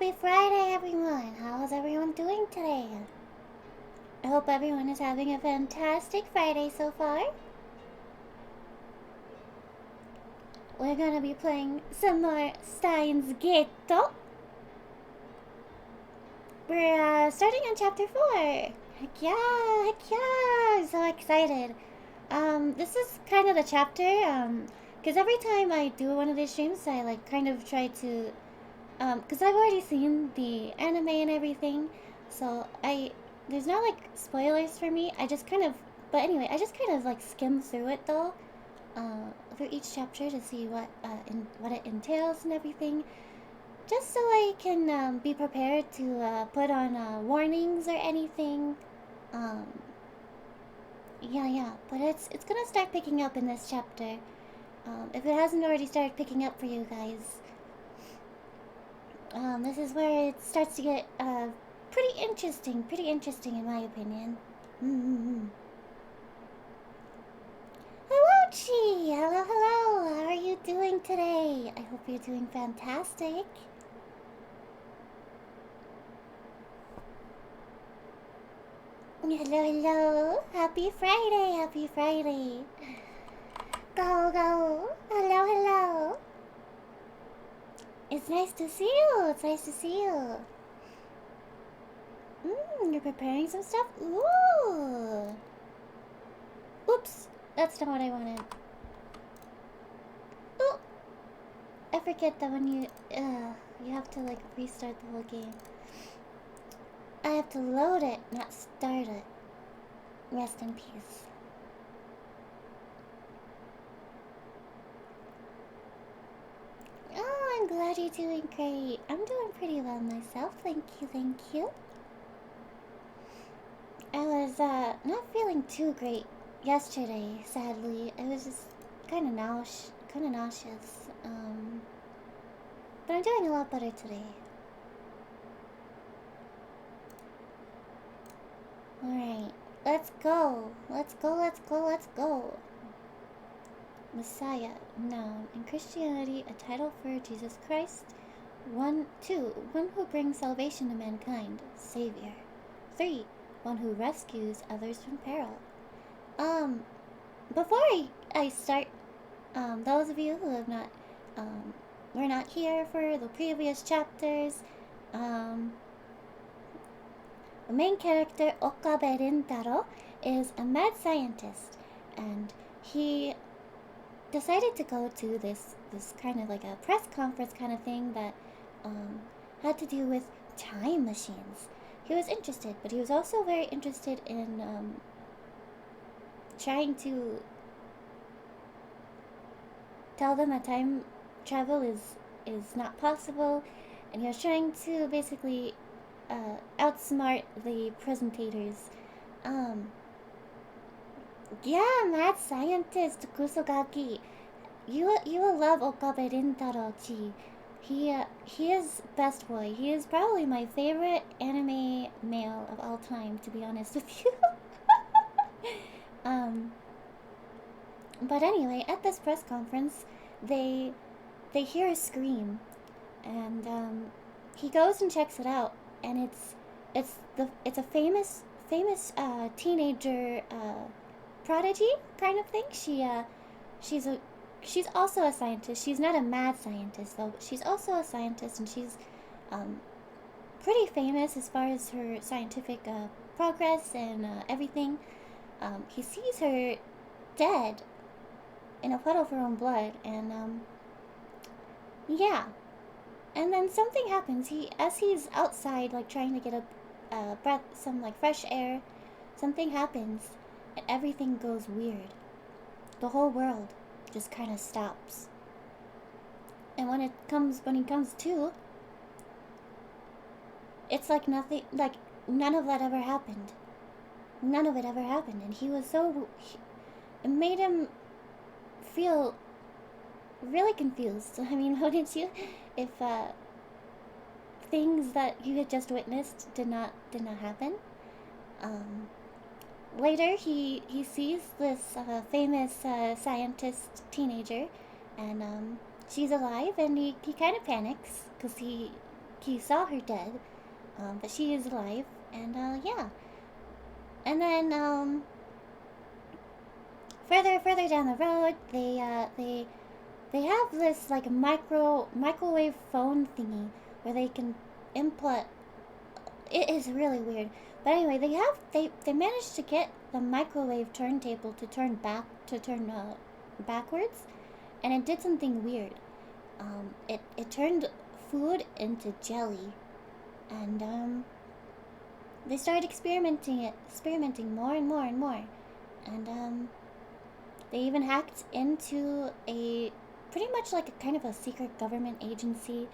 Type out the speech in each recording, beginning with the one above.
Happy Friday, everyone! How is everyone doing today? I hope everyone is having a fantastic Friday so far. We're gonna be playing some more Steins Ghetto. We're starting on chapter 4. Heck yeah, heck yeah! I'm so excited. This is kind of the chapter, because every time I do one of these streams, I like kind of try to, because I've already seen the anime and everything, so there's not like spoilers for me. I just kind of, but anyway, I just kind of like skim through it though, through each chapter to see what it entails and everything, just so I can be prepared to put on warnings or anything. Um, yeah, but it's gonna start picking up in this chapter. If it hasn't already started picking up for you guys, this is where it starts to get pretty interesting in my opinion. Hello, Chi! Hello! How are you doing today? I hope you're doing fantastic. Hello! Happy Friday! Go! Hello! It's nice to see you! You're preparing some stuff? Ooh! Oops! That's not what I wanted. Oh! I forget that when you have to like restart the whole game. I have to load it, not start it. Rest in peace. Oh, I'm glad you're doing great. I'm doing pretty well myself. Thank you. I was not feeling too great yesterday, sadly. I was just kind of nauseous. But I'm doing a lot better today. Alright, let's go. Messiah, noun. In Christianity, a title for Jesus Christ. 2. One who brings salvation to mankind. Savior. 3. One who rescues others from peril. Before I start, those of you who have not, were not here for the previous chapters, the main character, Okabe Rintaro, is a mad scientist, and he decided to go to this kind of like a press conference kind of thing that had to do with time machines. He was interested, but he was also very interested in trying to tell them that time travel is not possible, and he was trying to basically outsmart the presentators. Yeah, mad scientist Kusogaki. You will love Okabe Rintaro, Chi. He is best boy. He is probably my favorite anime male of all time, to be honest with you. But anyway, at this press conference, they hear a scream, and he goes and checks it out, and it's a famous teenager prodigy kind of thing. She's also a scientist. She's not a mad scientist though, but she's also a scientist, and she's pretty famous as far as her scientific progress and everything. He sees her dead in a puddle of her own blood, and yeah. And then something happens. As he's outside, like trying to get a breath, some like fresh air, something happens, and everything goes weird. The whole world just kind of stops. And when he comes to, it's like nothing, like none of that ever happened. None of it ever happened, and he was it made him feel really confused. I mean, wouldn't you, if things that you had just witnessed did not happen? Later, he sees this famous scientist teenager, and she's alive, and he kind of panics because he he saw her dead, but she is alive, and yeah. And then further down the road, they have this like microwave phone thingy where they can input. It is really weird, but anyway, they managed to get the microwave turntable to turn backwards, and it did something weird. It turned food into jelly, and they started experimenting more and more and more, and they even hacked into a pretty much like a kind of a secret government agency,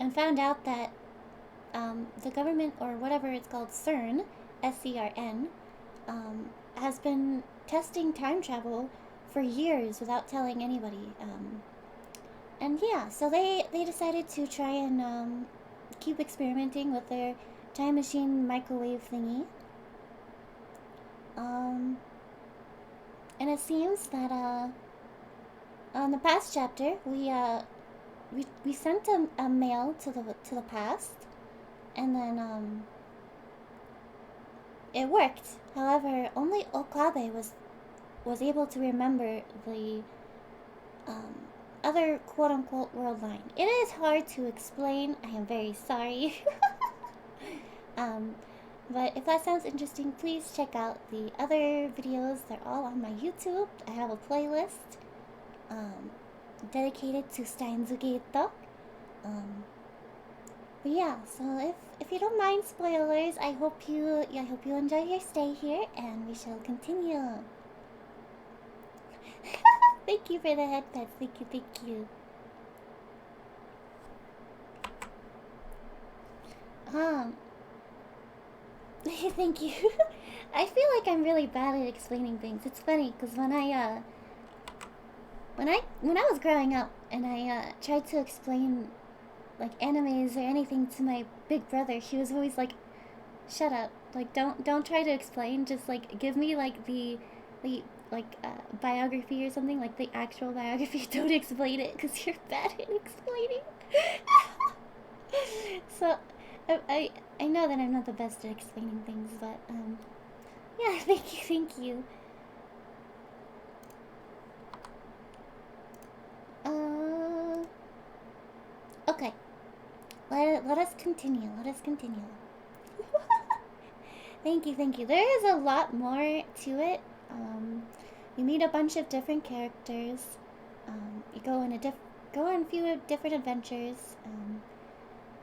and found out that the government, or whatever it's called, CERN, SCRN, has been testing time travel for years without telling anybody. And yeah, so they decided to try and keep experimenting with their time machine microwave thingy. And it seems that on the past chapter we sent a mail to the past, and then it worked. However, only Okabe was able to remember the other quote-unquote world line. It is hard to explain. I am very sorry. But if that sounds interesting, please check out the other videos. They're all on my YouTube. I have a playlist dedicated to Steins. But yeah, so if you don't mind spoilers, I hope you enjoy your stay here, and we shall continue. Thank you for the head pets. Thank you. Thank you. I feel like I'm really bad at explaining things. It's funny because when I was growing up and I tried to explain like animes or anything to my big brother, he was always like, "Shut up! Like don't try to explain. Just like give me like the biography or something, like the actual biography. Don't explain it because you're bad at explaining." So I know that I'm not the best at explaining things, but yeah, thank you. Okay. Let us continue. Thank you. There is a lot more to it. You meet a bunch of different characters. You go on a few different adventures.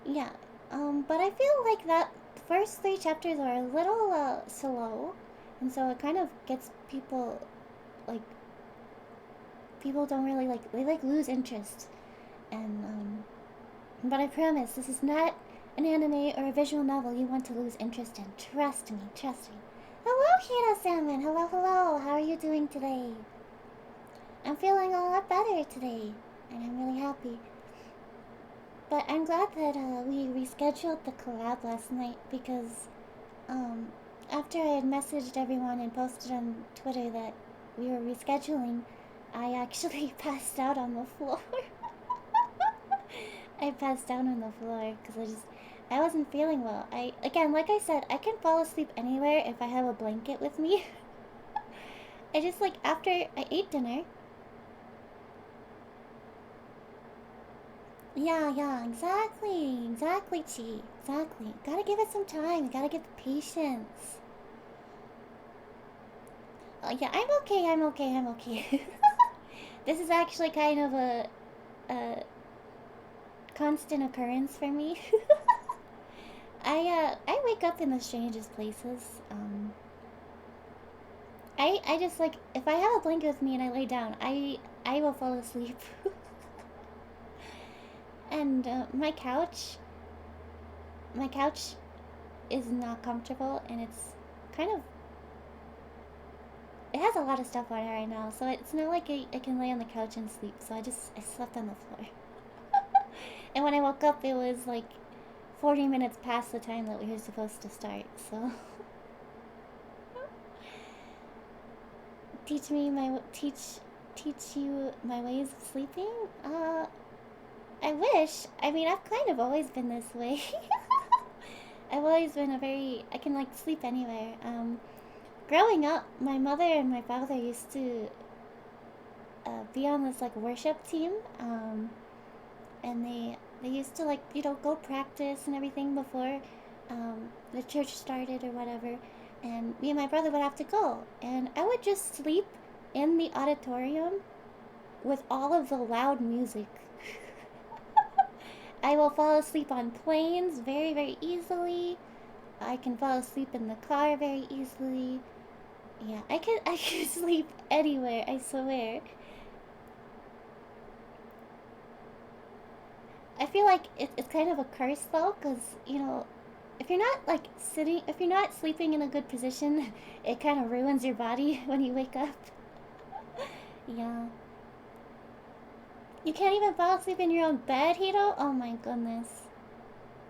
Yeah. But I feel like that first 3 chapters are a little slow, and so it kind of gets people like, people don't really they lose interest. And but I promise this is not an anime or a visual novel you want to lose interest in. Trust me. Hello, Hiro Salmon. Hello. How are you doing today? I'm feeling a lot better today, and I'm really happy. But I'm glad that we rescheduled the collab last night, because after I had messaged everyone and posted on Twitter that we were rescheduling, I actually passed out on the floor. I passed out on the floor because I wasn't feeling well. Again, like I said, I can fall asleep anywhere if I have a blanket with me. I just, like, after I ate dinner. Yeah, exactly, Chi. Exactly. Gotta give it some time. Gotta give it patience. Yeah, I'm okay. This is actually kind of a constant occurrence for me. I wake up in the strangest places. I just, like, if I have a blanket with me and I lay down, I will fall asleep. And my couch is not comfortable, and it's kind of, it has a lot of stuff on it right now, so it's not like I can lay on the couch and sleep. So I slept on the floor. And when I woke up, it was like 40 minutes past the time that we were supposed to start. So teach you my ways of sleeping. I wish. I mean, I've kind of always been this way. I've always been I can like sleep anywhere. Growing up, my mother and my father used to be on this like worship team. And they used to like go practice and everything before the church started or whatever. And me and my brother would have to go, and I would just sleep in the auditorium with all of the loud music. I will fall asleep on planes very, very easily. I can fall asleep in the car very easily. Yeah, I can sleep anywhere, I swear. I feel like it's kind of a curse though, because, if you're not like if you're not sleeping in a good position, it kind of ruins your body when you wake up. Yeah. You can't even fall asleep in your own bed, Hito? Oh my goodness.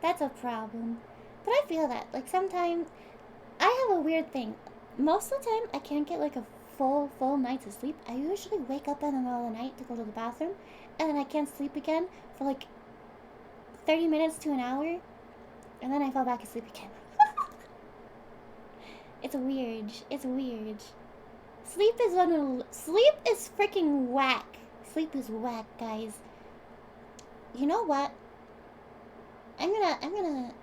That's a problem. But I feel that. Like, sometimes I have a weird thing. Most of the time, I can't get like a full night of sleep. I usually wake up in the middle of the night to go to the bathroom, and then I can't sleep again for like 30 minutes to an hour, and then I fall back asleep again. It's weird. It's weird. Sleep is freaking whack. Sleep is whack, guys. You know what? I'm gonna.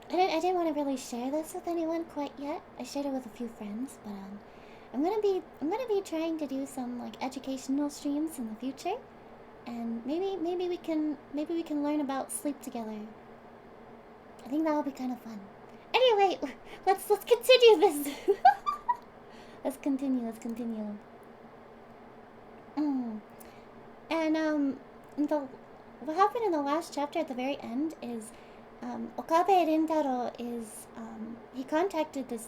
I didn't want to really share this with anyone quite yet. I shared it with a few friends, but I'm gonna be trying to do some like educational streams in the future, and maybe we can learn about sleep together. I think that will be kind of fun. Anyway, let's continue this. Let's continue. And what happened in the last chapter at the very end is Okabe Rintaro he contacted this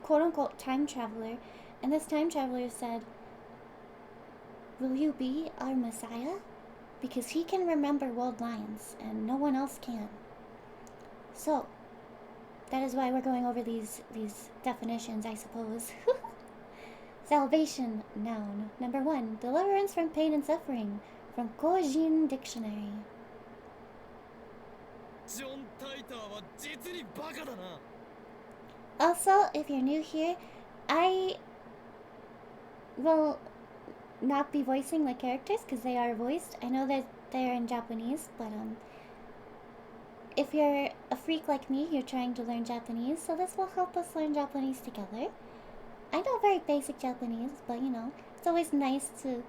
quote-unquote time traveler, and this time traveler said, "Will you be our messiah? Because he can remember world lines and no one else can." So that is why we're going over these definitions, I suppose. Salvation, noun. Number 1, deliverance from pain and suffering, from Kojin Dictionary. Also, if you're new here, I will not be voicing the characters because they are voiced. I know that they're in Japanese, but if you're a freak like me, you're trying to learn Japanese, so this will help us learn Japanese together. I know very basic Japanese, but it's always nice to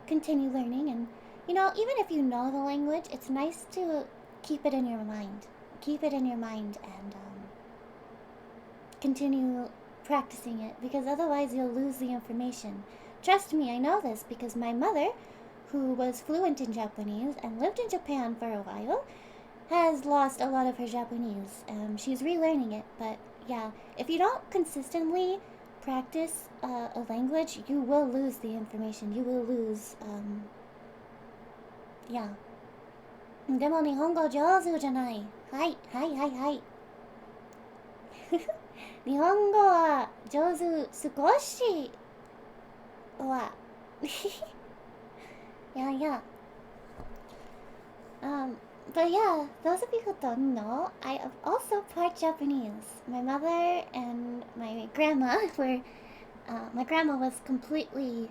continue learning, and even if you know the language, it's nice to keep it in your mind. Keep it in your mind and continue practicing it, because otherwise you'll lose the information. Trust me, I know this because my mother, who was fluent in Japanese and lived in Japan for a while, has lost a lot of her Japanese. She's relearning it, but yeah, if you don't consistently practice a language, you will lose the information. You will lose, yeah. でも日本語上手じゃない。はい。日本語は上手少しは。Yeah. But yeah, those of you who don't know, I am also part Japanese. My mother and my grandma were, my grandma was completely,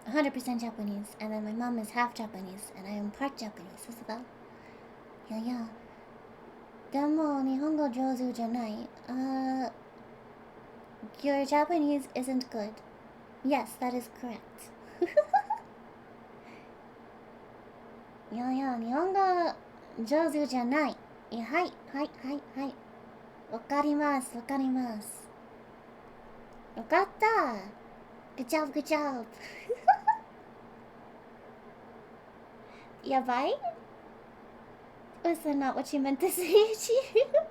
100% Japanese, and then my mom is half Japanese, and I am part Japanese as well. Yeah. でも日本語上手じゃない。Your Japanese isn't good. Yes, that is correct. いや、日本語上手じゃない。はい。わかります。よかった。Good job. やばい? Was that not what you meant to say, Chiru?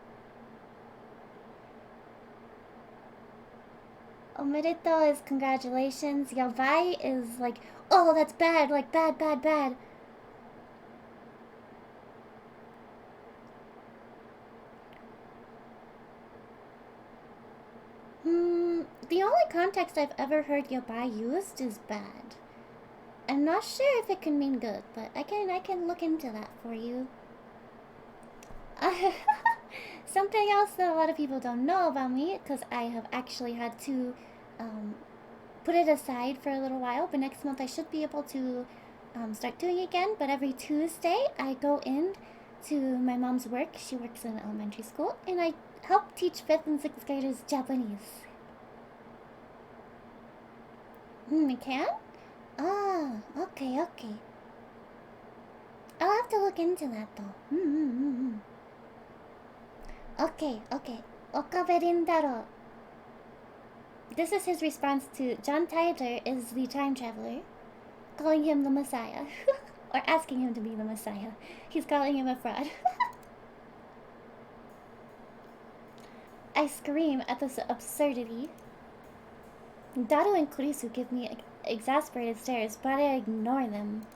Omedetou is congratulations. Yabai is like, oh, that's bad. Like, bad. The only context I've ever heard yabai used is bad. I'm not sure if it can mean good, but I can look into that for you. Something else that a lot of people don't know about me, because I have actually had to put it aside for a little while, but next month I should be able to start doing it again. But every Tuesday I go in to my mom's work. She works in elementary school, and I help teach 5th and 6th graders Japanese. I can? Ah, okay. I'll have to look into that though. Okay. Okabe Rintaro. This is his response to John Tyler is the time traveler, calling him the Messiah. Or asking him to be the Messiah. He's calling him a fraud. I scream at this absurdity. Daru and Kurisu give me exasperated stares, but I ignore them.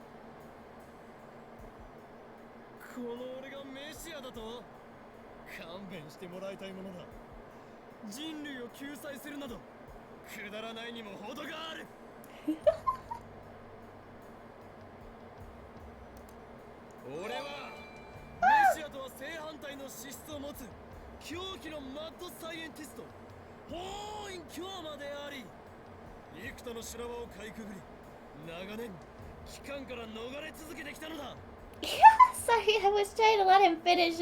Sorry, I was trying to let him finish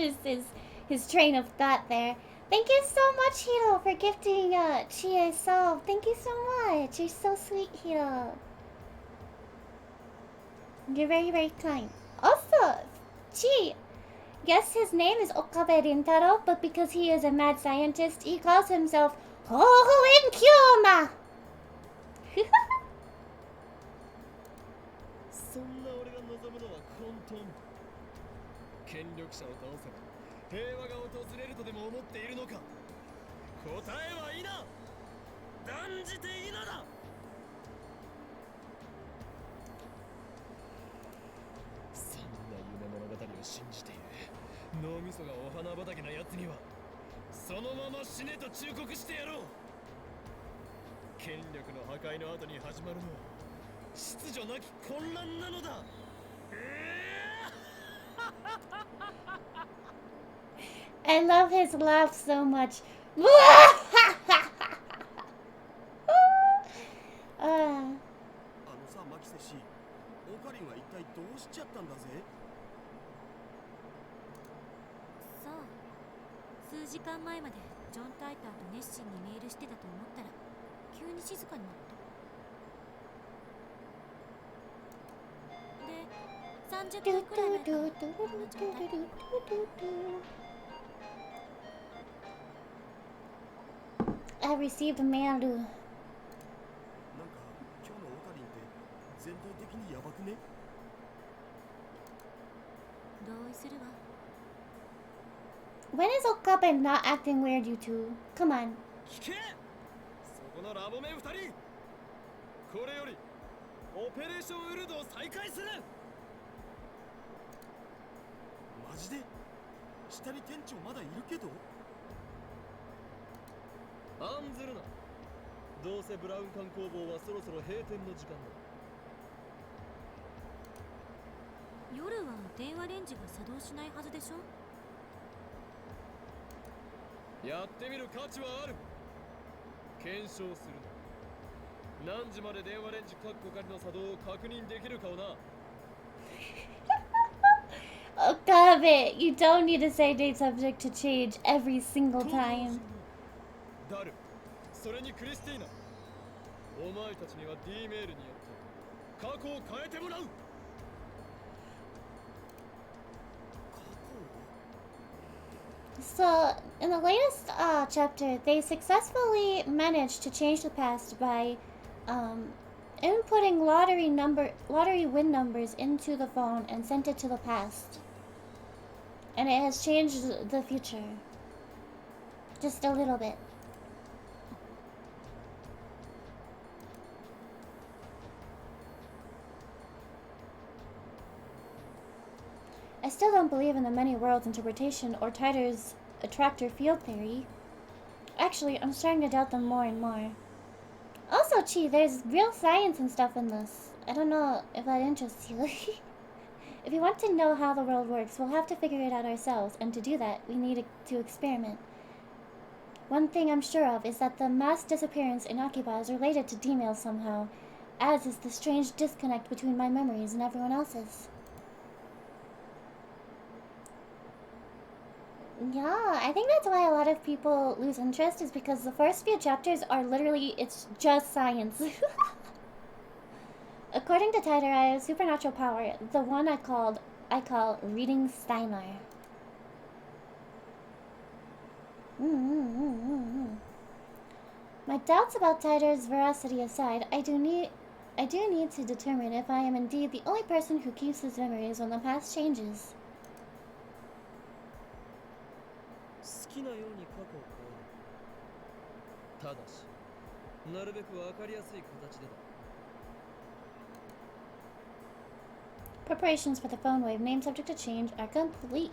his train of thought there. Thank you so much, Hiro, for gifting Chie Soul. Thank you so much. You're so sweet, Hiro. You're very, very kind. Also, Chi. Yes, his name is Okabe Rintaro, but because he is a mad scientist, he calls himself Hohoen Kyoma. I love his laugh so much. I received a mail. When is Okabe not acting weird, you two? Come on. Okabe, you don't need to say date subject to change every single time. So, in the latest chapter, they successfully managed to change the past by inputting lottery win numbers into the phone and sent it to the past. And it has changed the future. Just a little bit. I still don't believe in the many worlds interpretation or Tyler's attractor field theory. Actually, I'm starting to doubt them more and more. Also, Chi, there's real science and stuff in this. I don't know if that interests you. If you want to know how the world works, we'll have to figure it out ourselves, and to do that, we need to experiment. One thing I'm sure of is that the mass disappearance in Akiba is related to D-mail somehow, as is the strange disconnect between my memories and everyone else's. Yeah, I think that's why a lot of people lose interest, is because the first few chapters are literally, it's just science. According to Tider, I have supernatural power, the one I call reading Steiner. My doubts about Tider's veracity aside, I do need to determine if I am indeed the only person who keeps his memories when the past changes. 好きなように過去を変える。ただし、なるべくわかりやすい形でだ。Preparations for the phone wave, name subject to change, are complete.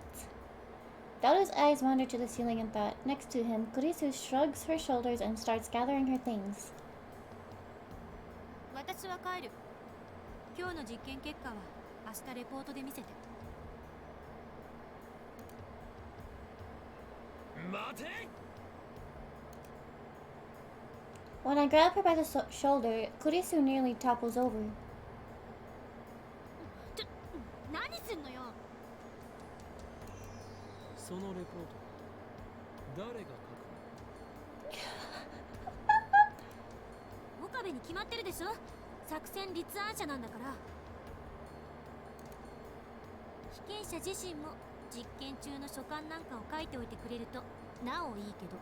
Daoda's eyes wander to the ceiling in thought. Next to him, Kurisu shrugs her shoulders and starts gathering her things. 私は帰る。今日の実験結果は明日レポートで見せて。待て! When I grab her by the shoulder, Kurisu nearly topples over. 何すんのよ。そのレポート、誰が書くの？岡部に決まってるでしょ。作戦立案者なんだから。被験者自身も実験中の書簡なんかを書いておいてくれるとなおいいけど。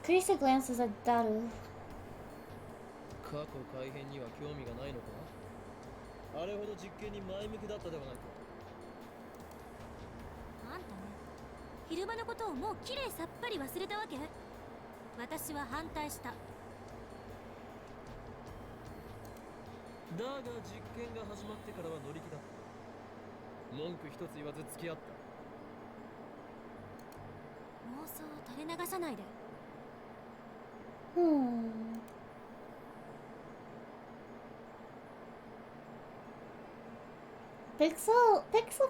Kurisu glances at Daru. 過去改変には興味がないのか？あれほど実験に前向きだったではないか。あんたね、昼間のことをもうきれいさっぱり忘れたわけ？私は反対した。だが実験が始まってからは乗り気だった。文句一つ言わず付き合った。妄想を垂れ流さないで。Pixel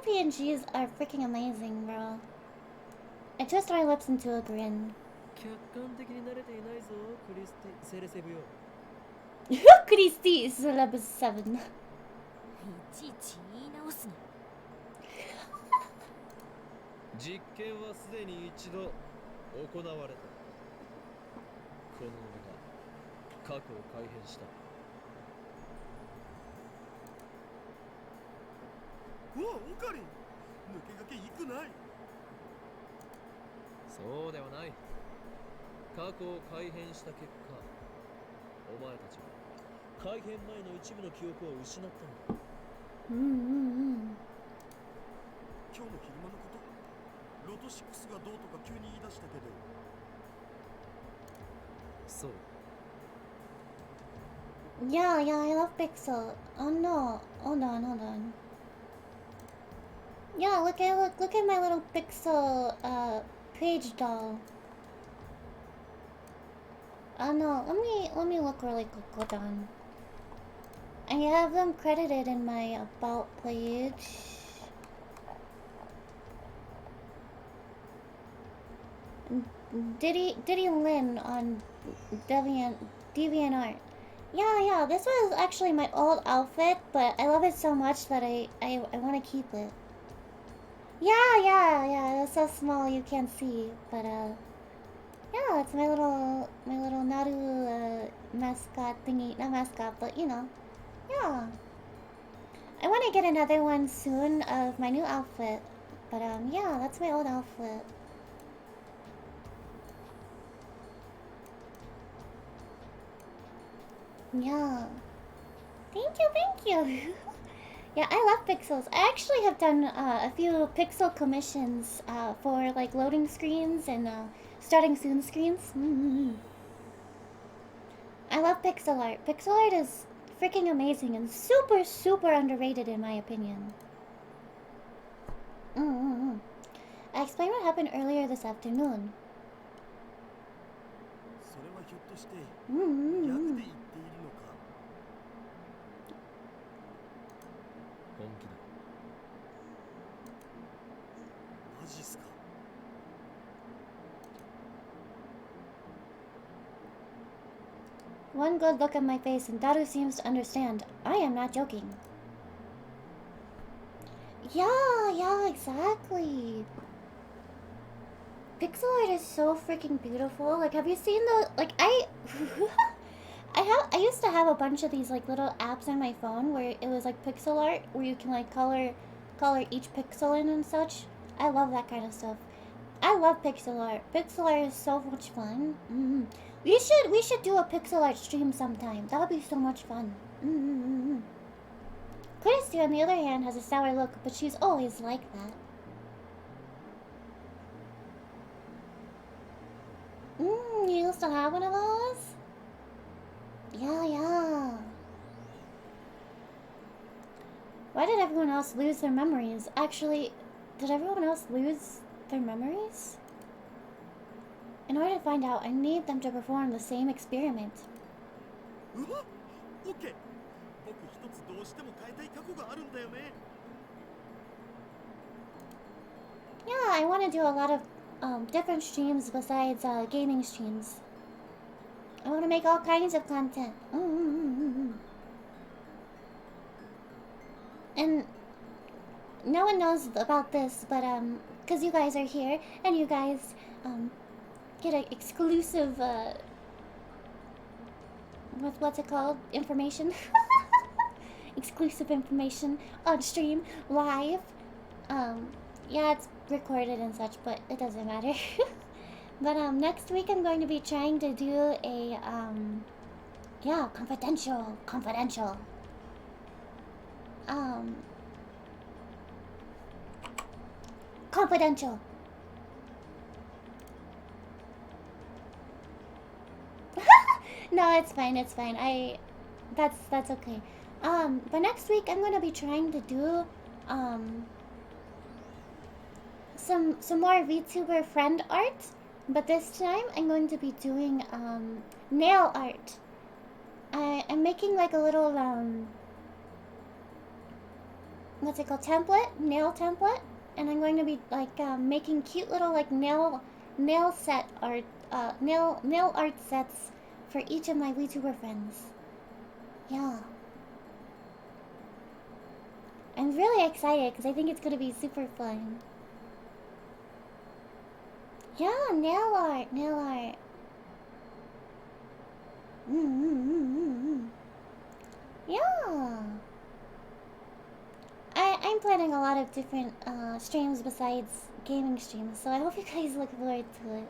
PNGs are freaking amazing, bro. I twist my lips into a grin. 客観的に慣れていないぞ、クリスティ・セレセブよ。Christy Syllabus 7. いちいち言い直すな。実験はすでに一度行われた。この俺が過去を改変した。おお、オカリン、抜け駆けいくない。そうではない。過去を改変した結果、お前たちは改変前の一部の記憶を失ったんだ。今日の昼間のこと、ロト6がどうとか急に言い出したけど。そう。Yeah, I love Pixel. Oh no, hold on. Yeah, look at my little Pixel page doll. No, let me look really quick. Hold on. I have them credited in my about page. Diddy Lin on DeviantArt. Yeah, this was actually my old outfit, but I love it so much that I want to keep it. Yeah, it's so small you can't see, but yeah, it's my little Naru mascot thingy, not mascot, but you know, yeah. I want to get another one soon of my new outfit, but yeah, that's my old outfit. Yeah. Thank you. Yeah, I love pixels. I actually have done a few pixel commissions for like loading screens and starting soon screens. I love pixel art. Pixel art is freaking amazing and super underrated in my opinion. I explained what happened earlier this afternoon. としてうんうんうん。ギャグで言っているのか。本気だ。マジっすか。One good look at my face and Daru seems to understand. I am not joking. Yeah, exactly. Pixel art is so freaking beautiful. Like, have you seen the, like, I used to have a bunch of these, like, little apps on my phone where it was, like, pixel art, where you can, like, color each pixel in and such. I love that kind of stuff. I love pixel art. Pixel art is so much fun. We should do a pixel art stream sometime. That would be so much fun. Christy, on the other hand, has a sour look, but she's always like that. You used to have one of those? Yeah. Why did everyone else lose their memories? Actually, did everyone else lose their memories? In order to find out, I need them to perform the same experiment. うわ、オッケー。僕一つどうしても変えたい過去があるんだよね。Yeah, I want to do a lot of different streams besides gaming streams. I want to make all kinds of content. And no one knows about this, but because you guys are here and you guys get an exclusive what's it called? Information. Exclusive information on stream live. Yeah, it's recorded and such, but it doesn't matter. But next week I'm going to be trying to do a yeah, confidential. Confidential. No, it's fine. That's okay. But next week I'm gonna be trying to do some more VTuber friend art, but this time I'm going to be doing nail art. I'm making like a little what's it called, nail template, and I'm going to be like making cute little like nail set art, nail art sets for each of my VTuber friends. Yeah. I'm really excited because I think it's going to be super fun. Yeah, nail art. Yeah. I'm planning a lot of different streams besides gaming streams, so I hope you guys look forward to it.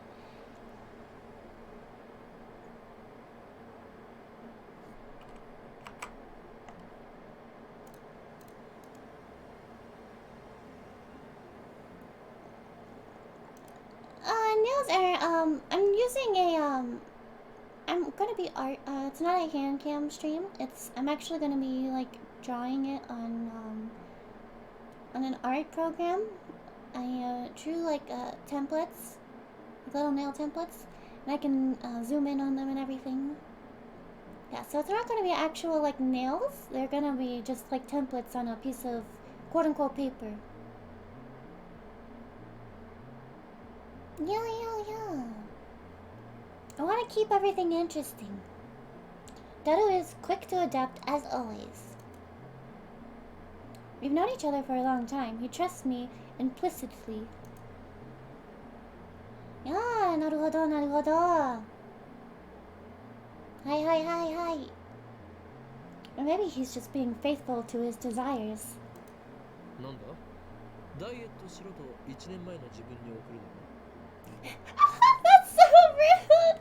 Nails are, I'm using a, I'm gonna be it's not a hand cam stream. I'm actually gonna be, like, drawing it on an art program. I, drew, like, templates, little nail templates, and I can, zoom in on them and everything. Yeah, so it's not gonna be actual, like, nails. They're gonna be just, like, templates on a piece of quote-unquote paper. Yeah. I want to keep everything interesting. Daru is quick to adapt as always. We've known each other for a long time. He trusts me implicitly. Yeah, naruhodo. Hi. Or maybe he's just being faithful to his desires. なんだダイエットしろと1年前の自分に送るの That's so rude!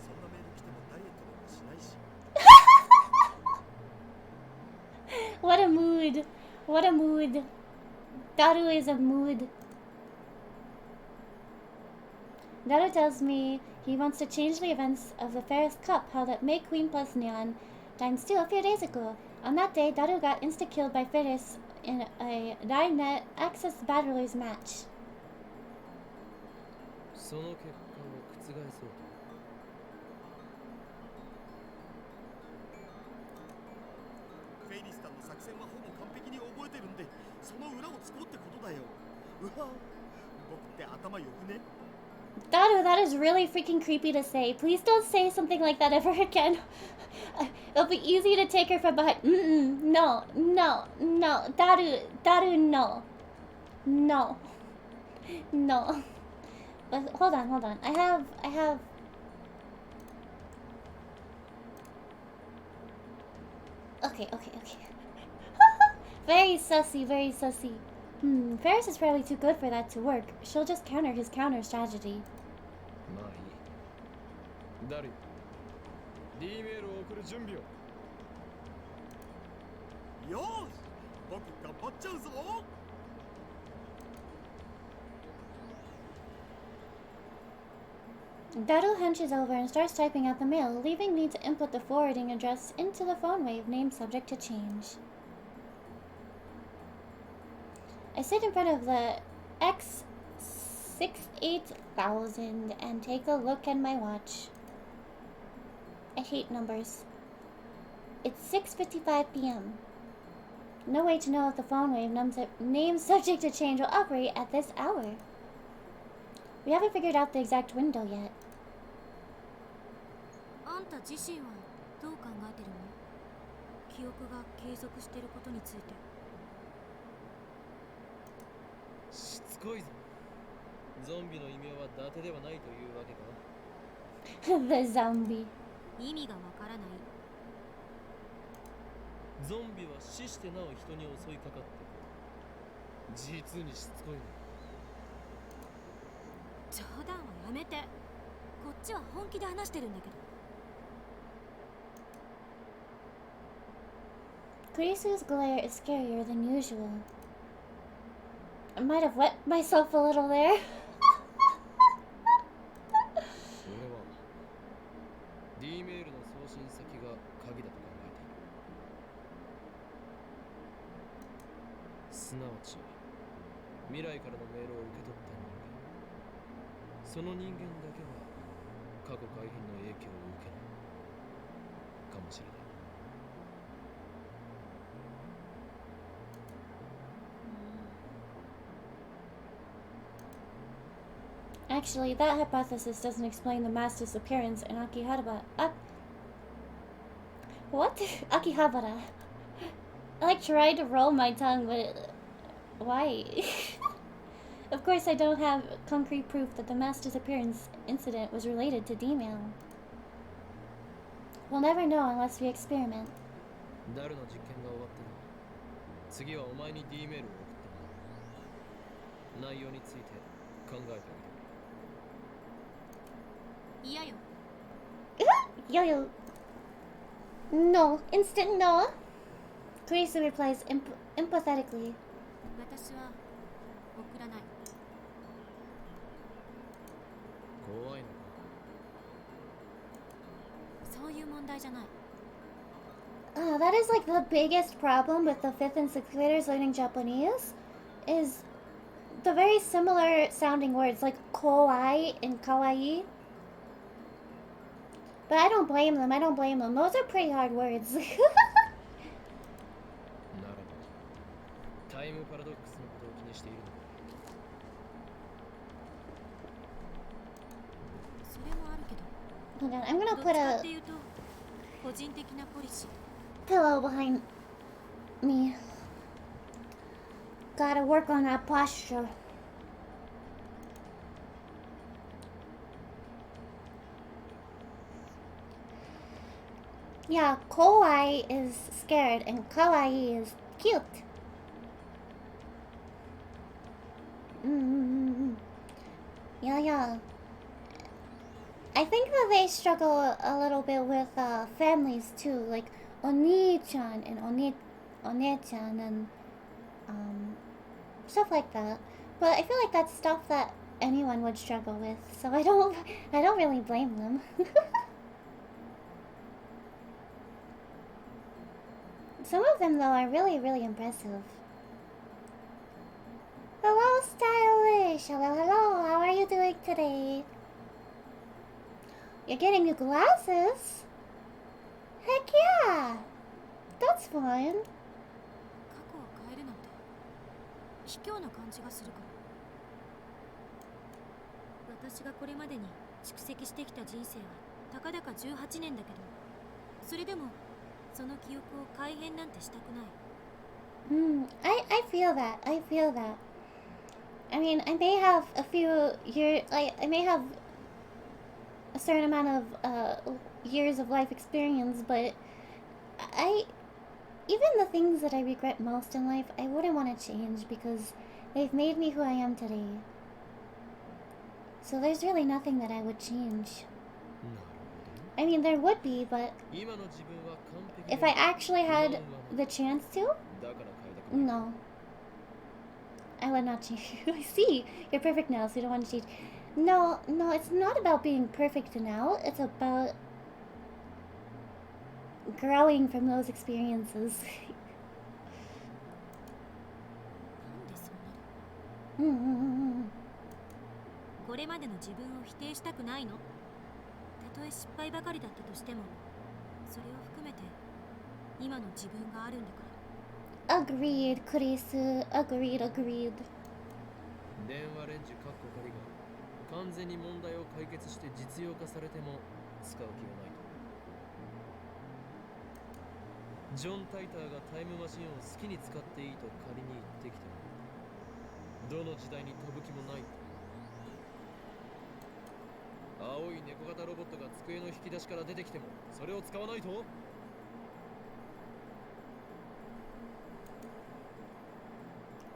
そんなメール来てもダイエットなんかしないし。What a mood. Daru is a mood. Daru tells me he wants to change the events of the Ferris Cup held at May Queen plus Neon ×2 a few days ago. On that day, Daru got insta-killed by Ferris in a 9-net Access Battlers match. その結果を覆そうと線はほぼ完璧に覚えてるんで、その裏をつこうってことだよ。うわ、僕って頭良くね。 Daru, that is really freaking creepy to say. Please don't say something like that ever again. It'll be easy to take her from behind. No, no, no. Daru, no. No. No. But hold on. I have... Okay. Very sussy. Ferris is probably too good for that to work. She'll just counter his counter strategy. まあいい。ダル、D メールを送る準備を。よーし、僕頑張っちゃうぞ。Daru hunches over and starts typing out the mail, leaving me to input the forwarding address into the phone wave, name subject to change. I sit in front of the X68000 and take a look at my watch. I hate numbers. It's 6:55 p.m. No way to know if the phone wave name subject to change will operate at this hour. We haven't figured out the exact window yet. あんた自身はどう考えてるの？記憶が継続してることについて。しつこいぞ。ゾンビの異名は伊達ではないというわけか。The zombie. 意味がわからない。ゾンビは死してなお人に襲いかかってくる。実にしつこいな。冗談はやめて。こっちは本気で話してるんだけど。Kurisu's glare is scarier than usual. I might have wet myself a little there. 俺は D メールの送信先が鍵だと考えている。すなわち未来からのメールを受け取った人間、その人間だけは過去改変の影響を受けないかもしれない。Actually, that hypothesis doesn't explain the mass disappearance in Akihabara. What? Akihabara. I tried to roll my tongue, but why? Of course, I don't have concrete proof that the mass disappearance incident was related to D-mail. We'll never know unless we experiment. ダルの実験が終わったら、次はお前に D メールを送ってもらう。内容について考えてあげる。嫌よ。Yo. No. Instant no. Kurisu replies empathetically. 私は送らない。怖いのか。そういう問題じゃない。That is like the biggest problem with the 5th and 6th graders learning Japanese, is the very similar sounding words like kowai and kawaii. But I don't blame them. Those are pretty hard words. ならば、タイムパラドックスのことを気にしているのか。それもあるけど。Hold on, I'm gonna どっ put ちか a っていうと個人的なポリシー。 pillow behind me. Gotta work on that posture. Yeah, kawaii is scared and kawaii is cute. Yeah. I think that they struggle a little bit with families too, like Oni-chan and One-chan and stuff like that. But I feel like that's stuff that anyone would struggle with, so I don't really blame them. Some of them though are really, really impressive. Hello, Stylish! Hello, how are you doing today? You're getting new glasses? Heck yeah! That's fun. 卑怯な感じがするから。私がこれまでに蓄積してきた人生はたかだか18年だけど、それでもその記憶を改変なんてしたくない。I feel that. I feel that. I mean, I may have a few years, I may have a certain amount of years of life experience, but even the things that I regret most in life, I wouldn't want to change because they've made me who I am today. So there's really nothing that I would change. I mean, there would be, but if I actually had the chance to, no. I would not change. I see. You're perfect now, so you don't want to change. No, it's not about being perfect now. It's about growing from those experiences. これまでの自分を否定したくないの。たとえ失敗ばかりだったとしても、それを含めて今の自分があるんだから。Agreed, Kurisu. Agreed. 電話レンジカッコ仮が完全に問題を解決して実用化されても使う気はないと。ジョン・タイターがタイムマシンを好きに使っていいと仮に言ってきても、どの時代に飛ぶ気もない。青い猫型ロボットが机の引き出しから出てきてもそれを使わないと。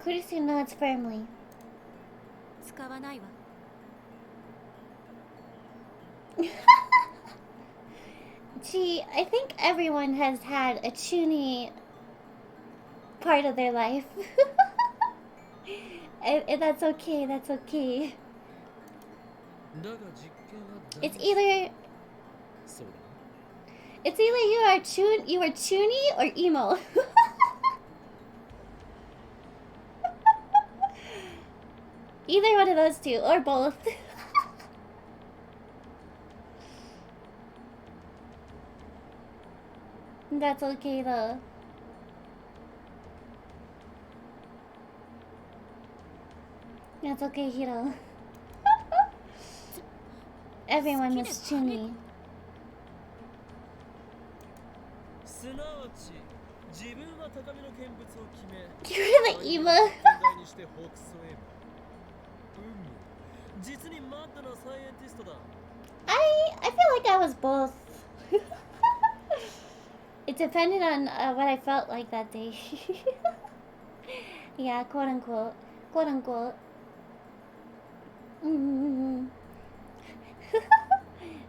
Kurisu nods firmly. 使わないわ。Gee, I think everyone has had a chuny part of their life. And that's okay, that's okay. It's either you are chuny or emo. Either one of those two, or both. That's okay though. That's okay, Hiro. Everyone is chuny. すなわち自分は高めの見物を決め You're the emo. にして北総へ。実にマッドなサイエンティストだ。I feel like I was both. It depended on what I felt like that day. Yeah, quote unquote.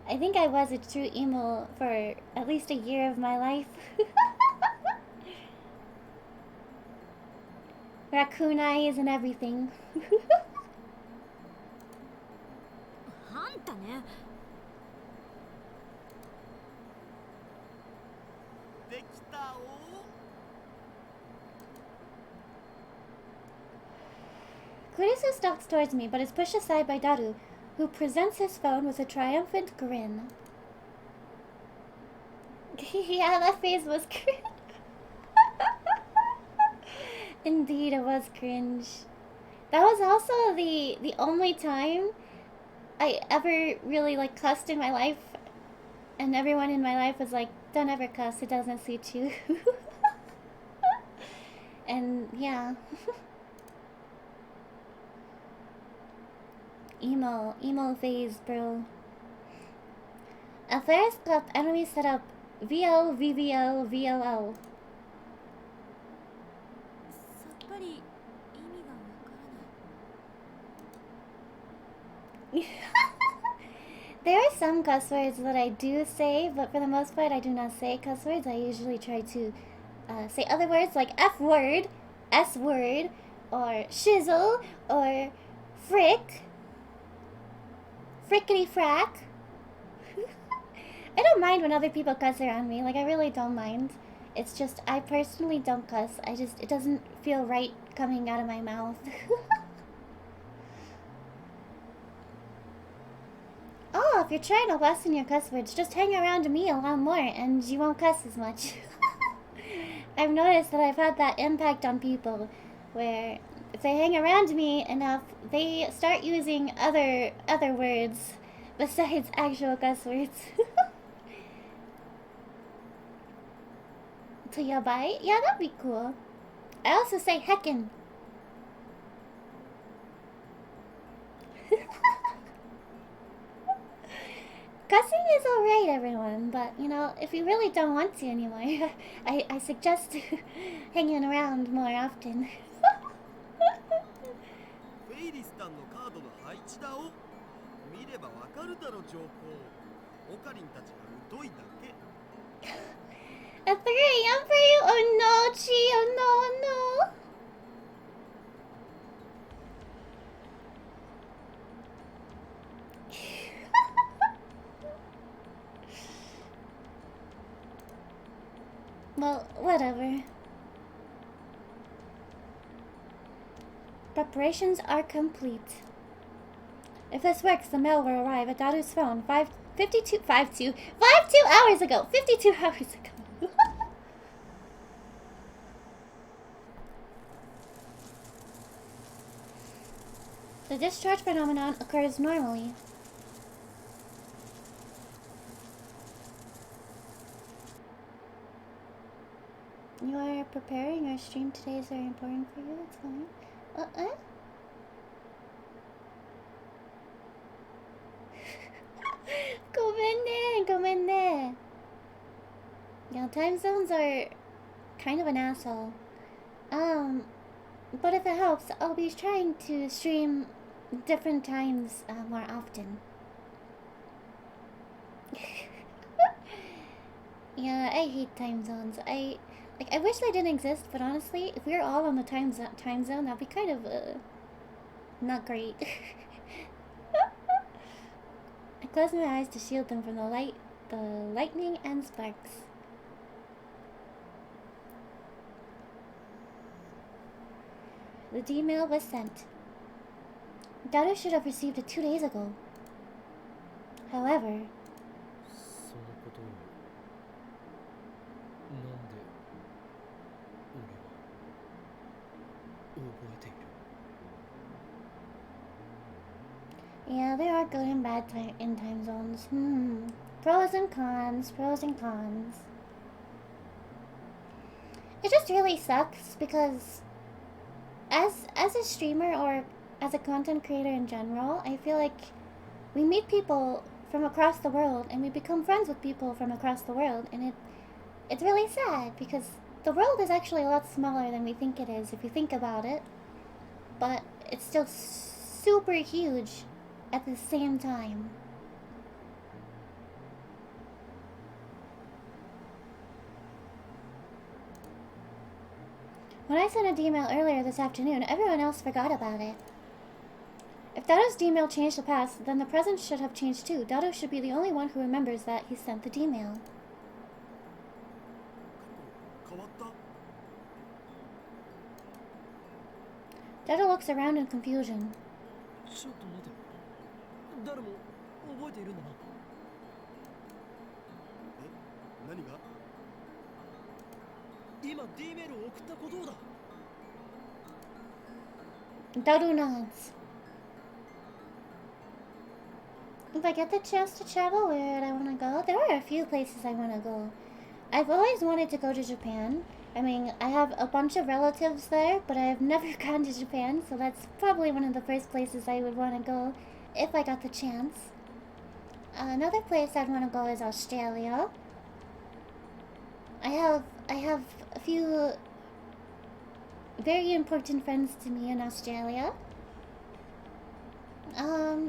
I think I was a true emo for at least a year of my life. Raccoon eyes and everything. あんたね。できたお。Kurisu stalks towards me, but is pushed aside by Daru, who presents his phone with a triumphant grin. Yeah, that face was cringe. Indeed, it was cringe. That was also the only time I ever really cussed in my life, and everyone in my life was like, "Don't ever cuss; it doesn't suit you." And yeah. Emo phase, bro. Affairs Club enemy set up VO VVO VOO. さっぱり意味がわからない。There are some cuss words that I do say, but for the most part I do not say cuss words. I usually try to say other words like F word, S word, or shizzle, or frick. Frickety frack. I don't mind when other people cuss around me. I really don't mind. It's just, I personally don't cuss. It doesn't feel right coming out of my mouth. Oh, if you're trying to lessen your cuss words, just hang around me a lot more and you won't cuss as much. I've noticed that I've had that impact on people where if they hang around me enough, they start using other words besides actual cuss words. To yabai? Yeah, that'd be cool. I also say heckin'. Cussing is alright, everyone, but you know, if you really don't want to anymore, I suggest hanging around more often. フェイリスタンのカードの配置だを見ればわかるだろ上皇。オカリンたちが疎いだけ。A 3 AM for you? Oh no, Chi, oh no, no. Well, whatever. Preparations are complete. If this works, the mail will arrive at Daru's phone 52 hours ago. 52 hours ago. The discharge phenomenon occurs normally. You are preparing our stream today is very important for you. It's fine. Gomenne. Yeah, time zones are kind of an asshole. But if it helps, I'll be trying to stream different times more often. Yeah, I hate time zones. I wish they didn't exist, but honestly, if we were all on the time zone, that'd be kind of not great. I close my eyes to shield them from the lightning and sparks. The D-mail was sent. Daru should have received it 2 days ago. However, そのことをなんで俺は覚えている。 yeah, there are good and bad in time zones. Pros and cons, pros and cons. It just really sucks because as a streamer or as a content creator in general, I feel like we meet people from across the world and we become friends with people from across the world, and it's really sad because the world is actually a lot smaller than we think it is if you think about it, but it's still super huge at the same time. When I sent a D-mail earlier this afternoon, everyone else forgot about it. If Dado's D-mail changed the past, then the present should have changed too. Dado should be the only one who remembers that he sent the D-mail. 変わった。 Dado looks around in confusion. ちょっと待て。誰も覚えているんだな。え、何が？今 D メールを送ったことだ。Dado nods. If I get the chance to travel where I want to go, there are a few places I want to go. I've always wanted to go to Japan. I mean, I have a bunch of relatives there, but I've never gone to Japan, so that's probably one of the first places I would want to go if I got the chance. Another place I'd want to go is Australia. I have a few very important friends to me in Australia.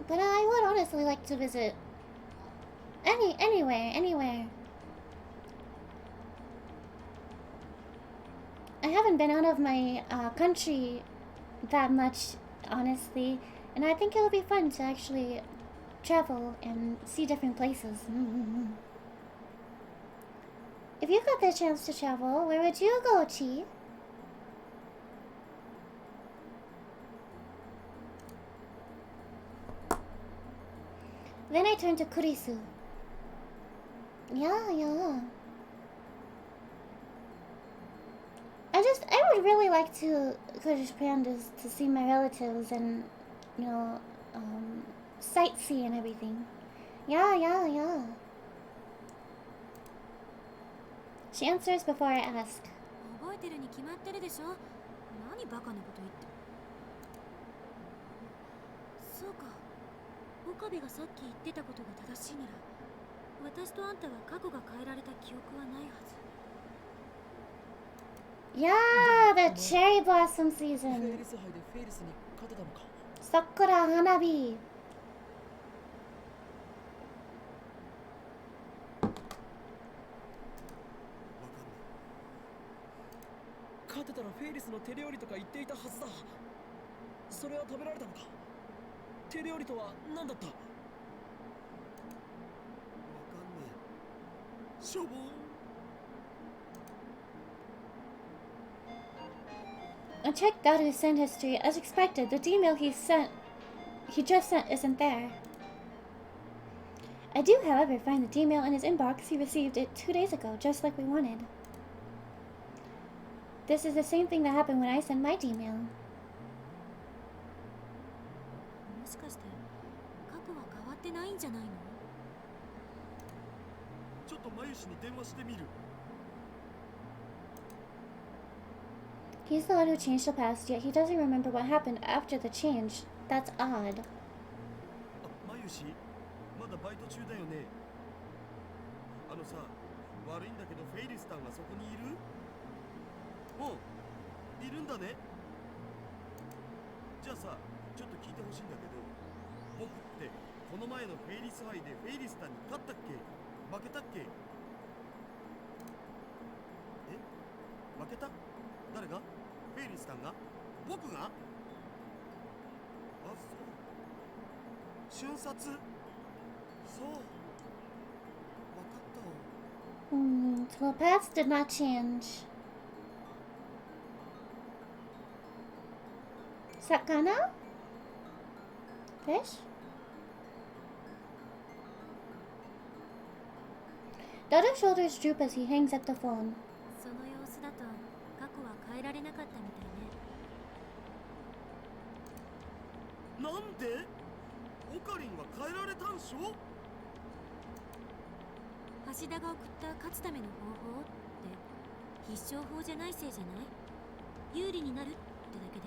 But I would honestly like to visit anywhere. I haven't been out of my country that much, honestly, and I think it would be fun to actually travel and see different places. If you got the chance to travel, where would you go, Chi? Then I turned to Kurisu. Yeah. I I would really like to go to Japan to see my relatives and, you know, sightsee and everything. Yeah, yeah, yeah. She answers before I ask. 覚えてるに決まってるでしょ。何バカなこと言って。そうか。岡部がさっき言ってたことが正しいなら、私とあんたは過去が変えられた記憶はないはず。Yeah, the cherry blossom フェイ season. リス杯でフェイリスに勝てたのか。Sakura Hanabi. 勝てたらフェイリスの手料理とか言っていたはずだ。それは食べられたのか。手料理とは何だった。わかんねえ。しょぼー。I checked Daru's send history. As expected, the email he just sent isn't there. I do, however, find the email in his inbox. He received it 2 days ago, just like we wanted. This is the same thing that happened when I sent my email. もしかして過去は変わってないんじゃないの？ちょっとマユシに電話してみる。He's the one who changed the past, yet he doesn't remember what happened after the change. That's odd. あ、マユシ、まだバイト中だよね。あのさ、悪いんだけどフェイリスタンがそこにいる？うん、いるんだね。じゃあさ、ちょっと聞いてほしいんだけど、僕ってこの前のフェイリス杯でフェイリスタンに勝ったっけ？負けたっけ？え？負けた？誰が？フェイリスタンが？僕が？あ、そう。瞬殺？そう。わかったわ。So the past did not change. Sakana? Fish? Daru's shoulders droop as he hangs up the phone. その様子だと過去は変えられなかったみたいね。なんで？オカリンは変えられたんしょ？橋田が送った勝つための方法って必勝法じゃないせいじゃない？有利になるってだけで。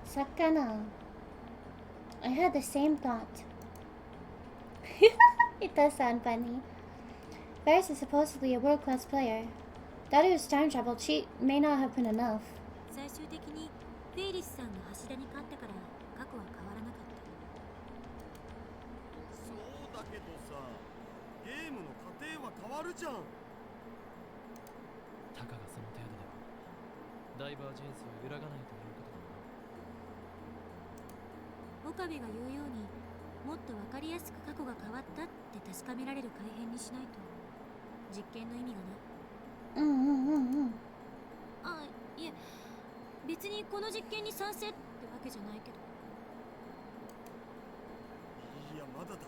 Sakana. I had the same thought. It does sound funny. Varys is supposedly a world-class player. Daru's time travel cheat may not have been enough. 最終的にフェイリスさんが橋田に勝ったから過去は変わらなかった。そうだけどさ、ゲームの過程は変わるじゃん。たかがその程度ではダイバージェンスは揺らがないということだな。岡部が言うようにもっと分かりやすく過去が変わったって確かめられる改変にしないと実験の意味がない。あ、いえ、別にこの実験に賛成ってわけじゃないけど。いや、まだだ。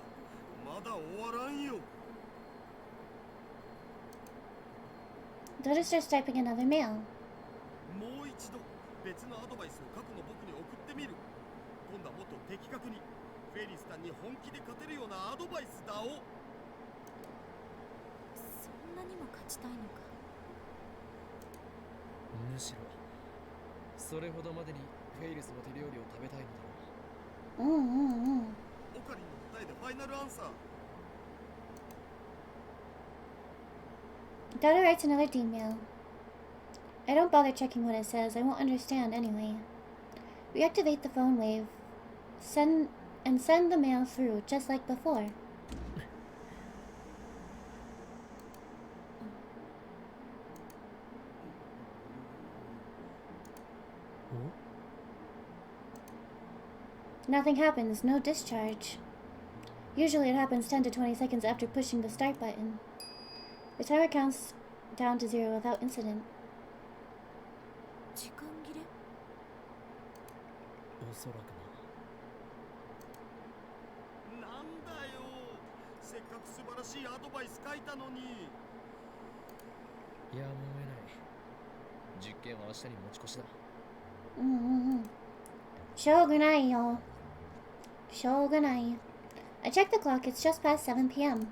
まだ終わらんよ。Daru starts typing another mail. もう一度別のアドバイスを過去の僕に送ってみる。今度はもっと的確にフェイリスタンに本気で勝てるようなアドバイスだを。そんなにも勝ちたいのか。むしろそれほどまでにフェイリスの手料理を食べたいのだろう。オカリンの答えでファイナルアンサー。Daru writes another email. I don't bother checking what it says. I won't understand anyway. Reactivate the phone wave. Send the mail through, just like before. Nothing happens, no discharge. Usually it happens 10 to 20 seconds after pushing the start button. The timer counts down to 0 without incident. 時間切れ？おそらくなんだよ。せっかく素晴らしいアドバイス書いたのに。やむを得ない。実験は明日に持ち越しだ。しょうがないよ。しょうがない。I checked the clock, it's just past 7 p.m.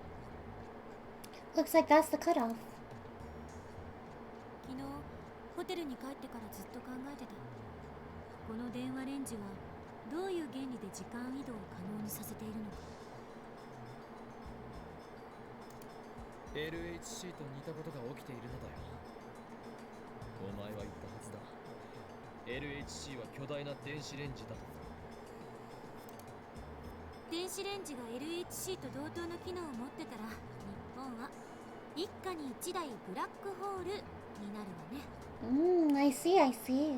Looks like that's the cutoff. 昨日ホテルに帰ってからずっと考えてた。この電話レンジはどういう原理で時間移動を可能にさせているのか。LHC と似たことが起きているのだよ。お前は言ったはずだ。LHC は巨大な電子レンジだと。電子レンジが LHC と同等の機能を持ってたら、日本は一家に一台ブラックホールになるわね。I see, I see.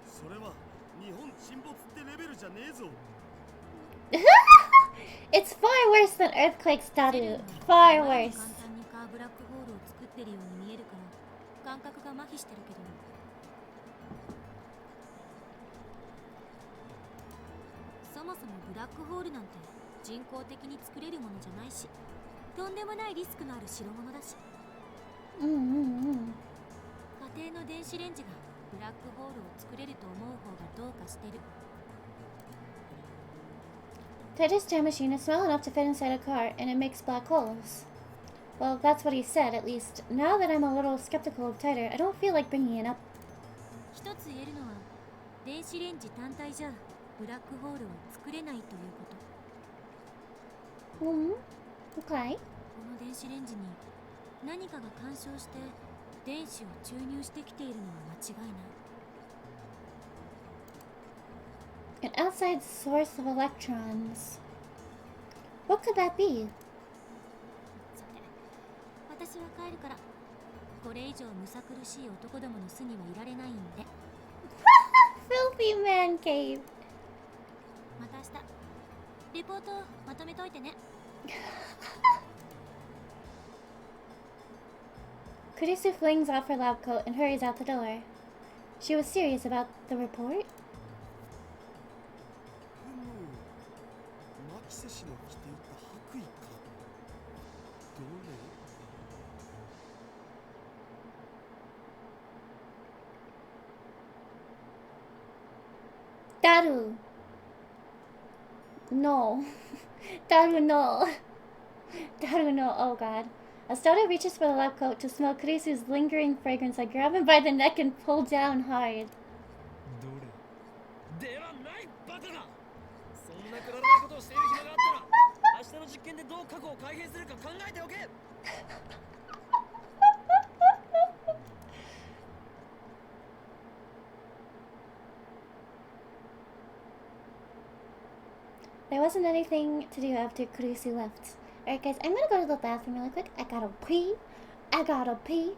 それは日本沈没ってレベルじゃねえぞ。It's far worse than earthquakes, Daru. Far 簡 worse. 単にカーブラックホールを作ってるように見えるから感覚が麻痺してるけど、そもそもブラックホールなんて人工的に作れるものじゃないし、とんでもないリスクのある代物だし。家庭の電子レンジがブラックホールを作れると思う方がどうかしてる。Titus' time machine is small enough to fit inside a car, and it makes black holes. Well, that's what he said, at least. Now that I'm a little skeptical of Titor, I don't feel like bringing it up. 一つ言えるのは、電子レンジ単体じゃブラックホールは作れないということ。Okay. この電子レンジに何かが干渉して電子を注入してきているのは間違いない。An outside source of electrons. What could that be? さて、私は帰るから。これ以上むさ苦しい男どもの巣にはいられないんで。Filthy man cave. また明日レポートまとめといてね。Kurisu flings off her lab coat and hurries out the door. She was serious about the report. マキセ氏の着ていた白衣か。どれ？ Daru. No. Daru, no. Daru, no. Oh god. Astada reaches for the lab coat to smell Kurisu's lingering fragrance. I grab him by the neck and pull down hard. どれではないバカだ。そんなくだらないことをしている暇があったら明日の実験でどう過去を改変するか考えておけ。There wasn't anything to do after Kurisu left. Alright guys, I'm gonna go to the bathroom really quick. I gotta pee. I gotta pee.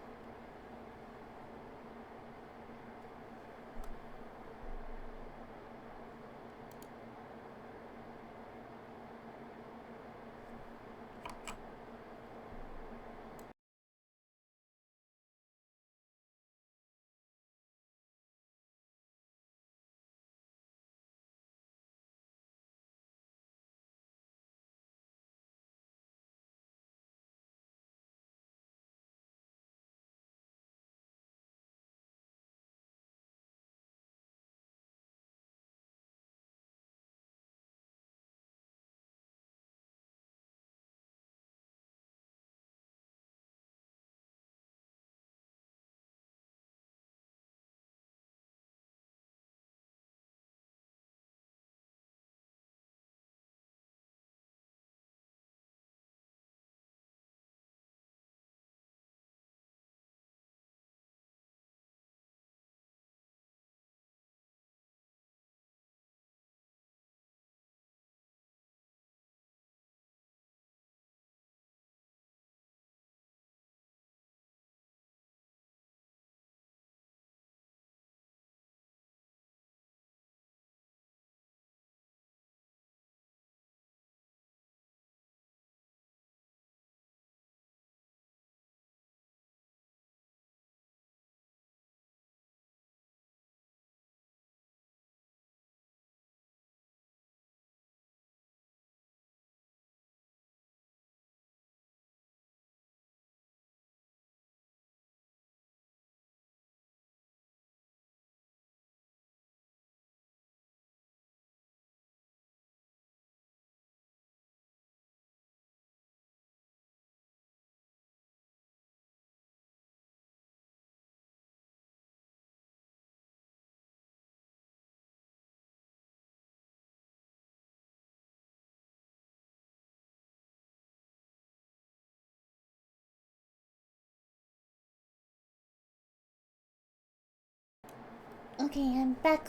Okay, I'm back.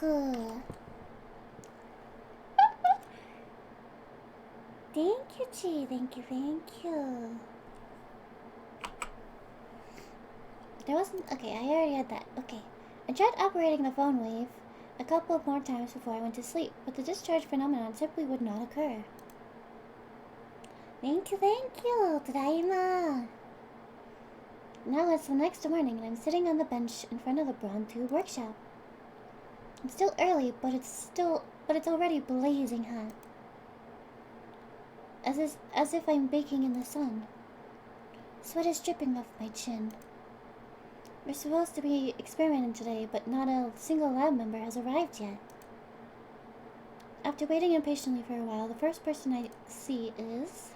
Thank you, Chi. Thank you, thank you. There wasn't. Okay, I already had that. Okay. I tried operating the phone wave a couple of more times before I went to sleep, but the discharge phenomenon simply would not occur. Thank you, Tadaima! Now it's the next morning and I'm sitting on the bench in front of the Brawn Tube workshop. It's still early, but it's already blazing hot. As if I'm baking in the sun. Sweat is dripping off my chin. We're supposed to be experimenting today, but not a single lab member has arrived yet. After waiting impatiently for a while, the first person I see is...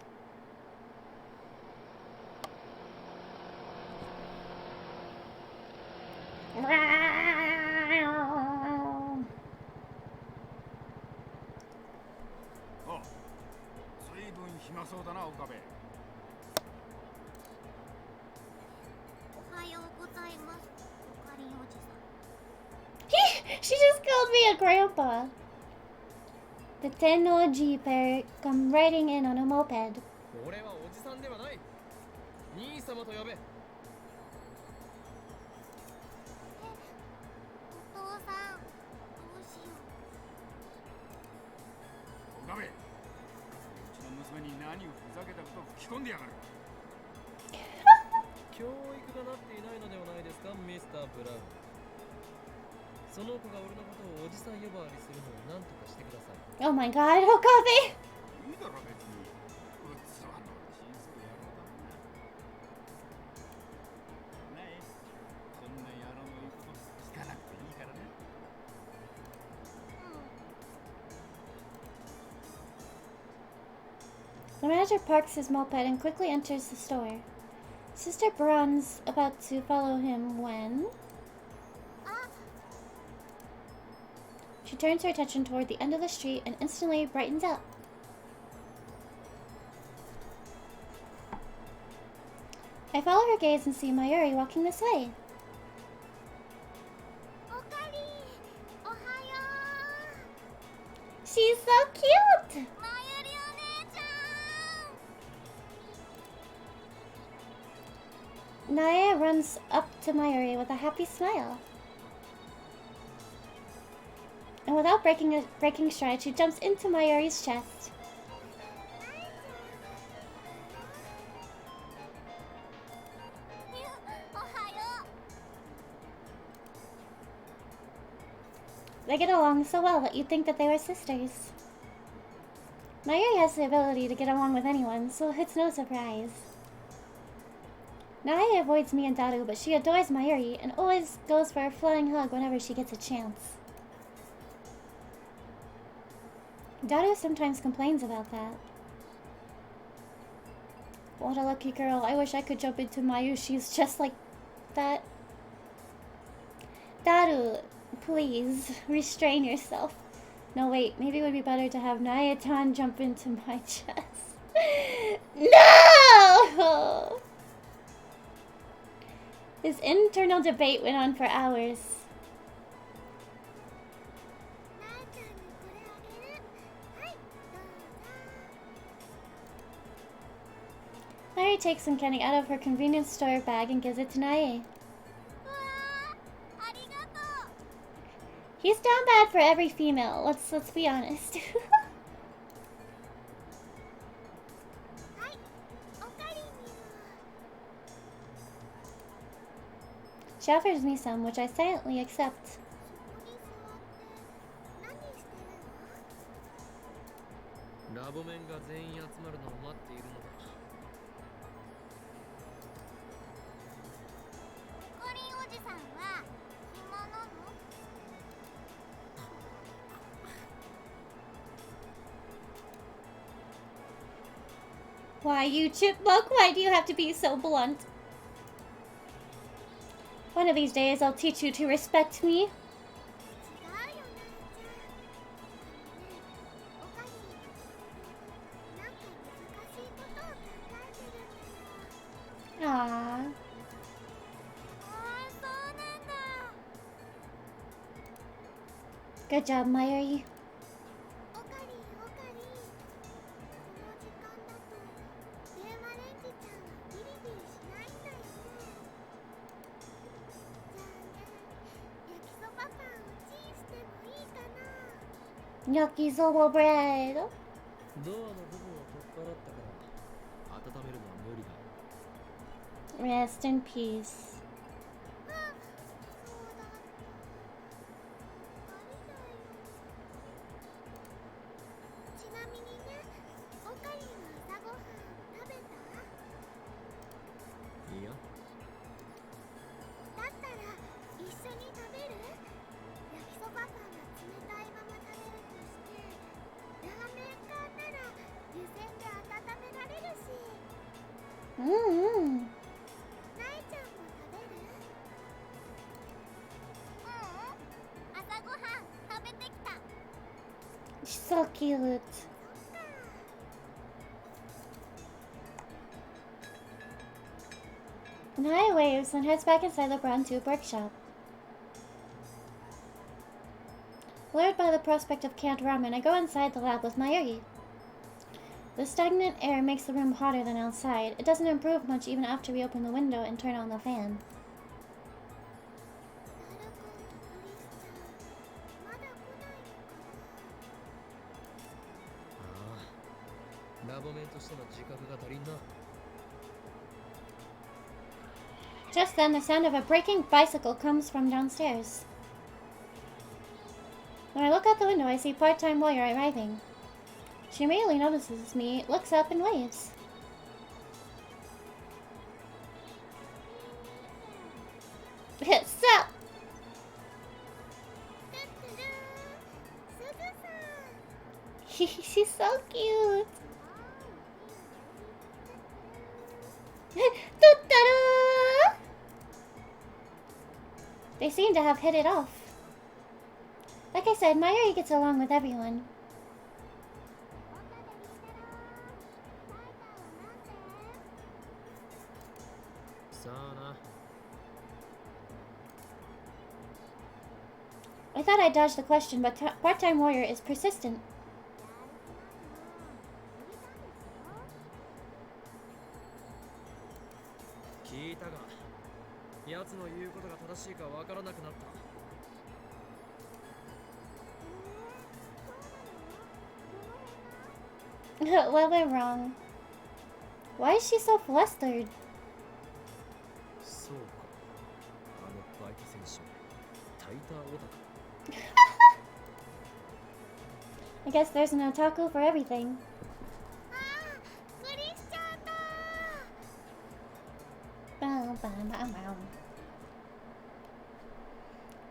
She just called me a grandpa. The Tennoji pair come riding in on a moped. Oh my god, Okabe! The manager parks his moped and quickly enters the store. Sister Braun's about to follow him when... She turns her attention toward the end of the street and instantly brightens up. I follow her gaze and see Mayuri walking this way. She's so cute! Naya runs up to Mayuri with a happy smile. And without breaking stride, she jumps into Mayuri's chest. They get along so well that you'd think that they were sisters. Mayuri has the ability to get along with anyone, so it's no surprise. Naya avoids me and Daru, but she adores Mayuri and always goes for a flying hug whenever she gets a chance. Daru sometimes complains about that. What a lucky girl. I wish I could jump into Mayushi's just like that. Daru, please, restrain yourself. No, wait, maybe it would be better to have Naya-tan jump into my chest. No! This internal debate went on for hours. Mary takes some candy out of her convenience store bag and gives it to Nae. He's down bad for every female. Let's be honest. She offers me some, which I silently accept. Why, you chipmunk? Why do you have to be so blunt? One of these days, I'll teach you to respect me. Aww. Good job, Mayuri. おかりおかり。この時間だと電話レンジちゃんはビリビリしないんだよね。じゃあね、焼きそばパンをチンしてもいいかな。 Yakisoba bread. ドアの部分を取っ払ったから温めるのは無理だ。 Rest in peace. あ、そうだった。あれだよ。ちなみにね、おかりの朝ごはん食べた？いいよ。だったら一緒に食べる？焼きそばパンが冷たいまま食べるとして、ラーメン缶なら湯煎で温められるし。Mm-hmm. なえちゃんも食べる？朝ごはん食べてきた。 She's so cute. Nai waves and heads back inside the brown tube workshop. Lured by the prospect of canned ramen, I go inside the lab with Mayuri. The stagnant air makes the room hotter than outside. It doesn't improve much even after we open the window and turn on the fan. なるくんとクリスちゃん、まだ来ないのかな。ああ、ラボメンとしての自覚が足りんな。 Just then, the sound of a breaking bicycle comes from downstairs. When I look out the window, I see part-time lawyer arriving. She immediately notices me, looks up, and waves. Sup? てってるー、すずさん。 She's so cute. Totoro! They seem to have hit it off. Like I said, Mayuri gets along with everyone. さあな。 I thought I dodged the question, but part-time warrior is persistent. 聞いたが、奴の言うことが正しいかわからなくなった。 What went wrong? Why is she so flustered? そうか。あのバイト選手、タイターオタク。 I guess there's an otaku for everything. ああ、クリスちゃんだー。 Bow, bow, bow, bow.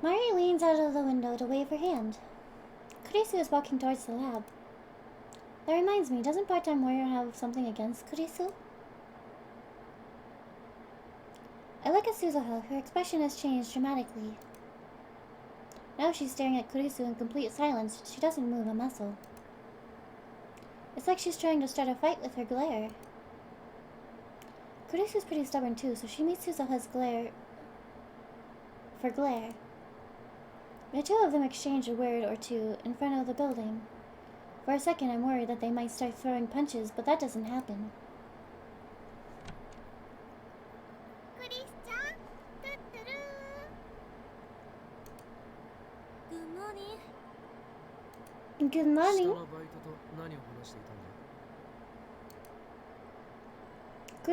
Mari leans out of the window to wave her hand. Kurisu is walking towards the lab. That reminds me, doesn't part-time warrior have something against Kurisu? I look at Suzuha. Her expression has changed dramatically. Now she's staring at Kurisu in complete silence. She doesn't move a muscle. It's like she's trying to start a fight with her glare. Kurisu's pretty stubborn too, so she meets Suzuha's glare for glare. The two of them exchange a word or two in front of the building. For a second, I'm worried that they might start throwing punches, but that doesn't happen. クリスちゃん、トゥットゥルー。Good morning. Good 下 morning. のバイトと何を話していた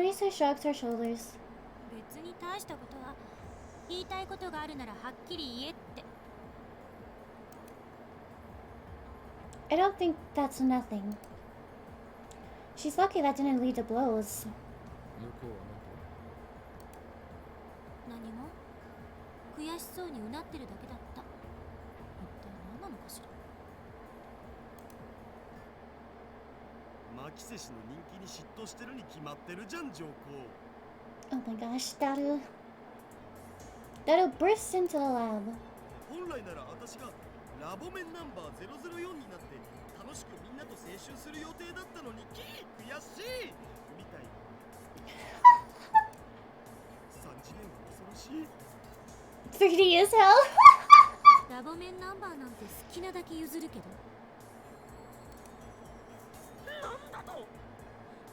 んだ？ Kurisu shrugs her shoulders. 別に大したことは、言いたいことがあるならはっきり言えって。 I don't think that's nothing. She's lucky that didn't lead to blows. 向こうは何と？何も悔しそうにうなってるだけだった。一体何なのかしら。マキセ氏の人気に嫉妬してるに決まってるじゃん、上皇。 Oh my gosh, Daru. Daru bursts into the lab. 本来なら私がラボメンナンバー004になって楽しくみんなと青春する予定だったのに悔しいみたい。3次元は恐ろしい。 3D as hell. ララボ面ナンバーなんて好きなだけ譲るけど。なんだと。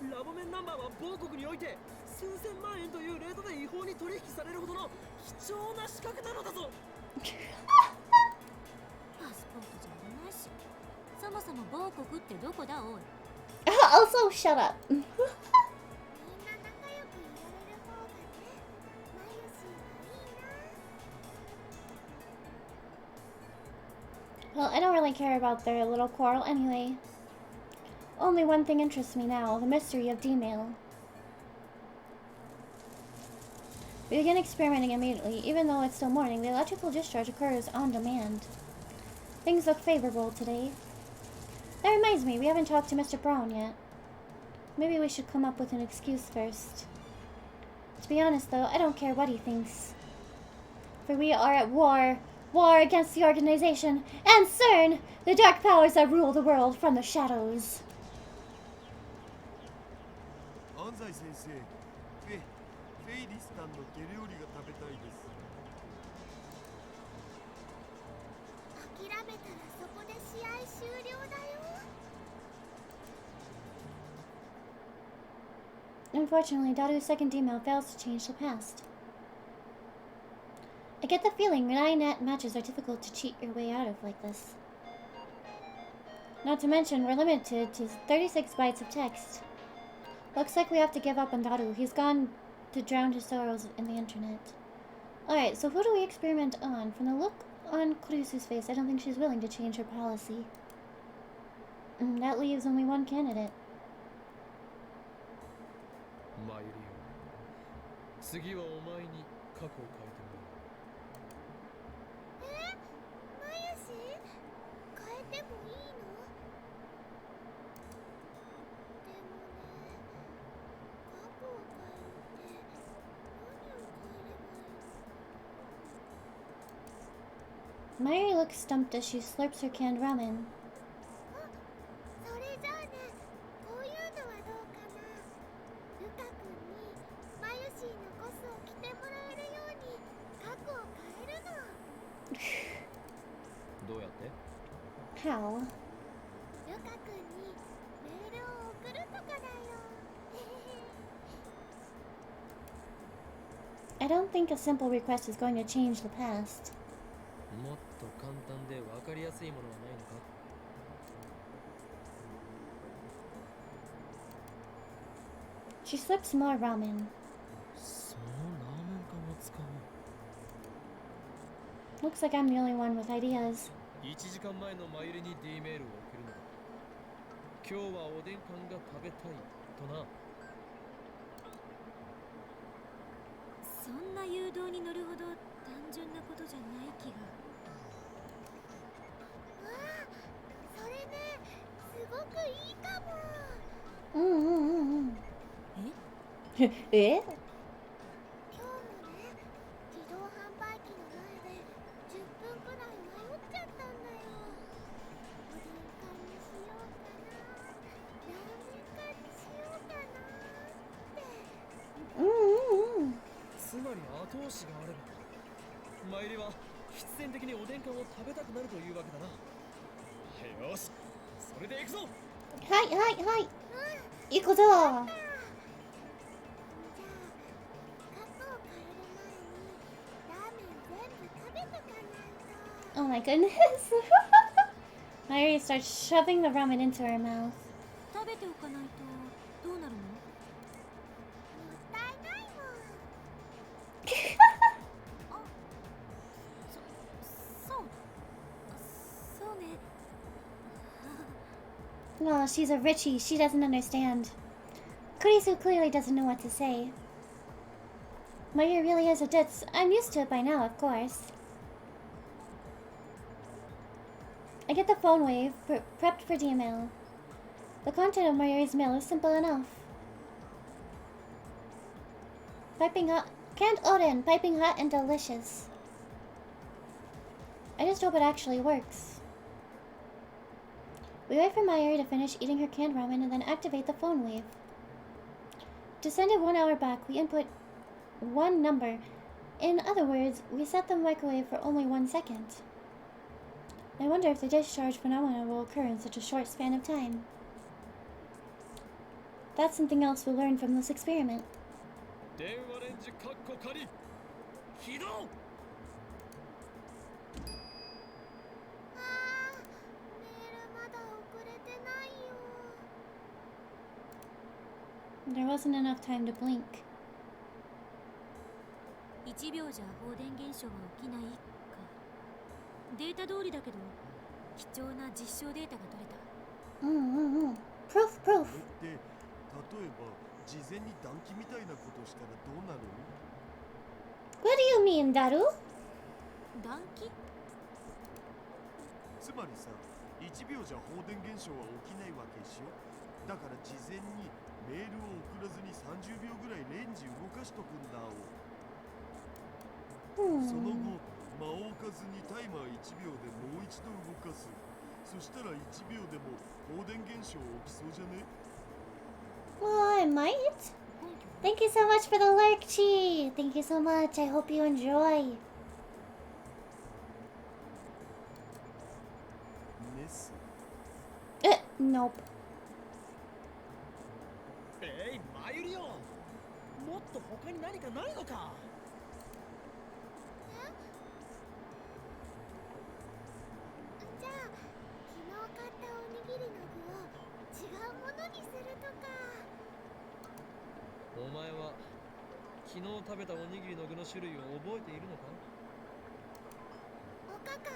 ラボメンナンバーは某国において数千万円というレートで違法に取引されるほどの貴重な資格なのだぞ。パスポートじゃいらないし、そもそも某国ってどこだおい。Also, shut up. みんな仲良くいられる方がね、マユシーはいいな。 Well, I don't really care about their little quarrel anyway. Only one thing interests me now, the mystery of D-mail. We begin experimenting immediately. Even though it's still morning, the electrical discharge occurs on demand. Things look favorable today. That reminds me, we haven't talked to Mr. Brown yet. Maybe we should come up with an excuse first. To be honest though, I don't care what he thinks. For we are at war. War against the organization and CERN, the dark powers that rule the world from the shadows. 安西先生、フェイリスタンの手料理が食べたいです。諦めたらそこで試合終了だよ。 Unfortunately, Daru's second email fails to change the past. I get the feeling 9-net matches are difficult to cheat your way out of like this. Not to mention, we're limited to 36 bytes of text. Looks like we have to give up on Daru. He's gone to drown his sorrows in the internet. Alright, so who do we experiment on? From the look on Kurisu's face, I don't think she's willing to change her policy. That leaves only one candidate. マユリよ、次はお前に過去を変えてもらう。マユシ変えてもいいの？でもね、過去を変えるって何を変えればいいの？ Mayuri looks stumped as she slurps her canned ramen. それじゃあね、こういうのはどうかな。ルカ君にマユシーのコスを着てもらえるように過去を変えるの。どうやって？ How? ルカ君にメールを送るとかだよ。 I don't think a simple request is going to change the past. もっと簡単で分かりやすいものはないのか？ She slips more ramen. そのラーメン缶を使おう。 Looks like I'm the only one with ideas. 1時間前のマユリに D メールを送るのだ。今日はおでん缶が食べたいとな。そんな誘導に乗るほど単純なことじゃない気が。わあ、それね、すごくいいかも。え今日もね、自動販売機の前で10分くらい迷っちゃったんだよ。おでん缶にしようかな、ラーメン缶にしようかなって。つまり後押しがあれば、マユリは必然的におでん缶を食べたくなるというわけだな。よし、それで行くぞ。はいはいはい。行くぞ。じゃあ、過去を変える前にラーメン全部食べとかないと。 Oh my goodness. Mayuri starts shoving the ramen into her mouth. 食べておかないとどうなるの？もったいないもん。そうね。 Well, she's a Richie. She doesn't understand. Kurisu clearly doesn't know what to say. Mayuri really is a ditz. I'm used to it by now, of course. I get the phone wave, prepped for D-mail. The content of Mayuri's mail is simple enough. Piping hot, canned Odin, piping hot and delicious. I just hope it actually works. We wait for Mayuri to finish eating her canned ramen and then activate the phone wave. To send it 1 hour back, we input one number. In other words, we set the microwave for only 1 second. I wonder if the discharge phenomena will occur in such a short span of time. That's something else we'll learn from this experiment. 電話レンジカッコ仮起動。あー、メールまだ送れてないよ。 There wasn't enough time to blink. 1秒じゃ放電現象は起きないか。データ通りだけど貴重な実証データが取れた。Proof, proof. で、例えば事前に暖気みたいなことしたらどうなる？ What do you mean, Daru? 暖気？つまりさ、1秒じゃ放電現象は起きないわけでしょ。だから事前にメールを送らずに30秒ぐらいレンジ動かしとくんだ。その後、間を置かずにタイマー1秒でもう一度動かす。そしたら1秒でも放電現象起きそうじゃね？ Well, I might. Thank you so much for the lurk, Chi. Thank you so much. I hope you enjoy. ネス。 Nope. マユリオ、もっと他に何かないのか？じゃあ、昨日買ったおにぎりの具を違うものにするとか。お前は昨日食べたおにぎりの具の種類を覚えているのか？おかか。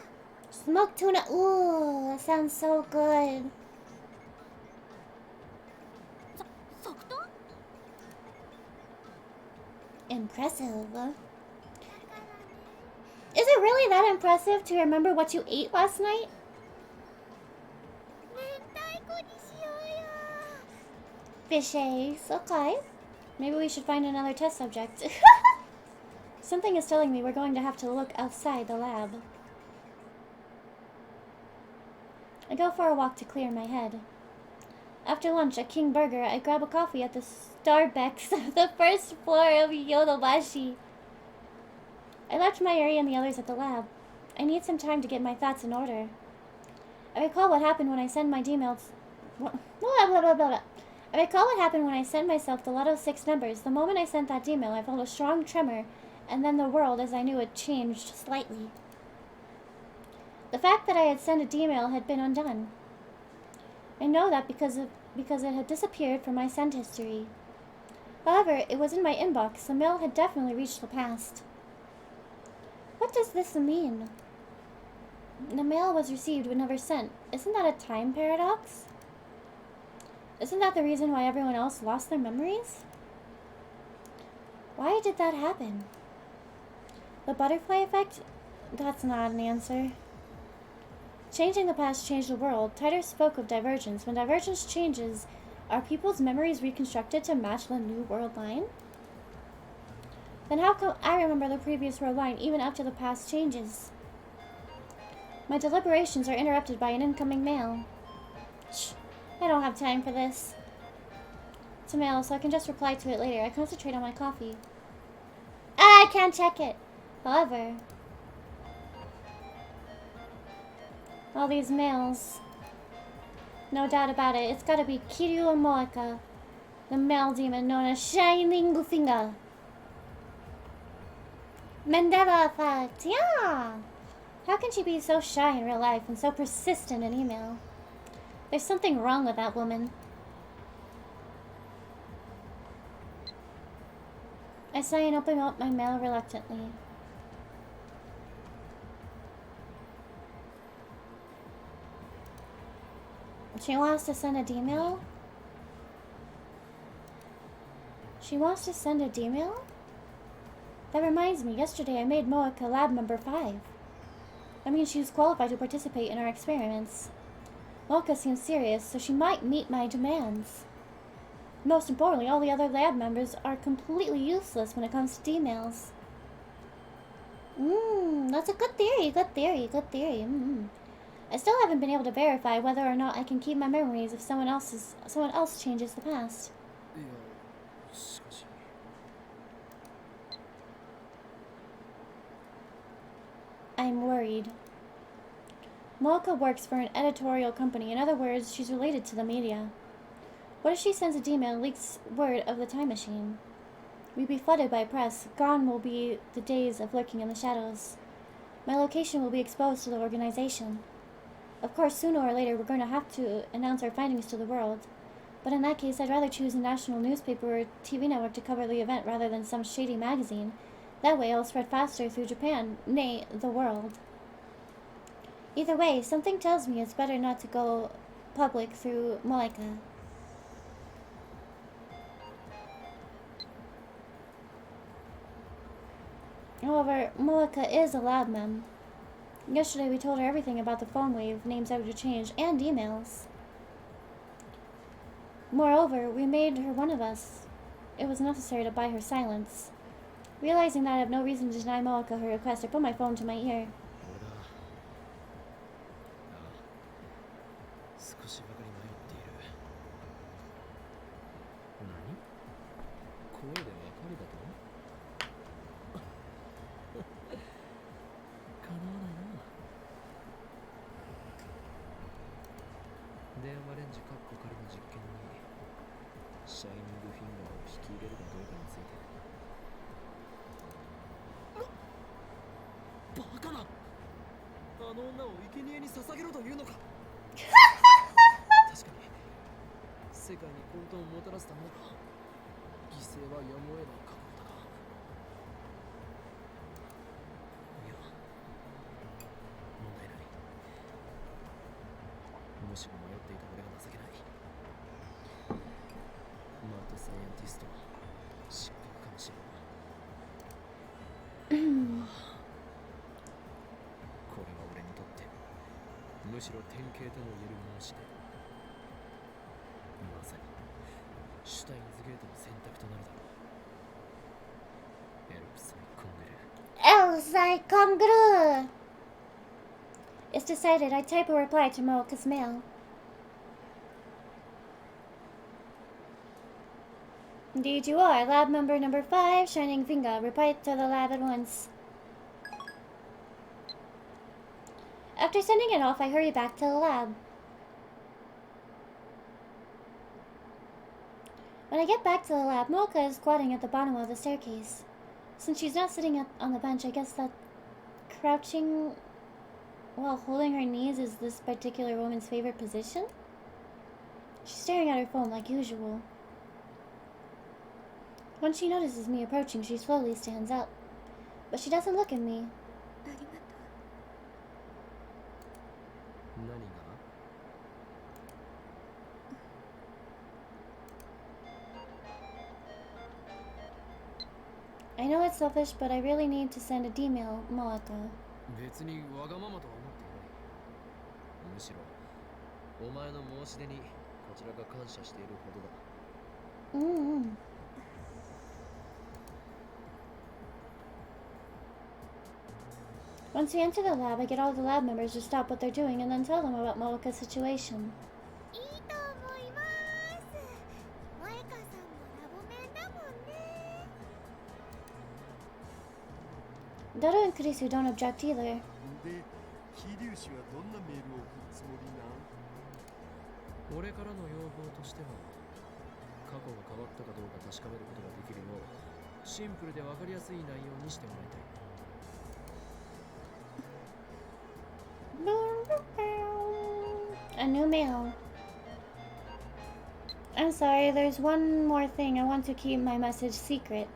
Smoked tuna. Ooh, that sounds so good. 即答？ Impressive. だからね。 Is it really that impressive to remember what you ate last night? 明太子にしようよ。 Fish eggs. Okay. Maybe we should find another test subject. Something is telling me we're going to have to look outside the lab. I go for a walk to clear my head. After lunch at King Burger, I grab a coffee at the Starbucks on the first floor of Yodobashi. I left Mayuri and the others at the lab. I need some time to get my thoughts in order. I recall what happened when I sent my emails. I recall what happened when I sent myself the Lotto 6 numbers. The moment I sent that email, I felt a strong tremor, and then the world as I knew it changed slightly. The fact that I had sent a email had been undone. I know that because it had disappeared from my sent history. However, it was in my inbox. The mail had definitely reached the past. What does this mean? The mail was received but never sent. Isn't that a time paradox? Isn't that the reason why everyone else lost their memories? Why did that happen? The butterfly effect? That's not an answer. Changing the past changed the world. Titor spoke of divergence. When divergence changes, are people's memories reconstructed to match the new world line? Then how come I remember the previous world line even after the past changes? My deliberations are interrupted by an incoming mail. Shh, I don't have time for this. It's a mail, so I can just reply to it later. I concentrate on my coffee. I can't check it! However, all these mails. No doubt about it, it's gotta be Kiryu Moeka, the mail demon known as Shining Finger. Mandela effect, yeah! How can she be so shy in real life and so persistent in email? There's something wrong with that woman. I sigh and open up my mail reluctantly. She wants to send a D-mail? She wants to send a D-mail? That reminds me, yesterday I made Moeka lab member 5. That means she was qualified to participate in our experiments. Moeka seems serious, so she might meet my demands. Most importantly, all the other lab members are completely useless when it comes to D-mails. That's a good theory, good theory, good theory. I still haven't been able to verify whether or not I can keep my memories if someone else changes the past. いや、しかし。I'm worried. Mocha works for an editorial company. In other words, she's related to the media. What if she sends a demon and leaks word of the time machine? We'd be flooded by press. Gone will be the days of lurking in the shadows. My location will be exposed to the organization. Of course, sooner or later, we're going to have to announce our findings to the world. But in that case, I'd rather choose a national newspaper or TV network to cover the event rather than some shady magazine. That way, I'll spread faster through Japan, nay, the world. Either way, something tells me it's better not to go public through Moeka. However, Moeka is a lab mem. Yesterday we told her everything about the phone wave, names that would change, and emails. Moreover, we made her one of us. It was necessary to buy her silence. Realizing that I have no reason to deny Moeka her request, I put my phone to my ear. 少しばかり迷っている。何？声で別れだと？叶わないな。電話レンジカッコ仮の実験にシャイニングフィンガーを引き入れるかどうかについて。バカな！あの女を生贄に捧げろというのか。確かに世界に混沌をもたらすためなら犠牲はやむを得ない覚悟だが、いや問題ない。もしも迷っていた俺が情けない。マートサイエンティストは失格かもしれんな。これは俺にとってむしろ典型とも言える申し出。まさにシュタインズゲートの選択となるだろう。エルプサイコングルー。エルサイコングルー。It's decided. I type a reply to Moeka's mail. Indeed you are. Lab member number 5, Shining Finger. Reply to the lab at once. After sending it off, I hurry back to the lab. When I get back to the lab, Moeka is squatting at the bottom of the staircase. Since she's not sitting on the bench, I guess that crouching while holding her knees is this particular woman's favorite position? She's staring at her phone like usual. When she notices me approaching, she slowly stands up. But she doesn't look at me. I know it's selfish, but I really need to send a D-mail, Moeka. 別にわがままとは思っていない。むしろお前の申し出にこちらが感謝しているほどだ。Once we enter the lab, I get all the lab members to stop what they're doing and then tell them about Moeka's situation. いいと思います。萌香さんもラボメンだもんね。Dodo and Kurisu don't object either. で、桐生氏はどんなメールを送るつもりなん？俺からの要望としては、過去が変わったかどうか確かめることができるよう、シンプルで分かりやすい内容にしてもらいたい。A new mail. I'm sorry, there's one more thing. I want to keep my message secret.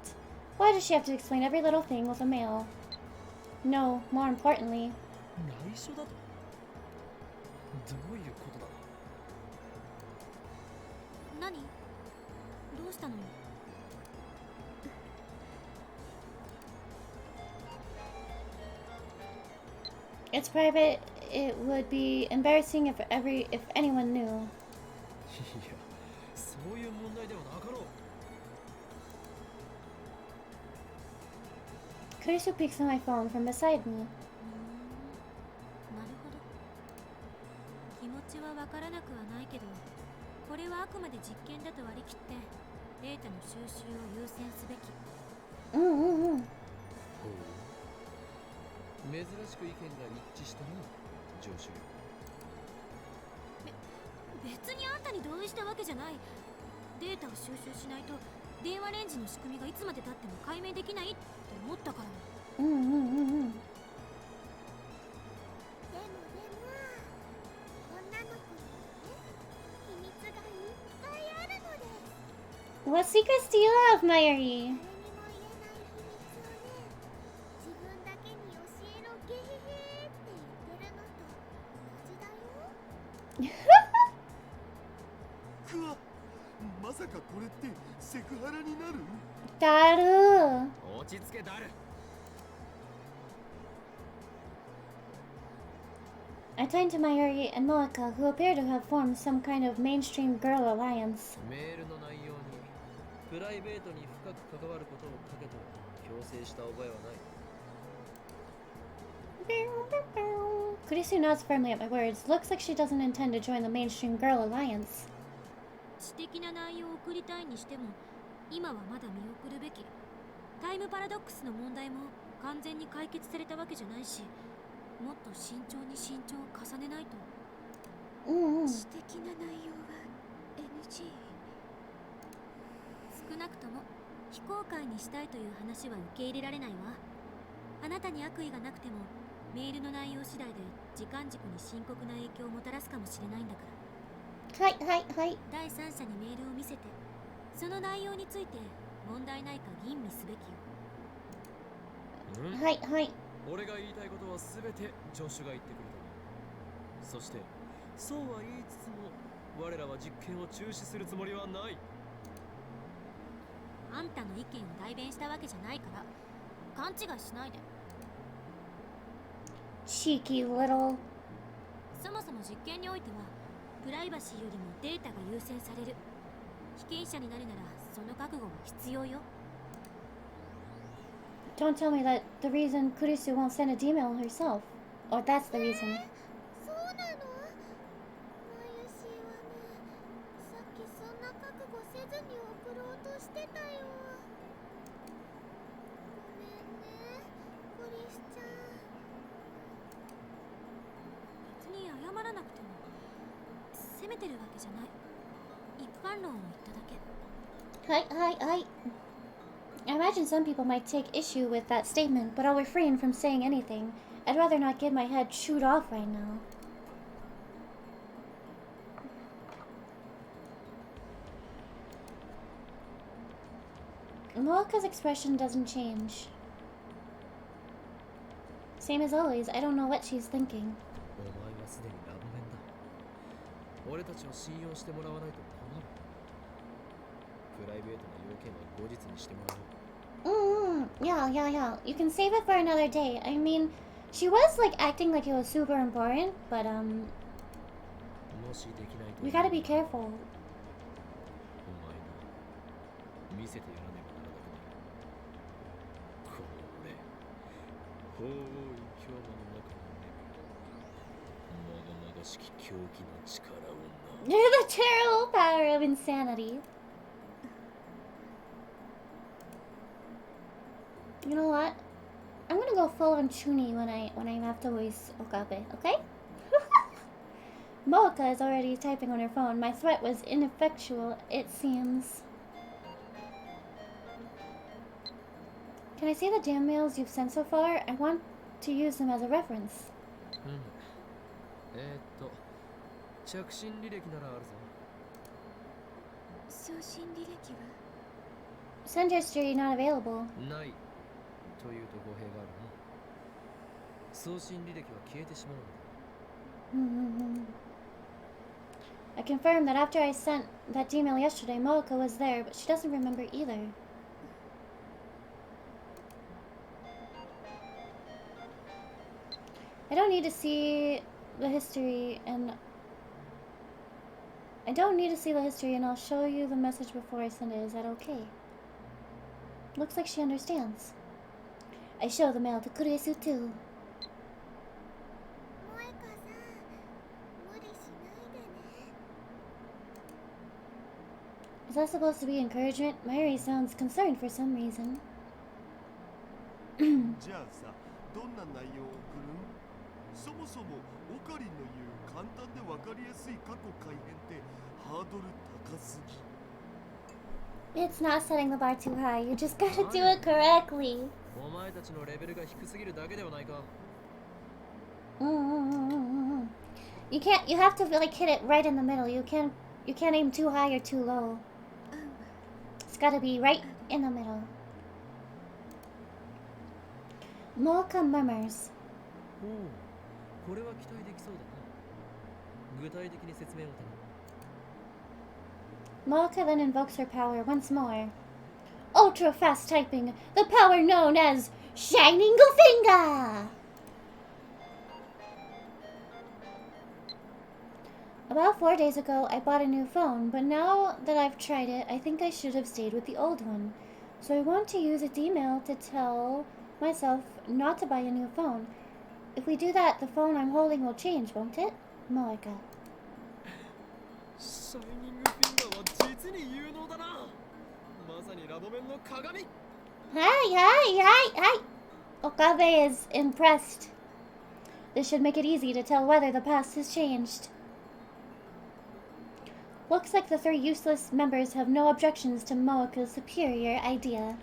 Why does she have to explain every little thing with a mail? No, more importantly. 内緒だと？どういうことだ？何？どうしたのよ？ It's private. It would be embarrassing if anyone knew. いや、そういう問題ではなかろう。Kurisu peeks on my phone from beside me. なるほど。気持ちはわからなくはないけど、これはあくまで実験だと割り切ってデータの収集を優先すべき。ほう。珍しく意見が一致したな。上司。別にあんたに同意したわけじゃない。データを収集しないと電話レンジの仕組みがいつまでたっても解明できないって思ったから。でも女の子にね、秘密がいっぱいあるのです。 What secrets do you have, Mayuri? 誰にも言えない秘密をね、自分だけに教えろゲヘヘって言ってるのと同じだよ。くわ、まさかこれってセクハラになる？ Daru. 落ち着けダル。I turned to Mayuri and Moeka, who appear to have formed some kind of mainstream girl alliance. メールの内容にプライベートに深く関わることをかけて強制した覚えはない。 Kurisu nods firmly at my words. Looks like she doesn't intend to join the mainstream girl alliance. 知的な内容を送りたいにしても今はまだ見送るべき。タイムパラドックスの問題も完全に解決されたわけじゃないし、もっと慎重に慎重を重ねないと。知的な内容は NG。 少なくとも非公開にしたいという話は受け入れられないわ。あなたに悪意がなくてもメールの内容次第で時間軸に深刻な影響をもたらすかもしれないんだから。第三者にメールを見せてその内容について問題ないか吟味すべきよ。俺が言いたいことは全て助手が言ってくれた。そしてそうは言いつつも我らは実験を中止するつもりはない。あんたの意見を代弁したわけじゃないから勘違いしないで。 Cheeky little. そもそも実験においてはプライバシーよりもデータが優先される。被験者になるならその覚悟は必要よ。 Don't tell me that the reason Kurisu won't send a email herself. Or that's the reason. そうなの？マユシーはね、さっきそんな覚悟せずに送ろうとしてたよ。ごめんね、クリスちゃん。別に謝らなくても責めてるわけじゃない。一般論を言っただけ。I imagine some people might take issue with that statement, but I'll refrain from saying anything. I'd rather not get my head chewed off right now. Moeka's expression doesn't change. Same as always, I don't know what she's thinking. お前はすでにラブメンだ。俺たちを信用してもらわないと困る。プライベートな要件は後日にしてもらおう。Yeah. You can save it for another day. I mean, she was like acting like it was super important, but もしできないと we gotta be careful. お前な、見せてやらねばならなくなる。この俺、法王院教魔の中に眠るまがまがしき狂気の力をな。 The terrible power of insanity. You know what? I'm gonna go full on Chuni when I have to voice Okabe, okay? Moeka is already typing on her phone. My threat was ineffectual, it seems. Can I see the damn mails you've sent so far? I want to use them as a reference. 着信履歴ならあるぞ。送信履歴は Send history not available. ないというと語弊があるな。送信履歴は消えてしまうんだ。I confirmed that after I sent that email yesterday, Moeka was there, but she doesn't remember either. I don't need to see the history, and I'll show you the message before I send it. Is that okay? Looks like she understands. I show the mail to Kurisu too. 萌香さん、無理しないでね。 Is that supposed to be encouragement? Mayuri sounds concerned for some reason. じゃあさ、どんな内容を送るん？そもそもオカリンの言う簡単で分かりやすい過去改変ってハードル高すぎ。 It's not setting the bar too high. You just gotta do it correctly. お前たちのレベルが低すぎるだけではないか。You can't. You have to like hit it right in the middle. You can't aim too high or too low. It's gotta be right in the middle. Mocha murmurs. おお、これは期待できそうだな。具体的に説明を頼む。 Mocha then invokes her power once more. Ultra fast typing, the power known as Shining Finger! About 4 days ago, I bought a new phone, but now that I've tried it, I think I should have stayed with the old one. So I want to use a D-mail to tell myself not to buy a new phone. If we do that, the phone I'm holding will change, won't it? Mocha. シャイニングフィンガーは実に有能だな。まさにラボ面の鏡。Hi. Okabe is impressed. This should make it easy to tell whether the past has changed. Looks like the 3 useless members have no objections to Moaka's superior idea.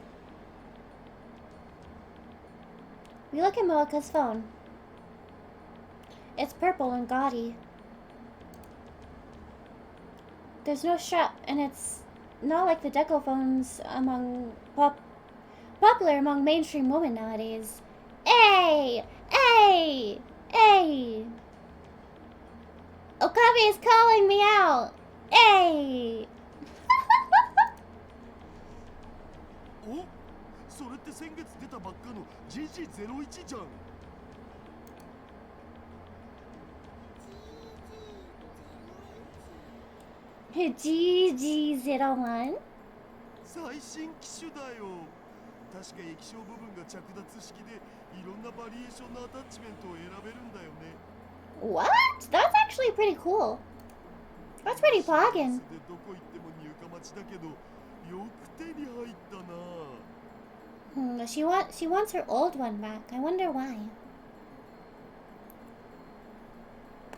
We look at Moaka's phone. It's purple and gaudy. There's no strap, and it's not like the deco phones popular among mainstream women nowadays. Hey! Okabe is calling me out! Hey! お、それって先月出たばっかの GG01 じゃん。GG01? 最新機種だよ。確か液晶部分が着脱式でいろんなバリエーションのアタッチメントを選べるんだよね。 What? That's actually pretty cool. That's pretty poggin. でどこ行っても入荷待ちだけど、よく手に入ったな。She wants her old one back. I wonder why.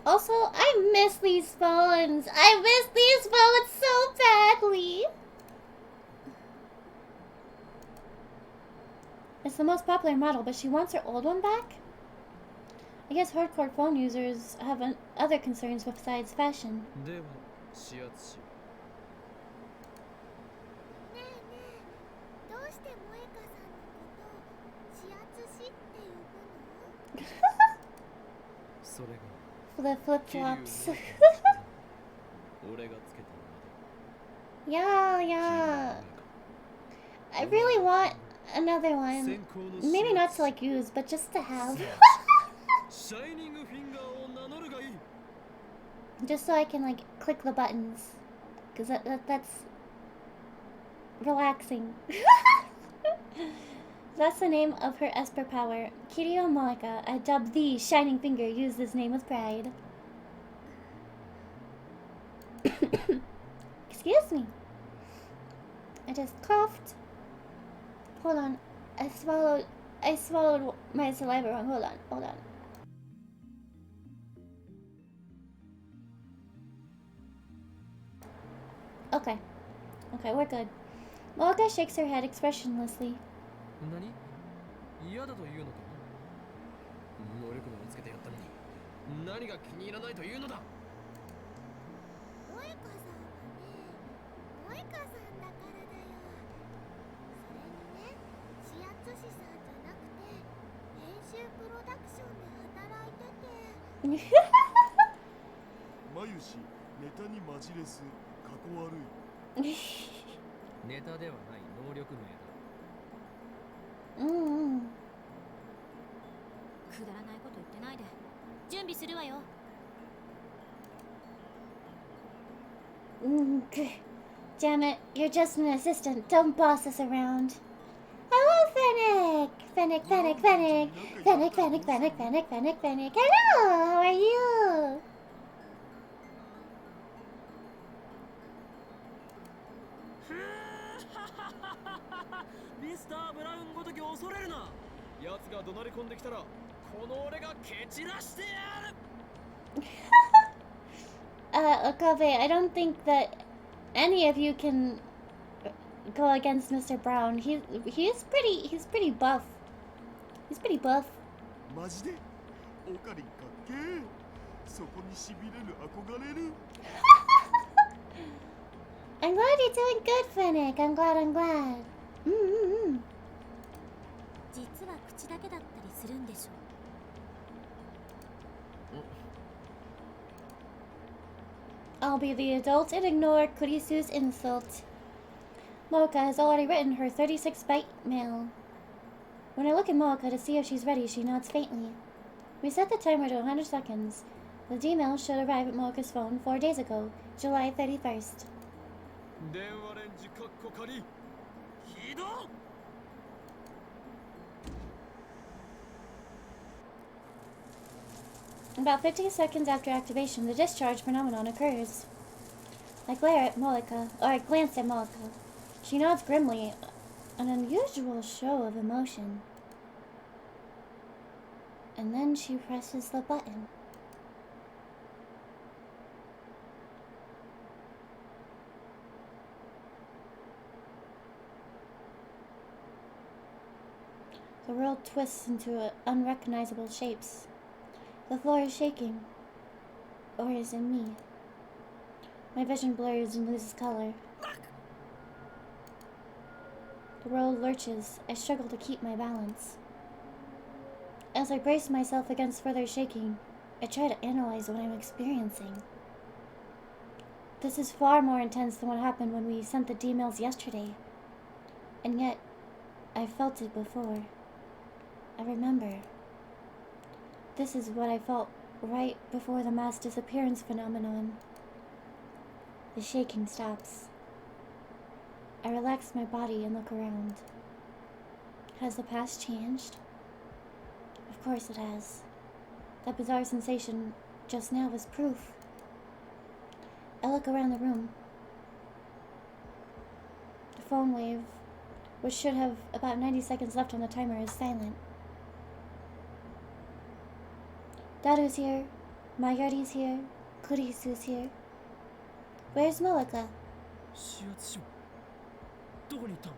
Also, I miss these phones. I miss these phones so badly. It's the most popular model, but she wants her old one back? I guess hardcore phone users have other concerns besides fashion. では、指圧し。ねえねえ、どうして萌香さんのこと指圧師って呼ぶの？それが The flip-flops. 俺がつけたの Yeah. I really want another one. Maybe not to like use, but just to have. シャイニングフィンガーを名乗るがいい。 Just so I can like click the buttons. Because that's relaxing. That's the name of her Esper power. Kiryu Moeka, I dubbed the Shining Finger, use this name with pride. Excuse me. I just coughed. Hold on. I swallowed my saliva wrong. Hold on. Okay, we're good. Moeka shakes her head expressionlessly. 何？嫌だというのか？能力も見つけてやったのに何が気に入らないというのだ。萌香さんはね、萌香さんだからだよ。それにね、指圧師さんじゃなくて編集プロダクションで働いてて。まゆし、ネタにマジレス、かっこ悪い。ネタではない能力名だ。くだらないこと言ってないで準備するわよ。Damn it, you're just an assistant. Don't boss us around. Hello, Fennec! Fennec. Hello, how are you? ミスター・ブラウンごとき恐れるな。奴が怒鳴り込んできたらこの俺が蹴散らしてやる。Okabe, I don't think that any of you can go against Mr. Brown. He's pretty buff. He's pretty buff. マジでオカリンかっけー。そこにしびれる憧れる。I'm glad you're doing good, Fennec. I'm glad. 実は口だけだったりするんでしょ。I'll be the adult and ignore Kurisu's insult. Mocha has already written her 36-byte mail. When I look at Mocha to see if she's ready, she nods faintly. We set the timer to 100 seconds. The D-mail should arrive at Mocha's phone 4 days ago, July 31st. 電話レンジカッコ仮。起動。About 15 seconds after activation, the discharge phenomenon occurs. I glance at Mocha. She nods grimly, an unusual show of emotion. And then she presses the button. The world twists into unrecognizable shapes. The floor is shaking. Or is it me? My vision blurs and loses color. The world lurches. I struggle to keep my balance. As I brace myself against further shaking, I try to analyze what I'm experiencing. This is far more intense than what happened when we sent the D-mails yesterday. And yet, I've felt it before. I remember. This is what I felt right before the mass disappearance phenomenon. The shaking stops. I relax my body and look around. Has the past changed? Of course it has. That bizarre sensation just now was proof. I look around the room. The phone wave, which should have about 90 seconds left on the timer, is silent. Daru's here, Mayuri's here, Kurisu's here. Where's Moeka? 指圧しろ。どこに行った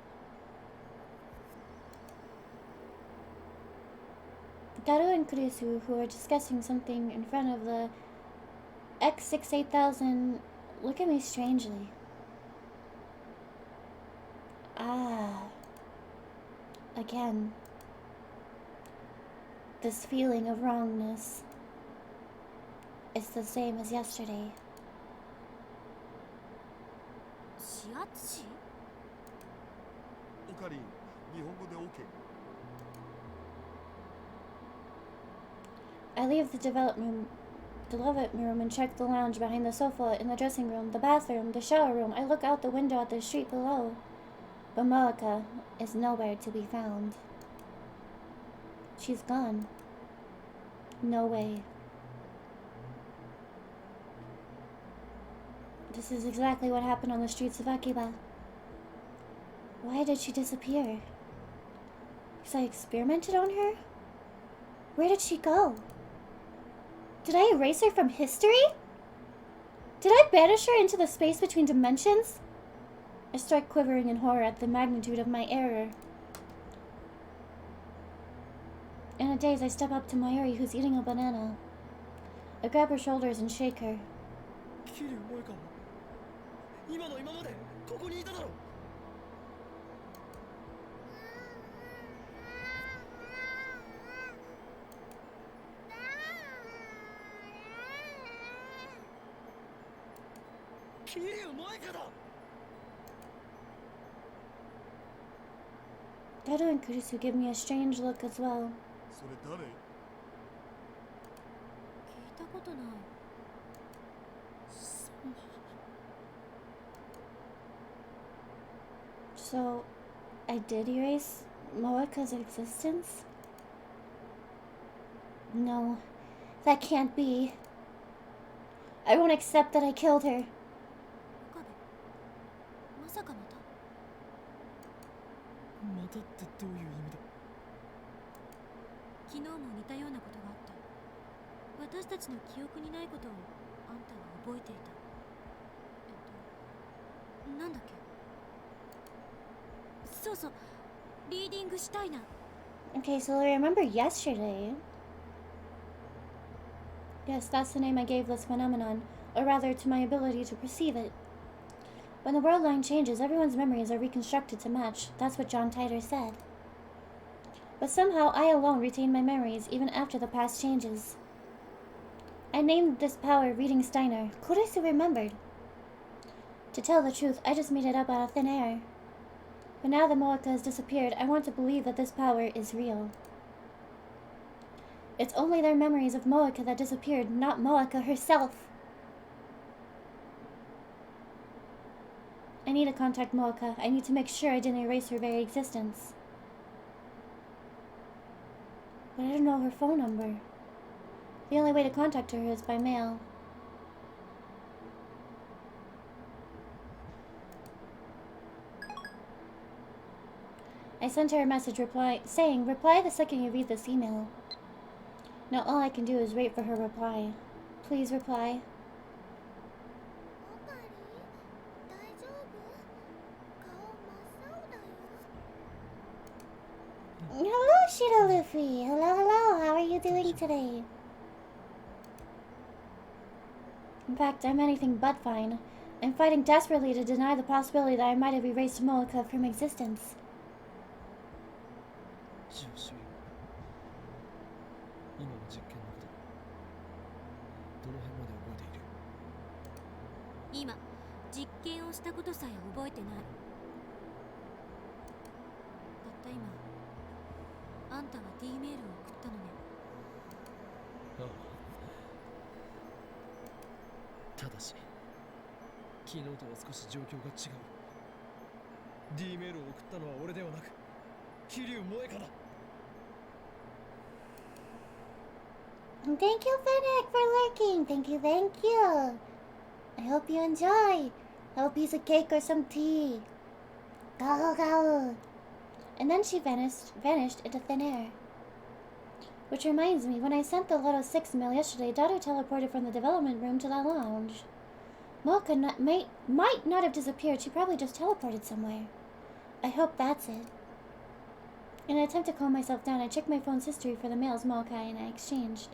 の？ Daru and Kurisu, who are discussing something in front of the X68000, look at me strangely. Again. This feeling of wrongness. It's the same as yesterday. 指圧師？オカリン、日本語で OK。 I leave the development room and check the lounge behind the sofa, in the dressing room, the bathroom, the shower room. I look out the window at the street below. But Moeka is nowhere to be found. She's gone. No way. This is exactly what happened on the streets of Akiba. Why did she disappear? Because I experimented on her? Where did she go? Did I erase her from history? Did I banish her into the space between dimensions? I start quivering in horror at the magnitude of my error. In a daze, I step up to Mayuri, who's eating a banana. I grab her shoulders and shake her. 桐生萌香は今の今までここにいただろう。桐生萌香だ。 Daru and Kurisu give me a strange look as well. それ誰？聞いたことない。 So, I did erase Moeka's existence? No, that can't be. I won't accept that I killed her. 岡部、まさかまた？またってどういう意味だ？昨日も似たようなことがあった。私たちの記憶にないことをあんたは覚えていた。なんだっけ。そうそう、リーディングしたいな。 Okay, so I remember yesterday. Yes, that's the name I gave this phenomenon, or rather to my ability to perceive it. When the world line changes, everyone's memories are reconstructed to match. That's what John Titor said. But somehow I alone retain my memories even after the past changes. I named this power Reading Steiner. Kurisu remembered. To tell the truth, I just made it up out of thin air. But now that Moeka has disappeared, I want to believe that this power is real. It's only their memories of Moeka that disappeared, not Moeka herself. I need to contact Moeka. I need to make sure I didn't erase her very existence. But I don't know her phone number. The only way to contact her is by mail. I sent her a message saying, reply the second you read this email. Now all I can do is wait for her reply. Please reply. オカリ大丈夫？顔真っ青だよ。 Hello, Shiro Luffy. Hello. How are you doing today? In fact, I'm anything but fine. I'm fighting desperately to deny the possibility that I might have erased Moeka from existence. 上司今の実験のことどの辺まで覚えている？今実験をしたことさえ覚えてない。たった今あんたは D メールを送ったのね。ああ。ただし昨日とは少し状況が違う。 D メールを送ったのは俺ではなく桐生萌香だ。 Thank you, Fennec, for lurking. Thank you. I hope you enjoy. Have a piece of cake or some tea. Go. And then she vanished into thin air. Which reminds me, when I sent the Letter 6 mail yesterday, Daughter teleported from the development room to the lounge. Moeka might not have disappeared. She probably just teleported somewhere. I hope that's it. In an attempt to calm myself down, I checked my phone's history for the mails Moeka and I exchanged.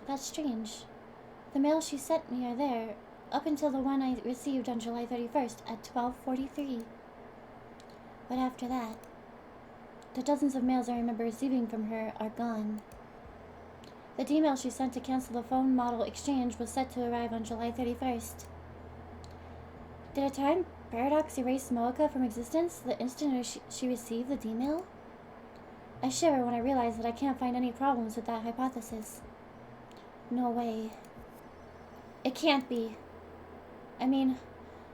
That's strange. The mails she sent me are there, up until the one I received on July 31st at 12:43. But after that, the dozens of mails I remember receiving from her are gone. The email she sent to cancel the phone model exchange was set to arrive on July 31st. Did a time paradox erase Moeka from existence the instant she received the email? I shiver when I realize that I can't find any problems with that hypothesis. No way. It can't be. I mean,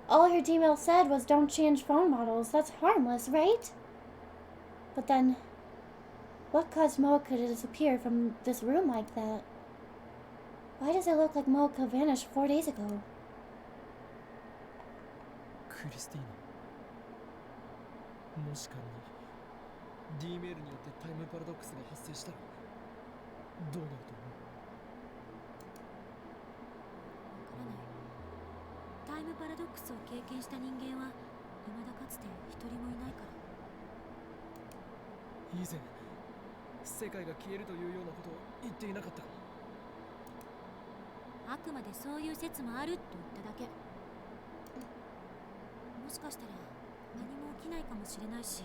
all her email said was don't change phone models. That's harmless, right? But then, what caused Moeka to disappear from this room like that? Why does it look like Moeka vanished 4 days ago? クリスティーナ、もし仮に D メールによってタイムパラドックスが発生したらどうなると思う？わからない。タイムパラドックスを経験した人間は未だかつて一人もいないから。以前世界が消えるというようなことを言っていなかったか？あくまでそういう説もあると言っただけ。もしかしたら何も起きないかもしれないし、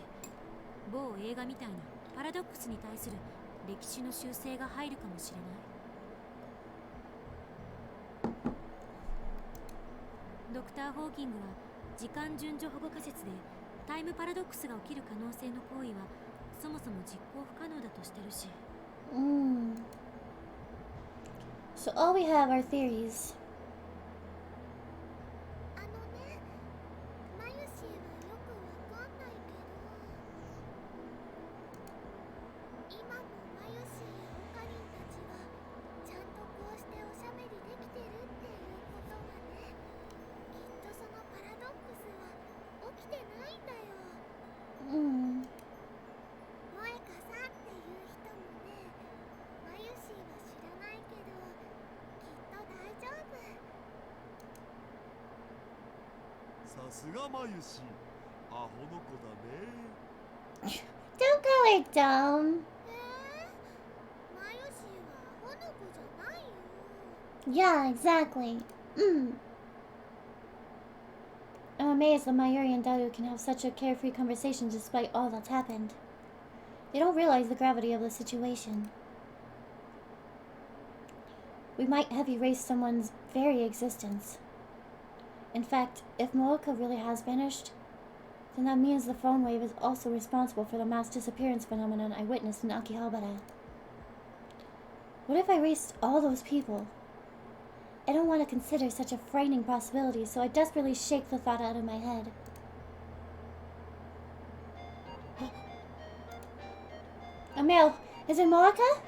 某映画みたいにパラドックスに対する歴史の修正が入るかもしれない。ドクター・ホーキングは時間順序保護仮説でタイムパラドックスが起きる可能性の行為はそもそも実行不可能だとしてるし。So all we have are theories. あのね、マユシーはよくわかんないけど、今もマユシーやオカリンたちはちゃんとこうしておしゃべりできてるっていうことはね、きっとそのパラドックスは起きてないんだよ。萌香さんっていうすがまゆし、アホの子だね。Don't call her dumb. マヨシーはアホの子じゃないよ。 Yeah, exactly. I'm amazed that Mayuri and Daru can have such a carefree conversation despite all that's happened. They don't realize the gravity of the situation. We might have erased someone's very existence. In fact, if Mooka really has vanished, then that means the phone wave is also responsible for the mass disappearance phenomenon I witnessed in Akihabara. What if I erased all those people? I don't want to consider such a frightening possibility, so I desperately shake the thought out of my head. A mail! Is it Mooka?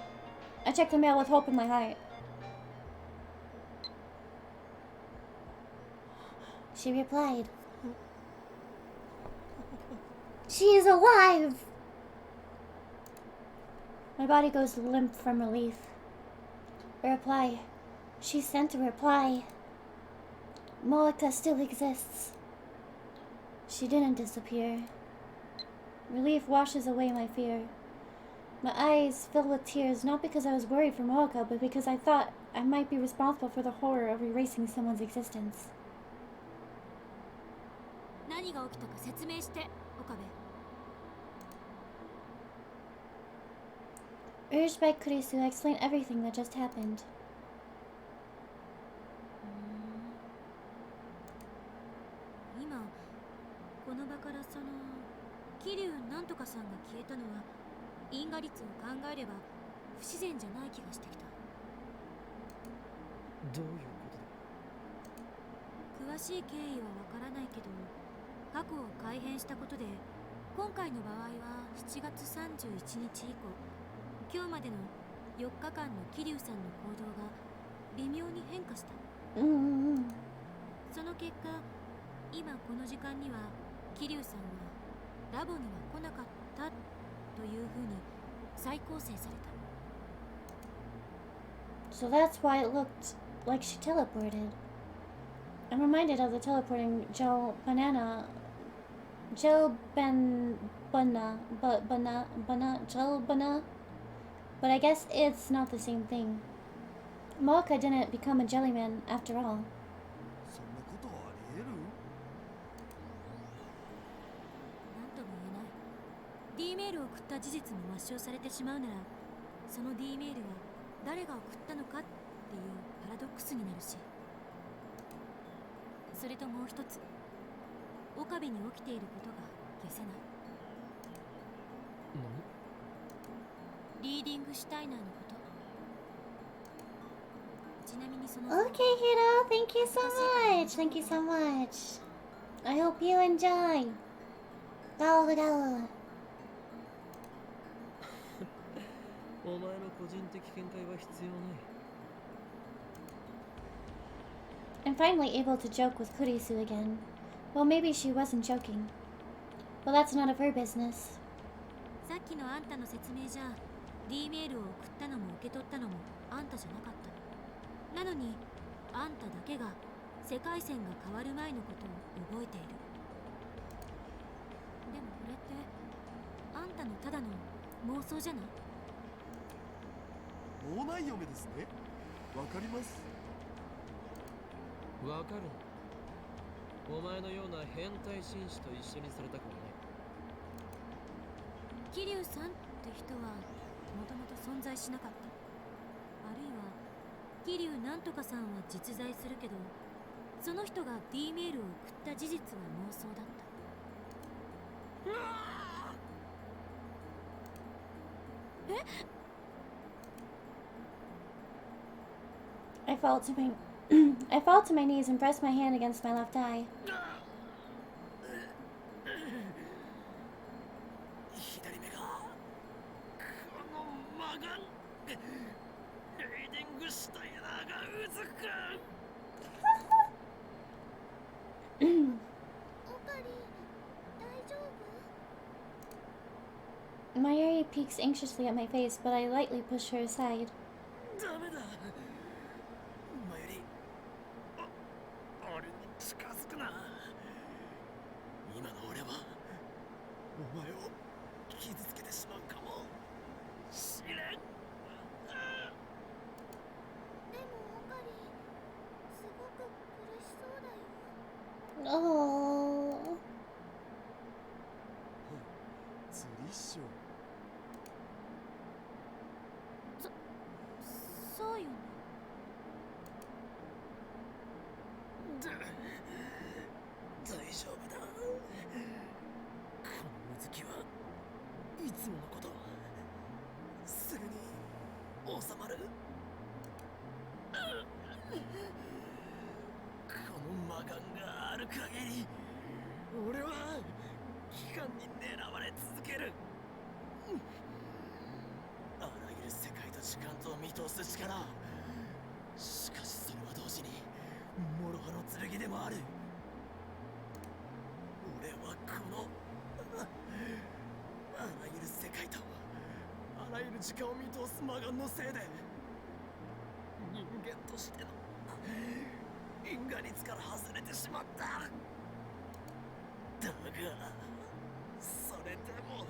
I checked the mail with hope in my heart. She replied. She is alive! My body goes limp from relief. A reply. She sent a reply. Mooka still exists. She didn't disappear. Relief washes away my fear. My eyes fill with tears, not because I was worried for Mooka, but because I thought I might be responsible for the horror of erasing someone's existence. 何が起きたか説明して、岡部。Urged by Kurisu, I explained everything that just happened. 今この場からその桐生なんとかさんが消えたのは因果率を考えれば不自然じゃない気がしてきた。どういうことだ。詳しい経緯はわからないけど、過去を改変したことで今回の場合は7月31日以降、今日までの4日間の桐生さんの行動が微妙に変化した。その結果、今この時間には桐生さんはラボには来なかったというふうに再構成された。 So that's why it looked like she teleported. I'm reminded of the teleporting Joe Banana. Joe Bana. But I guess it's not the same thing. Mooka didn't become a jellyman after all. そんなことはありえる？なんとも言えない。D メールを送った事実も抹消されてしまうなら、その D メールは誰が送ったのかっていうパラドックスになるし、それともう一つ、岡部に起きていることが消せない。リーディングシュタイナーのこと。ちなみにその Okay, Hiro, thank you so much. Thank you so much. I hope you enjoy. Go. お前の個人的見解は必要ない。I'm finally able to joke with Kurisu again. Well, maybe she wasn't joking. But that's none of her business. さっきのあんたの説明じゃ D メールを送ったのも受け取ったのもあんたじゃなかった。なのにあんただけが世界線が変わる前のことを覚えている。でもこれってあんたのただの妄想じゃない？脳内嫁ですね。わかります。わかるの。お前のような変態紳士と一緒にされたくはない。桐生さんって人はもともと存在しなかった。あるいは桐生なんとかさんは実在するけど、その人が D メールを送った事実は妄想だった。え？ I fall to my knees and press my hand against my left eye. 左目がこのマガンレイディングシュタイナーがうずく。オカリン、大丈夫？ Mayuri peeks anxiously at my face, but I lightly push her aside. ダメだ。マユリ、俺に近づくな。お前を傷つけてしまうかもしれん。でもオカリすごく苦しそうだよ。Oh. 釣りっしょ。そうよね。大丈夫だ。この水木はいつものこと。すぐに収まる。この魔眼がある限り俺は機関に狙われ続ける。あらゆる世界と時間とを見通す力。しかしそれは同時に諸刃の剣でもある。俺はこのあらゆる世界とあらゆる時間を見通す魔眼のせいで人間としての因果律から外れてしまった。だがそれでも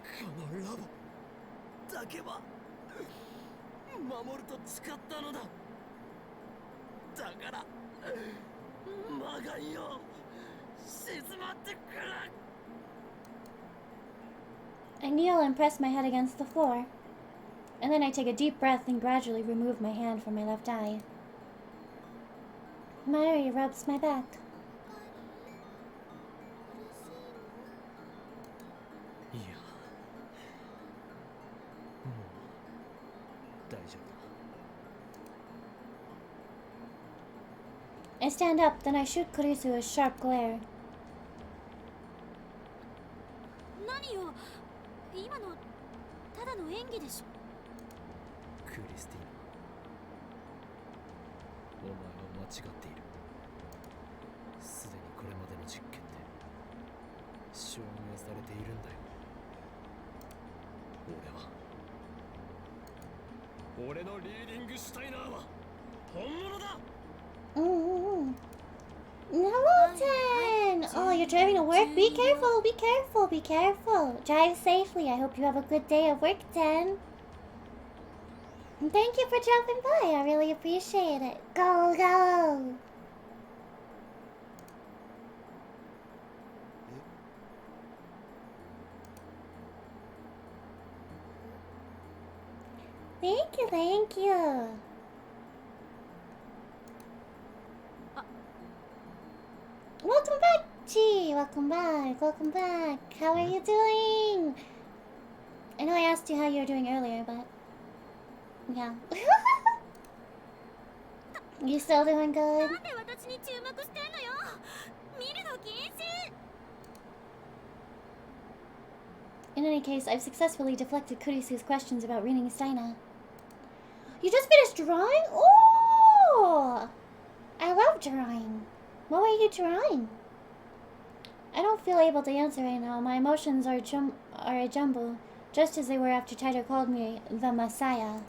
このラボだけは守ると誓ったのだ。だから魔眼よ、静まってくれ。 I kneel and press my head against the floor. And then I take a deep breath and gradually remove my hand from my left eye. Mayuri rubs my back. いや、もう大丈夫だ。 I stand up, then I shoot Kurisu a sharp glare. 何よ、今のただの演技でしょ。クリスティーナ、お前は間違っている。すでにこれまでの実験で証明されているんだよ。俺のリーディングシュタイナーは本物だ。Naruten! Oh, you're driving to work? Be careful, be careful, be careful. Drive safely. I hope you have a good day at work, Den. And thank you for dropping by. I really appreciate it. Go, go! Thank you, thank you. Welcome back, Chi. Welcome back, welcome back. How are you doing? I know I asked you how you were doing earlier, but yeah. You still doing good? なんで私に注目してんのよ。見るの禁止。 In any case, I've successfully deflected Kurisu's questions about reading Steina. You just finished drawing? Oh! I love drawing. What were you drawing? I don't feel able to answer right now. My emotions are a jumble, just as they were after Taito called me the Messiah.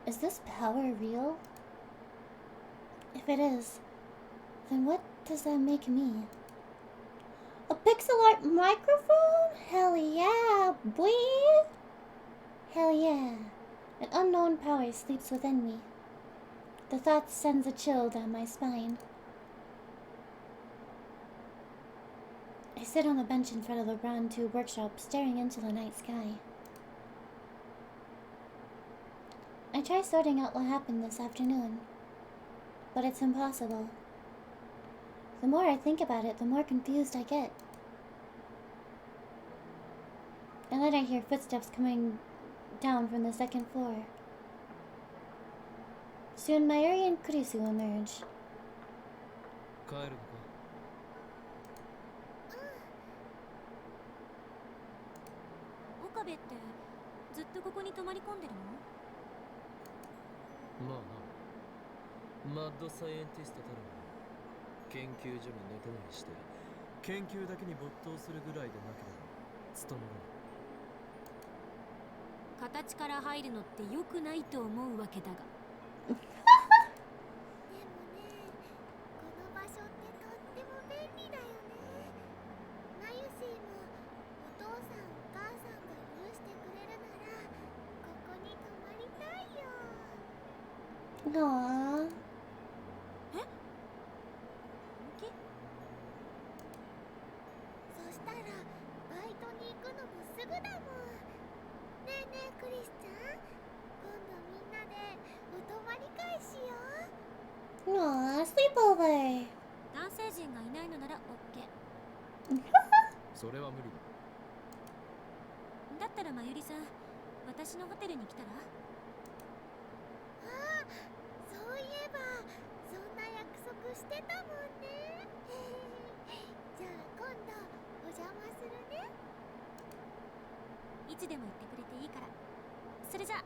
Is this power real? If it is, then what does that make me? A pixel art microphone? Hell yeah, boy! Hell yeah. An unknown power sleeps within me. The thought sends a chill down my spine. I sit on the bench in front of the Bron 2 workshop, staring into the night sky. I try sorting out what happened this afternoon, but it's impossible. The more I think about it, the more confused I get. And then I hear footsteps coming down from the second floor. Soon Mayuri and Kurisu emerge. 帰るのか。岡部ってずっとここに泊まり込んでるの？まあな、マッドサイエンティストたる研究所に寝泊まりして研究だけに没頭するぐらいでなければ務まらない。形から入るのって良くないと思うわけだが。でもね、この場所ってとっても便利だよね。Aww. え？本気？そしたらバイトに行くのもすぐだもん。ねえねえクリスちゃん、今度みんなでお泊まり会しよう。 Aww, sleepover. 男性陣がいないのなら OK。 それは無理だ。だったらまゆりさん、私のホテルに来たら？ああ、そういえばそんな約束してたもんね。じゃあ今度お邪魔するね。いつでも言ってくれていいから。それじゃあ。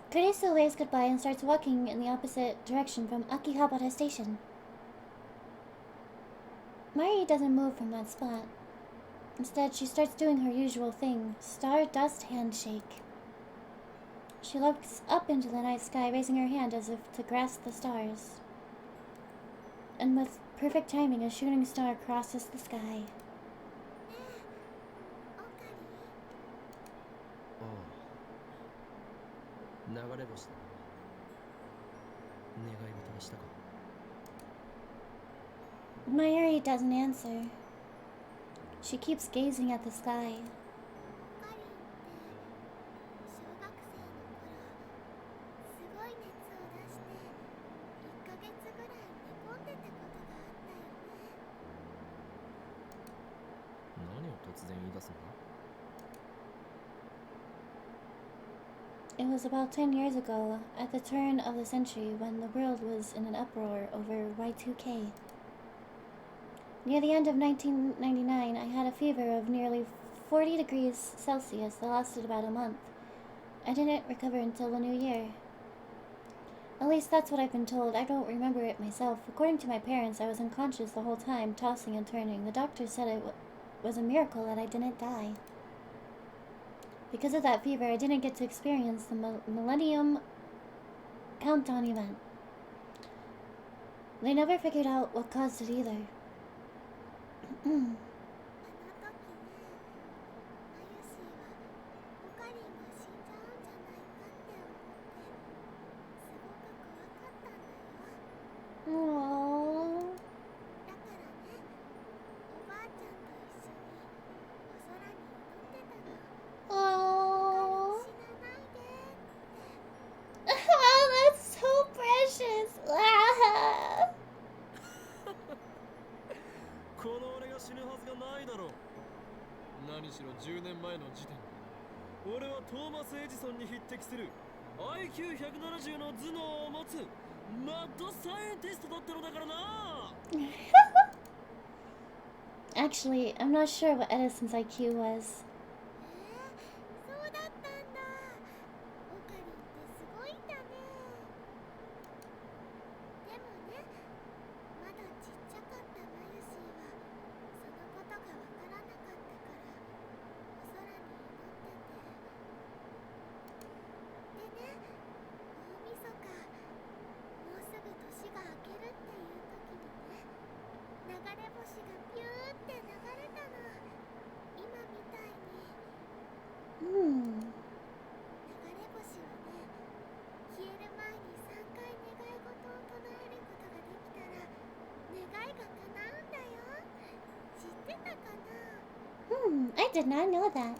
Kurisu waves goodbye and starts walking in the opposite direction from Akihabara Station. Mari doesn't move from that spot. Instead, she starts doing her usual thing, stardust handshake. She looks up into the night sky, raising her hand as if to grasp the stars. And with perfect timing, a shooting star crosses the sky. ねえ、オカリああ、流れ星だ。願い事にしたか。 Mayuri doesn't answer. She keeps gazing at the sky. オカリンって小学生の頃すごい熱を出して1ヶ月ぐらい寝込んでたことがあったよね。何を突然言い出すんだ？ It was about 10 years ago, at the turn of the century, when the world was in an uproar over Y2K. Near the end of 1999, I had a fever of nearly 40 degrees Celsius that lasted about a month. I didn't recover until the new year. At least that's what I've been told. I don't remember it myself. According to my parents, I was unconscious the whole time, tossing and turning. The doctor said it was a miracle that I didn't die. Because of that fever, I didn't get to experience the Millennium Countdown event. They never figured out what caused it either. あの時ね、マユシーはオカリンが死んじゃうんじゃないかって思ってすごく怖かったんだよ。 Aww. だからね、おばあちゃんと一緒にお空に祈ってたの。オカリン Aww. 死なないでって。 Oh, that's so precious. Ah. この俺が死ぬはずがないだろう。何しろ10年前の時点で俺はトーマス・エジソンに匹敵する IQ170 の頭脳を持つマッドサイエンティストだったのだからな。 Actually, I'm not sure what Edison's IQ was. そうだったんだ。オカリンってすごいんだね。でもね、まだちっちゃかったマユシーはそのことがわからなかったからお空に祈ってて。でね、大晦日、もうすぐ年が明けるっていう時にね、流れ星がピューって流れたの。今みたいに。Hmm. 流れ星はね、消える前に3回願い事を唱えることができたら願いが叶うんだよ。知ってたかな？ I did not know that.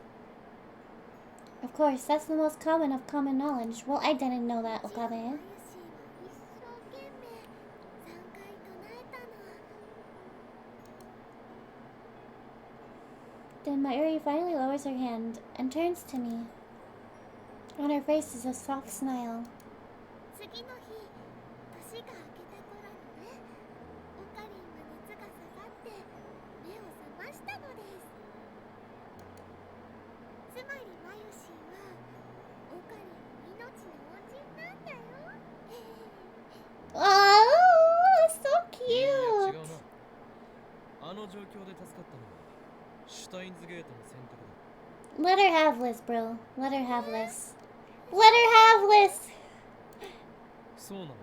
Of course, that's the most common of common knowledge. Well, I didn't know that, マユシーは Okabe. 一生懸命3回唱えたの。 Then Mayuri finally lowers her hand and turns to me. On her face is a soft smile. 次の日、年が明けた頃にね、オカリンは熱が下がって目を覚ましたのです。つまりマユシーはオカリンの命の恩人なんだよ。 Oh, that's so いや違う cute. な。あの状況で助かったのはシュタインズゲートの選択だ。 Let her have this, bro. Let her have this. Let her have this. そうなの。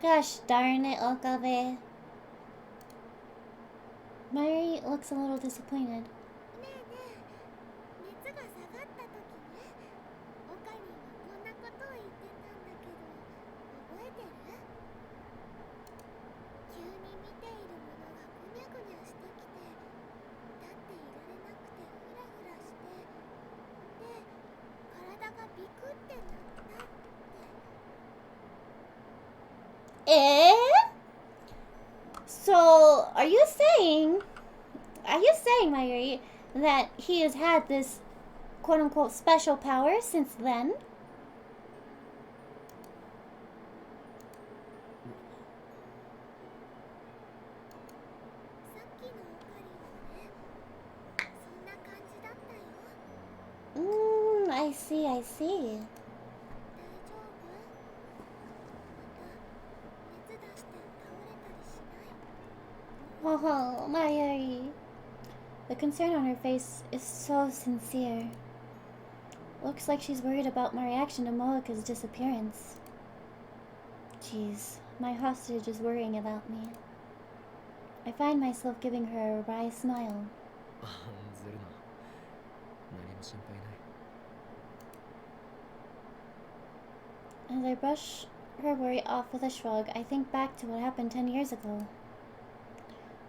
Gosh darn it, Okabe. Mayuri looks a little disappointed. ねえねえ、熱が下がった時ね、So, are you saying, Mayuri, that he has had this quote-unquote special power since then? さっきのオカリンはね、そんな感じだったよ。 I see, I see. 大丈夫？また熱出して倒れたりしない？ Oh, Mayuri. The concern on her face is so sincere. Looks like she's worried about my reaction to Moeka's disappearance. Jeez, my hostage is worrying about me. I find myself giving her a wry smile. 案ずるな。何も心配ない。 As I brush her worry off with a shrug, I think back to what happened 10 years ago.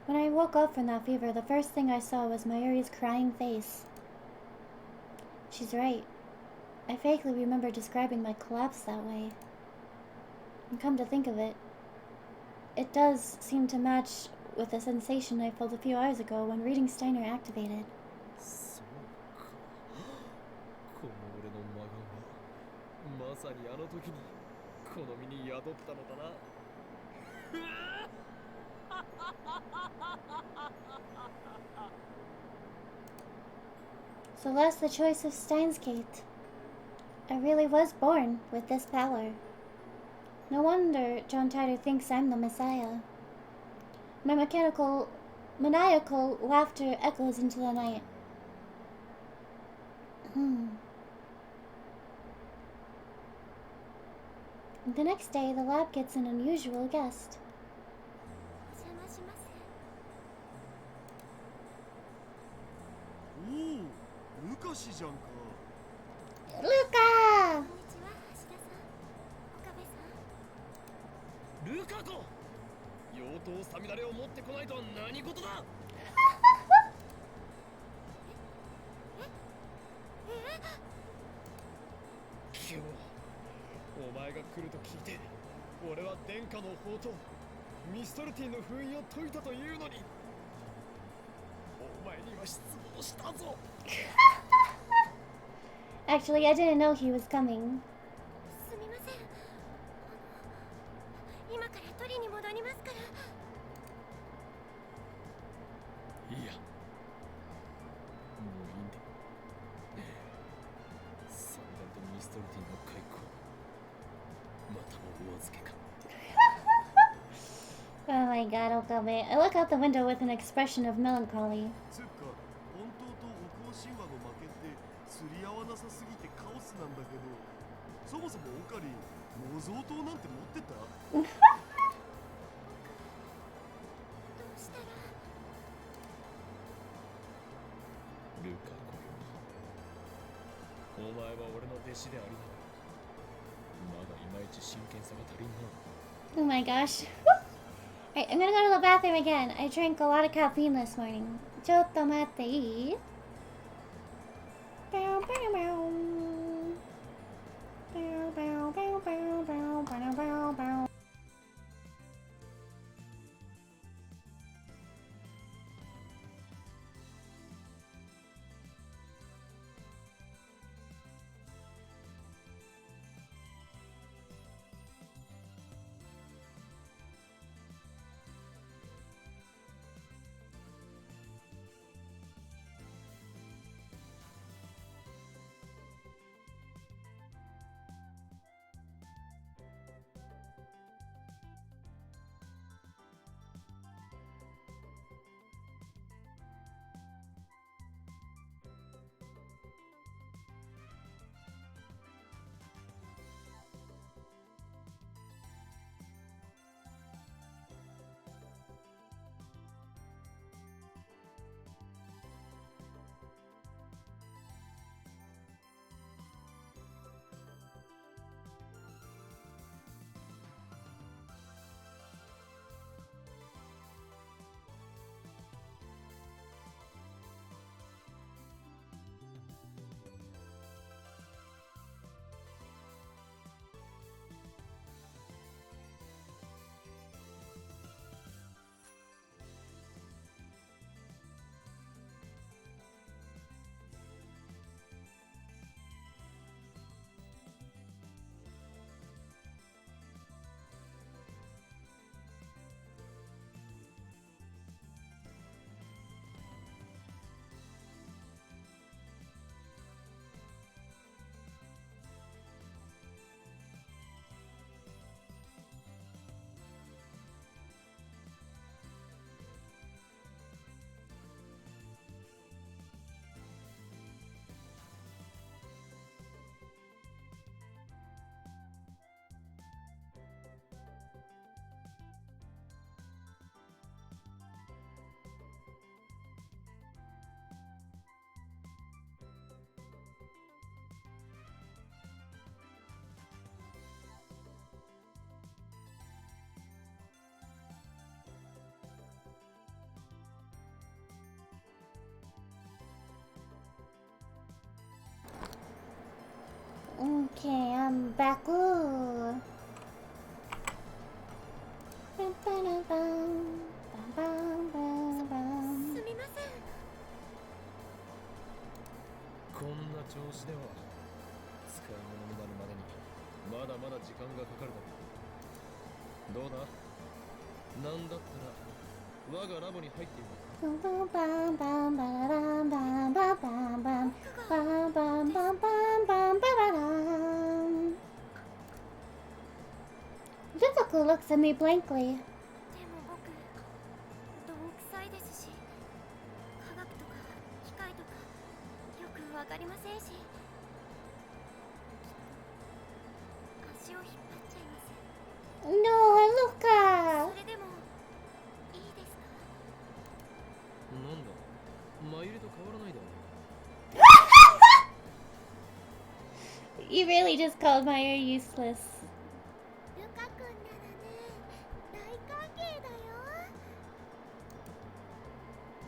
When I woke up from that fever, the first thing I saw was Mayuri's crying face. She's right. I vaguely remember describing my collapse that way. And come to think of it, it does seem to match with the sensation I felt a few hours ago when reading Steiner activated. そうか。この俺の魔眼はまさにあの時にこの身に宿ったのだな。So that's the choice of Steins Gate. I really was born with this power. No wonder John Titor thinks I'm the Messiah. My maniacal laughter echoes into the night. The next day, the lab gets an unusual guest. お邪魔します。おお、ルカシじゃんか。 Luca! こんにちは、橋田さん。岡部さん。ルカ子、妖刀サミダレを持ってこないとは何事だ。今日お前が来ると聞いて、俺は殿下の宝刀ミストルティの封印を解いたというのに、お前には失望したぞ。Actually, I didn't know he was coming. すみません。今から取りに戻りますから。いや、もういいんだ。サミダレとミストルティの開口、またもお預けか。Oh my god, Okabe. I look out the window with an expression of melancholy. つうか、本当と北欧神話の負けって釣り合わなさすぎてカオスなんだけど、そもそもオカリン、模造刀なんて持ってた？どうしたら。ルカ子よ、お前は俺の弟子でありながら、まだいまいち真剣さが足りんな。 Oh my gosh. Alright, I'm gonna go to the bathroom again. I drank a lot of caffeine this morning. ちょっと待っていい？ Baku. Bam, bam, bam, bam, bam, bam. すみません。こんな調子では使い物になるまでにまだまだ時間がかかるだろう。どうだ、なんだったら我がラボに入っている。 Bam, bam, bam, bam, bam, bam, bam, bam, bam, bam, bam, bam, bam, bam, bam. Lukaku looks at me blankly. でも僕、どんくさいですし、科学とか機械とかよくわかりませんし、足を引っ張っちゃいます。 No, Luka. それでもいいですか？なんだ、マユリと変わらないだろう。 You really just called Maya useless. ルカ君ならね、大歓迎だよ。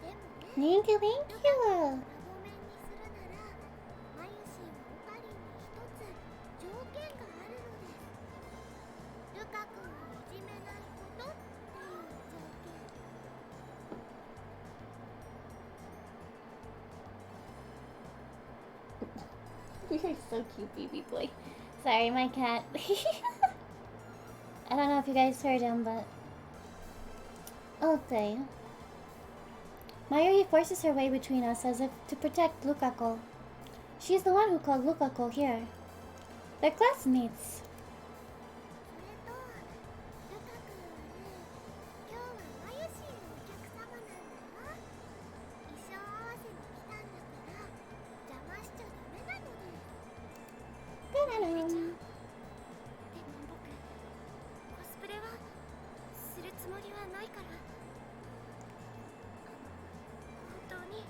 でもね、 Thank you, thank you. ラボ面にするなら、マユシーはオカリンに一つ条件があるのです。ルカ君をいじめないことっていう条件。 You're so cute, baby boy. Sorry, my cat. I don't know if you guys heard him, but... Okay. Mayuri forces her way between us as if to protect Lukaku. She's the one who called Lukaku here. They're classmates. それと、ルカ君はね、今日はマユシーのお客様なんだよ。衣装合わせに来たんだから邪魔しちゃダメなのです。 Ta-da-da. でも僕、コスプレはするつもりはないから。本当に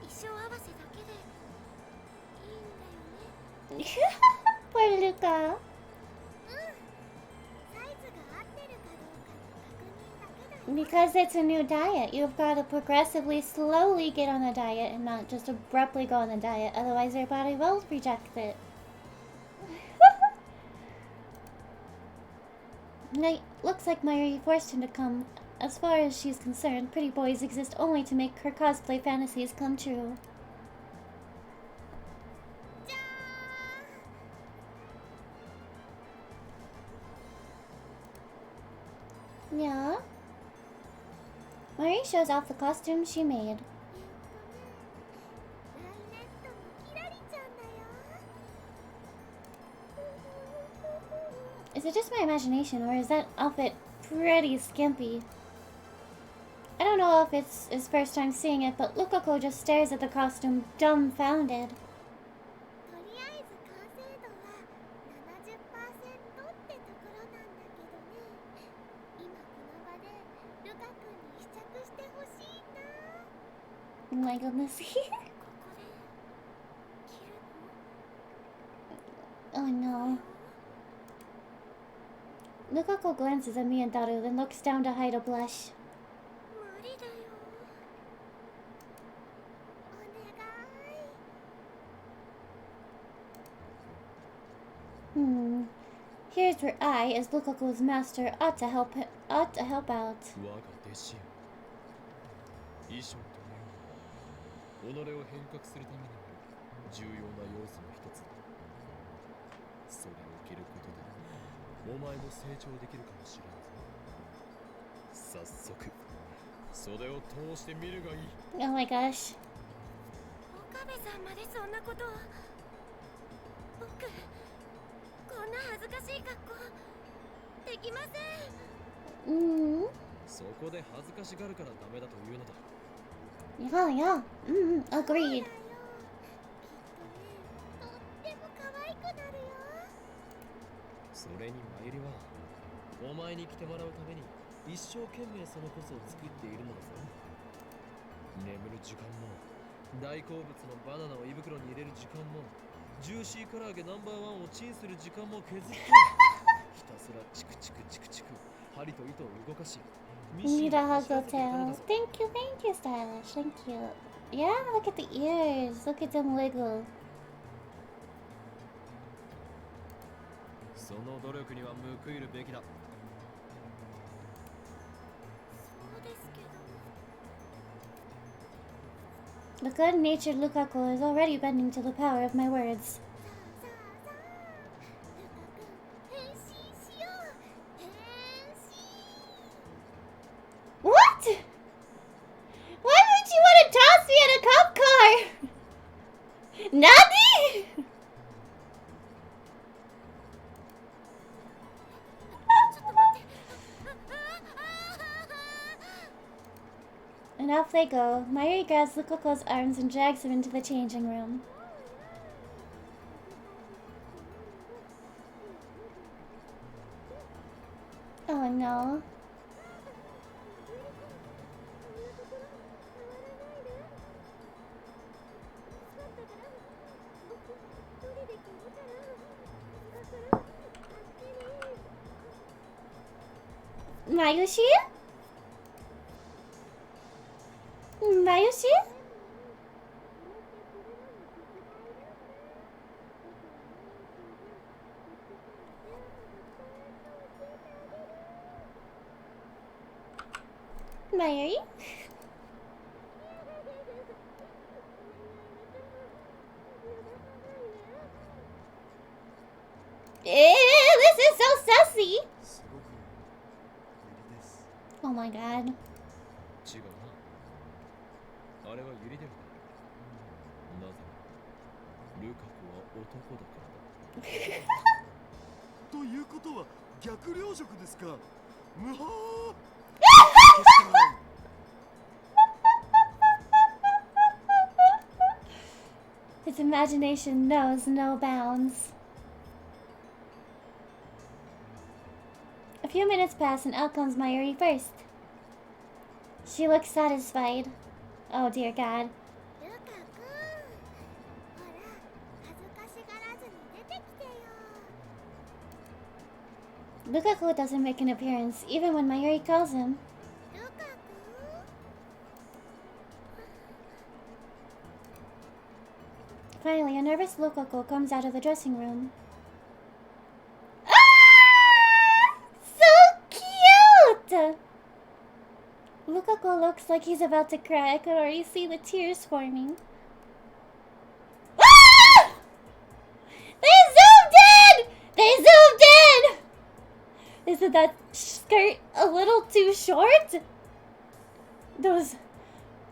衣装合わせだけでいいんだよね。 Poor Luka. サイズが合ってるかどうかの確認だけだよ。 Because it's a new diet, you've got to progressively, slowly get on the diet and not just abruptly go on the diet. Otherwise, your body will reject it. Looks like Mayuri forced him to come. As far as she's concerned, pretty boys exist only to make her cosplay fantasies come true. じゃーん。 Yeah? Mayuri shows off the costume she made. ライネットのキラリちゃんだよ。 Is it just my imagination, or is that outfit pretty skimpy? I don't know if it's his first time seeing it, but Lukaku just stares at the costume, dumbfounded. とりあえず完成度は 70% ってところなんだけどね。今この場でルカ君に試着してほしいな。 Oh my goodness. ここで着るの？ Oh no. Lukaku glances at me and Daru, then looks down to hide a blush. 無理だよ。お願い。 Here's where I, as Lukaku's master, ought to help out. 我が弟子よ、衣装というのは己を変革するためにも重要な要素の一つだ。それを着ることでお前も成長できるかもしれんぞ。早速袖を通してみるがいい。 Oh my gosh. 岡部さんまでそんなことを。僕、こんな恥ずかしい格好できません。そこで恥ずかしがるからダメだというのだ。 Yeah. Agreed. きっとね、とっても可愛くなるよ。それにマユリはお前に来てもらうために一生懸命そのコスを作っているのだぞ。眠る時間も大好物のバナナを胃袋に入れる時間もジューシー唐揚げナンバーワンをチンする時間も削ってひたすらチクチクチクチク針と糸を動かし Need a hug, tail. Thank you, Stylish. Thank you. Yeah, look at the ears. Look at them wiggle. その努力には報いるべきだ。そうですけど。 The good-natured Lukaku is already bending to the power of my words. さあさあルカ君変身しよう。変身。 What? Why would you want to toss me in a cop car? Nani? ちょっと待って。 And off they go. Mayuri grabs Lukaku's arms and drags him into the changing room. Oh no. Mayushi? Mayushi? Mayuri? This is so sassy! すごく無理です。 Oh my god. 違うな。あれはユリデルだ。なぜならルカ子は男だからだ。ということは逆領食ですか。むはー。 His imagination knows no bounds. A few minutes pass and out comes Mayuri first. She looks satisfied. Oh dear God. ルカ君ほら恥ずかしがらずに出てきてよ。 Lukaku doesn't make an appearance even when Mayuri calls him. ルカ君 Finally, a nervous Lukaku comes out of the dressing room. Ah! So cute! Lukaku looks like he's about to cry. I could already see the tears forming. Ah! They zoomed in! They zoomed in! Isn't that skirt a little too short? Those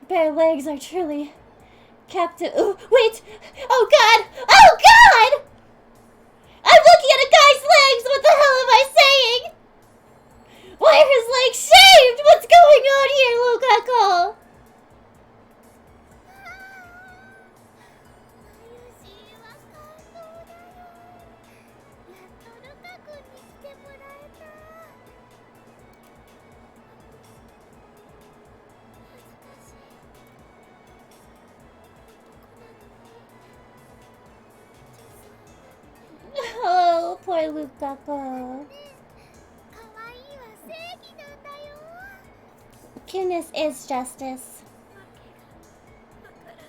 bare legs are truly captive. Oh, wait! Oh god! Oh god! I'm looking at a guy's legs! What the hell am I saying? Why are his legs shaved? What's going on here, Lukaku? マユシは感動だよ。やっとルカ君に来てもらえた。恥ずかしい。Oh, poor Lukaku. 可愛いは正義なんだよ。 Cuteness is justice. わからない。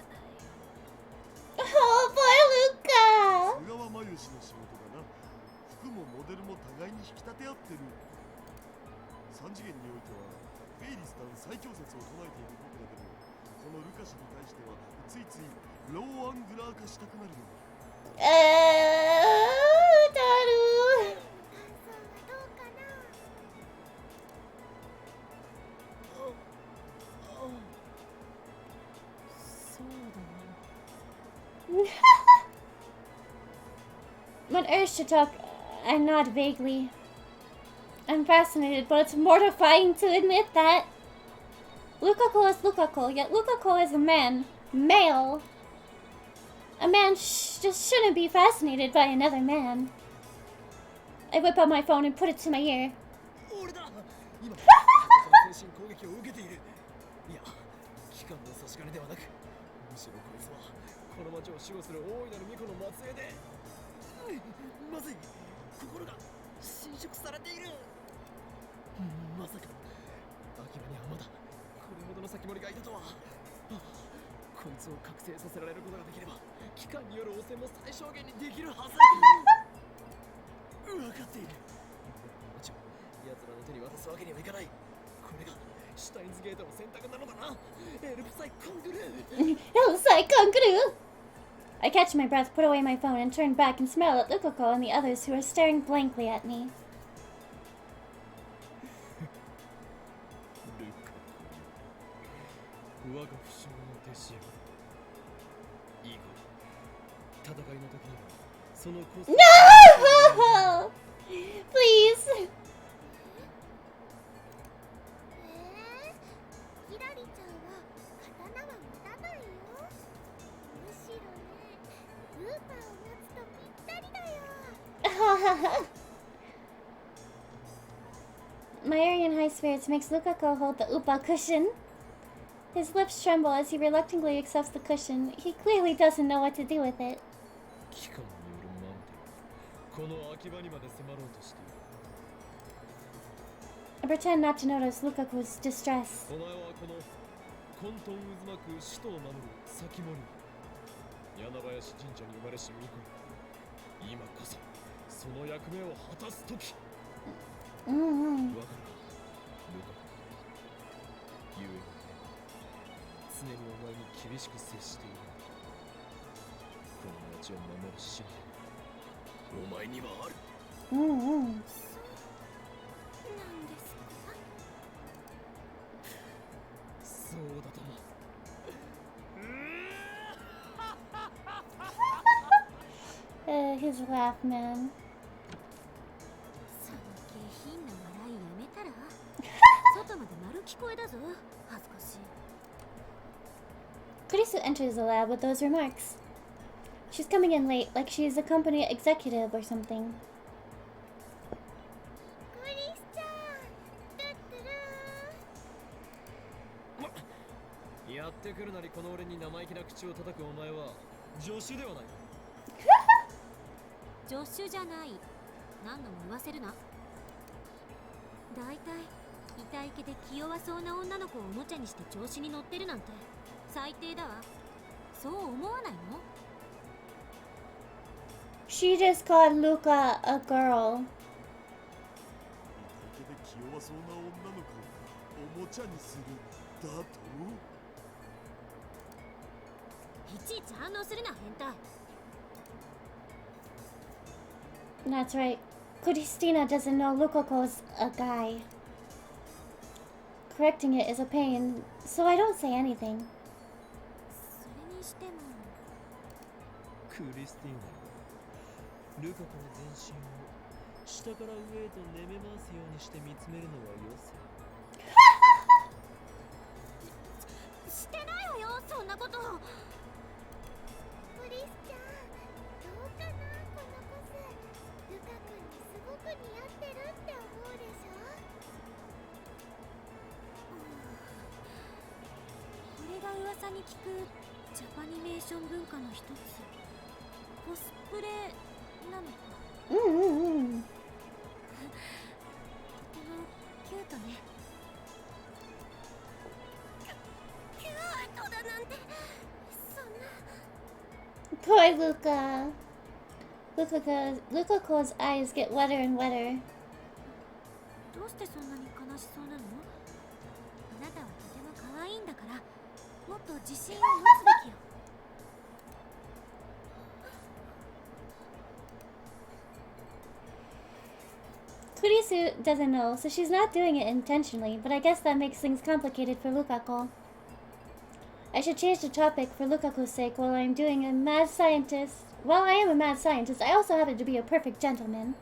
Oh, poor Luka. 小川真由氏の仕事だな。服もモデルも互いに引き立て合ってる。三次元においてはフェイリスタン最強説を唱えている僕だけど、このルカ氏に対してはついついローアングラー化したくなるの。 Daru. 感想はどうかな。そうだな。 When urged to talk, I nod vaguely. I'm fascinated, but it's mortifying to admit that. Lukaku is Lukaku, yet Lukaku is a man. Male. A man just shouldn't be fascinated by another man. I whip out my phone and put it to my ear. 俺だ。今精神攻撃を受けている。いや、機関の差し金ではなく、むしろこいつはこの町を守護する大いなる巫女の末裔で、まずい、心が侵食されている。まさかアキラにはまだこれほどの先盛りがいたとは。こいつを覚醒させられることができれば、機関による汚染も最小限にできるはず。分かっている。奴らの手に渡すわけにはいかない。これがシュタインズゲートの選択なのだな。エルプサイコングルー。Hellside kangaroo! I catch my breath, put away my phone, and turn back and smile at Lukako and the others who are staring blankly at me. ルカ我が不肖の弟子よ。以後戦いの時にはそのコス No! Please! キラリちゃんは刀は持たないよ。むしろね、ウーパーを待つとぴったりだよ。My Aryan high spirits makes Lukako hold the upa cushion. His lips tremble as he reluctantly accepts the cushion. He clearly doesn't know what to do with it. 機関によるマンテはこの秋葉にまで迫ろうとしている。 I pretend not to notice Lukaku's distress. お前はこの混沌渦巻く首都を守る先森柳林神社に生まれし巫女。今こそその役目を果たす時。わかるか、ルカ。ゆえに常にお前に厳しく接している。この町を守る使命お前にはある。なんですか？そうだとも。His laugh, man. その下品な笑いやめたら外まで丸聞こえだぞ。恥ずかしい。 Kurisu enters the lab with those remarks. She's coming in late, like she's a company executive or something. クリスちゃん、トゥットゥルー。やってくるなりこの俺に生意気な口を叩くお前は助手ではない。助手じゃない。何度も言わせるな。だいたい痛い気で気弱そうな女の子をおもちゃにして調子に乗ってるなんて最低だわ。そう思わないの？ She just called Luca a girl. 痛いけで気弱そうな女の子をおもちゃにするだと？いちいち反応するな、変態。 That's right. Christina doesn't know Lukako's a guy. Correcting it is a pain, so I don't say anything. それにしてもクリスティーナ、ルカ子の全身を下から上へと寝め回すようにして見つめるのはよせ。してないわよ、そんなこと。クリスちゃん、どうかな、このコス。ルカ君にすごく似合ってるって思うでしょ？これが噂に聞くジャパニメーション文化の一つ、コスプレなのか。とてもキュートね。キュートだなんて、そんな。 Poor Luca. Lukako's eyes get wetter and wetter. どうしてそんなに悲しそうなの？あなたはとても可愛いんだから、もっと自信を持つべきよ。Kurisu doesn't know, so she's not doing it intentionally, but I guess that makes things complicated for Lukako. I should change the topic for Lukaku's sake while I'm doing a mad scientist. While I am a mad scientist, I also happen to be a perfect gentleman.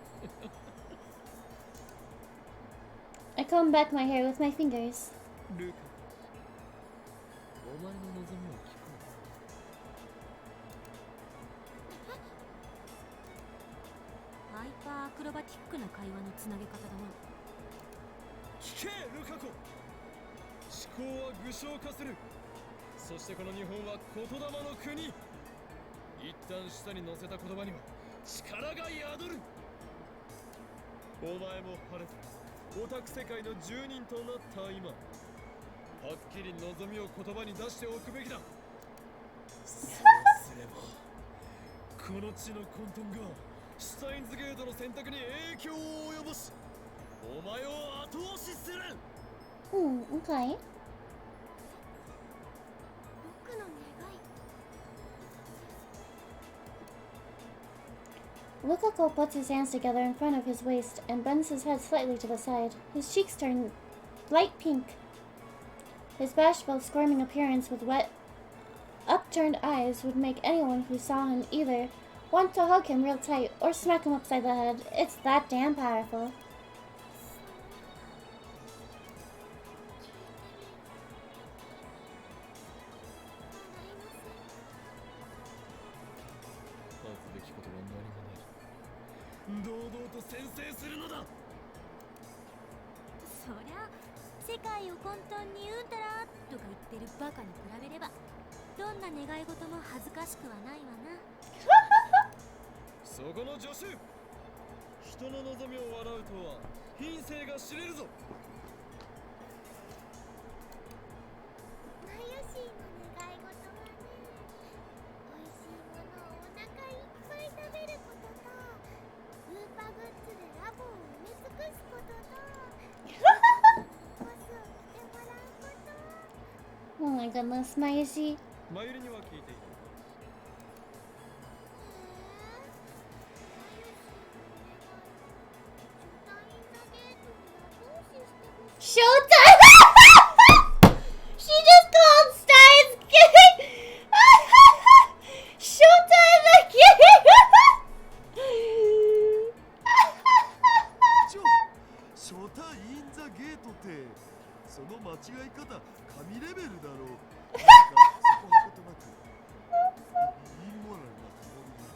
I comb back my hair with my fingers. ルカ、お前の望みを聞こハイパーアクロバティックな会話のつなげ方だな。聞け、ルカ子。思考は具象化する。そしてこの日本は言霊の国。一旦下に乗せた言葉には力が宿る。お前も晴れてオタク世界の住人となった今、はっきり望みを言葉に出しておくべきだ。そうすればこの地の混沌がシュタインズゲートの選択に影響を及ぼし、お前を後押しする。Okay. 僕の願い。 Lukaku puts his hands together in front of his waist and bends his head slightly to the side. His cheeks turn light pink. His bashful, squirming appearance with wet, upturned eyes would make anyone who saw him either want to hug him real tight or smack him upside the head. It's that damn powerful. 堂々と宣誓するのだ。そりゃ世界を混沌にうんたらとか言ってるバカに比べればどんな願い事も恥ずかしくはないわな。そこの助手、人の望みを笑うとは品性が知れるぞ。マユシーの願い事はね、美味しいものをお腹いっぱい食べることと、ウーパグッズでラボを埋め尽くすことと、コスを着てもらうこと。 Oh my goodness, Mayushi. マユリには聞いていた。Showtime! She just called Steins gay! Showtime the gay! ショタインザゲートってその間違い方神レベルだろう。なんかそこはことなくインモラルなつもりで。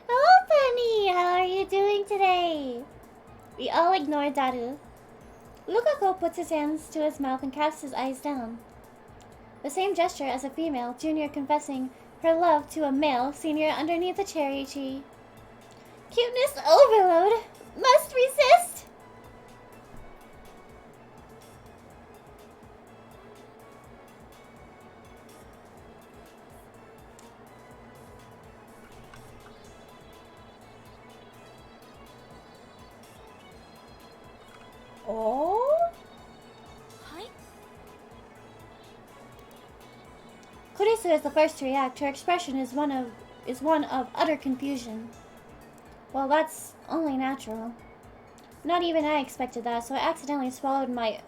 Hello, Penny! How are you doing today? We all ignore Daru. Lukaku puts his hands to his mouth and casts his eyes down. The same gesture as a female junior confessing her love to a male senior underneath a cherry tree. Cuteness overload! Must resist! Oh? はい。 Kurisu is the first to react. Her expression is one of utter confusion. Well, that's only natural. Not even I expected that, so I accidentally swallowed my...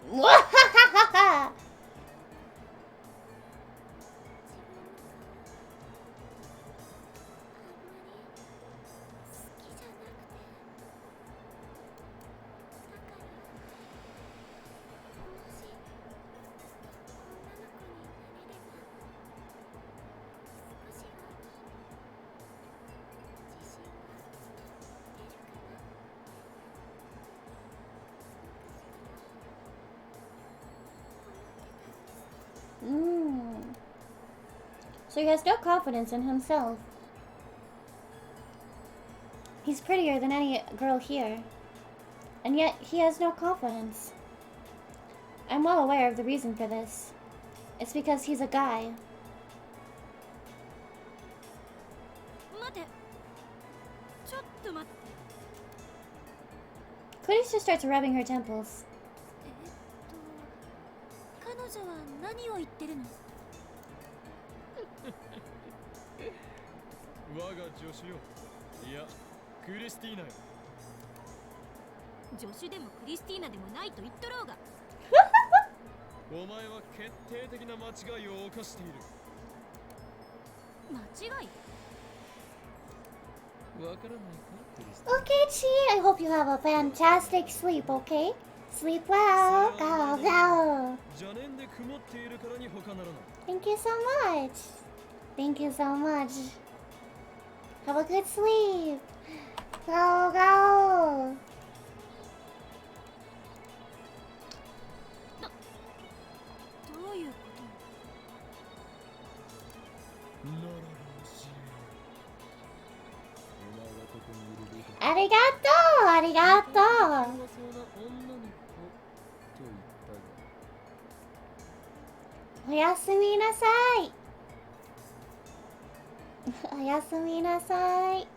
So he has no confidence in himself. He's prettier than any girl here. And yet, he has no confidence. I'm well aware of the reason for this. It's because he's a guy. 待て。ちょっと待って。 Kurisu starts rubbing her temples. 彼女は何を言ってるの？我が助手よ。いや、クリスティーナよ。助手でもクリスティーナでもないと言っとろうが。お前は決定的な間違いを犯している。間違い？わからないか、クリスティーナ。 Okay, Chi, I hope you have a fantastic sleep, okay? Sleep well. Go, go. 邪念で曇っているからに他ならない。Thank you so much. Thank you so much. Have a good sleep. Go, go. どういうこならばしい。お前がここにいる理由。Arigato, arigato. そうな女の子と言ったが。おやすみなさい。おやすみなさい。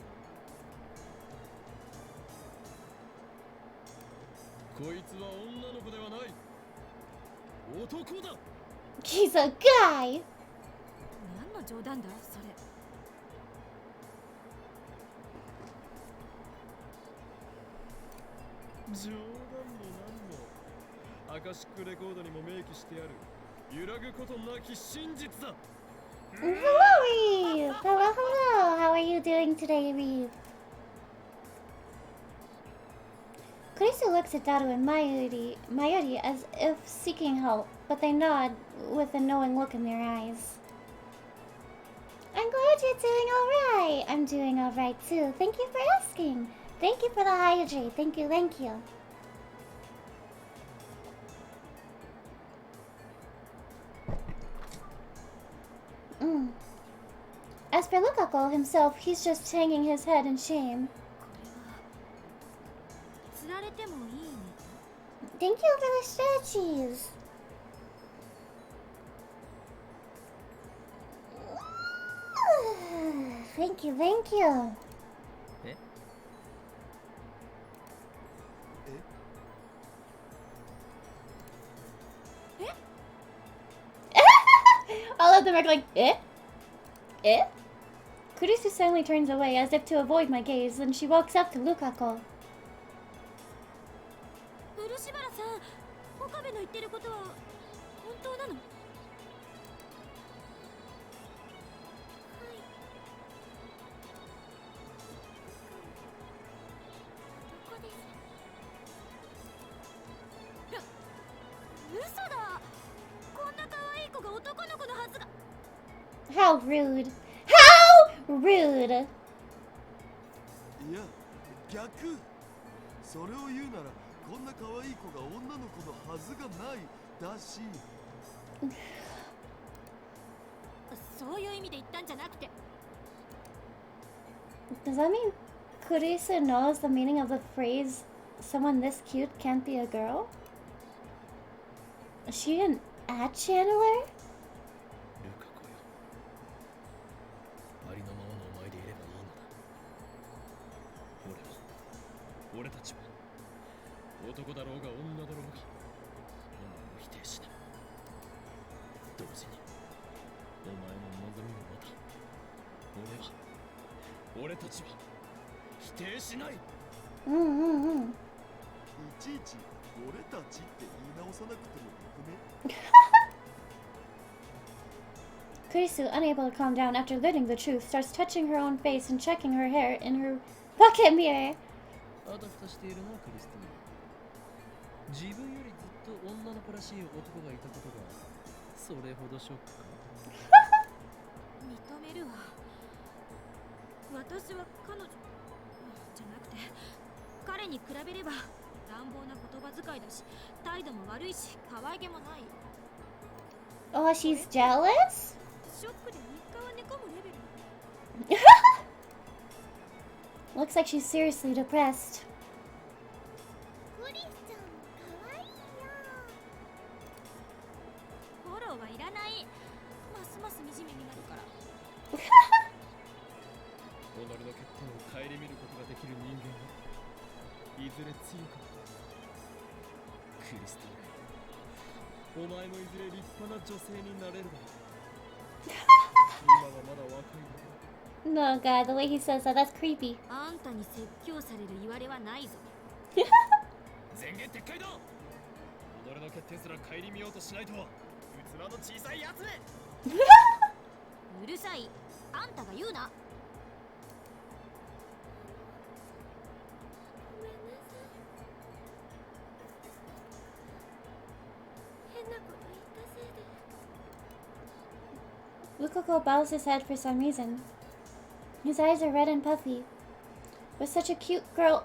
こいつは女の子ではない。男だ。 He's a guy! 何の冗談だそれ。冗談も何もアカシックレコードにも明記してある揺らぐことなき真実だ。 Hello, Reeve! Hello, hello! How are you doing today, Reeve? Kurisu looks at Daru and Mayuri as if seeking help, but they nod with a knowing look in their eyes. I'm glad you're doing alright. I'm doing alright too. Thank you for asking. Thank you for the hydrate. Thank you, thank you. As for Lukaku himself, he's just hanging his head in shame. 釣られてもいいね。 Thank you for the stretchies. Thank you, thank you. え All of them are like, eh? Eh? Kurisu suddenly turns away as if to avoid my gaze, then she walks up to Lukaku. 漆原さん、岡部の言ってることは本当なの？嘘だ。こんな可愛い子が男の子のはずが。 How rude. How rude. いや逆。それを言うならこんな可愛い子が女の子のはずがないだし。そういう意味で言ったんじゃなくて。 Does that mean Kurisu knows the meaning of the phrase, someone this cute can't be a girl? Is she an ad channeler? ルカ子よ、ありのままのお前でいればいいのだ。俺たちは男だろうが女だろうがお前を否定しない。同時にお前の望みもまた俺たちは否定しない。いちいち俺たちって言い直さなくてもよくね。Kurisu, unable to calm down after learning the truth, starts touching her own face and checking her hair in her pocket mirror. あたふたしているな、クリスティーナ。自分よりずっと女の子らしい男がいたことがそれほどショックか。認めるわ。私は彼女じゃなくて、彼に比べれば乱暴な言葉遣いだし、態度も悪いし、可愛げもない。 Oh, she's jealous? ショックで日課は寝込むレベル。 Looks like she's seriously depressed. クリスちゃんかわいいよ。フォローはいらない。ますます惨めになるから。己の欠点を顧みることができる人間はいずれ強くなる。クリスティーナ、お前もいずれ立派な女性になれるだろう。今はまだ若いのだ。 No, God, the way he says that, that's creepy. あんたに説教される言われはないぞ。前言撤回だ。己の欠点すら顧みようとしないとは器の小さいやつめ。うるさい。あんたが言うな。ごめんなさい。変なこと言ったせいで。 Lukaku bows his head for some reason. His eyes are red and puffy. With such a cute girl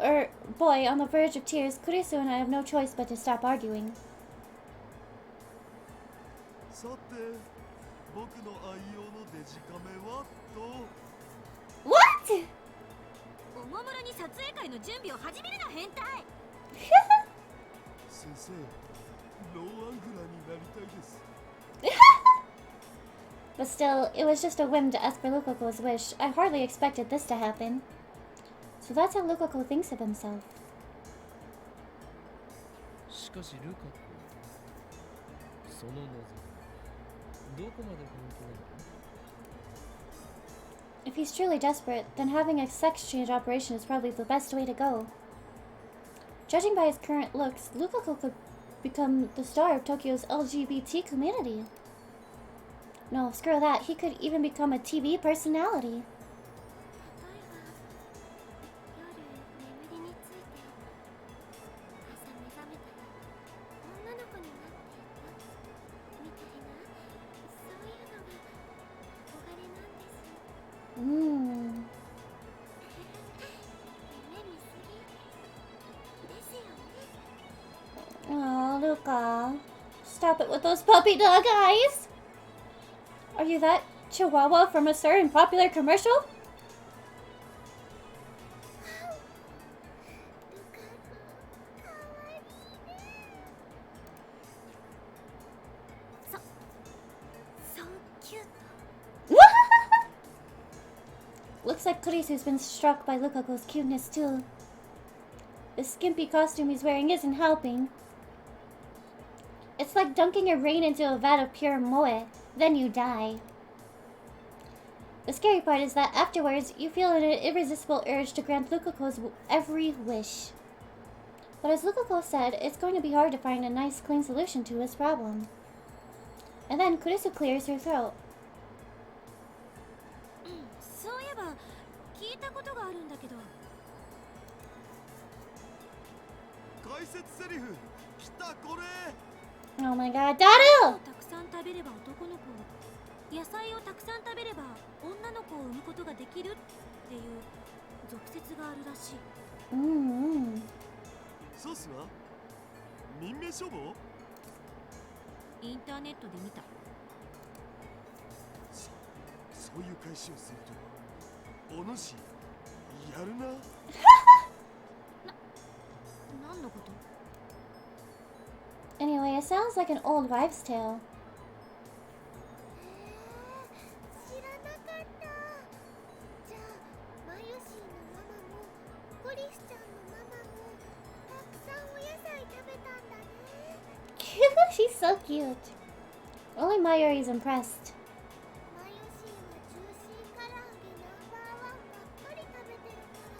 boy on the verge of tears, Kurisu and I have no choice but to stop arguing. さて、僕の愛用のデジカメはと。 What? おもむろに撮影会の準備を始めるな、変態。先生、ローアングラーになりたいです。But still, it was just a whim to ask for Lukaku's wish. I hardly expected this to happen. So that's how Lukaku thinks of himself. しかしルカ子、その望み、どこまで本当なの？ If he's truly desperate, then having a sex change operation is probably the best way to go. Judging by his current looks, Lukaku could become the star of Tokyo's LGBT community. No, screw that. He could even become a TV personality. うん。Oh, Luca. Stop it with those puppy dog eyes. Are you that chihuahua from a certain popular commercial? Looks like Kurisu's been struck by Lukaku's cuteness too. The skimpy costume he's wearing isn't helping. It's like dunking your brain into a vat of pure moe, then you die. The scary part is that afterwards, you feel an irresistible urge to grant Lukaku's every wish. But as Lukaku said, it's going to be hard to find a nice, clean solution to his problem. And then Kurisu clears her throat. そういえば聞いたことがあるんだけど。解説セリフ来たこれ。 Oh my god, Daru! たくさん食べれば男の子を、野菜をたくさん食べれば女の子を産むことができるっていう俗説があるらしい。ソースは民命処方？インターネットで見た。そういう返しをするとお主やるな。何のこと？ Anyway, it sounds like an old wives' tale. 知らなかった。じゃあマユシーのママもコリスちゃんのママもたくさんお野菜食べたんだね。She's so cute. Only Mayuri is impressed. マユシーはジューシー唐揚げナンバーワンばっかり食べてるから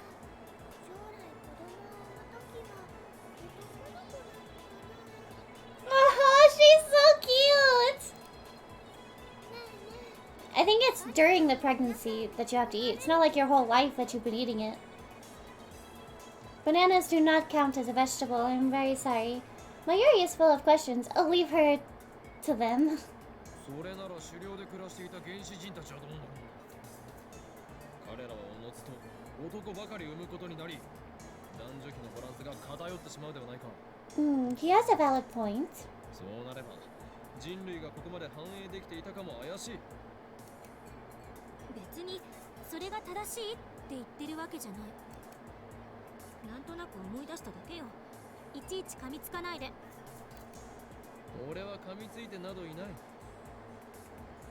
将来子供を産むときは男の子なのかな。 Oh, she's so cute! I think it's during the pregnancy that you have to eat. It's not like your whole life that you've been eating it. Bananas do not count as a vegetable. I'm very sorry. Mayuri is full of questions. I'll leave her to them. それなら狩猟で暮らしていた原始人たちはどうなるの？彼らはおのずと男ばかり産むことになり、男女比のバランスが偏ってしまうではないか。 He has a valid point. そうなれば人類がここまで繁栄できていたかも怪しい。別にそれが正しいって言ってるわけじゃない。なんとなく思い出しただけよ。いちいち噛みつかないで。俺は噛みついてなどいない。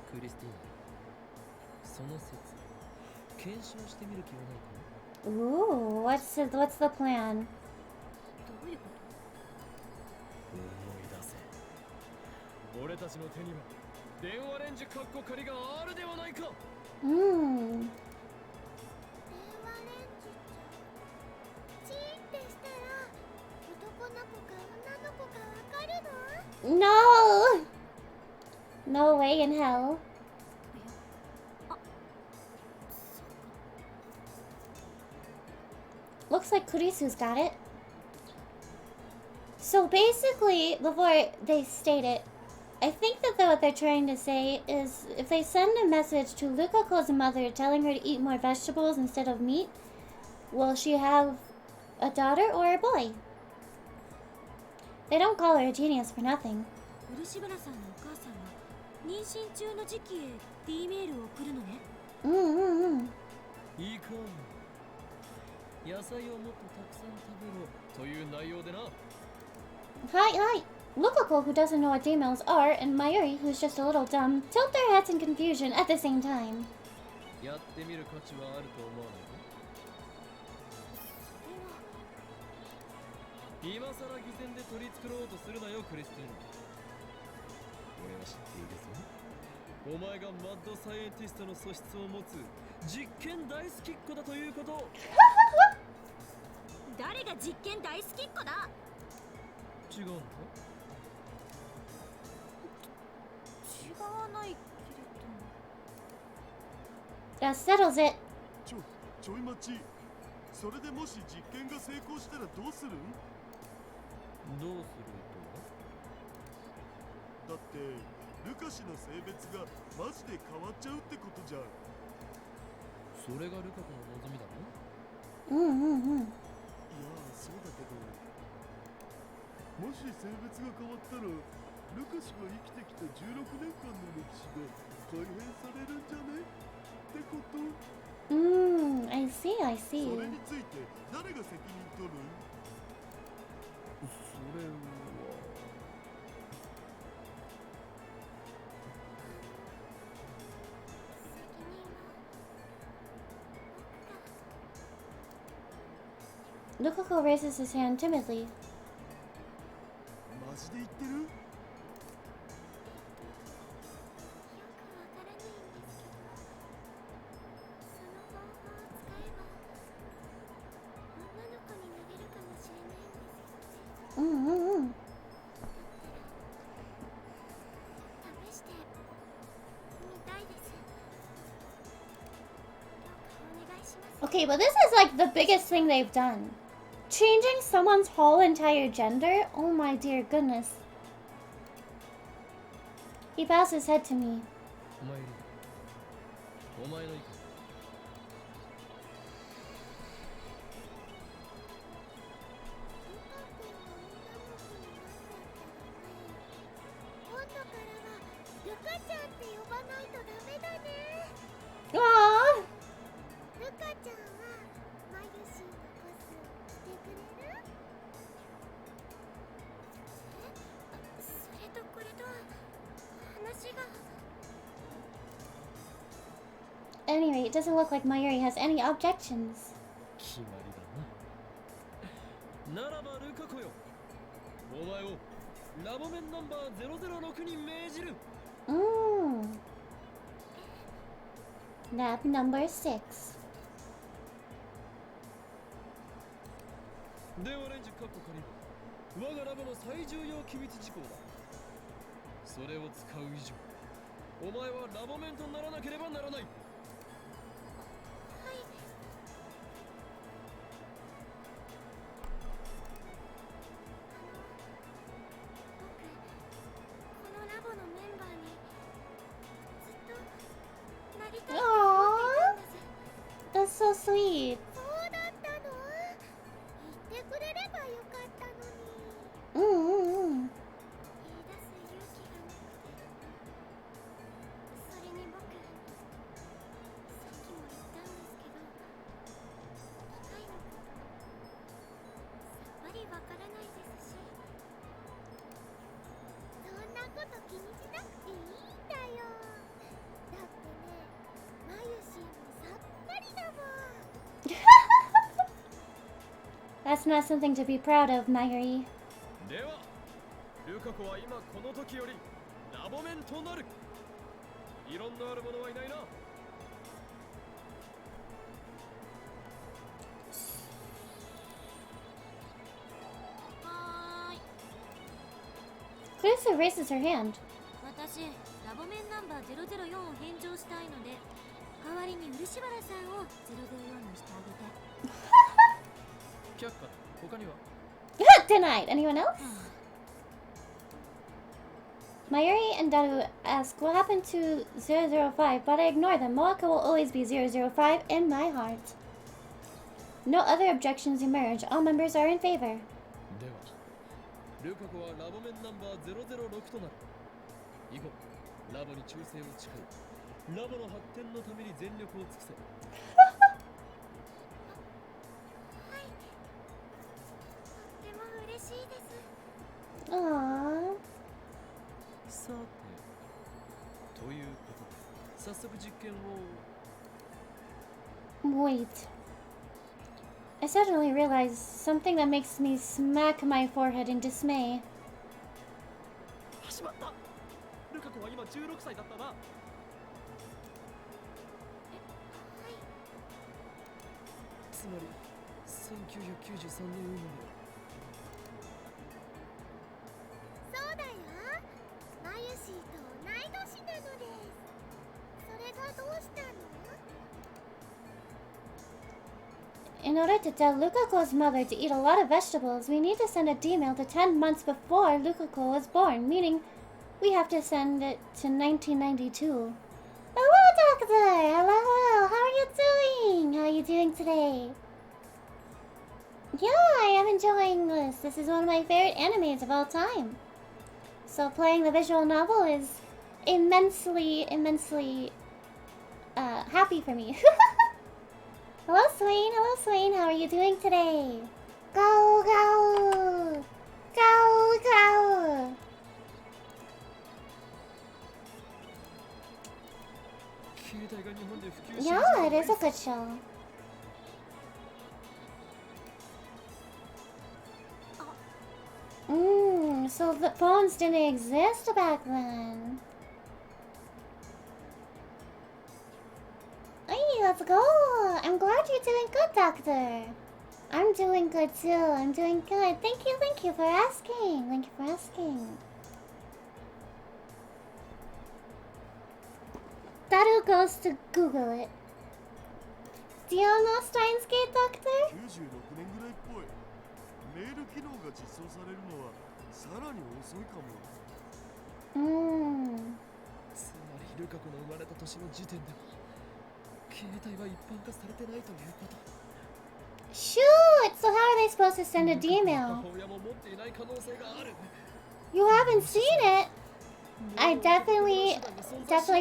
クリスティーナ、その説検証してみる気はないか？ Ooh, what's the plan? どういうこと？思い出せ。俺たちの手には電話レンジカッコ仮があるではないか。電話レンジちゃんチーンってしたら男の子か女の子かわかるの？ No! No way in hell. Looks like Kurisu's got it. So basically, before they state it, I think that what they're trying to say is if they send a message to Lukako's mother telling her to eat more vegetables instead of meat, will she have a daughter or a boy? They don't call her a genius for nothing. 漆原さんのお母さんは妊娠中の時期へ D メールを送るのね。いいか。野菜をもっとたくさん食べろという内容でな。はいはい。Lukako, who doesn't know what daimels are, and Mayuri, who's just a little dumb, tilt their heads in confusion at the same time. やってみる価値はあると思わないか。今さら偽善で取り繕おうとするなよ、クリスティーナ。俺は知っているぞ。お前がマッドサイエンティストの素質を持つ実験大好きっ子だということ。誰が実験大好きっ子だ。違うのか。違わないけれど。That settles it. ちょい待ち。それでもし実験が成功したらどうするん？どうするだってルカ氏の性別がマジで変わっちゃうってことじゃん。と。それがルカ子の望みだろ。いやそうだけど、もし性別が変わったらルカ氏が生きてきた16年間の歴史が改変されるんじゃねってこと。I see, I see. それについて誰が責任取る？それは。Lukako raises his hand timidly. マジで言ってる？Okay, but this is like the biggest thing they've done. Changing someone's whole entire gender? Oh my dear goodness. He bows his head to me. お前の意見。今度からはルカちゃんって呼ばないとダメだね。 Aww. ルカちゃんはマユシーのコスしてくれる？それとこれと話が。 Anyway, it doesn't look like Mayuri has any objections. 決まりだな。ならばルカ子よ、お前をラボメンナンバー006に命じる。Lab number 6. ではレンジカッコ仮に我がラボの最重要機密事項だ。それを使う以上、お前はラボメンとならなければならない。That's so sweet. そうだったの？言ってくれればよかったのに。言い出す勇気がなくて。それに僕、さっきも言ったんですけど、機械のことさっぱりわからないですし、そんなこと気にしなくていいんだよ。だってね、マユシーもさっぱりだもん。That's not something to be proud of, Mayuri. では、ルカ子は今この時よりラボメンとなる。異論のある者はいないな。はーい。Clarissa raises her hand. 私、ラボメンナンバー004を返上したいので、代わりに漆原さんを004にしてあげて。却下。他には？ Denied. Anyone else? Mayuri and Daru ask what happened to 005, but I ignore them. Moaka will always be 005 in my heart. No other objections emerge. All members are in favor. では、ルカ子はラボメンナンバー006となる。以後、ラボに忠誠を誓う。ラボの発展のために全力を尽くせ。とっても嬉しいです。Aww. さて、ということで早速実験を。 Wait. I suddenly realized something that makes me smack my forehead in dismay. 始まった。ルカ子は今16歳だったな。つまり1993年生まれ。そうだよ。マユシーと同い年なのです。それがどうしたの？ In order to tell Lukako's mother to eat a lot of vegetables, we need to send a D-mail to 10 months before Lukako was born, meaning we have to send it to 1992. Hello, Doctor! Hello! How are you doing? How are you doing today? Yeah, I am enjoying this. This is one of my favorite animes of all time. So playing the visual novel is immensely happy for me. Hello, Swain. Hello, Swain. How are you doing today? Go, go! Go, go! Yeah, it is a good show. So the phones didn't exist back then. Hey, let's go! I'm glad you're doing good, Doctor. I'm doing good too. I'm doing good. Thank you for asking. Thank you for asking. Daru goes to Google it. Do you know Steins Gate, Doctor? 96年ぐらいっぽい。メール機能が実装されるのはさらに遅いかも。つまりルカ子の生まれた年の時点では携帯は一般化されてないということ。Shoot! So how are they supposed to send a D-mail? 母親も持っていない可能性がある。 You haven't seen it? I definitely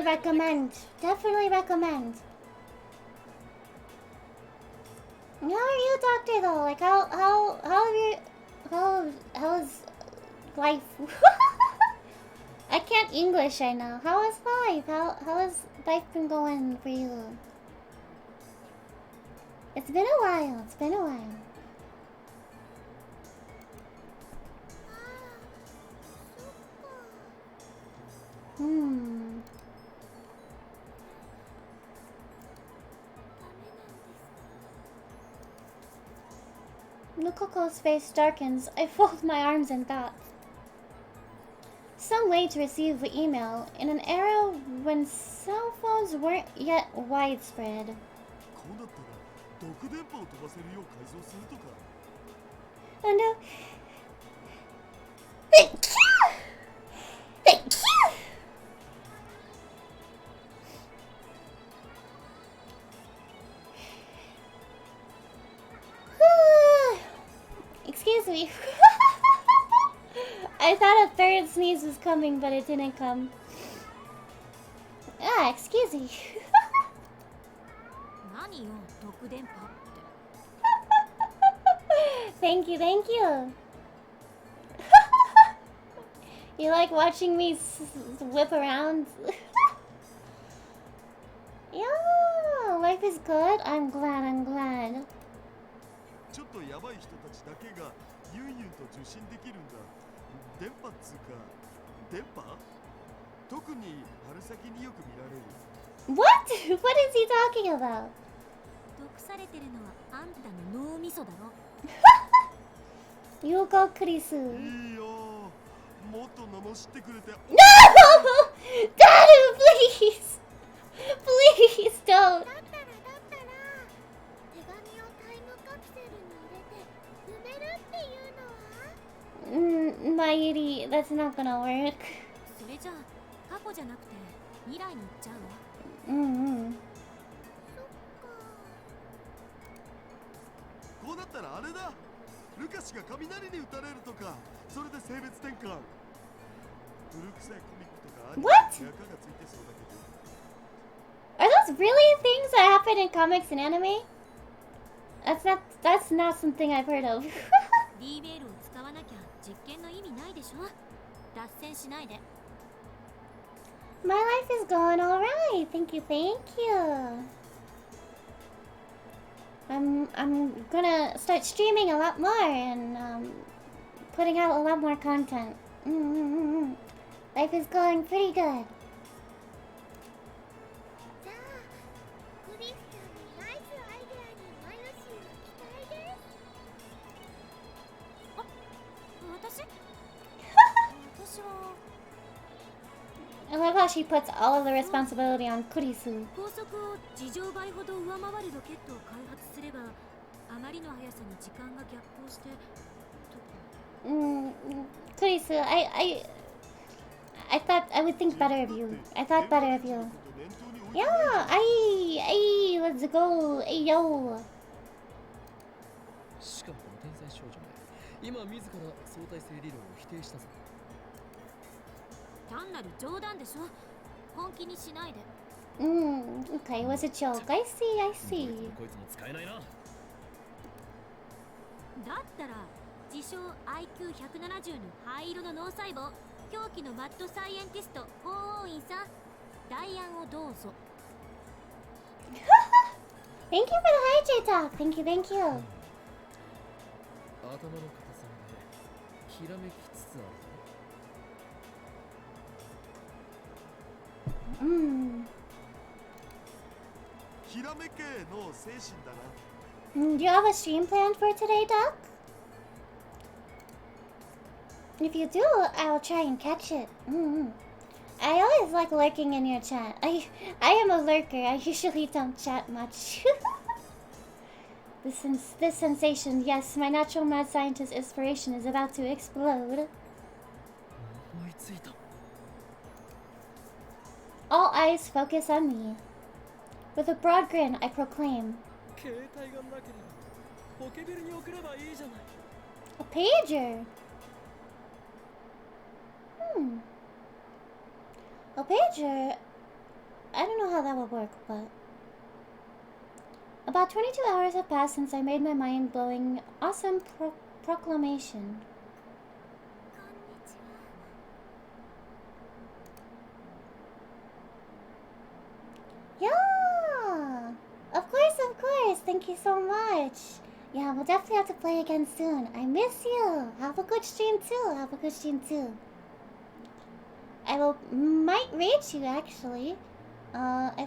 recommend. Definitely recommend. How are you, Doctor, though? Like, how's life? I can't English right now. How is life? How has life been going for you? It's been a while. It's been a while. Lukako's face darkens. I fold my arms in thought. Some way to receive the email in an era when cell phones weren't yet widespread. こうなったら毒電波を飛ばせるよう改造するとか。Oh no. Excuse me. I thought a third sneeze was coming, but it didn't come. Ah, excuse me. 何よ、毒電波って。Thank you, thank you. You like watching me whip around? Yeah, life is good. I'm glad, I'm glad. ちょっとヤバい人たちだけがユンユンと受信できるんだ。電波っつうか、電波？特に春先によく見られる。What? What is he talking about? 毒されてるのはあんたの脳みそだろ。Yuko Kurisu. いいよ。もっと罵ってくれて。No! Daru, please! Please don't! だったら手紙をタイムカプセルに入れて埋めるっていうのは？Mayuri, that's not gonna work. それじゃあ過去じゃなくて未来に行っちゃうわ。そっか。こうなったらあれだ。ルカシが雷に打たれるとか、それで性別転換。古臭いコミックとかアニメに役がついてそうだけど。Are those really things that happen in comics and anime? That's not something I've heard of. D メールを使わなきゃ実験の意味ないでしょ。脱線しないで。My life is going alright. Thank you, thank you. I'm gonna start streaming a lot more and putting out a lot more content. Life is going pretty good. じゃあクリスさんにナイスアイデアにマヨシーは期待です。私は I love how she puts all of the responsibility on Kurisu. 高速を自浄倍ほど上回るロケットを開発すればあまりの速さに時間が逆行してと Kurisu, I thought I would think better of you. I thought better of you. Yeah, let's go. Yo. しかもこの天才少女め、今自ら相対性理論を否定したぞ。単なる冗談でしょ。本気にしないで。Okay, it was a joke. I see. こいつも使えないな。だったら自称 IQ170 の灰色の脳細胞狂気のマッドサイエンティスト法王院さん、代案をどうぞ。Thank you for the high J talk. Thank you. 頭の片隅でひらめきつつある。ひらめけの精神だな。Do you have a stream planned for today, Doc? If you do, I'll try and catch it. I always like lurking in your chat. I am a lurker. I usually don't chat much. This sensation, yes, my natural mad scientist inspiration is about to explode. 思いついた。All eyes focus on me. With a broad grin, I proclaim, 携帯がなければポケベルに送ればいいじゃない。a pager. A pager? I don't know how that would work, but... About 22 hours have passed since I made my mind-blowing, awesome proclamation. こんにちは。 Yeah! Of course! Thank you so much! Yeah, we'll definitely have to play again soon. I miss you! Have a good stream too! Might raid you, actually. I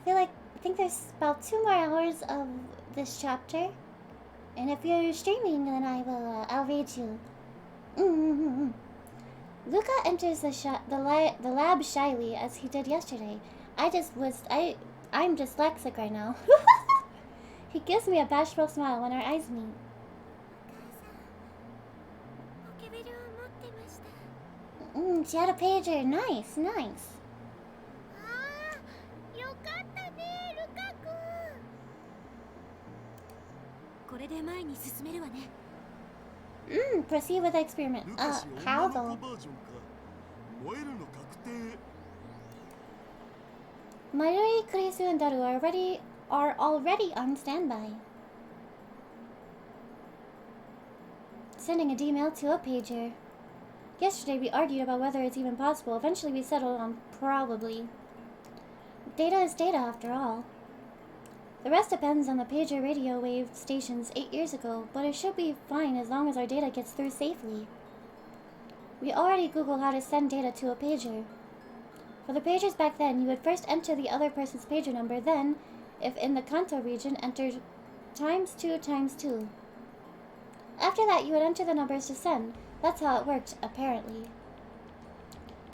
think there's about 2 more hours of this chapter. And if you're streaming, then I'll raid you. Luca enters the lab shyly, as he did yesterday. I'm dyslexic right now. He gives me a bashful smile when our eyes meet. ポケベルを持ってました。She had a pager. Nice. ああ、よかったね、ルカ君。これで前に進めるわね。Proceed with the experiment. ルカシ How 女の though? 子バージョンか。燃えるの確定。Mayuri, Kurisu, and Daru are already on standby. Sending a D-mail to a pager. Yesterday we argued about whether it's even possible. Eventually we settled on probably. Data is data after all. The rest depends on the pager radio wave stations 8 years ago, but it should be fine as long as our data gets through safely. We already Googled how to send data to a pager. For the pagers back then, you would first enter the other person's pager number, then, if in the Kanto region, enter ×2 ×2. After that, you would enter the numbers to send. That's how it worked, apparently.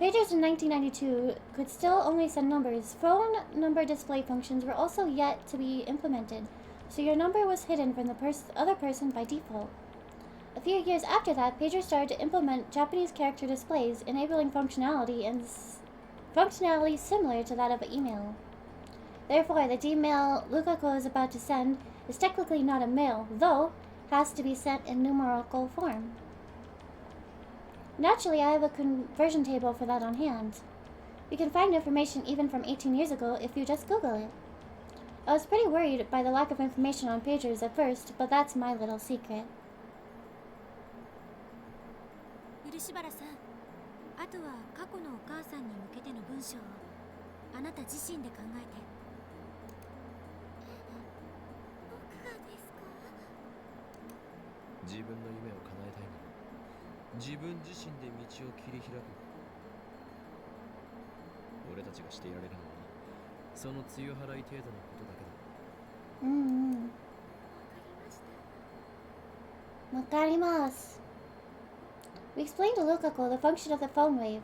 Pagers in 1992 could still only send numbers. Phone number display functions were also yet to be implemented, so your number was hidden from the other person by default. A few years after that, pagers started to implement Japanese character displays, enabling functionality similar to that of email. Therefore, the D-mail Lukaku is about to send is technically not a mail, though has to be sent in numerical form. Naturally, I have a conversion table for that on hand. You can find information even from 18 years ago if you just Google it. I was pretty worried by the lack of information on pagers at first, but that's my little secret. 漆原さん、あとは過去のお母さんに向けての文章をあなた自身で考えて。僕がですか？自分の夢を叶えたいなら自分自身で道を切り開く。俺たちがしていられるのはその強払い程度のことだけだ。わかります。We explained to Lukaku the function of the phone wave.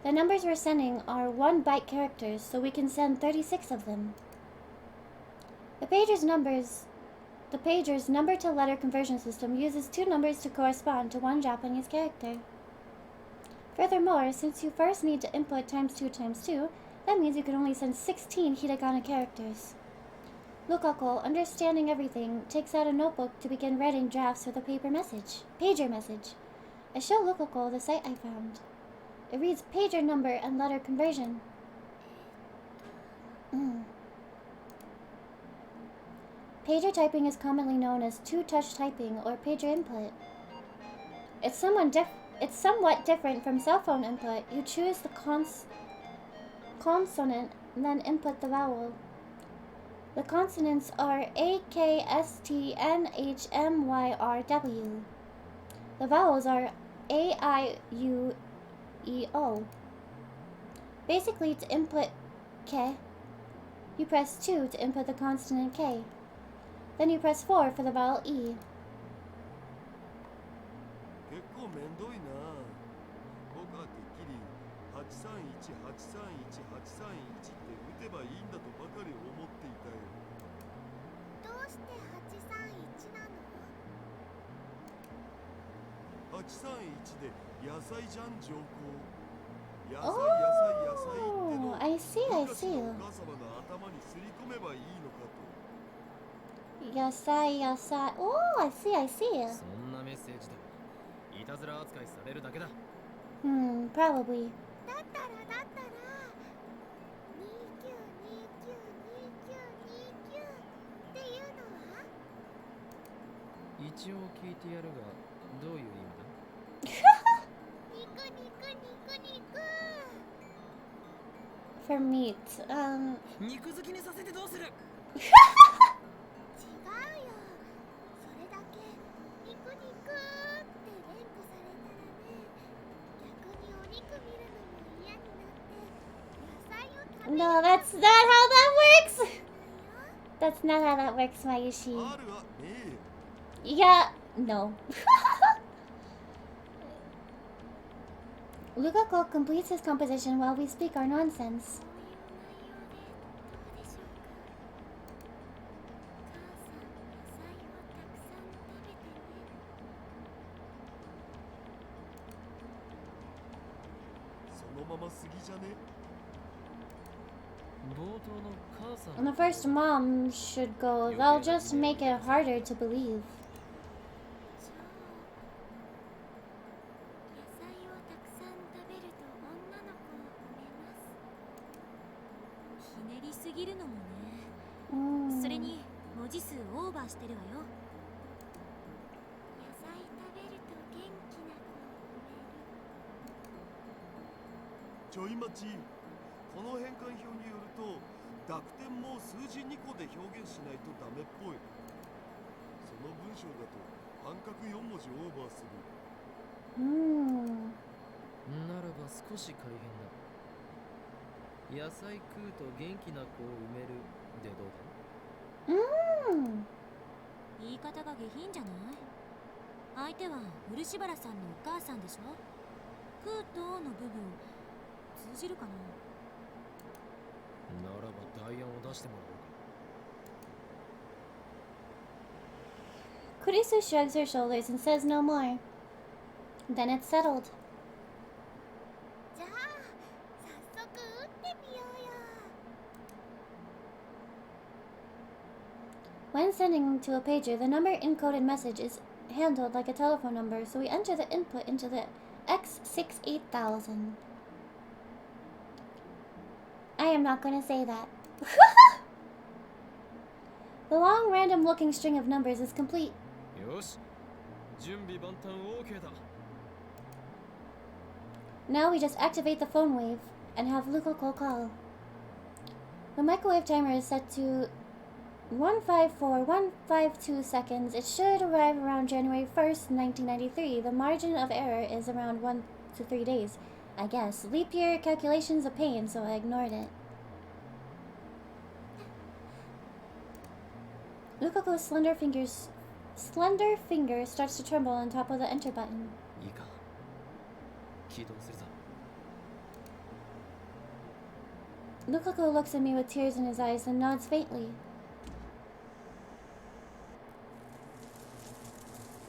The numbers we're sending are 1-byte characters, so we can send 36 of them. The pager's number-to-letter conversion system uses 2 numbers to correspond to 1 Japanese character. Furthermore, since you first need to input times 2 times 2, that means you can only send 16 hiragana characters. Lukaku, understanding everything, takes out a notebook to begin writing drafts for the pager message. I show Lukaku the site I found. It reads pager number and letter conversion. Pager typing is commonly known as two-touch typing or pager input. It's somewhat different from cell phone input. You choose the consonant and then input the vowel. The consonants are A, K, S, T, N, H, M, Y, R, W. The vowels are A, I, U, E, O. Basically, to input K, you press 2 to input the consonant K. Then you press 4 for the vowel E. 結構めんどいな。僕はてっきり831831831って打てばいいんだとばかり思っていたよ。どうして831なの？831で野菜じゃん上皇。野菜Oh, っての I see. 昔のお母様の頭にすり込めばいいのかと。Yasai. Oh, I see. そんなメッセージだ。いたずら扱いされるだけだ。Probably. だったら29292929っていうのは？一応聞いてやるが、どういう意味だ？肉。 For meat. 肉好きにさせてどうする？違うよ。それだけ肉って連呼されたらね、逆にお肉見るのも嫌になって野菜を食べる No, that's not how that works. That's not how that works, Mayushi. あるわねえ。 Yeah, no. Lukaku completes his composition while we speak our nonsense. こういう内容でどうでしょうか。お母さん野菜をたくさん食べてね。そのまますぎじゃね？冒頭の母さん。 And the first mom should go. They'll just make it harder to believe. じゃあ野菜をたくさん食べると女の子を産めます。ひねりすぎるのもね。 Mm. それに文字数オーバーしてるわよ。野菜食べると元気な子を産める。ちょい待ち。この変換表によると濁点も数字2個で表現しないとダメっぽい。その文章だと半角4文字オーバーする。ならば少し改変だ。野菜食うと元気な子を産めるでどうだ？言い方が下品じゃない？相手は漆原さんのお母さんでしょ。食うとの部分通じるかな？ならば代案を出してもらおうか。 Kurisu shrugs her shoulders and says no more. Then it's settled. じゃあ早速打ってみようよ。 When sending to a pager, the number encoded message is handled like a telephone number, so we enter the input into the X68000. I am not going to say that. The long, random-looking string of numbers is complete. よし、準備万端 OK だ。 Now we just activate the phone wave. and have Lukako call. The microwave timer is set to 154152 seconds. It should arrive around January 1st, 1993. The margin of error is around 1 to 3 days. I guess. Leap year calculation's a pain, so I ignored it. Lukako's slender finger starts to tremble on top of the enter button. いいか起動するぞ Lukako looks at me with tears in his eyes and nods faintly.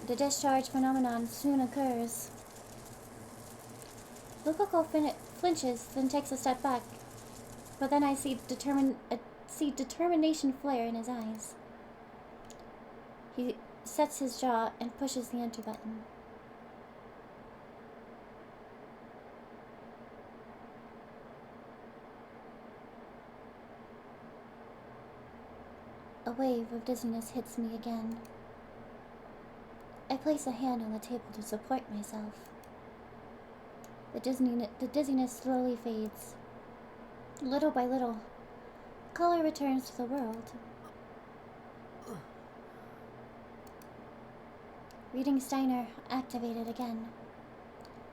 The discharge phenomenon soon occurs. Lukako flinches, then takes a step back. But then I see determination flare in his eyes. He sets his jaw and pushes the enter button. A wave of dizziness hits me again. I place a hand on the table to support myself. The dizziness slowly fades. Little by little, color returns to the world. Reading Steiner activated again.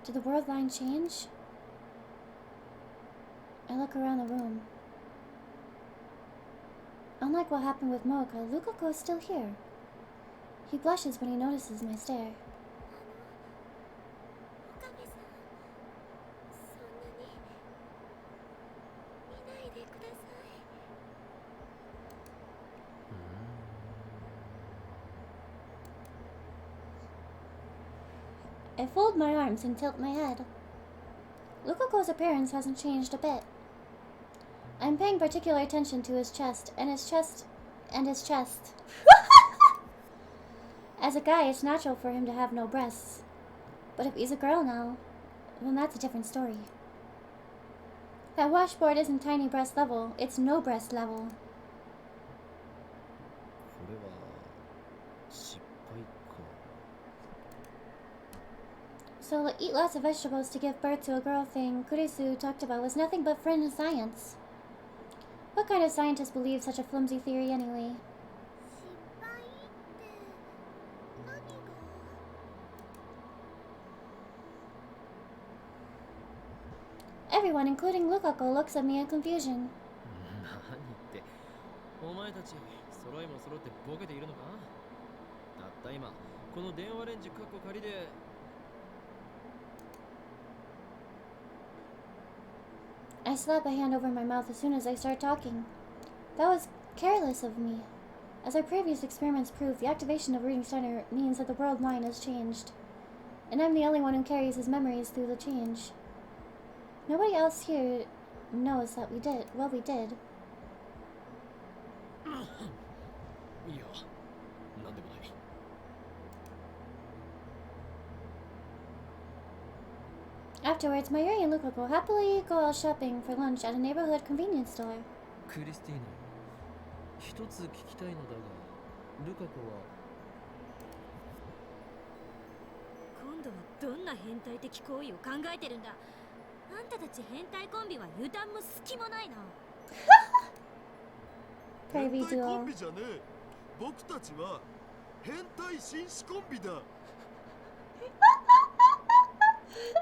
Did the world line change? I look around the room. Unlike what happened with Mocha, Lukako is still here. He blushes when he notices my stare. 岡部さん、そんなに見ないでください。 I fold my arms and tilt my head. Lukako's appearance hasn't changed a bit. I'm paying particular attention to his chest, and his chest. As a guy, it's natural for him to have no breasts. But if he's a girl now, then that's a different story. That washboard isn't tiny breast level, it's no breast level. これは失敗か So the eat lots of vegetables to give birth to a girl thing Kurisu talked about was nothing but fringe science. What kind of scientist believes such a flimsy theory anyway? 失敗って何が？ Everyone, including Lukako, looks at me in confusion. 何ってお前たち揃いも揃ってボケているのかたった今この電話レンジカッコ仮で I slap a hand over my mouth as soon as I start talking. That was careless of me. As our previous experiments proved, the activation of Reading Steiner means that the world line has changed. And I'm the only one who carries his memories through the change. Nobody else here knows that we did what we did. いやなんでもない Afterwards, Mayuri and Lukako happily go out shopping for lunch at a neighborhood convenience store. クリスティーナ一つ聞きたいのだがルカ子は 今度はどんな変態的行為を考えてるんだ。あんたたち変態コンビは油断も隙もないな。 Privy 変態コ duo. ンビじゃねえ。僕たちは変態紳士コンビだ。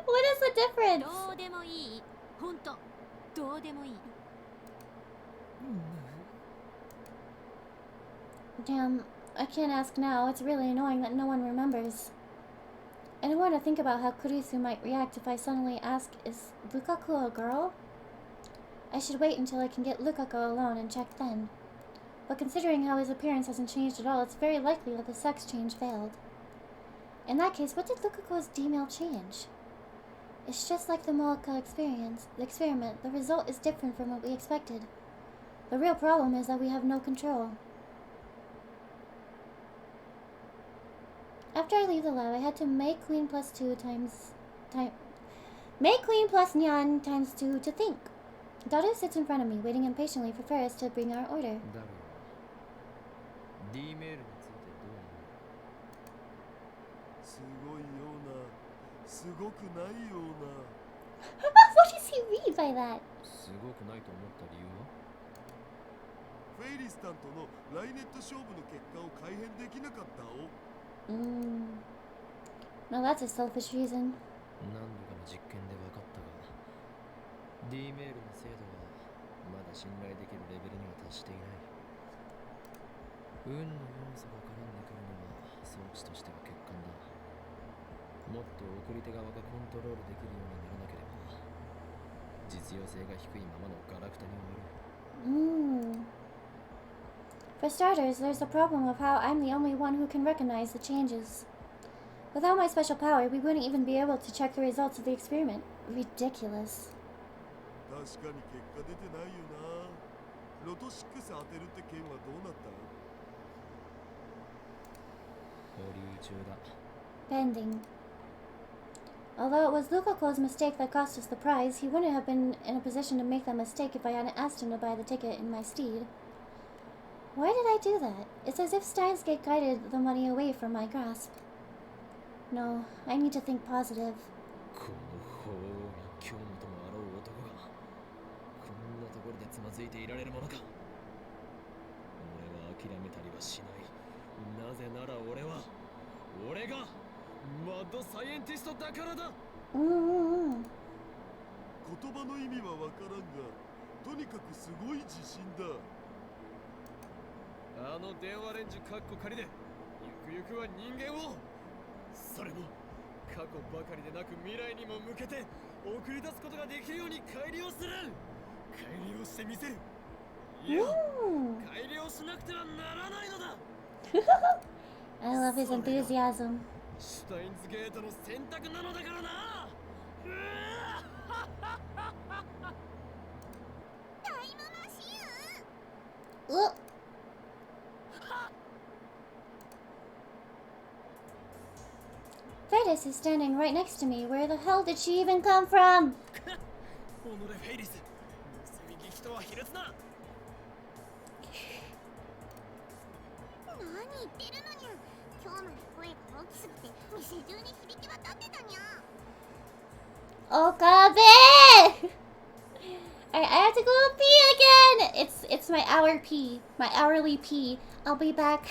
What is the difference? どうでもいい。ほんと、どうでもいい。 Damn, I can't ask now. It's really annoying that no one remembers. I don't want to think about how Kurisu might react if I suddenly ask, is Lukaku a girl? I should wait until I can get Lukaku alone and check then. But considering how his appearance hasn't changed at all, it's very likely that the sex change failed. In that case, what did Lukaku's D-mail change? It's just like the Molika experiment. The result is different from what we expected. The real problem is that we have no control. After I leave the lab, I had to make clean plus nyan times 2 to think. Daru sits in front of me, waiting impatiently for Ferris to bring our order. だが D メールについてどう思うすごいような、すごくないような。What does he read? by that? すごくないと思った理由は？フェイリスタンとのライネット勝負の結果を改変できなかったお。No, that's a selfish reason. 何度かの実験で分かったが、D メールの精度はまだ信頼できるレベルには達していない。運の要素が絡んでくるのは装置としては欠陥だ。もっと送り手側がコントロールできるようにならなければ、実用性が低いままのガラクタに終わる。For starters, there's the problem of how I'm the only one who can recognize the changes. Without my special power, we wouldn't even be able to check the results of the experiment. Ridiculous. 確かに結果出てないよな。ロト6当てるって件はどうなった？保留中だ。Pending. Although it was Lukaku's mistake that cost us the prize, he wouldn't have been in a position to make that mistake if I hadn't asked him to buy the ticket in my stead. Why did I do that? It's as if Steins guided the money away from my grasp. No, I need to think positive. この法京本もあろう男がこんなところでつまずいていられるものか。俺は諦めたりはしない。なぜなら俺がマッドサイエンティストだからだ。言葉の意味はわからんが、とにかくすごい自信だ。あの電話レンジカッコ仮でゆくゆくは人間を、それも過去ばかりでなく未来にも向けて送り出すことができるように改良する。改良してみせる。いや、改良しなくてはならないのだ。I love his enthusiasm. シュタインズゲートの選択なのだからな。タイムマシーン。 Ugh. Fedis is standing right next to me. Where the hell did she even come from? オノレフェイリス、盗み聞きとは卑劣な。何言ってるのにゃ。今日まで声が大きすぎて店中に響き渡ってたにゃ。 Okabe! I have to go pee again. It's my hour pee, my hourly pee. I'll be back.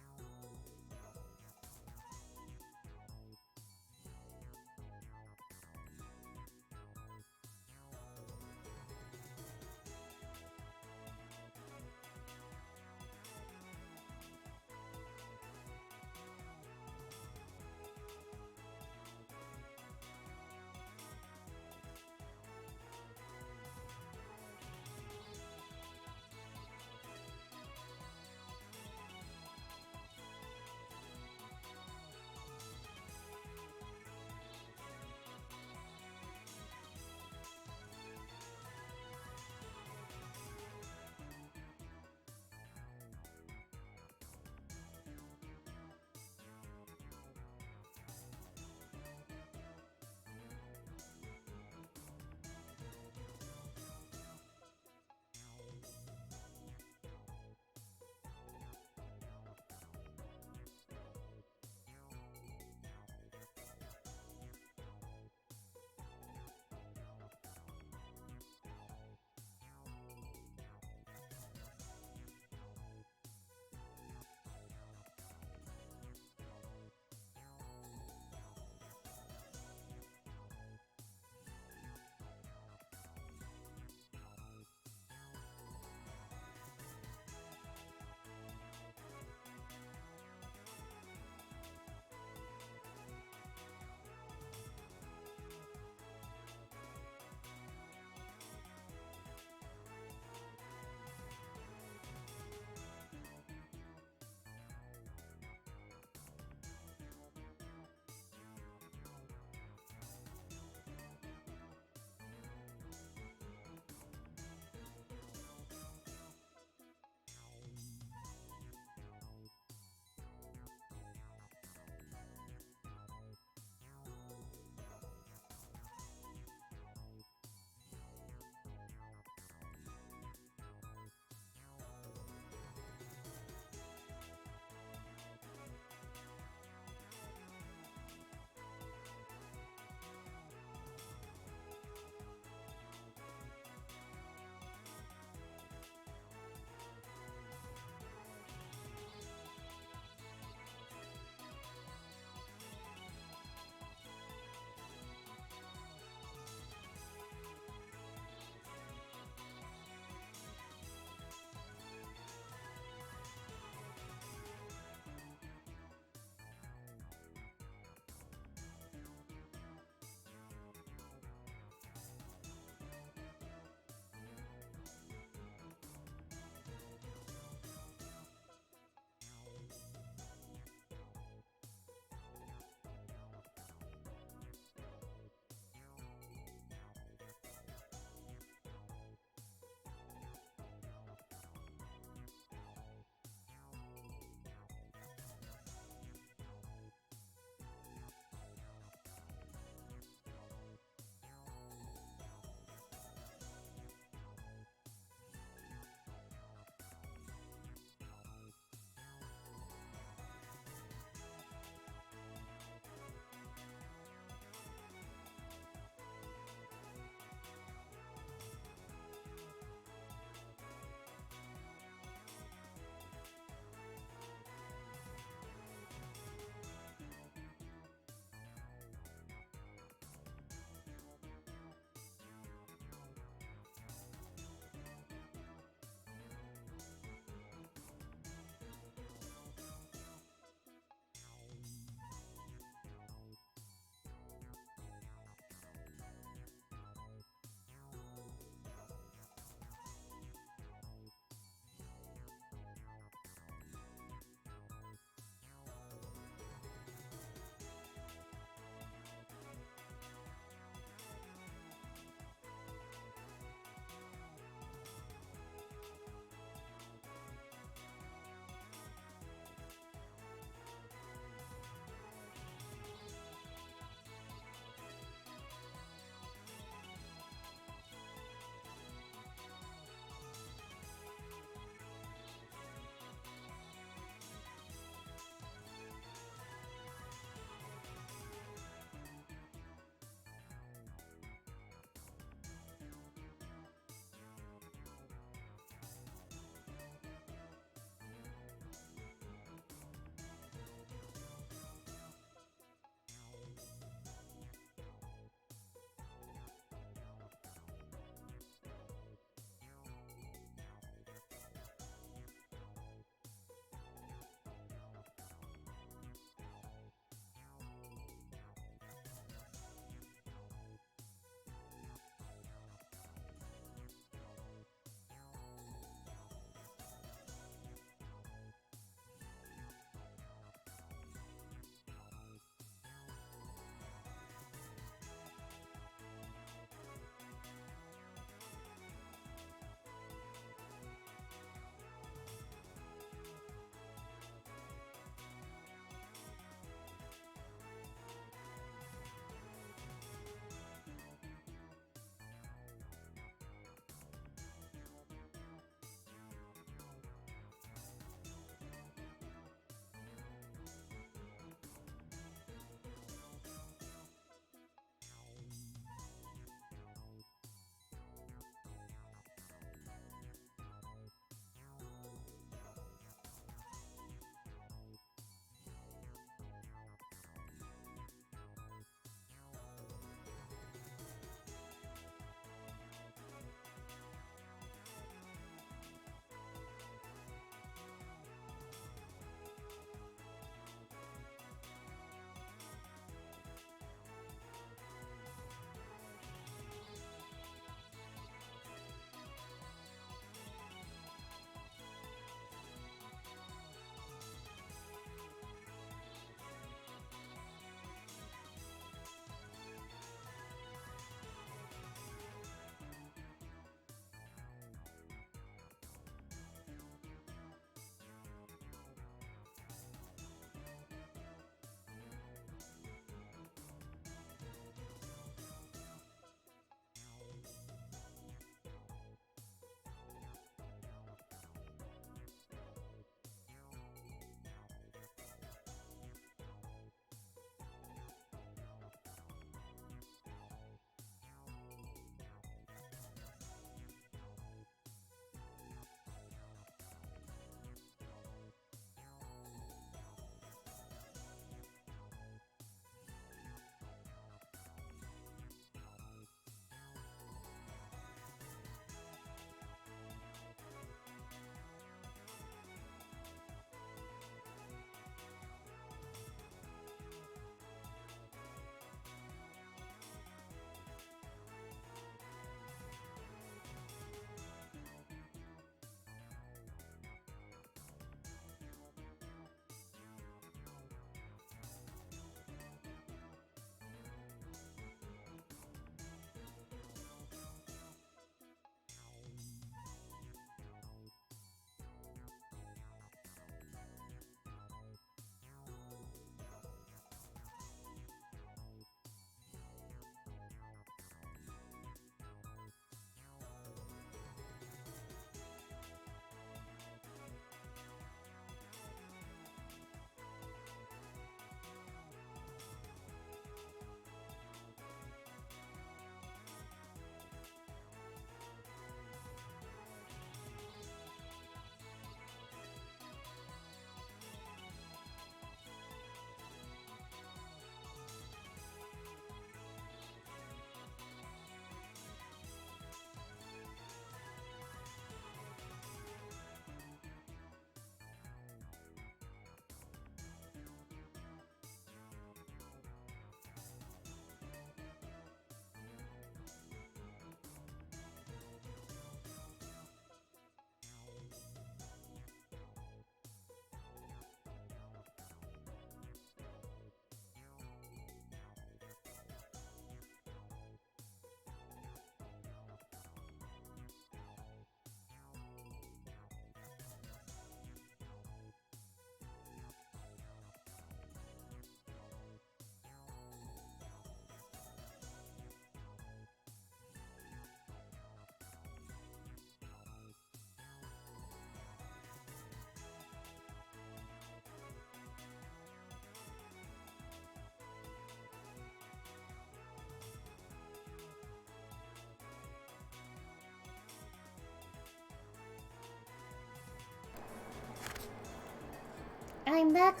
I'm back.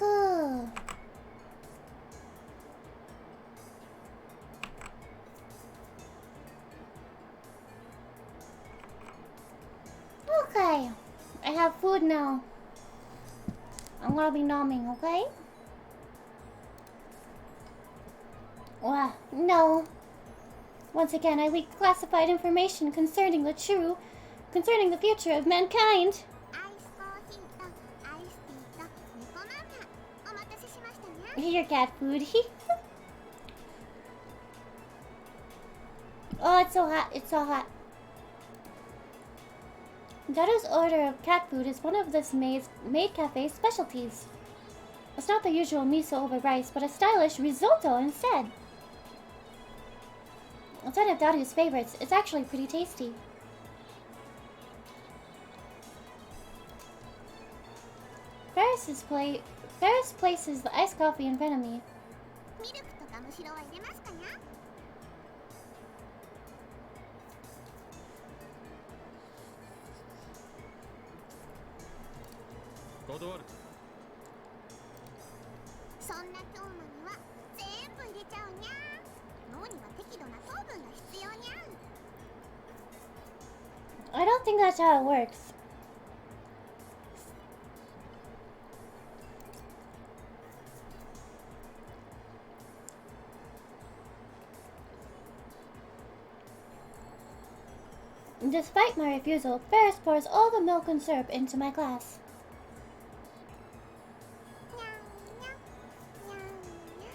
Okay, I have food now. I'm gonna be nomming, okay? No. Once again, I leaked classified information concerning the future of mankind. アイスコーヒーとアイスティーと猫まんまお待たせしましたにゃ。 Your cat food. Oh, it's so hot. It's so hot. Daru's order of cat food is one of this maid cafe's specialties. It's not the usual miso over rice, but a stylish risotto instead. It's one of Daru's favorites. It's actually pretty tasty. Ferris places the iced coffee in front of me. ミルクとかむしろは入れますかにゃ。 断る。そんなトーマには全部入れちゃうにゃ。脳には適度な糖分が必要にゃ。 I don't think that's how it works. Despite my refusal, Ferris pours all the milk and syrup into my glass. にゃんにゃにゃんに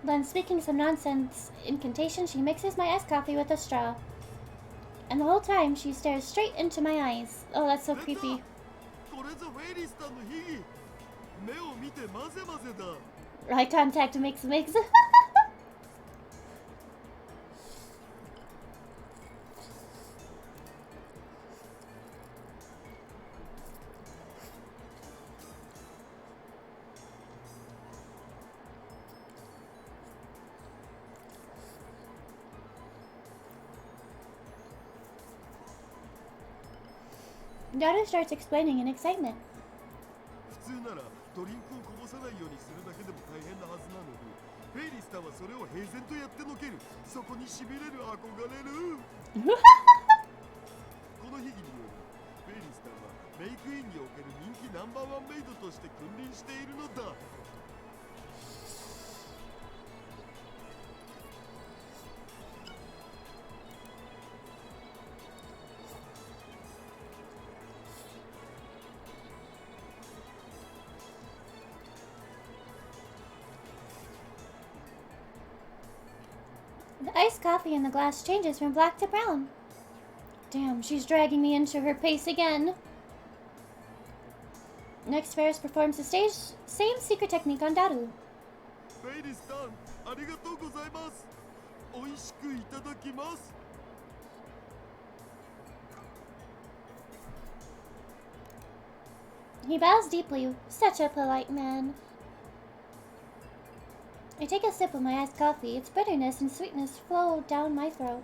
ゃ。 Then, speaking some nonsense incantation, she mixes my iced coffee with a straw. And the whole time, she stares straight into my eyes. Oh, that's so creepy. これぞフェイリスタンの秘技。目を見て混ぜ混ぜだ。 Eye contact makes. Daru starts explaining in excitement. 普通ならドリンクをこぼさないようにするだけでも大変なはずなのに、フェイリスタンはそれを平然とやってのける。そこにしびれる、憧れる。この秘技によりフェイリスタンはメイクインにおける人気ナンバーワンメイドとして君臨しているのだ。 The iced coffee in the glass changes from black to brown. Damn, she's dragging me into her pace again. Next, Ferris performs the same secret technique on Daru. フェイリスタン、ありがとうございます。美味しくいただきます。 He bows deeply, such a polite man. I take a sip of my iced coffee. Its bitterness and sweetness flow down my throat.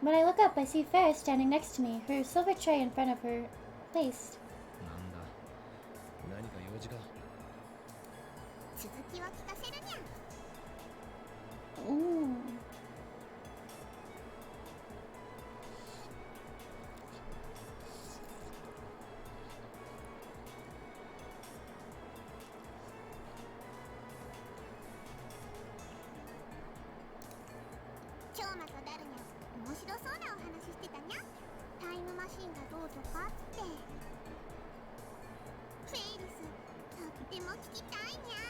When I look up, I see Ferris standing next to me, her silver tray in front of her placed. なんだ。何か用事か。続きを聞かせるにゃ。 Ooh. 超またダルにゃ面白そうなお話してたにゃ。タイムマシンがどうとかって。フェイリス、とっても聞きたいにゃ。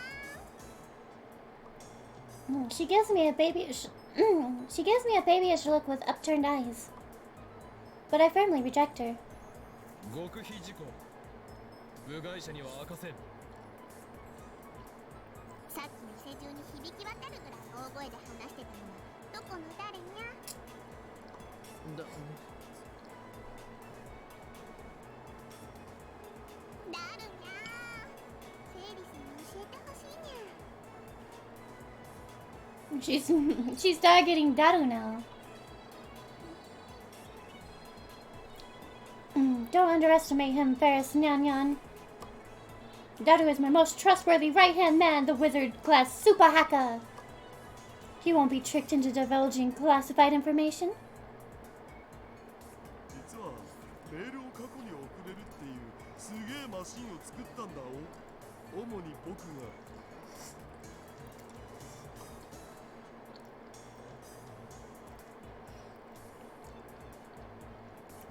She gives me a she gives me a babyish look with upturned eyes. But I firmly reject her. 極秘事項。部外者には明かせん。さっき店中に響き渡るぐらい大声で話してたのはどこの誰にゃ。だ。ダルにゃ。フェイリスに教えてほしいにゃ。 She's targeting Daru now. Don't underestimate him, Ferris Nyan Yan. Daru is my most trustworthy right-hand man, the wizard-class super hacker. He won't be tricked into divulging classified information. 実はメールを過去に送れるっていうすげえマシンを作ったんだお。主に僕が。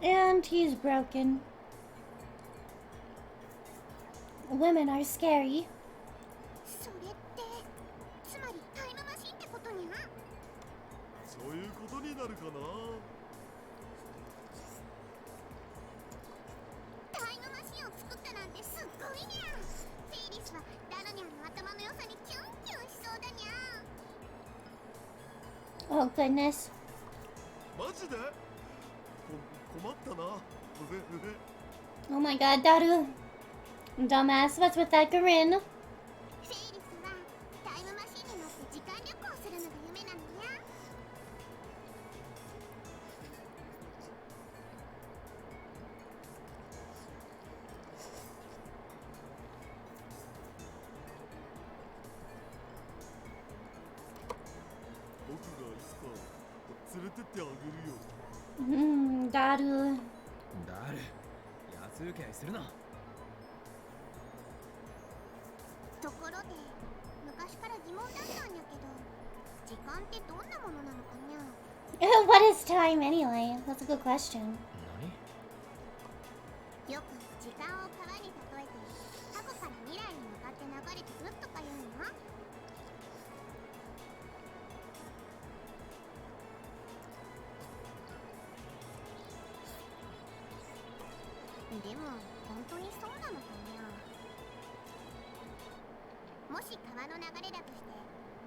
And he's broken. Women are scary. それってつまりタイムマシンってことにゃ。そういうことになるかな。タイムマシンを作ったなんてすっごいにゃ。フェイリスはダルニャンの頭の良さにキュンキュンしそうだにゃ。 Oh goodness. マジで？困ったな。Oh my god, Daru. Dumbass, what's with that grin? フェイリスはタイムマシンに乗って時間旅行するのが夢なのにゃ。僕がいつか連れてってあげるよ。Daru. だる安請け合いするな。ところで昔から疑問だったんやけど、時間ってどんなものなのかにゃ。What is time anyway? That's a good question. 何？よく時間を川に例えて過去から未来に向かって流れてくとか言うの。でも本当にそうなのかにゃ。もし川の流れだとして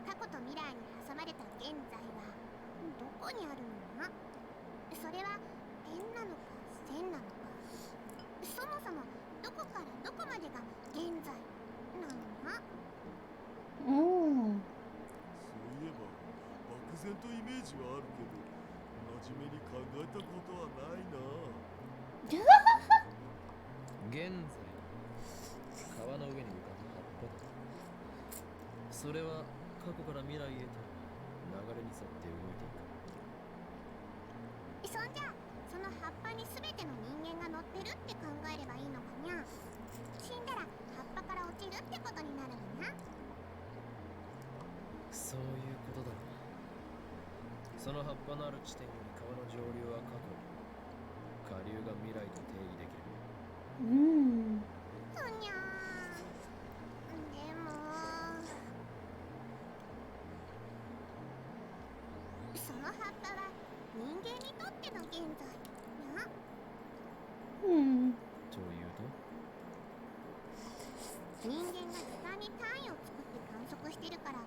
過去と未来に挟まれた現在はどこにあるのな。それは点なのか線なのか、そもそもどこからどこまでが現在なのな。Mm. そういえば漠然とイメージはあるけど真面目に考えたことはないな。現在川の上に浮かぶ葉っぱだ。それは過去から未来へと流れに沿って動いていく。そんじゃその葉っぱに全ての人間が乗ってるって考えればいいのかにゃ。死んだら葉っぱから落ちるってことになるのな。そういうことだろう。その葉っぱのある地点より川の上流は過去、下流が未来と定義できる。Mm. ふにゃー。でもその葉っぱは人間にとっての現在にゃ。Hmm. というと？人間が時間に単位を作って観測してるから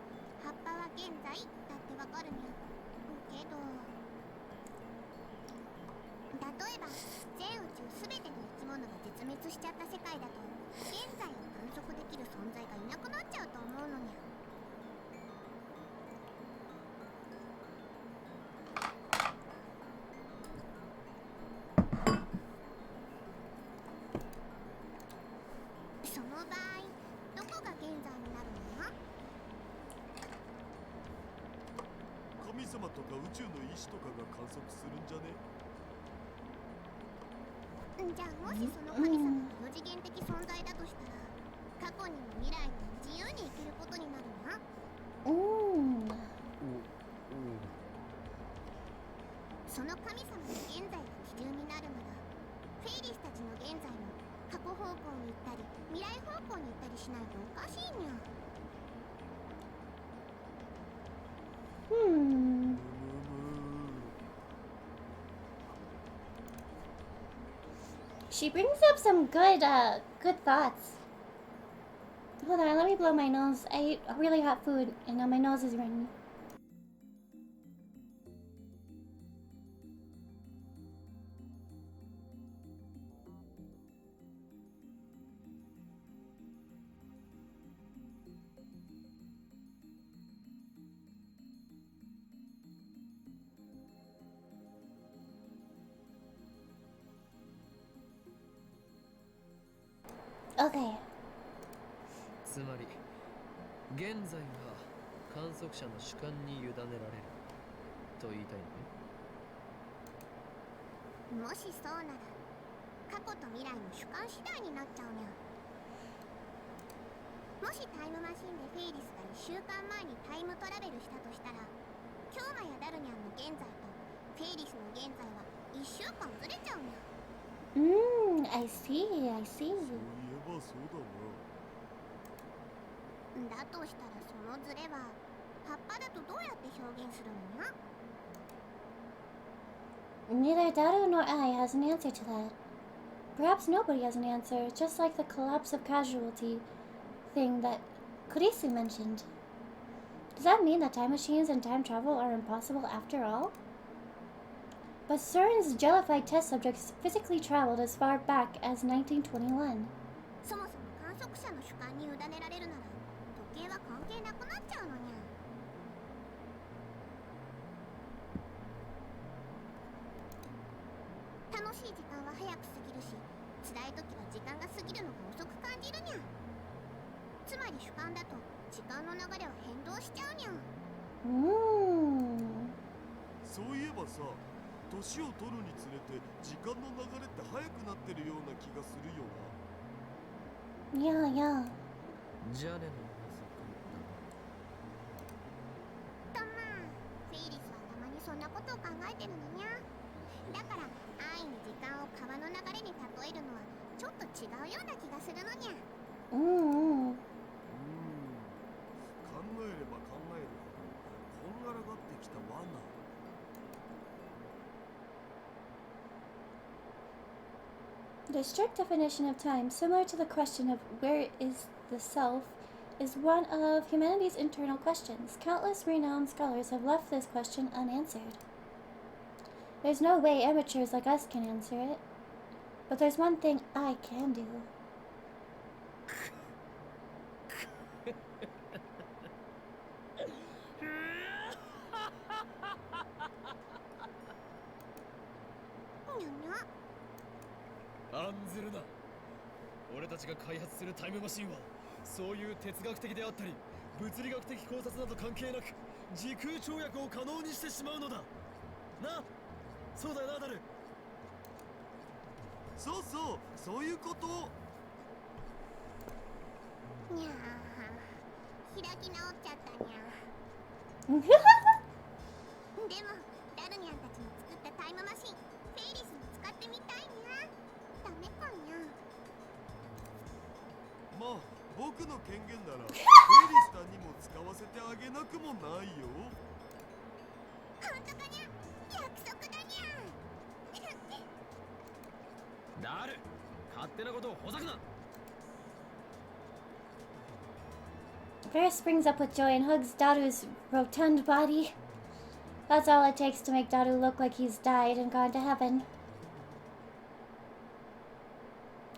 葉っぱは現在だってわかるにゃ。けど例えば全宇宙すべての生き物が絶滅しちゃった世界だと現在を観測できる存在がいなくなっちゃうと思うのにゃ。その場合どこが現在になるの？神様とか宇宙の意志とかが観測するんじゃね？じゃあもしその神様が四次元的存在だとしたら過去にも未来にも自由に生きることになるな。Mm. その神様の現在が基準になるならフェイリスたちの現在も過去方向に行ったり未来方向に行ったりしないとおかしいにゃ。Hmm. She brings up some good thoughts. Hold on, let me blow my nose. I ate really hot food, and now my nose is running. つまり現在は観測者の主観に委ねられると言いたいのかい？もしそうなら過去と未来の主観次第になっちゃうにゃ。もしタイムマシンでフェイリスが1週間前にタイムトラベルしたとしたら、京馬やダルニャンの現在とフェイリスの現在は1週間ずれちゃうにゃ。I see, I see. そういえばそうだな。だとしたらそのズレは葉っぱだとどうやって表現するのにゃ。 Neither Daru nor I has an answer to that. Perhaps nobody has an answer, just like the collapse of casualty thing that Kurisu mentioned. Does that mean that time machines and time travel are impossible after all? But CERN's jellified test subjects physically traveled as far back as 1921. そもそも観測者の主観に委ねられるなら時計は関係なくなっちゃうのにゃ。楽しい時間は早く過ぎるし、辛い時は時間が過ぎるのが遅く感じるにゃ。つまり主観だと時間の流れは変動しちゃうにゃ。そういえばさ、年を取るにつれて時間の流れって速くなってるような気がするよな。Yeah, yeah. ジャネのとまあ、フェイリスはたまにそんなことを考えてるのにゃ。だから安易に時間を川の流れに例えるのはちょっと違うような気がするのにゃ。考えれば考えるほどこんがらがってきた罠。The strict definition of time, similar to the question of where is the self, is one of humanity's internal questions. Countless renowned scholars have left this question unanswered. There's no way amateurs like us can answer it. But there's one thing I can do. Nyanya. 案ずるな。俺たちが開発するタイムマシンはそういう哲学的であったり物理学的考察など関係なく時空跳躍を可能にしてしまうのだな。そうだよな、ダル。そうそう、そういうこと。にゃー、開き直っちゃったにゃ。でもダルニャンたちの作ったタイムマシンフェイリスも使ってみたいにゃ。ダメかにゃ。まあ僕の権限ならフェイリスタンにも使わせてあげなくもないよ。本当かにゃ。約束だにゃ。ダル、勝手なことをほざくな。Varys springs up with joy and hugs Daru's rotund body. That's all it takes to make Daru look like he's died and gone to heaven.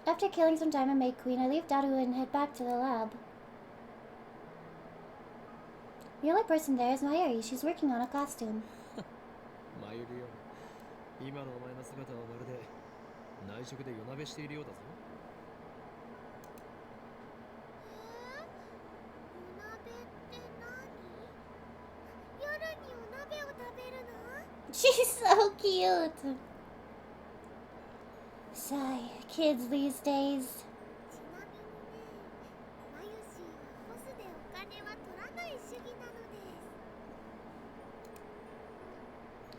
After killing some time in Maid Queen, I leave Daru and head back to the lab. The only person there is Mayuri. She's working on a costume. マユリよ、今のお前の姿はまるで内職で夜なべしているようだぞ。お鍋って何？夜にお鍋を食べるの？ She's so cute. Sigh, kids these days. ちなみにね、マユシーはボスでお金は取らない主義なので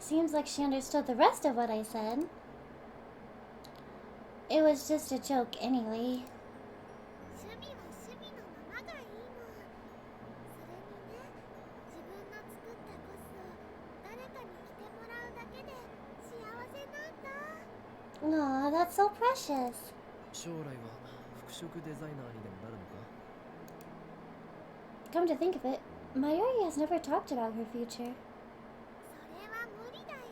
す。 Seems like she understood the rest of what I said. It was just a joke anyway. 趣味は趣味のままがいいの。それにね、自分の作ったコスを誰かに着てもらうだけで幸せなんだ。 Aw, that's so precious. 将来は服飾デザイナーにでもなるのか？ Come to think of it, Mayuri has never talked about her future. それは無理だよ。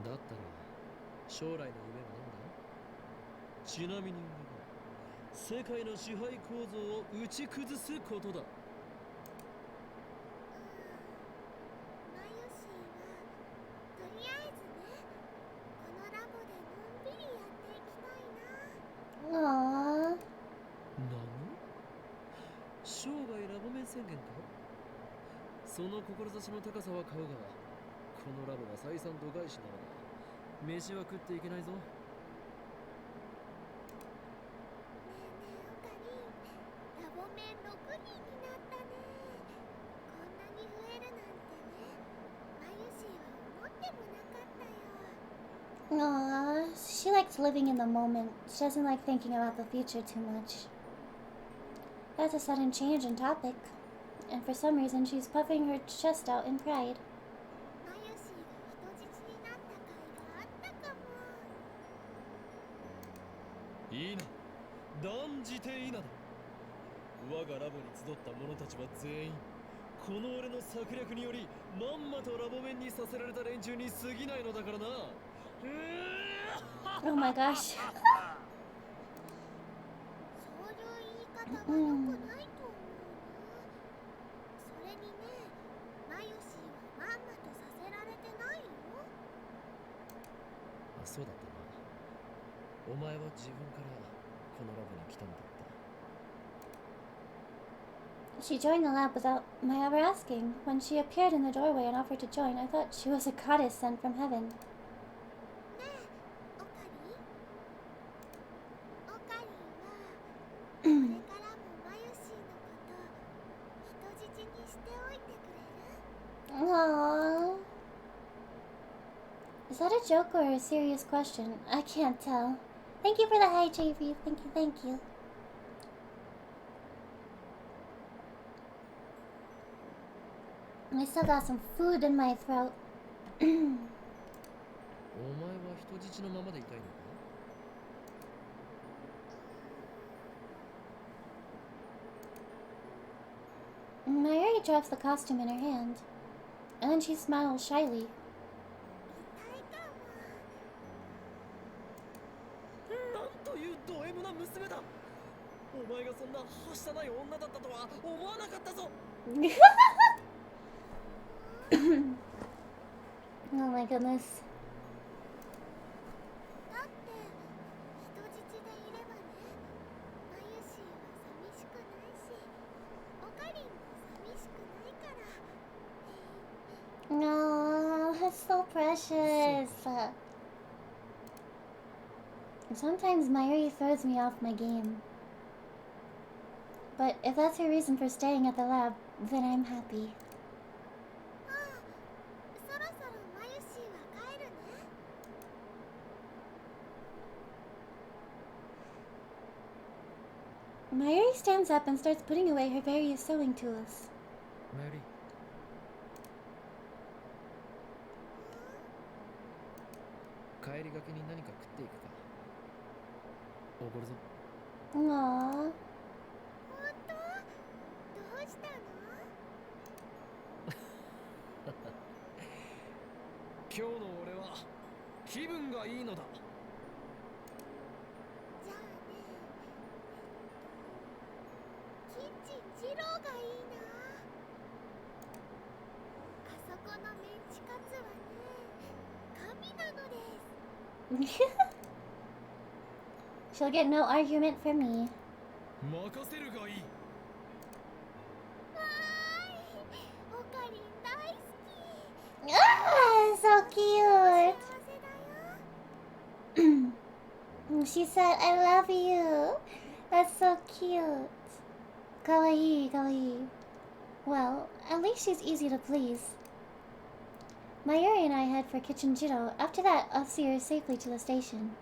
だったら将来の夢は何だ？ちなみに俺は世界の支配構造を打ち崩すことだ。マユシーはとりあえずね、このラボでのんびりやっていきたいな。 Aww. 何？件か。その志の高さは買うが、このラボは採算度外視なのだ。飯は食っていけないぞ。ねえねえオカリン、ラボメン6人になったね。こんなに増えるなんてね、マユシーは思ってもなかったよ。 Aww, she likes living in the moment. She doesn't like thinking about the future too much. That's a sudden change in topic. And for some reason, she's puffing her chest out in pride. マユシーが人質になった甲斐があったかも。いいな。断じていいなだ。我がラボに集った者たちは全員、この俺の策略により、まんまとラボ面にさせられた連中に過ぎないのだからな。Oh my gosh. そういう言い方は良くないと思うな。それにね、マユシーはまんまとさせられてないよ。あ、そうだったな。お前は自分からこのラボに来たのだった。She joined the lab without my ever asking. When she appeared in the doorway and offered to join, I thought she was a goddess sent from heaven. ねえ、オカリン。オカリンはこれからもマユシーのこと人質にしておいてくれる？ Aww. Is that a joke or a serious question? I can't tell. Thank you for the hi, JV. Thank you, thank you. I still got some food in my throat. お前は人質のままでいたいのか。Mayuri drops the costume in her hand, and then she smiles shyly. 痛いかも。なんというド M な娘だ。お前がそんなはしたない女だったとは思わなかったぞ。Oh my goodness. だって人質でいればね、マユシーは寂しくないし、オカリンも寂しくないから。No, that's so precious. Sometimes Mayuri throws me off my game. But if that's her reason for staying at the lab, then I'm happy. ああ、そろそろマユシーは帰るね。Mayuri stands up and starts putting away her various sewing tools. マユリ、帰りがけに何か食っていくか。おごるぞ。Aww. 本当？どうしたの？今日の俺は気分がいいのだ。じゃあね、キッチン二郎がいいな。あそこのメンチカツはね、神なのです。She'll get no argument from me. 任せるがいい。わーい、オカリン大好き。 Ah, so 幸 cute. せだよ。 She said, I love you. That's so cute. Kawaii, kawaii. Well, at least she's easy to please. Mayuri and I head for Kitchen Jiro. After that, I'll see her safely to the station.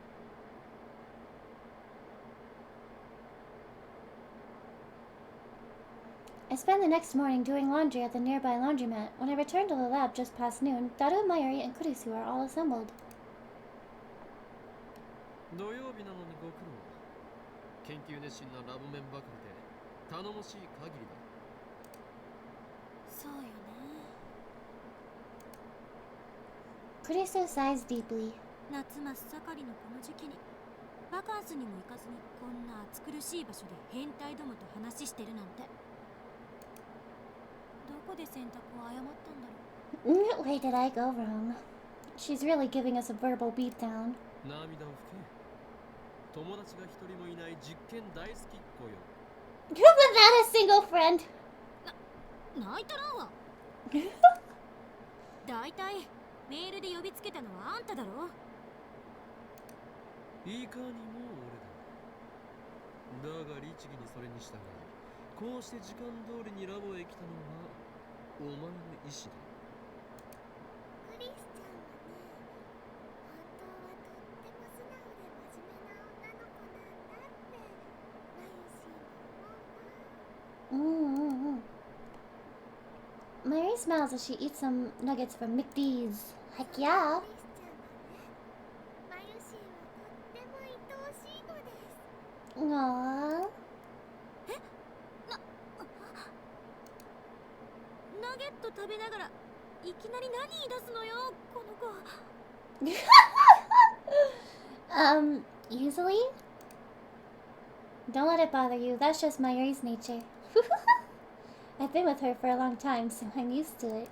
I spend the next morning doing laundry at the nearby laundromat. When I return to the lab just past noon, Daru, Mayuri, and Kurisu are all assembled. 土曜日なのにご苦労。研究熱心なラボメンばかりで頼もしい限りだ。そうよね。 Kurisu sighs deeply. 夏真っ盛りのこの時期にバカンスにも行かずにこんな暑苦しい場所で変態どもと話してるなんて。どこで選択を誤ったんだろう。 Wait, did I go wrong? She's really giving us a verbal beatdown. 涙を拭け。友達が一人もいない実験大好きっ子よ。Without a single friend. 泣いたらんわ。だいたいメールで呼びつけたのはあんただろ。いかにも俺だ。だが律儀にそれに従い、こうして時間通りにラボへ来たのはお前の意志だ。クリスちゃんはね、本当はとっても素直で真面目な女の子なんだってマユシーも思うわ。Mary smiles as she eats some nuggets from McD's. Heck ク yeah. リスちゃんはね、マユシーはとっても愛おしいのです。 Aww. ナゲット食べながらいきなり何言い出すのよ、この子。Usually? Don't let it bother you. That's just Mayuri's nature. I've been with her for a long time, so I'm used to it.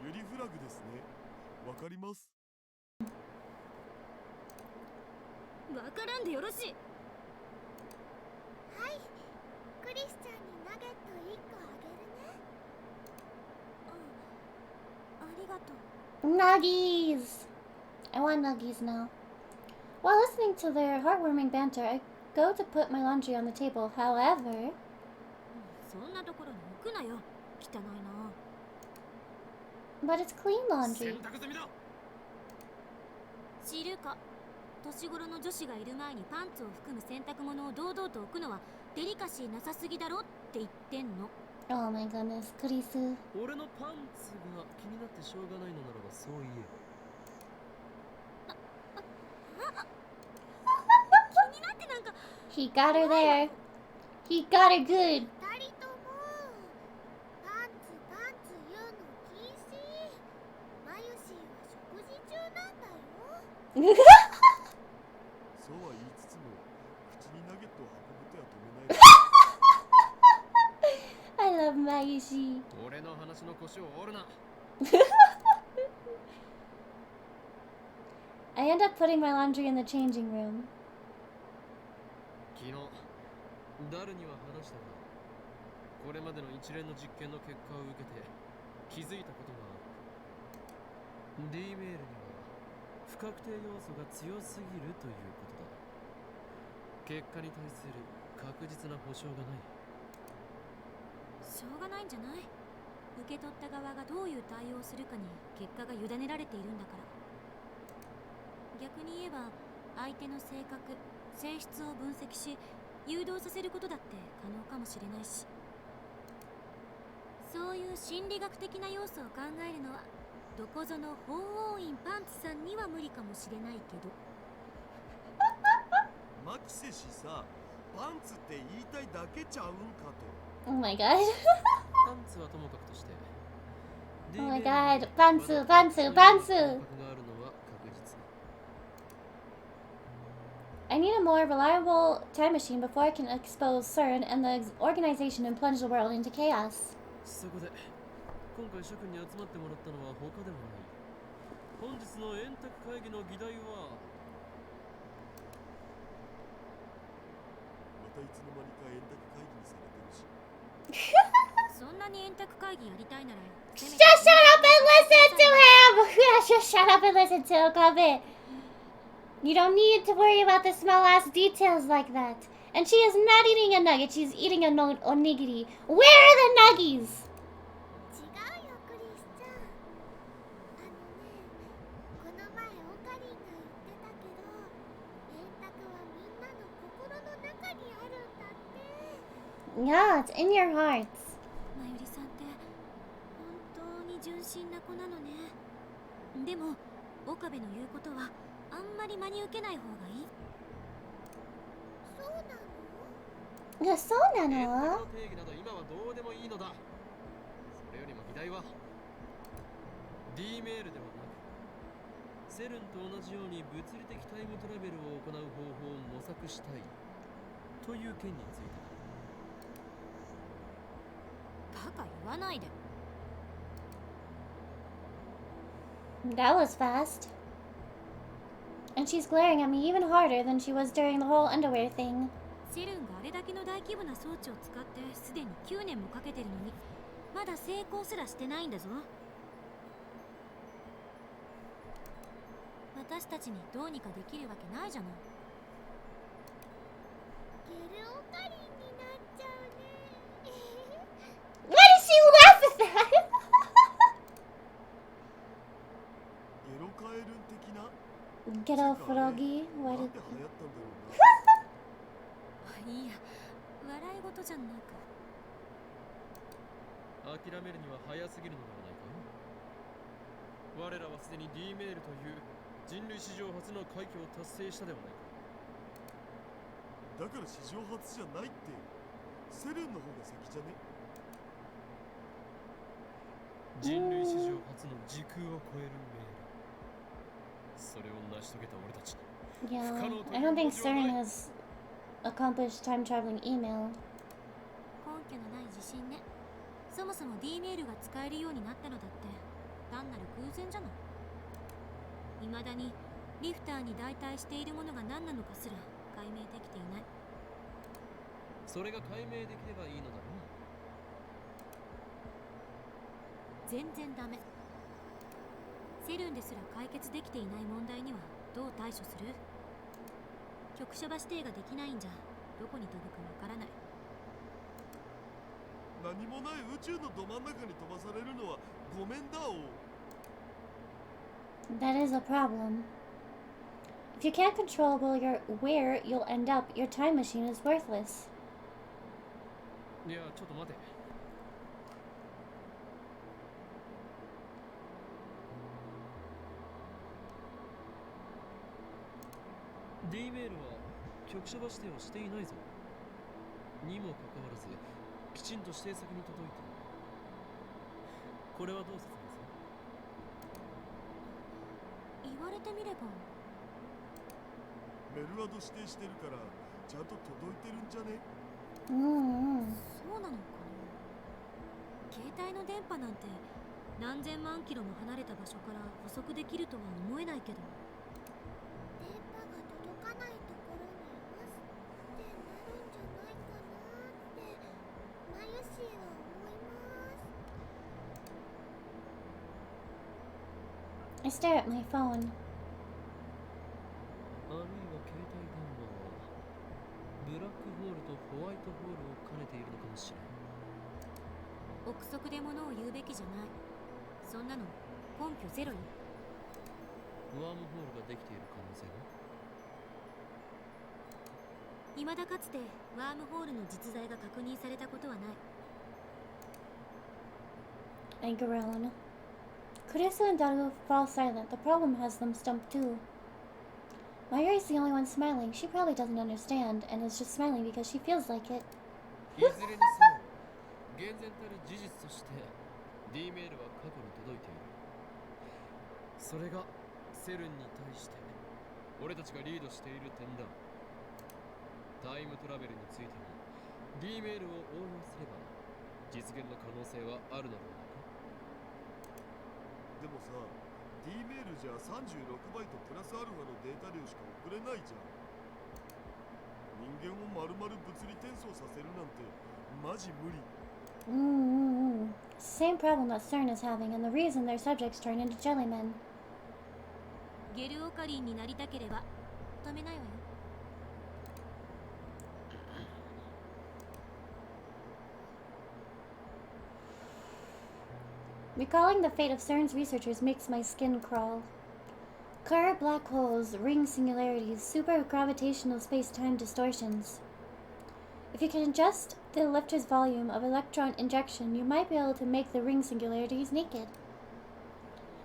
ユリフラグですね。わかります。わからんでよろしい。はい、クリスちゃんにナゲット1個あげるね。ありがとう。Nuggies! I want nuggies now. While listening to their heartwarming banter, I go to put my laundry on the table. However, そんなところに置くなよ。汚いな。but it's clean 洗 laundry. 濯済みだ。知るか。年頃の女子がいる前にパンツを含む洗濯物を堂々と置くのはデリカシーなさすぎだろって言ってんの。Oh my goodness, Kurisu. 俺のパンツが気になってしょうがないのならばそう言え。気になってなんか。 He got her there. He got her good. 2人ともパンツ言うの禁止。マユシーは食事中なんだよ。そうは言いつつも、口にナゲットを運ぶ手は止めない。I love Mayushi. 俺の話の腰を折るな。I end up putting my laundry in the changing room. 昨日ダルには話したが、これまでの一連の実験の結果を受けて気づいたことがある。 D メールには不確定要素が強すぎるということだ。結果に対する確実な保証がない。しょうがないんじゃない。受け取った側がどういう対応をするかに結果が委ねられているんだから。逆に言えば相手の性格、性質を分析し誘導させることだって可能かもしれないし、そういう心理学的な要素を考えるのはどこぞの法王院パンツさんには無理かもしれないけど。マキセ氏さ、パンツって言いたいだけちゃうんかと。Oh my god. パンツはともかくとして、 Oh my god. Pantsu, pantsu, pantsu. I need a more reliable time machine before I can expose CERN and the organization and plunge the world into chaos. そこで今回諸君に集まってもらったのは他でもない。本日の円卓会議の議題は、またいつの間にか円卓会議にされてるし。そんなに円卓会議やりたいなら Just shut up and listen to him! Just shut up and listen to him, Kabe. You don't need to worry about the small ass details like that. And she is not eating a nugget, she's eating a onigiri. Where are the nuggies? 違うよクリスちゃん。この前オカリンが言ってたけど、円卓はみんなの心の中にあるんだって。 Yeah, it's in your hearts. まゆりさんって本当に純真な子なのね。でも岡部の言うことはあんまり真に受けない方がいい。そうなの？いや、そうな円卓の？の定義など今はどうでもいいのだ。それよりも議題は D メールではなく、セルンと同じように物理的タイムトラベルを行う方法を模索したいという件についてだ。バカ言わないで。That was fast. And she's glaring at me even harder than she was during the whole underwear thing. セルンがあれだけの大規模な装置を使ってすでに9年もかけてるのに、まだ成功すらしてないんだぞ。私たちにどうにかできるわけないじゃない。ゲルオカリンになっちゃうね。Why does she laugh at that? ゲロカエルン的な Ghetto froggy? な Why ん did... で流行ったんだろうな。いいや、笑い事じゃないか。諦めるには早すぎるのではないか。我らはすでに D メールという人類史上初の快挙を達成したではないか。だから史上初じゃないって。セルンの方が先じゃね。人類史上初の時空を超えるメール。それを成し遂げた俺たちに。 Yeah, I don't think CERN has accomplished time traveling email. 根拠のない自信ね。そもそも D メールが使えるようになったのだって単なる偶然じゃない。未だにリフターに代替しているものが何なのかすら解明できていない。それが解明できればいいのだろう。全然ダメ。セルンですら解決できていない問題にはどう対処する？局所場指定ができないんじゃどこに飛ぶかわからない。何もない宇宙のど真ん中に飛ばされるのはごめんだお。That is a problem. If you can't control where you'll end up, your time machine is worthless. いや、ちょっと待て。D メールは局所場指定をしていないぞ。にもかかわらずきちんと指定先に届いている。これはどう説明する？言われてみれば。メルアド指定してるからちゃんと届いてるんじゃね。そうなのかな。携帯の電波なんて何千万キロも離れた場所から捕捉できるとは思えないけど。電波が届かないところにいますってなるんじゃないかなってマユシーは思います。 I stare at my phone. あるいは携帯電話はブラックホールとホワイトホールを兼ねているのかもしれん。憶測で物を言うべきじゃない。そんなの根拠ゼロよ。ワームホールができている可能性は？未だかつてワームホールの実在が確認されたことはない。I groan. Kurisu and Daru fall silent. The problem has them stumped too. Mayuri is the only one smiling. She probably doesn't understand and is just smiling because she feels like it. いずれにせよ、厳然たる事実として D メールは過去に届いている。それがセルンに対して俺たちがリードしている点だ。タイムトラベルについても D メールを応用すれば実現の可能性はあるのではないか。でもさ、D メールじゃ36バイトプラスアルファのデータ量しか送れないじゃん。人間を丸々物理転送させるなんてマジ無理。Same problem that CERN is having, and the reason their subjects turn into jellymen. ゲルオカリンになりたければ止めないわよ。Recalling the fate of CERN's researchers makes my skin crawl. Clear black holes, ring singularities, super gravitational space-time distortions. If you can adjust the lifter's volume of electron injection, you might be able to make the ring singularities naked.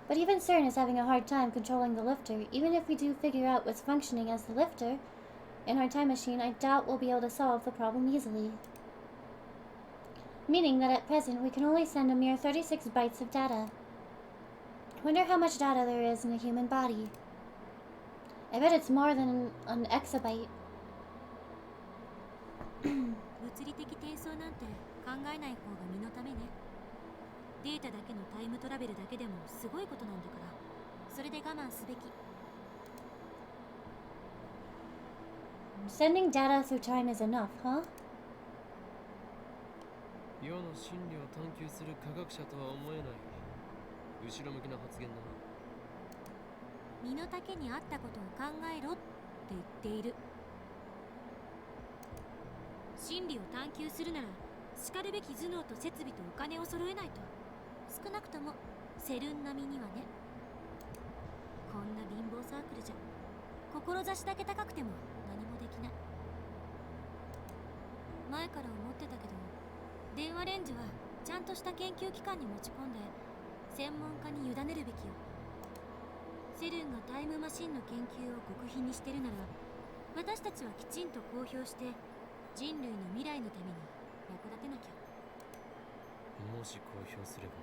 But even CERN is having a hard time controlling the lifter. Even if we do figure out what's functioning as the lifter in our time machine, I doubt we'll be able to solve the problem easily. Meaning that at present we can only send a mere 36 bytes of data. I wonder how much data there is in a human body. I bet it's more than an exabyte. 物理的転送なんて考えない方が身のためね。データだけのタイムトラベルだけでもすごいことなんだから、それで我慢すべき。Sending data through time is enough, huh? 世の真理を探求する科学者とは思えない後ろ向きな発言だな。身の丈に合ったことを考えろって言っている。真理を探求するならしかるべき頭脳と設備とお金を揃えないと。少なくともセルン並みにはね。こんな貧乏サークルじゃ志だけ高くても何もできない。前から思ってたけど、電話レンジはちゃんとした研究機関に持ち込んで専門家に委ねるべきよ。セルンがタイムマシンの研究を極秘にしてるなら、私たちはきちんと公表して人類の未来のために役立てなきゃ。もし公表すれば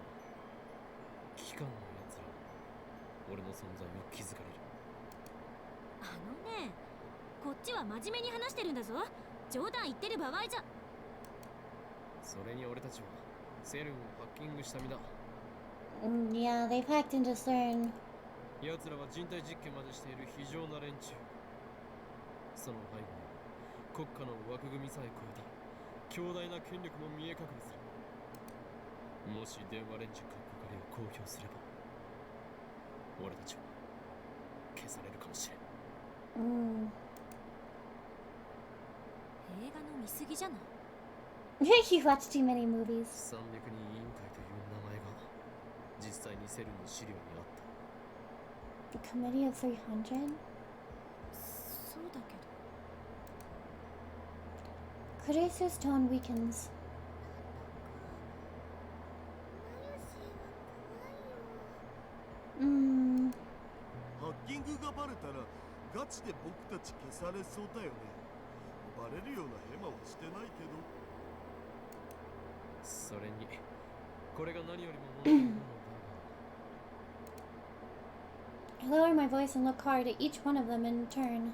機関のやつら俺の存在を気づかれる。あのね、こっちは真面目に話してるんだぞ。冗談言ってる場合じゃ。それに俺たちはセルンをハッキングした身だ。Yeah, they've hacked into CERN. 奴らは人体実験までしている非常な連中。その背後に国家の枠組みさえ超えた強大な権力も見え隠れする。もし電話レンジカッコ仮を公表すれば俺たちは消されるかもしれん。映画の見過ぎじゃない？ You watch too many movies. 300人委員会という名前が実際にセルンの資料にあった。 The Committee of 300? そうだけど。Cruiser's tone weakens. ハッキングがバレたらガチで僕たち消されそうだよね。バレるようなヘマはしてないけど。それにこれが何よりも問題なのだ。 I lower my voice and look hard at each one of them in turn.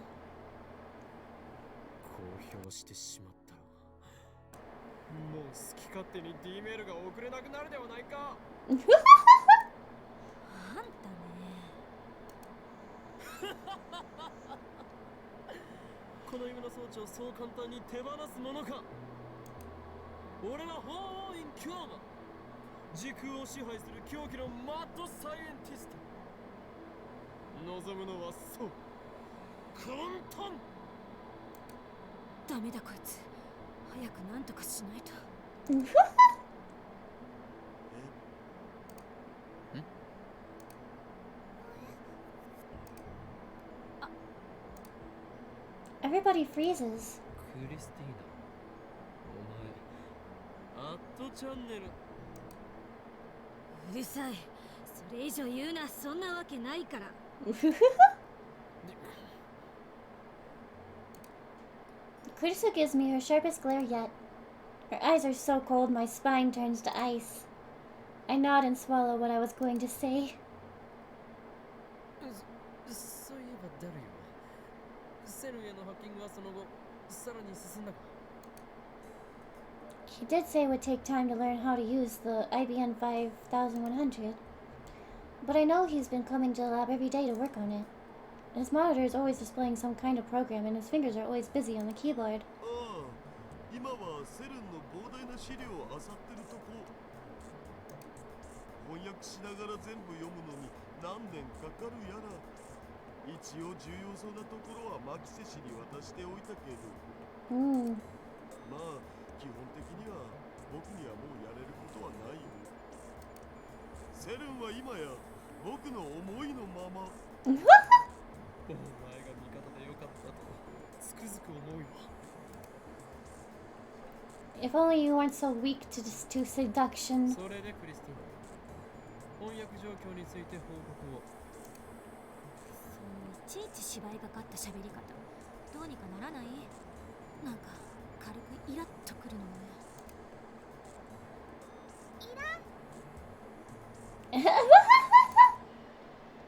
公表してしまったらもう好き勝手に D メールが送れなくなるではないか。あんたね。この夢の装置をそう簡単に手放すものか。俺は法王院教魔、時空を支配する狂気のマッドサイエンティスト。望むのはそう混沌。ダメだこいつ。早く何とかしないと。Everybody freezes. クリスティーナ、お前アットチャンネル。うるさい。それ以上言うな。そんなわけないから。Kurisu gives me her sharpest glare yet. Her eyes are so cold my spine turns to ice. I nod and swallow what I was going to say. そういえばダルよ、セルンへのハッキングはその後さらに進んだか。 He did say it would take time to learn how to use the IBM 5100. But I know he's been coming to the lab every day to work on it. His monitor is always displaying some kind of program and his fingers are always busy on the keyboard. ああ、今はセルンの膨大な資料を漁ってるとこ。翻訳しながら全部読むのに何年かかるやら。一応重要そうなところはマキセ氏に渡しておいたけど。まあ基本的には僕にはもうやれることはないよ。セルンは今や僕の思いのまま。お前が味方でよかったとつくづく思うよ。 If only you weren't so weak to seduction. それでクリスティーナ、翻訳状況について報告を。そういちいち芝居がかった喋り方。どうにかならない？なんか軽くイラッとくるのね。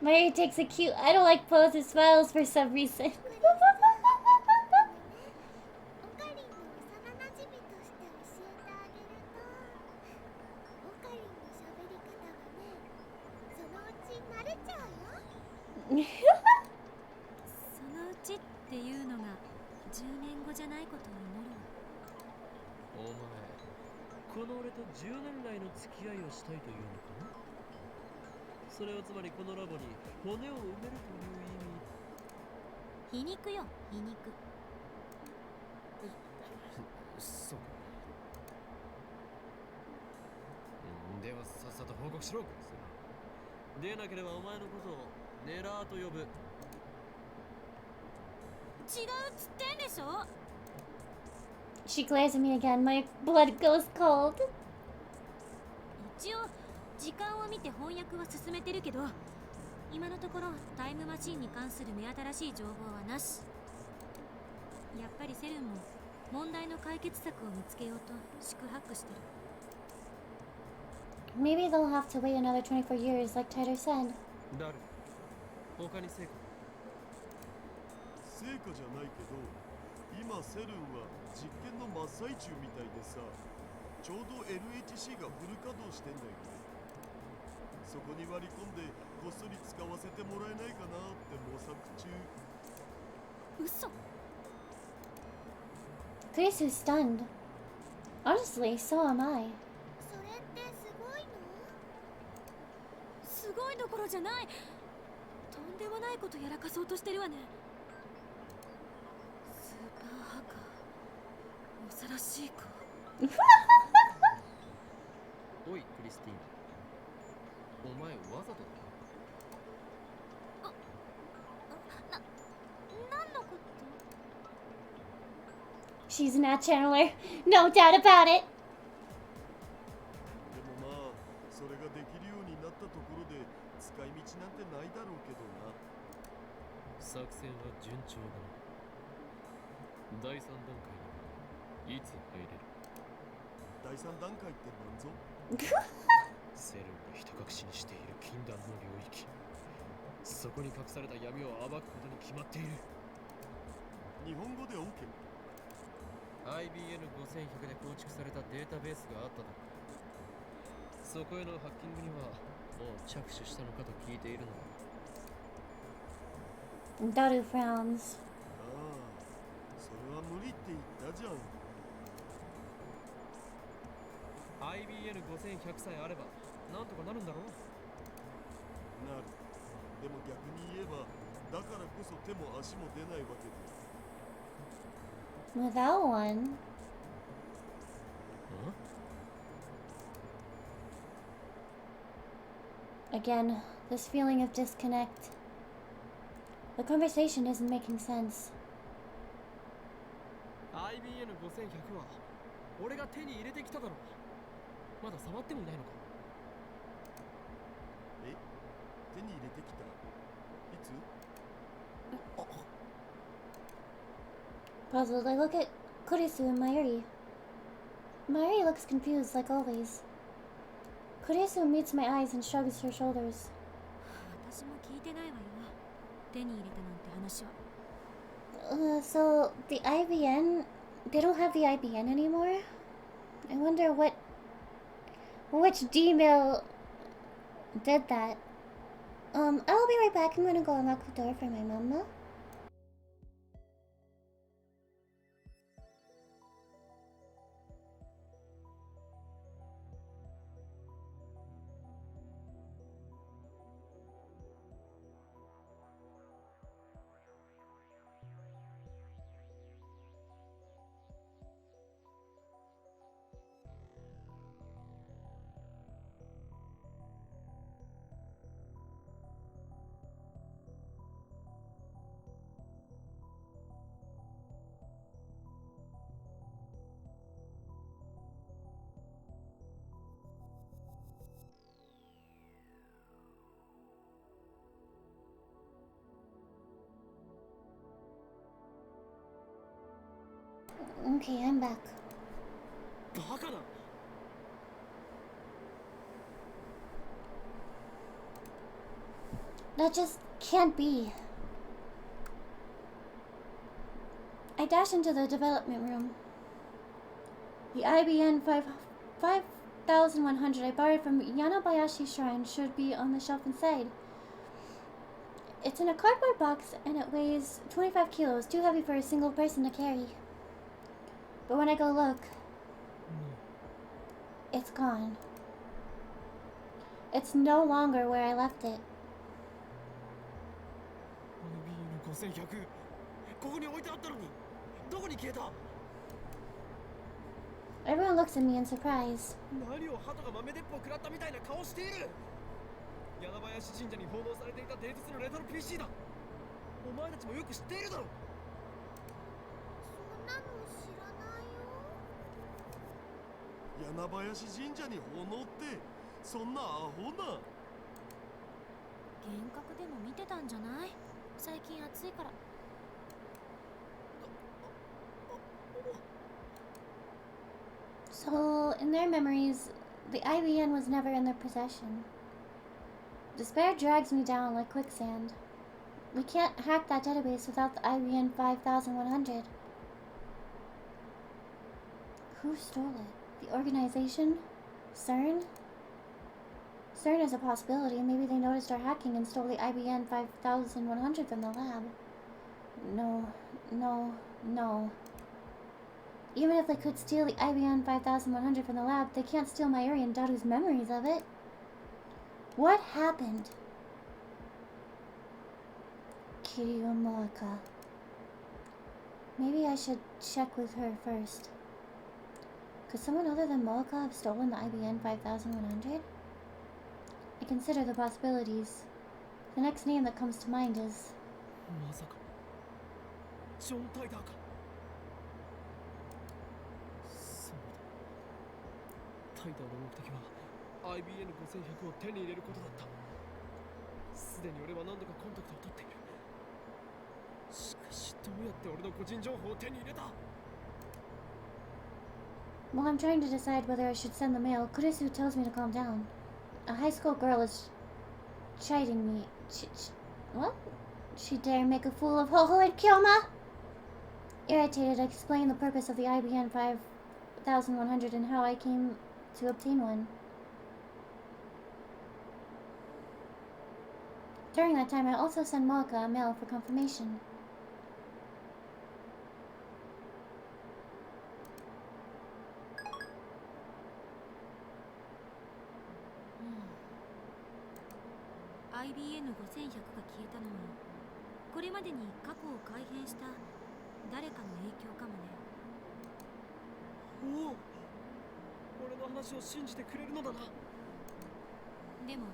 Mary takes a cute I don't like pose and smiles for some reason. オカリンの幼なじみとして教えてあげると、オカリンの喋り方はね、そのうち慣れちゃうよ。そのうちっていうのが10年後じゃないことを祈るわ。お前、この俺と10年来の付き合いをしたいというのかな。それはつまりこのラボに骨を埋めるという意味。皮肉よ、皮肉。そうか。ではさっさと報告しろ、クリス。でなければお前のことをネラーと呼ぶ。違うっつってんでしょ。 She glares at me again. My blood goes cold. 一応時間を見て翻訳は進めてるけど、今のところタイムマシンに関する目新しい情報はなし。やっぱりセルンも問題の解決策を見つけようと四苦八苦してる。 Maybe they'll have to wait another 24 years, like Tyler said. ダル、他に成果。成果じゃないけど、今セルンは実験の真っ最中みたいでさ、ちょうど LHC がフル稼働してんだよね。そこに割り込んでこっそり使わせてもらえないかなって模索中。嘘。 Chris is stunned. Honestly, so am I. それってすごいの？すごいどころじゃない。とんでもないことやらかそうとしてるわね。スーパーハッカー、恐ろしい子。おい、クリスティーナ。お前わざとだ。何のこと？ She's an ad channeler. No doubt about it. でもまあ、それができるようになったところで使い道なんてないだろうけどな。作戦は順調だな。第3段階にいつ入れる？第3段階って何ぞ？セルンがひた隠しにしている禁断の領域。そこに隠された闇を暴くことに決まっている。日本語で OK？ IBN5100 で構築されたデータベースがあっただろう。そこへのハッキングにはもう着手したのかと聞いているのだ。 Daru frowns. ああ、それは無理って言ったじゃん。IBN5100 さえあればなんとかなるんだろう。なる。でも逆に言えば、だからこそ手も足も出ないわけで。 Without one. Again, this feeling of disconnect. The conversation isn't making sense. IBN5100 は俺が手に入れてきただろう。まだ触ってもいないのか。え？手に入れてきた？いつ？ Puzzled, I look at Kurisu and Mayuri. Mayuri looks confused like always. Kurisu meets my eyes and shrugs her shoulders. 私も聞いてないわよ。手に入れたなんて話は。So the IBN, they don't have the IBN anymore? I wonder which D-mail did that. I'll be right back. I'm gonna go unlock the door for my mama. Okay, I'm back. バカだ。That just can't be. I dash into the development room. The IBN 5100 I borrowed from Yanabayashi Shrine should be on the shelf inside. It's in a cardboard box and it weighs 25 kilos, too heavy for a single person to carry. But when I go look... It's gone. It's no longer where I left it. IBN5100 ここに置いてあったのにどこに消えた？ Everyone looks at me in surprise. 何を鳩が豆鉄砲食らったみたいな顔している。柳林神社に奉納されていた伝説のレトロ PC だ。お前たちもよく知っているだろう。そんなの知らないよ。柳林神社に奉納ってそんなアホな。幻覚でも見てたんじゃない？最近暑いから。So, in their memories, the IBN was never in their possession. Despair drags me down like quicksand. We can't hack that database without the IBN 5100. Who stole it? The organization? CERN? CERN is a possibility. Maybe they noticed our hacking and stole the IBN 5100 from the lab. No, no, no. Even if they could steal the IBN 5100 from the lab, they can't steal Mayuri and Daru's memories of it. What happened? Kiryu Moaka. Maybe I should check with her first. Could someone other than Moaka have stolen the IBN 5100? I consider the possibilities. The next name that comes to mind is... まさかジョン・タイダーか。そうだ。タイダーの目的は IBN5100 を手に入れることだった。すでに俺は何度かコンタクトを取っている。しかしどうやって俺の個人情報を手に入れた？ While I'm trying to decide whether I should send the mail, Kurisu tells me to calm down. A high school girl is chiding me. What? She dare make a fool of Hoho and Kyoma? Irritated, I explain the purpose of the IBN 5100 and how I came to obtain one. During that time, I also send Moaka a mail for confirmation. IBN 5100が消えたのはこれまでに過去を改変した誰かの影響かもね。おお、俺の話を信じてくれるのだな。でも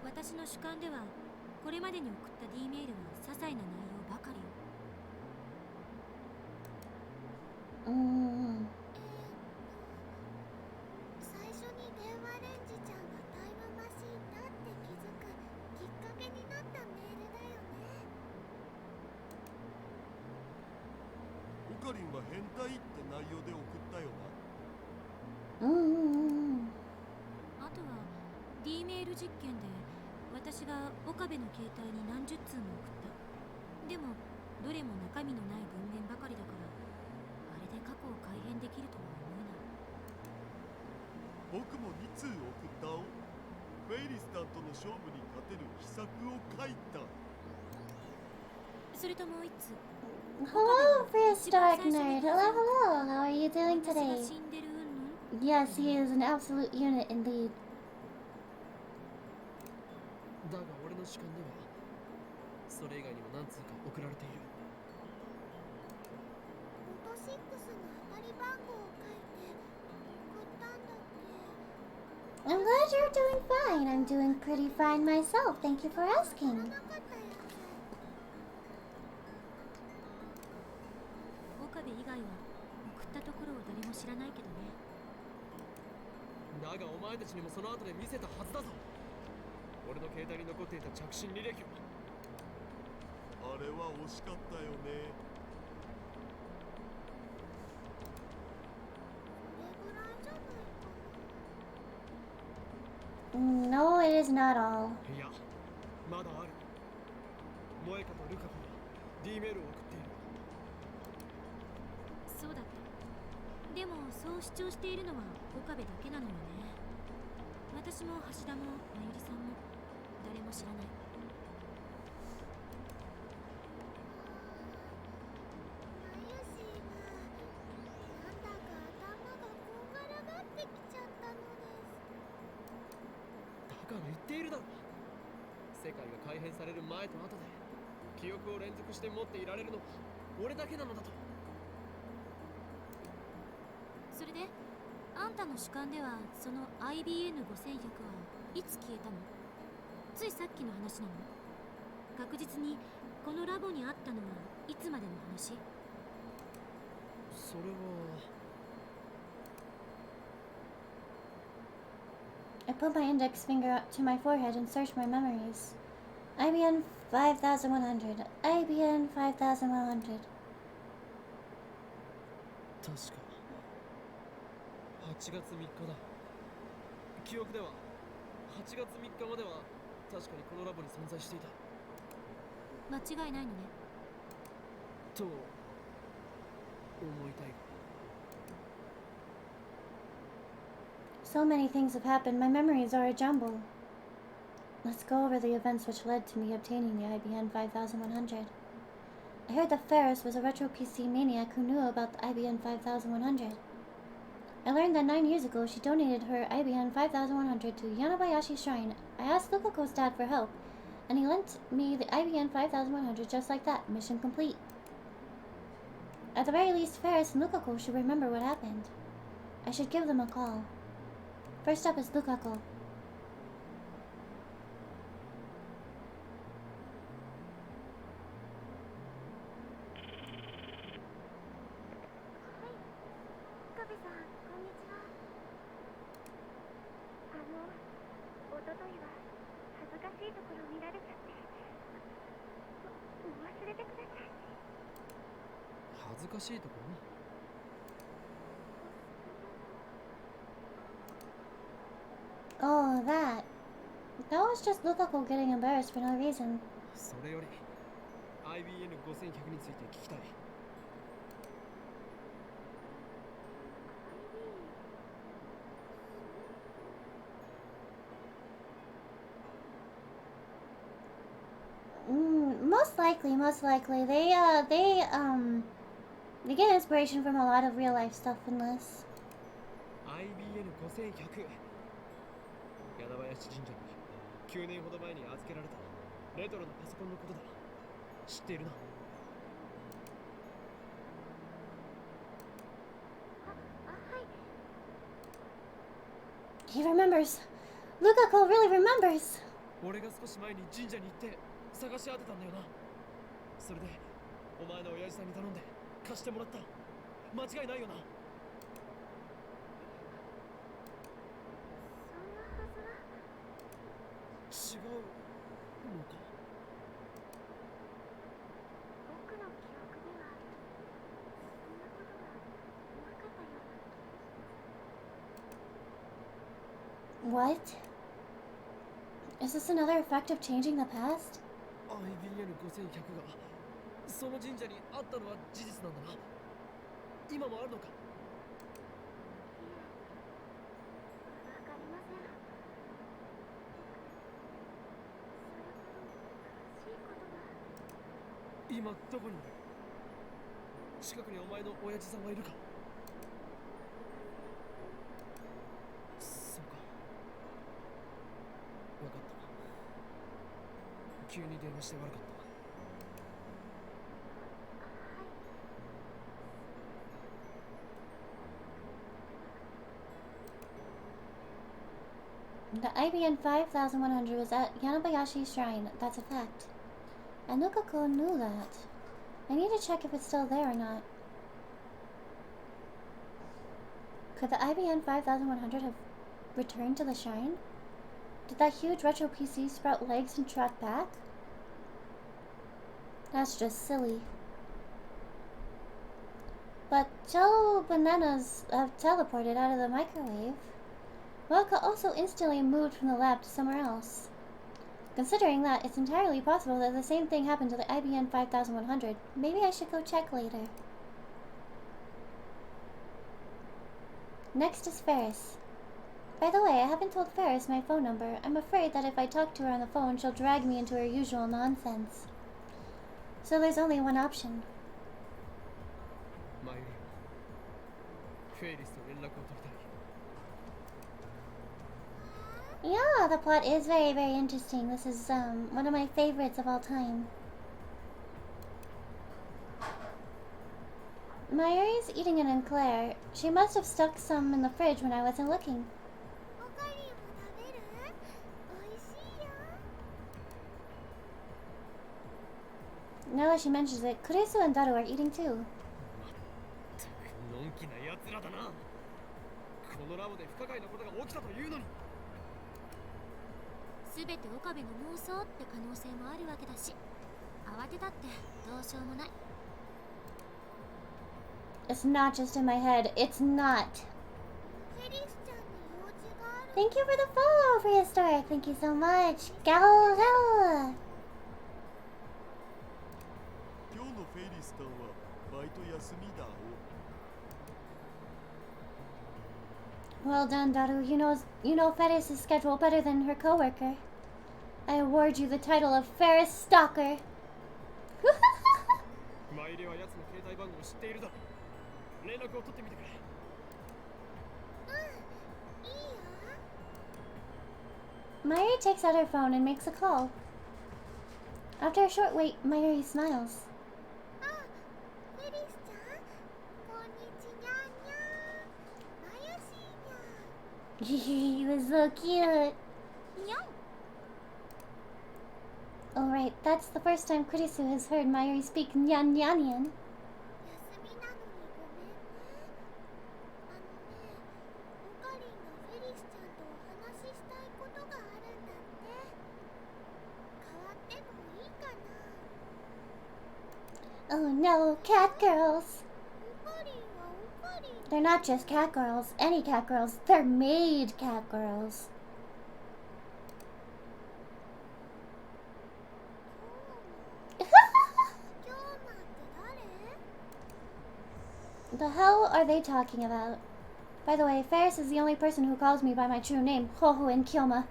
私の主観ではこれまでに送った D メールは些細な内容ばかりよ。最初に電話レンジちゃんがタイムマシンだって気づくきっかけになったメールだよね。オカリンは変態って内容で送ったよな。あとは D メール実験で私が岡部の携帯に何十通も送った。でもどれも中身のない文面ばかりだからあれで過去を改変できるとは思えない。僕も2通送ったお。フェイリスタンとの勝負に勝てる秘策を書いた。それともう一つ。 Hello, Prehistoric Nerd. Hello, hello. How are you doing 私が today? 死んでるうんぬん。 Yes, he is an absolute unit indeed. だが俺の主観ではそれ以外にも何通か送られている。ロト6の当たり番号を書いて送ったんだっけ。 I'm glad you're doing fine. I'm doing pretty fine myself. Thank you for 知ら asking. なかったやつ。岡部以外は送ったところを誰も知らないけどね。だがお前たちにもその後で見せたはずだぞ。俺の携帯に残っていた着信履歴を。あれは惜しかったよね。それぐらいじゃないかな。 No, it is not all. いや、まだある。萌香とルカ子が D メールを送っている。そうだった。でもそう主張しているのは岡部だけなのよね。私も橋田もまゆりさんも誰も知らない。マユシーがなんだか頭がこんがらがってきちゃったのだ。だから言っているだろう。世界が改変される前と後で記憶を連続して持っていられるのは俺だけなのだと。それであんたの主観ではその IBN5100 はいつ消えたの？ついさっきの話なの？確実にこのラボにあったのはいつまでの話？それは I put my index finger up to my forehead and searched my memories. IBN 5100. IBN 5100. 確か8月3日だ。記憶では8月3日までは確かにこのラボに存在していた間違いないのね。と思いたいが。 So many things have happened, my memories are a jumble. Let's go over the events which led to me obtaining the IBN 5100. I heard that Ferris was a retro PC maniac who knew about the IBN 5100. I learned that 9 years ago she donated her IBN 5100 to Yanabayashi Shrine. I asked Lukako's dad for help, and he lent me the IBN 5100 just like that. Mission complete. At the very least, Ferris and Lukako should remember what happened. I should give them a call. First up is Lukako. Oh, that. That was just Lukako getting embarrassed for no reason. それより IBN5100 について聞きたい。Most likely, they get inspiration from a lot of real life stuff in this. IBN5100 柳林神社に9年ほど前に預けられたレトロなパソコンのことだ。知っているな。 He remembers. Lukako really remembers. 俺が少し前に神社に行って探し当てたんだよな。それでお前の親父さんに頼んで貸してもらった。間違いないよな。違うのか。僕の記憶にはそんなことがなかったような。 What? Is this another effect of changing the past? IBN5100 がその神社にあったのは事実なんだな。今もあるのか。わかりません。それほど詳しいことが。今どこにいる？近くにお前の親父さんはいるか？そうか。分かった。急に電話して悪かった。 The IBN 5100 was at Yanabayashi Shrine, that's a fact. And Lukako knew that. I need to check if it's still there or not. Could the IBN 5100 have returned to the shrine? Did that huge retro PC sprout legs and track back? That's just silly. But Jello Bananas have teleported out of the microwave. Waka also instantly moved from the lab to somewhere else. Considering that, it's entirely possible that the same thing happened to the IBN 5100. Maybe I should go check later. Next is Ferris. By the way, I haven't told Ferris my phone number. I'm afraid that if I talk to her on the phone, she'll drag me into her usual nonsense. So there's only one option. マユリはフェイリスと連絡を取りたい。Yeah, the plot is very, very interesting. This is one of my favorites of all time. Mayuri's eating an eclair. She must have stuck some in the fridge when I wasn't looking. おかりんも食べる？おいしいよ。 Now that she mentions it, Kuresu and Daru are eating too. のんきな奴らだな。このラボで不可解なことが起きたというのに。全て岡部の妄想って可能性もあるわけだし、慌てたってどうしようもない。 It's not just in my head. It's not. フェリスちゃんに用事がある。 Thank you for the follow, Prehistoric. Thank you so much. Gal. 今日のフェイリスタンはバイト休みだお。 Well done, Daru. You know Ferris's schedule better than her coworker. I award you the title of Ferris Stalker. マイレは奴の携帯番号を知っているだろう。連絡を取ってみてくれ。いいよ。 Mayuri takes out her phone and makes a call. After a short wait, Mayuri smiles. あ、フェリスちゃん、こんにちにゃんにゃん。まゆしーにゃん。 He was so cute. にゃん。 Oh right, that's the first time Kurisu has heard Mayuri speak Nyan Nyanyan. 休みなのにごめんね。おかりんがフェリスちゃんとお話ししたいことがあるんだって。代わってもいいかな。 Oh no, cat girls. おかりんはおかりん。 They're not just cat girls, any cat girls. They're made cat girls. 今日なんて誰？ The hell are they talking about? By the way, Ferris is the only person who calls me by my true name, Hoho and Kyoma.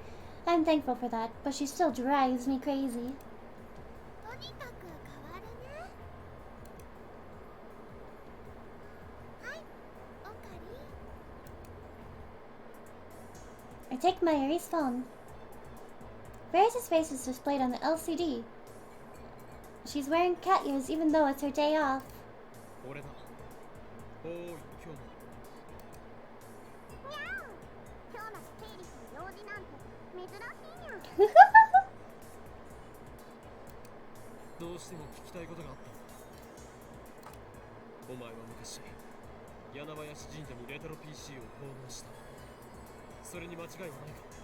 I'm thankful for that, but she still drives me crazy. とにかく変わるね。はい、おかりん。 I take Mayuri's phone. Ferris's face is displayed on the LCD. She's wearing cat ears even though it's her day off. 俺だ。おーい、今日も。にゃん。今日までフェリスの用事なんて珍しいにゃん。どうしても聞きたいことがあった。お前は昔、柳林神社にレトロ PC を奉納した。それに間違いはないか。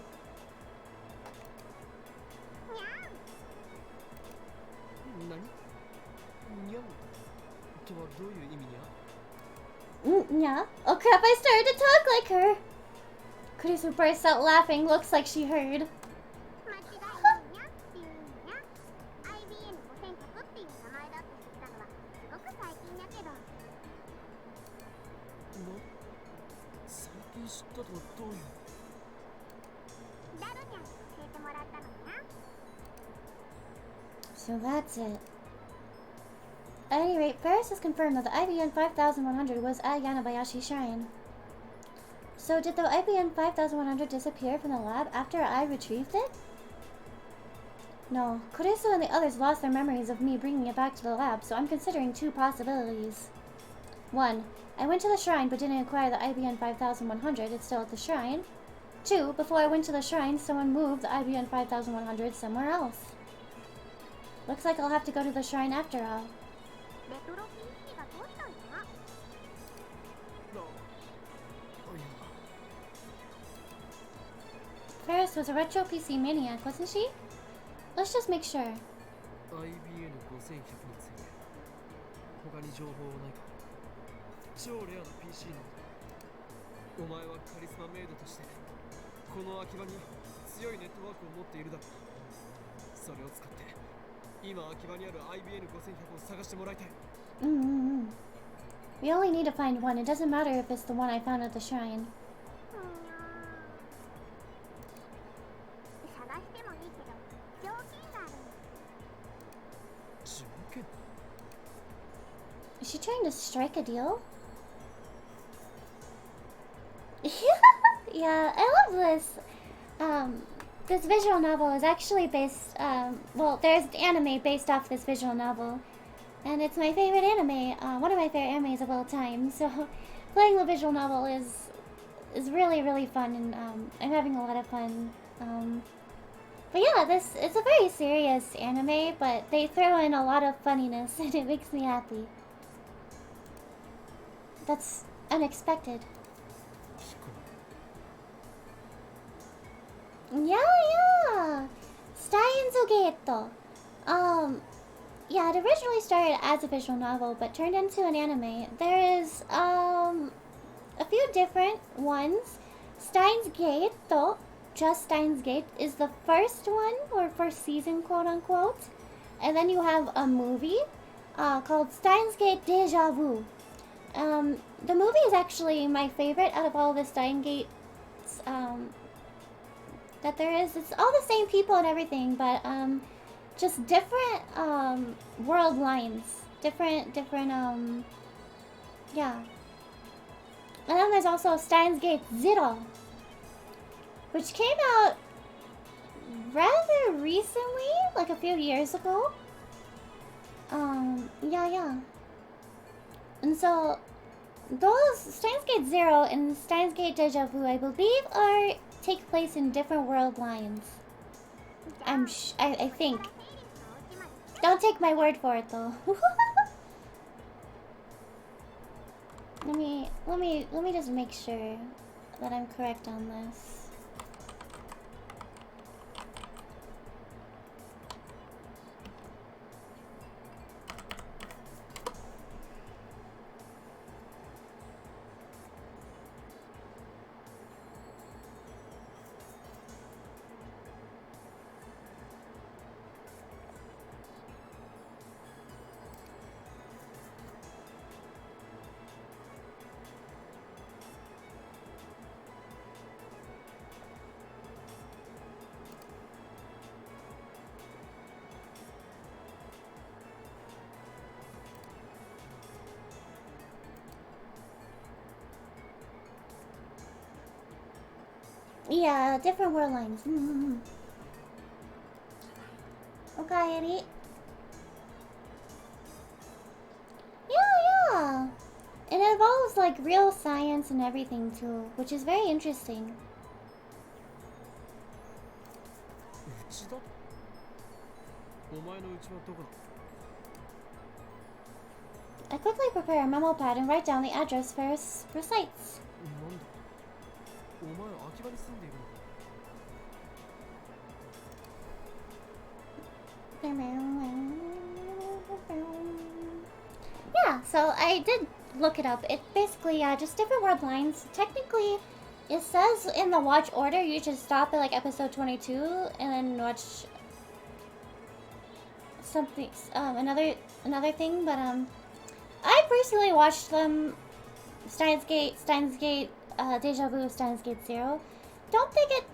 にゃん。何？にゃんとはどういう意味にゃ？ Yeah. Oh crap, I started to talk like her. Kurisu bursts out laughing, looks like she heard. 間違いないにゃっていう意味にゃ。IBN5100 っていう名前だって知ったのはすごく最近だけど。最近知ったとはどういう。ダルちゃんに教えてもらったのにゃ。 So that's it. At any rate, Ferris has confirmed that the IBN 5100 was at Yanabayashi Shrine. So did the IBN 5100 disappear from the lab after I retrieved it? No, Kurisu and the others lost their memories of me bringing it back to the lab, so I'm considering two possibilities. 1. I went to the shrine but didn't acquire the IBN 5100, it's still at the shrine. 2. Before I went to the shrine, someone moved the IBN 5100 somewhere else. Looks like I'll have to go to the shrine after all. レトロ PC がどうしたんや？ Ferris was a retro PC maniac, wasn't she? Let's just make sure. IBN5100 について他に情報はないか。超レアな PC なんだ。お前はカリスマメイドとしてこの秋葉に強いネットワークを持っているだろう。それを使って今秋葉にある IBN5100 を探してもらいたい。We only need to find one. It doesn't matter if it's the one I found at the shrine. 探してもいいけど条件がある。条件？ Is she trying to strike a deal? Yeah, I love this. this visual novel is actually based, well, there's anime based off this visual novel. And it's my favorite anime, one of my favorite animes of all time. So playing the visual novel is really, really fun, and I'm having a lot of fun. But yeah, it's a very serious anime, but they throw in a lot of funniness, and it makes me happy. That's unexpected. Yeah! Steins Gate. Yeah, it originally started as a visual novel, but turned into an anime. There is, a few different ones. Steins Gate, just Steins Gate, is the first one, or first season, quote unquote. And then you have a movie, called Steins Gate Deja Vu. The movie is actually my favorite out of all the Steins Gates, that there is. It's all the same people and everything, but, just different, world lines. Different, yeah. And then there's also Steins Gate Zero, which came out rather recently, like a few years ago. Yeah. And so, those Steins Gate Zero and Steins Gate Deja Vu, I believe, take place in different world lines. I think. Don't take my word for it, though. Let me just make sure that I'm correct on this. Yeah, different world lines. Okay. Yeah. It involves like real science and everything too, which is very interesting. I quickly prepare a memo pad and write down the address for sites. Yeah, so I did look it up. It basically, just different word lines. Technically, it says in the watch order you should stop at like episode 22 and then watch something, another thing. But I personally watched them. Steins Gate, Deja Vu, Steins Gate Zero. Don't think it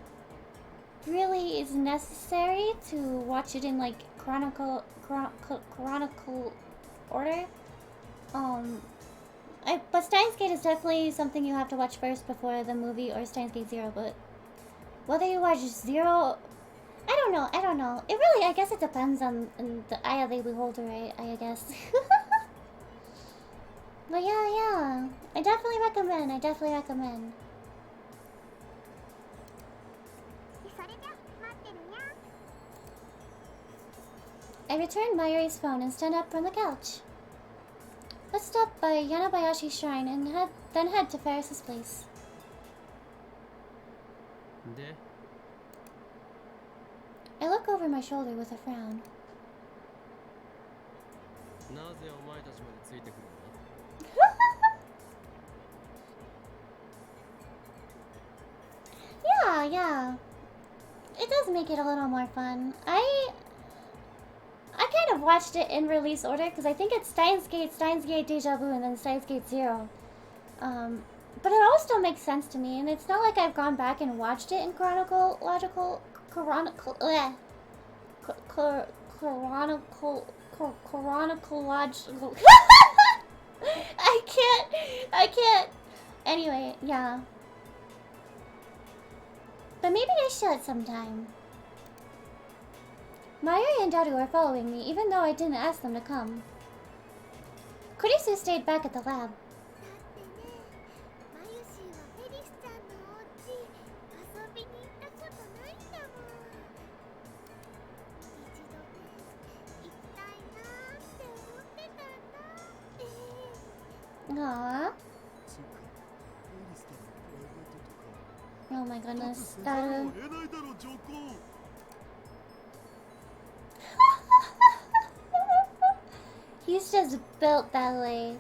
really is necessary to watch it in like chronicle order. But Steins Gate is definitely something you have to watch first before the movie or Steins Gate Zero. But whether you watch Zero, I don't know. It really, I guess it depends on the eye of the beholder, I guess. But yeah. I definitely recommend. I returned Mayuri's phone and stand up from the couch. Let's stop by Yanabayashi's shrine and then head to Ferris's place. I look over my shoulder with a frown. Yeah. It does make it a little more fun. I kind of watched it in release order because I think it's Steins Gate Deja Vu, and then Steins Gate Zero. But it all still makes sense to me, and it's not like I've gone back and watched it in chronological. I can't. Anyway, yeah. But maybe I should sometime. Mayuri and Daru are following me, even though I didn't ask them to come. Kurisu stayed back at the lab. だってね、マユシーはフェリスちゃんのお家遊びに行ったことないんだもん。一度ね、行きたいなーって思ってたんだ。Aww. つうかフェリスタのプライベートとか Oh my 一 goodness. つせざる Daru. を得ないだろ上皇。 He's just built that way.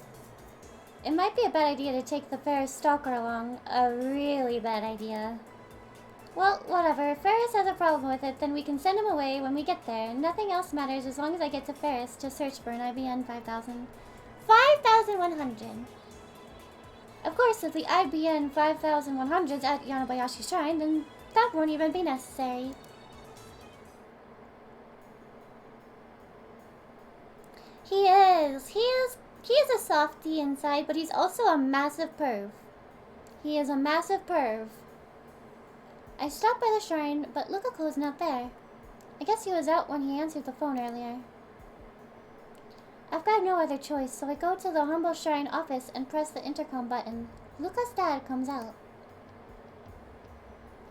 It might be a bad idea to take the Ferris stalker along. A really bad idea. Well, whatever. If Ferris has a problem with it, then we can send him away when we get there. Nothing else matters as long as I get to Ferris to search for an IBN 5000. 5,100! Of course, if the IBN 5100's at Yanabayashi Shrine, then that won't even be necessary. He is a softie inside, but he's also a massive perv. He is a massive perv. I stopped by the shrine, but Lukaku's not there. I guess he was out when he answered the phone earlier. I've got no other choice, so I go to the humble shrine office and press the intercom button. Luka's dad comes out.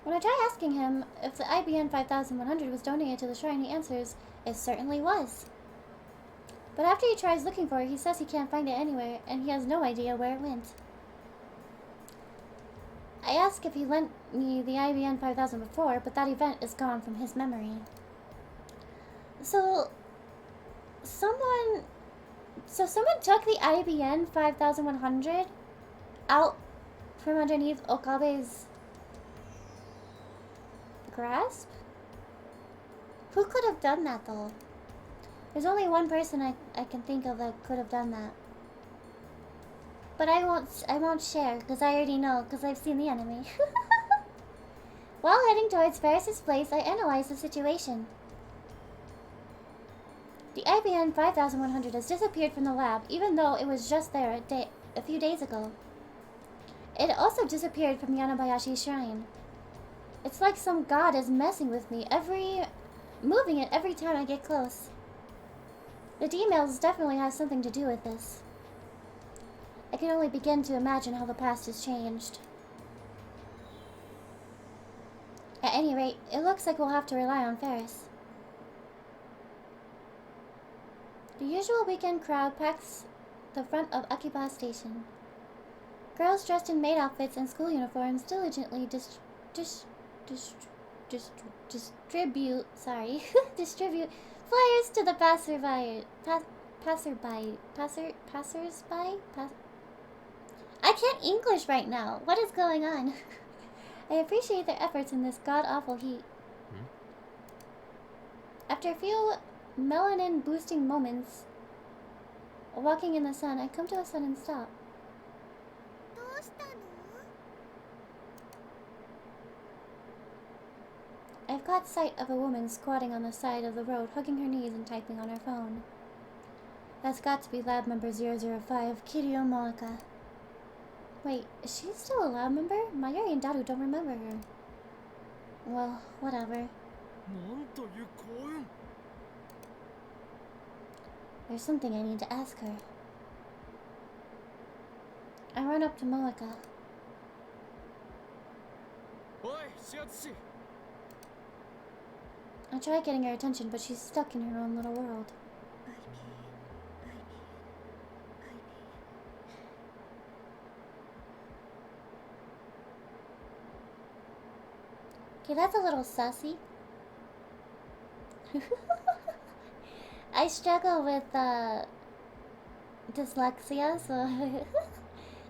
When I try asking him if the IBN 5100 was donated to the shrine, he answers, it certainly was. But after he tries looking for it, he says he can't find it anywhere, and he has no idea where it went. I ask if he lent me the IBN 5000 before, but that event is gone from his memory. So someone took the IBN 5100 out from underneath Okabe's grasp? Who could have done that though? There's only one person I can think of that could have done that. But I won't share, because I already know, because I've seen the enemy. While heading towards Ferris's place, I analyze the situation. The IBN 5100 has disappeared from the lab, even though it was just there a few days ago. It also disappeared from Yanabayashi Shrine. It's like some god is messing with me, moving it every time I get close. The emails definitely have something to do with this. I can only begin to imagine how the past has changed. At any rate, it looks like we'll have to rely on Ferris. The usual weekend crowd packs the front of Akiba Station. Girls dressed in maid outfits and school uniforms diligently distribute flyers to the passersby. I can't English right now. What is going on? I appreciate their efforts in this god-awful heat. After a few melanin-boosting moments walking in the sun, I come to a sudden stop. どうしたの？ I've caught sight of a woman squatting on the side of the road, hugging her knees and typing on her phone. That's got to be lab member 005, Kiryu Monika. Wait, is she still a lab member? Mayuri and Daru don't remember her. Well, whatever. なんという幸運。 There's something I need to ask her. I run up to Monika. おい、始発し。 I try getting her attention, but she's stuck in her own little world. Okay, that's a little sassy. I struggle with dyslexia, so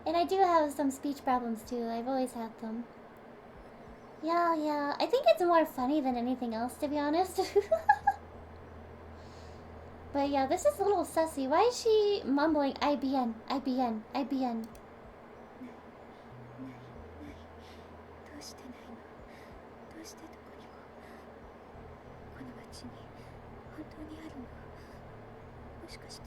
and I do have some speech problems too. I've always had them. Yeah. I think it's more funny than anything else, to be honest. But yeah, this is a little sussy. Why is she mumbling IBN? どうしてないの？どうしてどこにもこの町に本当にあるの？もしかして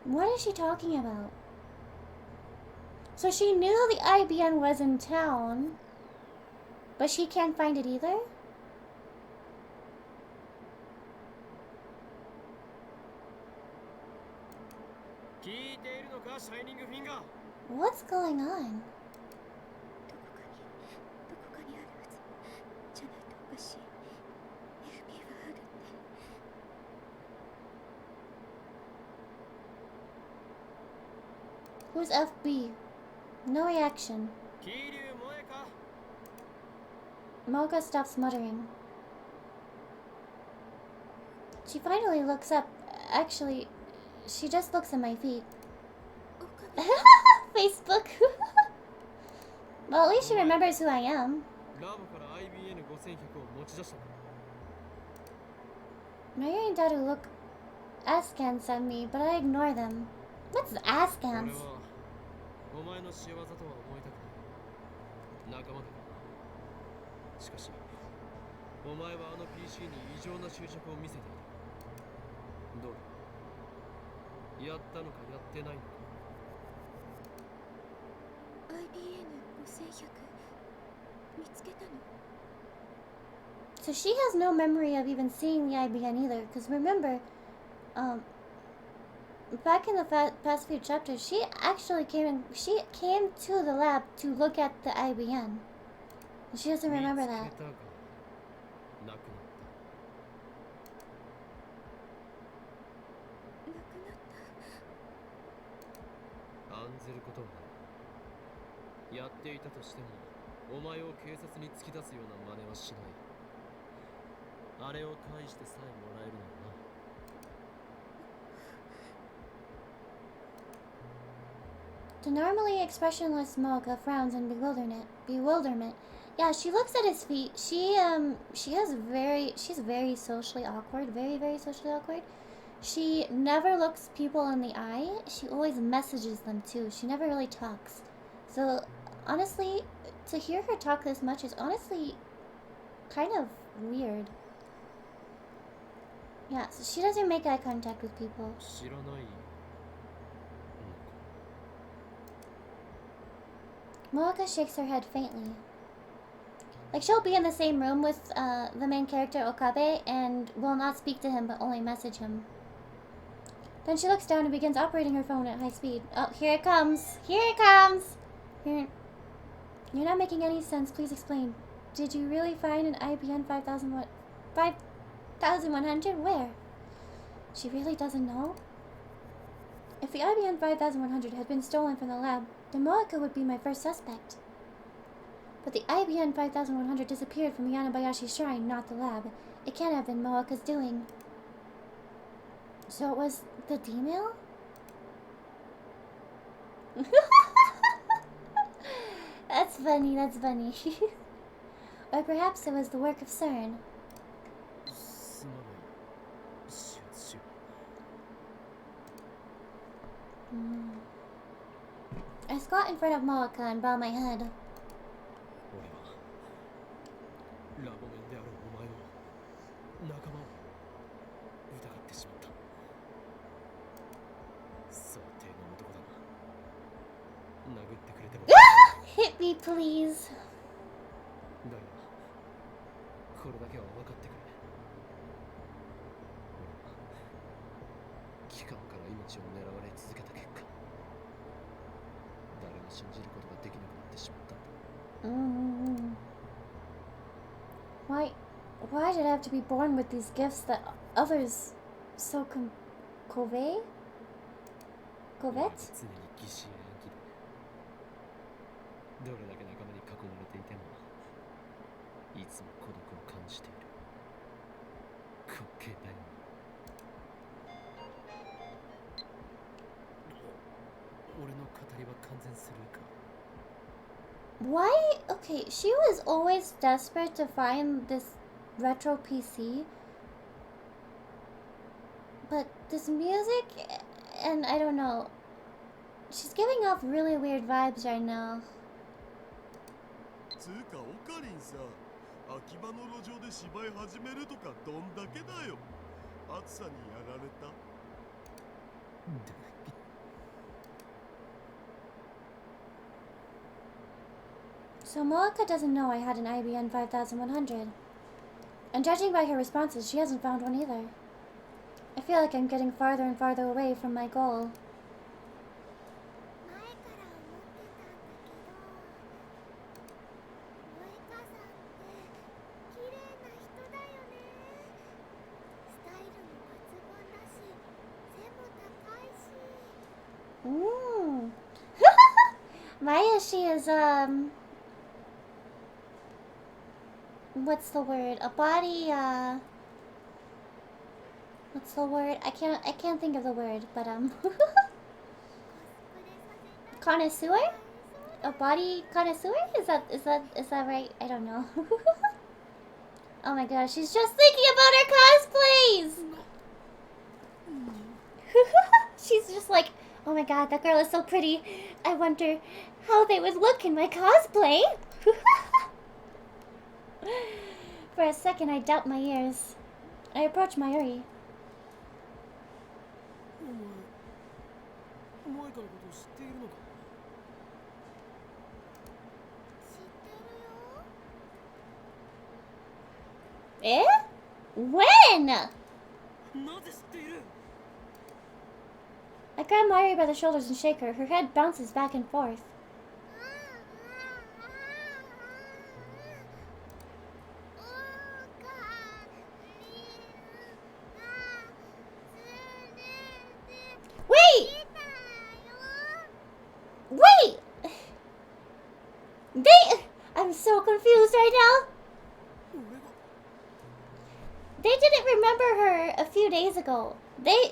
もう What is she talking about? So she knew the IBN was in town, but she can't find it either? What's going on? どこかにあるはずじゃないとおかしい。 FP はあるって。 Who's FB? No reaction. Mocha stops muttering. She finally looks up. Actually, she just looks at my feet. Facebook. Well, at least she remembers who I am. Mary and Dadu look askance at me, but I ignore them. What's askance? So she has no memory of even seeing the IBN either, because remember, back in the past few chapters, she actually came to the lab to look at the IBN. And she doesn't remember that. The normally expressionless Mocha frowns in bewilderment. Yeah, she looks at his feet. She's very socially awkward. Very socially awkward. She never looks people in the eye. She always messages them too. She never really talks. So honestly, to hear her talk this much is honestly kind of weird. Yeah, so she doesn't make eye contact with people. Mocha shakes her head faintly. Like, she'll be in the same room with the main character Okabe and will not speak to him but only message him. Then she looks down and begins operating her phone at high speed. Oh, here it comes! Here it comes! You're not making any sense. Please explain. Did you really find an IBN 5100? Where? She really doesn't know? If the IBN 5100 had been stolen from the lab, then Moeka would be my first suspect. But the IBN 5100 disappeared from Yanabayashi Shrine, not the lab. It can't have been Moeka's doing. So it was the D-mail? That's funny, that's funny. Or perhaps it was the work of CERN. I squat in front of Moeka and bow my head. Hit me, please. Why did I have to be born with these gifts that others so covet? Why? Okay, she was always desperate to find this retro PC. But this music, and I don't know, she's giving off really weird vibes right now. つうかオカリンさ、秋葉の路上で芝居始めるとかどんだけだよ。暑さにやられた。So Moeka doesn't know I had an IBN 5100. And judging by her responses, she hasn't found one either. I feel like I'm getting farther and farther away from my goal. 前から思ってたんだけど、萌歌さんって綺麗な人だよね。スタイルも抜群だし、背も高いし。Ooh. Mayashi is, what's the word? A body, what's the word? I can't think of the word, but, コスプレさせた connoisseur? い A body connoisseur? Is that right? I don't know. Oh my gosh, she's just thinking about her cosplays! She's just like, oh my god, that girl is so pretty. I wonder how they would look in my cosplay. For a second, I doubt my ears. I approach Mayuri. お前からのことを知っているのか。知ってるよ。 Eh? When? なぜ知っている。 I grab Mayuri by the shoulders and shake her. Her head bounces back and forth. おかりが連れて Wait! きたよ。 Wait! I'm so confused right now. 俺が。 They didn't remember her a few days ago.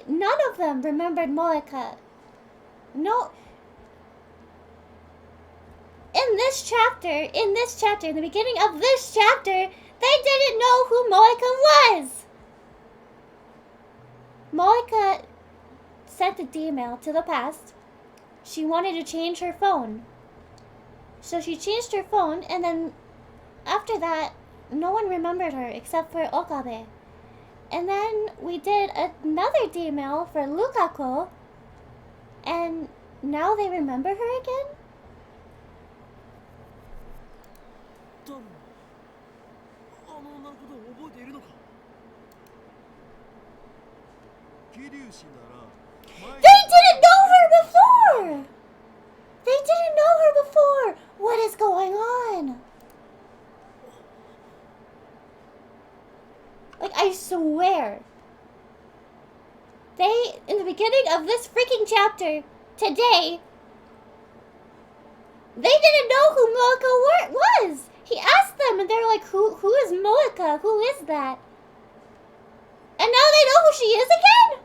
None of them remembered Moeka. No. In this chapter, in the beginning of this chapter, they didn't know who Moeka was. Moeka sent a D-mail to the past. She wanted to change her phone. So she changed her phone, and then after that, no one remembered her except for Okabe. And then we did another D-mail for Lukaku, and now they remember her again? 多分あの女のことを覚えているのか。桐生氏なら They didn't know her before! They didn't know her before! What is going on? Like, I swear. They, in the beginning of this freaking chapter, today, they didn't know who Moeka was! He asked them, and they're like, who is Moeka? Who is that? And now they know who she is again?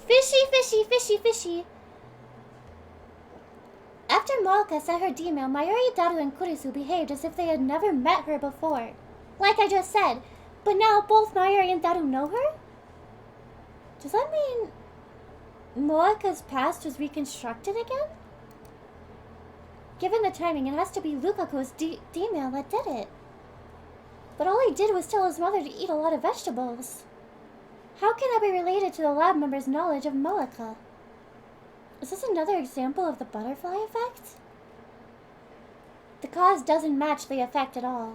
Fishy, fishy, fishy, fishy. After Moeka sent her D-mail, Mayuri, Daru, and Kurisu behaved as if they had never met her before. Like I just said, but now both Mayuri and Daru know her? Does that mean Moeka's past was reconstructed again? Given the timing, it has to be Lukaku's D-mail that did it. But all he did was tell his mother to eat a lot of vegetables. How can that be related to the lab member's knowledge of Moeka? Is this another example of the butterfly effect? The cause doesn't match the effect at all. ね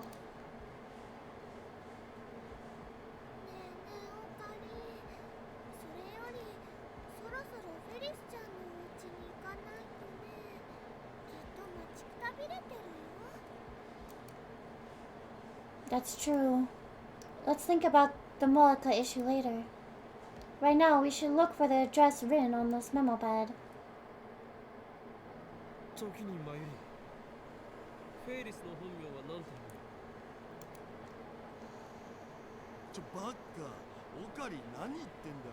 えねえおかり、それよりそろそろフェリスちゃんのお家に行かないとね。きっと待ちくたびれてるよ。 That's true. Let's think about the Moeka issue later. Right now, we should look for the address written on this memo pad. 時にマユリ。フェイリスの本名は何て言う。バッカオカリ何言ってんだ。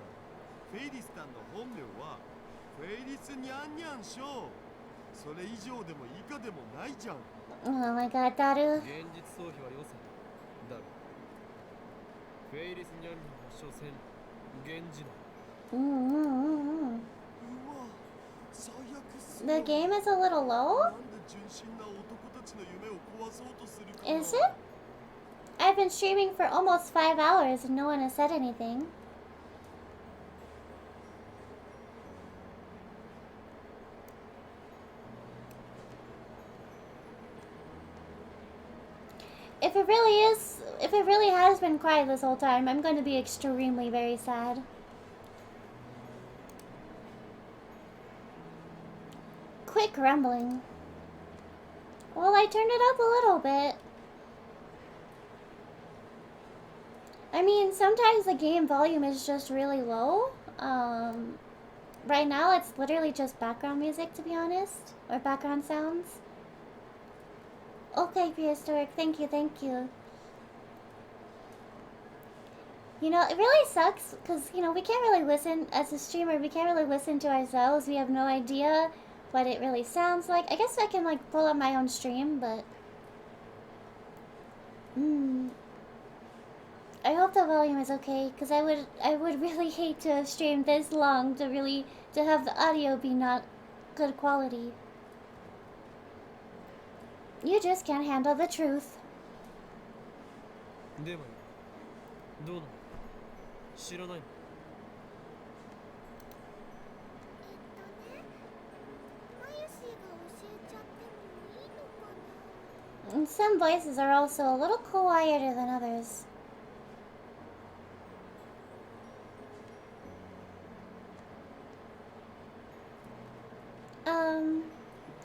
フェイリスタンの本名はフェイリスニャンニャンショー。それ以上でも以下でもないじゃん。 Oh my god, Daru. 現実逃避はよせ。だがフェイリスニャンニャンは所詮源氏だ。うわ、最悪すぎ The る。 game is a little な low? んで純真な男たちの夢を壊そうとするか。 Is it? I've been streaming for almost 5 hours and no one has said anything. if it really has been quiet this whole time, I'm going to be extremely very sad. Quick rumbling. Well, I turned it up a little bit. I mean, sometimes the game volume is just really low. Right now it's literally just background music, to be honest. Or background sounds. Okay, Prehistoric, thank you, thank you. You know, it really sucks, because, you know, we can't really listen, as a streamer, we can't really listen to ourselves. We have no idea what it really sounds like. I guess I can, like, pull up my own stream, but... I hope the volume is okay, because I would really hate to stream this long to have the audio be not good quality. You just can't handle the truth. でもよ、どうなの？知らないの？マユシーが教えちゃってもいいのかな。 And some voices are also a little quieter than others.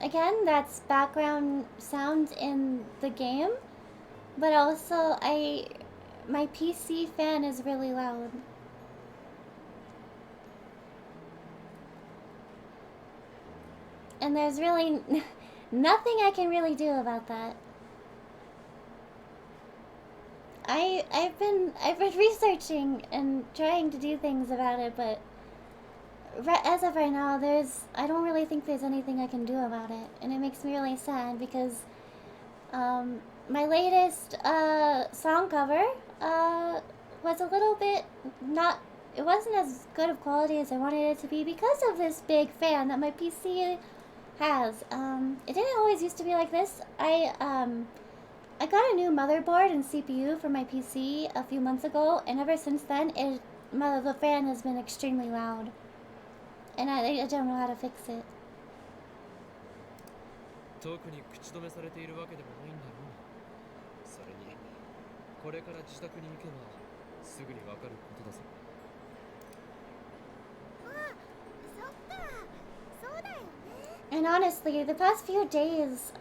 Again, that's background sound in the game, but also my PC fan is really loud. And there's really nothing I can really do about that. I've been researching and trying to do things about it, but as of right now, I don't really think there's anything I can do about it, and it makes me really sad because my latest song cover was a little bit it wasn't as good of quality as I wanted it to be because of this big fan that my PC has. It didn't always used to be like this. I got a new motherboard and CPU for my PC a few months ago, and ever since then, the fan has been extremely loud. And I don't know how to fix it. 特に口止めされているわけでもないんだろう。それに、これから自宅に行けばすぐにわかることだぞ。あ、そっか。そうだよね。 And honestly, the past few days,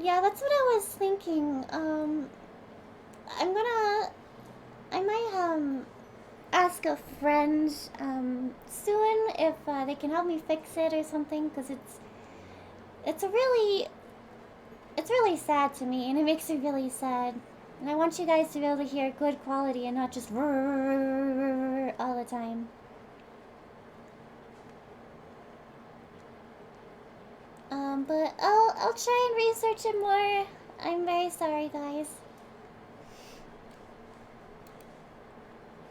yeah, that's what I was thinking. I might ask a friend soon if they can help me fix it or something, because it's really sad to me, and it makes me really sad. And I want you guys to be able to hear good quality and not just all the time. But I'll try and research it more. I'm very sorry, guys.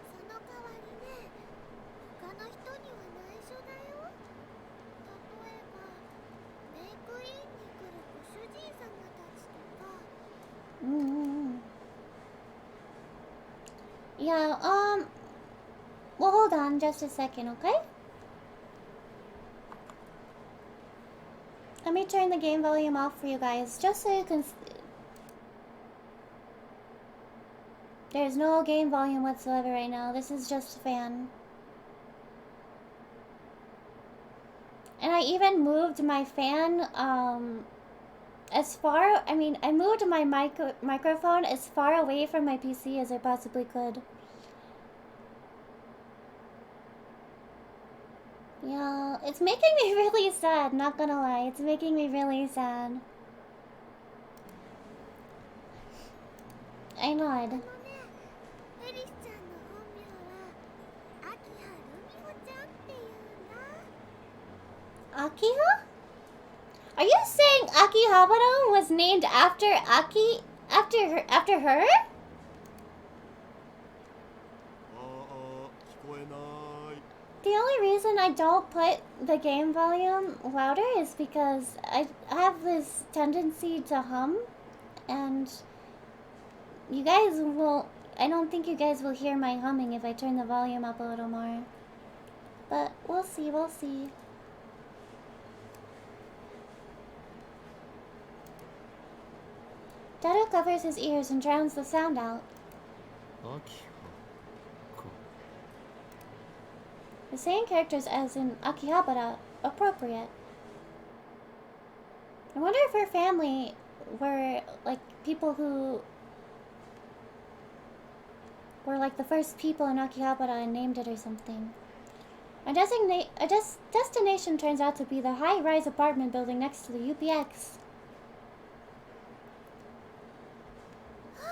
その代わりね、他の人には内緒だよ。例えば、メイクインに来るご主人様たちとか。Yeah, well, hold on just a second, okay? Let me turn the game volume off for you guys, just so you can... There's no game volume whatsoever right now. This is just fan. And I even moved my fan, as far... I mean, I moved my microphone as far away from my PC as I possibly could. Yeah, it's making me really sad, not gonna lie. It's making me really sad. I nod. あのね、エリスちゃんの本名は秋葉ルミホちゃんっていうんだ。 Akiha? Are you saying Akihabara was named after after her? 聞こえない。 The only reason I don't put the game volume louder is because I have this tendency to hum, and you guys will... I don't think you guys will hear my humming if I turn the volume up a little more. But we'll see, we'll see. Dado covers his ears and drowns the sound out. アキハか。 The same characters as in Akihabara, appropriate. I wonder if her family were like people who were like the first people in Akihabara and named it or something. Our destination turns out to be the high-rise apartment building next to the UPX. すごい。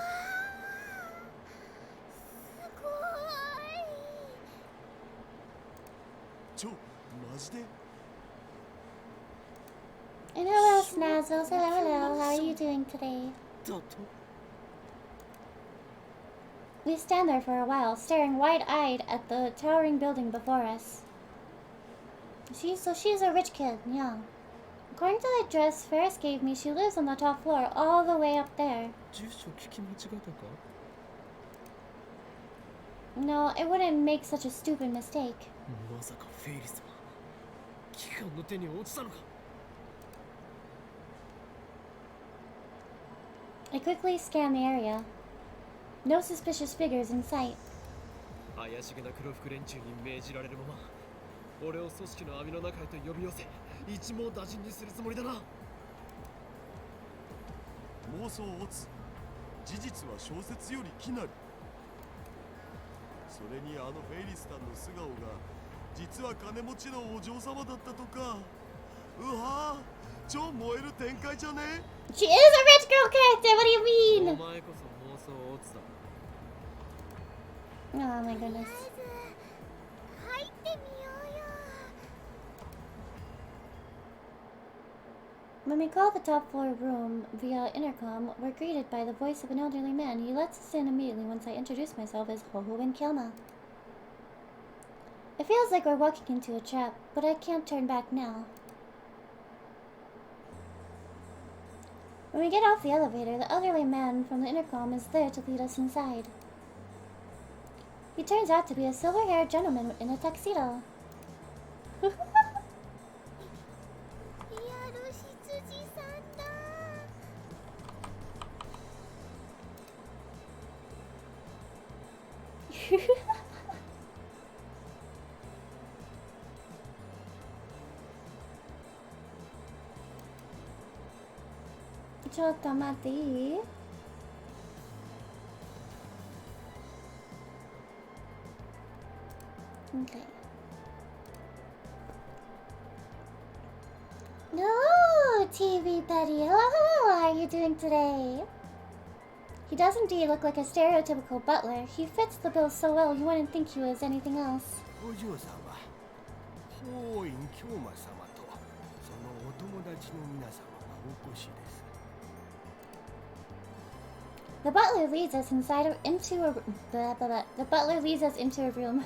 ちょ、マジで And hello, Snazzles. Hello, hello. How are you doing today? だと We stand there for a while, staring wide-eyed at the towering building before us. She's a rich kid, yeah. According to the address Ferris gave me, she lives on the top floor, all the way up there. 住所聞き間違えたか No, it wouldn't make such a stupid mistake. まさかフェイリスは機関の手に落ちたのか I quickly scan the area. No suspicious figures in sight. 怪しげな黒服連中に命じられるまま俺を組織の網の中へと呼び寄せ一網打尽にするつもりだな妄想をつ事実は小説より奇なりそれにあのフェイリスタンの素顔が実は金持ちのお嬢様だったとかうわぁ超燃える展開じゃね She is a rich girl character, what do you お mean? 前こそ妄想をつだ Oh my とりあ goodness. えず入ってみようよ。 When we call the top floor room via intercom, we're greeted by the voice of an elderly man. He lets us in immediately once I introduce myself as Hoho and Kilma. It feels like we're walking into a trap, but I can't turn back now. When we get off the elevator, the elderly man from the intercom is there to lead us inside. He turns out to be a silver-haired gentleman in a tuxedo. リアル執事さんだ。ちょっと待っていい? Okay. No, TV Betty. Hello, how are you doing today? He does indeed look like a stereotypical butler. He fits the bill so well you wouldn't think he was anything else. お嬢様、法院京馬様とそのお友達の皆様がお越しです。 The butler leads us into a The butler leads us into a room.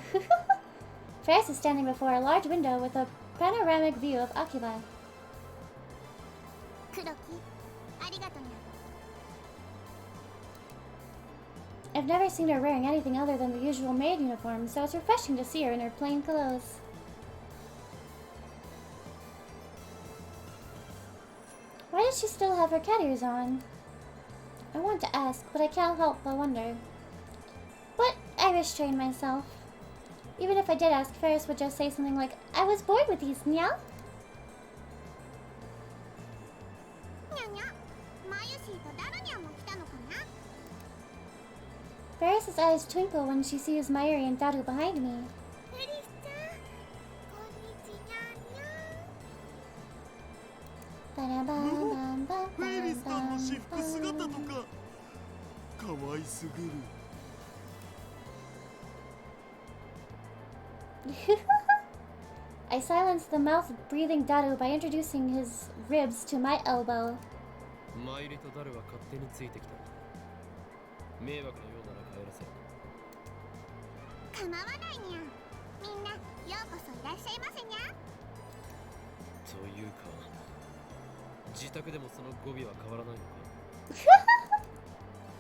Ferris is standing before a large window with a panoramic view of Akiba. 黒木、ありがとにゃ。 I've never seen her wearing anything other than the usual maid uniform, so it's refreshing to see her in her plain clothes. Why does she still have her cat ears on? I want to ask, but I can't help but wonder. But I restrain myself. Even if I did ask, Ferris would just say something like, I was bored with these, nya? にゃにゃ、マユシーとダルニャンも来たのかな。 Ferris's eyes twinkle when she sees Mayuri and Daru behind me. フェリスちゃん、こんにちにゃにゃ。 フェイリスタンの私服姿とか可愛すぎる I silenced the mouth-breathing Daru by introducing his ribs to my elbow. マイリとダルは勝手についてきた迷惑のようなら帰らせる構わないにゃ。みんな、ようこそいらっしゃいませにゃ。というか自宅でもその語尾は変わらないのか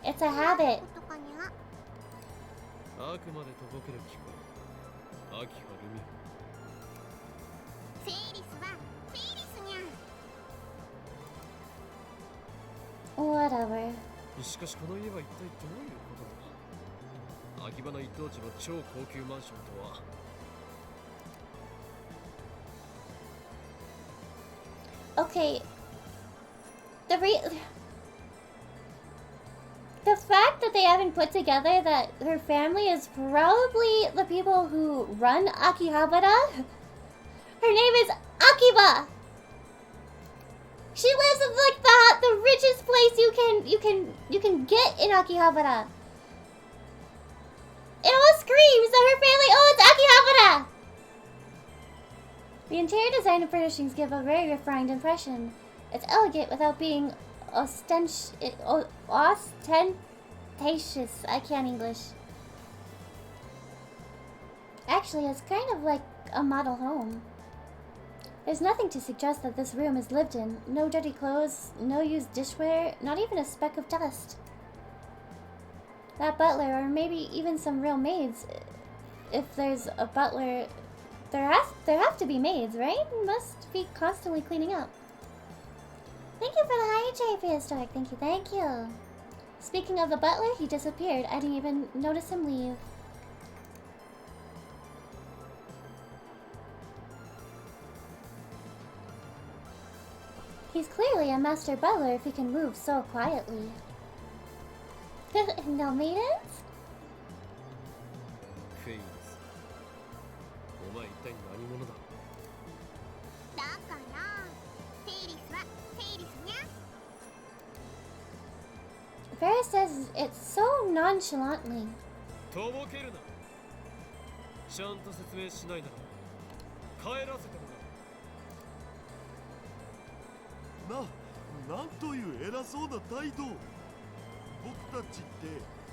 It's a habit. ことかにゃ。あくまでとぼける気か秋葉ルミフェイリスはフェイリスにゃ。 Whatever. しかしこの家は一体どういうことだ。秋葉の一等地の超高級マンションとは。Okay. The fact that they haven't put together that her family is probably the people who run Akihabara. Her name is Akiba. She lives in like the richest place you can get in Akihabara. It all screams that her family owns Akihabara. The interior design and furnishings give a very refined impression. It's elegant without being ostentatious. I can't English. Actually, it's kind of like a model home. There's nothing to suggest that this room is lived in. No dirty clothes, no used dishware, not even a speck of dust. That butler, or maybe even some real maids. If there's a butler, there have to be maids, right? Must be constantly cleaning up. Thank you for the high prehistoric. Thank you. Speaking of the butler, he disappeared. I didn't even notice him leave. He's clearly a master butler if he can move so quietly. No maidens? フェイス。お前一体何者だ。だからフェイリスはフェイリスにゃ。 Vera says it so nonchalantly. とぼけるな。ちゃんと説明しないなら帰らせてもらう。なんという偉そうな態度。僕たちって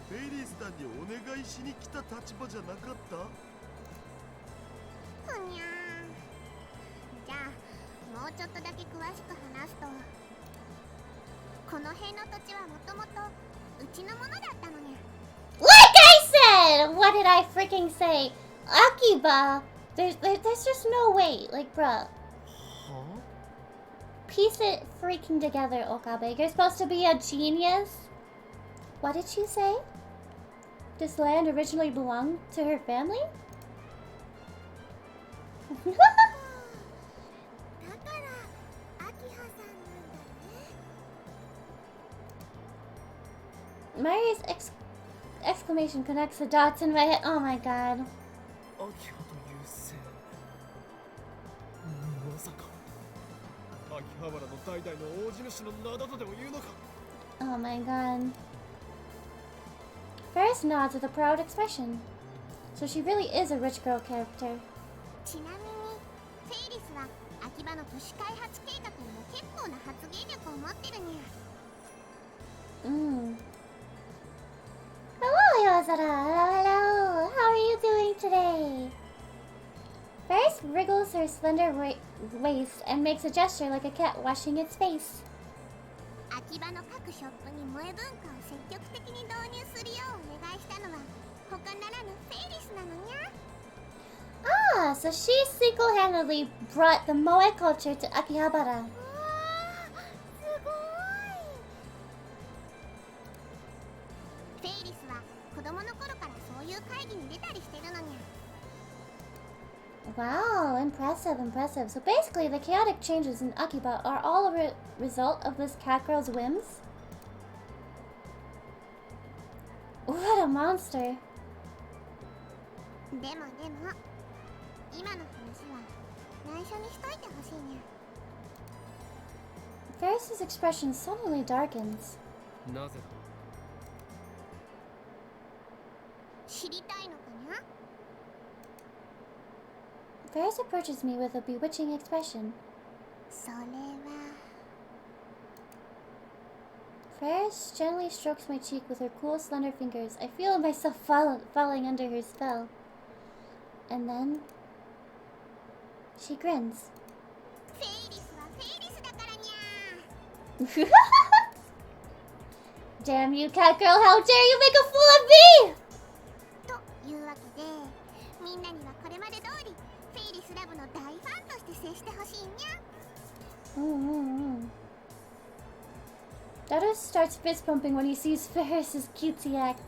フェイリスタンにお願いしに来た立場じゃなかった？ふにゃー。じゃあもうちょっとだけ詳しく話すと、この辺の土地はもともとうちのものだったのにゃ。 Like I said! What did I freaking say? Akiba! There's just no way. Like, bruh. Huh? Piece it freaking together, Okabe. You're supposed to be a genius? What did she say? This land originally belonged to her family? だからアキハさんなんだね。 Mari's exclamation connects the dots in my head. Oh my god. 秋葉という姓。まさか秋葉原の代々の大地主の名だとでも言うのか。 Oh my god. Ferris nods with a proud expression. So she really is a rich girl character. ちなみにフェイリスは秋葉の都市開発計画にも結構な発言力を持ってるにゃ。Hello, Yozara. Hello. How are you doing today? Ferris wriggles her slender waist and makes a gesture like a cat washing its face. 秋葉の各ショップに萌え文化を積極的に導入するようお願いしたのは他ならぬフェイリスなのにゃ。 Ah, so she single-handedly brought the Moe culture to Akihabara. うわー、すごい。フェイリスは子供の頃からそういう会議に出たりしてるのにゃ。 Wow, impressive. So basically, the chaotic changes in Akiba are all a result of this cat girl's whims? What a monster. でも今の話は内緒にしといてほしいにゃ。 Ferris's expression suddenly darkens. なぜだ。知りたいのかにゃ。 Ferris approaches me with a bewitching expression. それは Ferris gently strokes my cheek with her cool, slender fingers. I feel myself falling under her spell. And then she grins. フェイリスはフェイリスだからにゃ。 Damn you, cat girl! How dare you make a fool of me! というわけでみんなにはこれまで通りフェイリスラブの大ファンとして接してほしいにゃ。Dada starts fist pumping when he sees Ferris's cutesy act.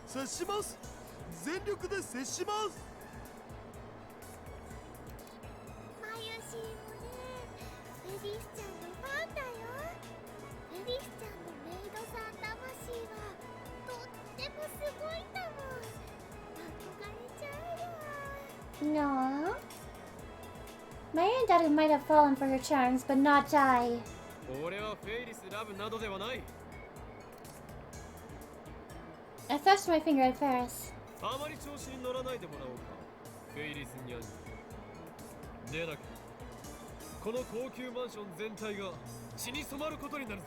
接します。全力で接します。マユシーもね、フェリスちゃんのファンだよ。フェリスちゃんのメイドさん魂はとってもすごいんだもん。憧れちゃうよ。 No. Maya and Dada might have fallen for her charms, but not die. 俺はフェイリスラブなどではない。 I thrust my finger at Ferris. あまり調子に乗らないでもらおうか、フェイリスニャンニ。でなく、この高級マンション全体が血に染まることになるぞ。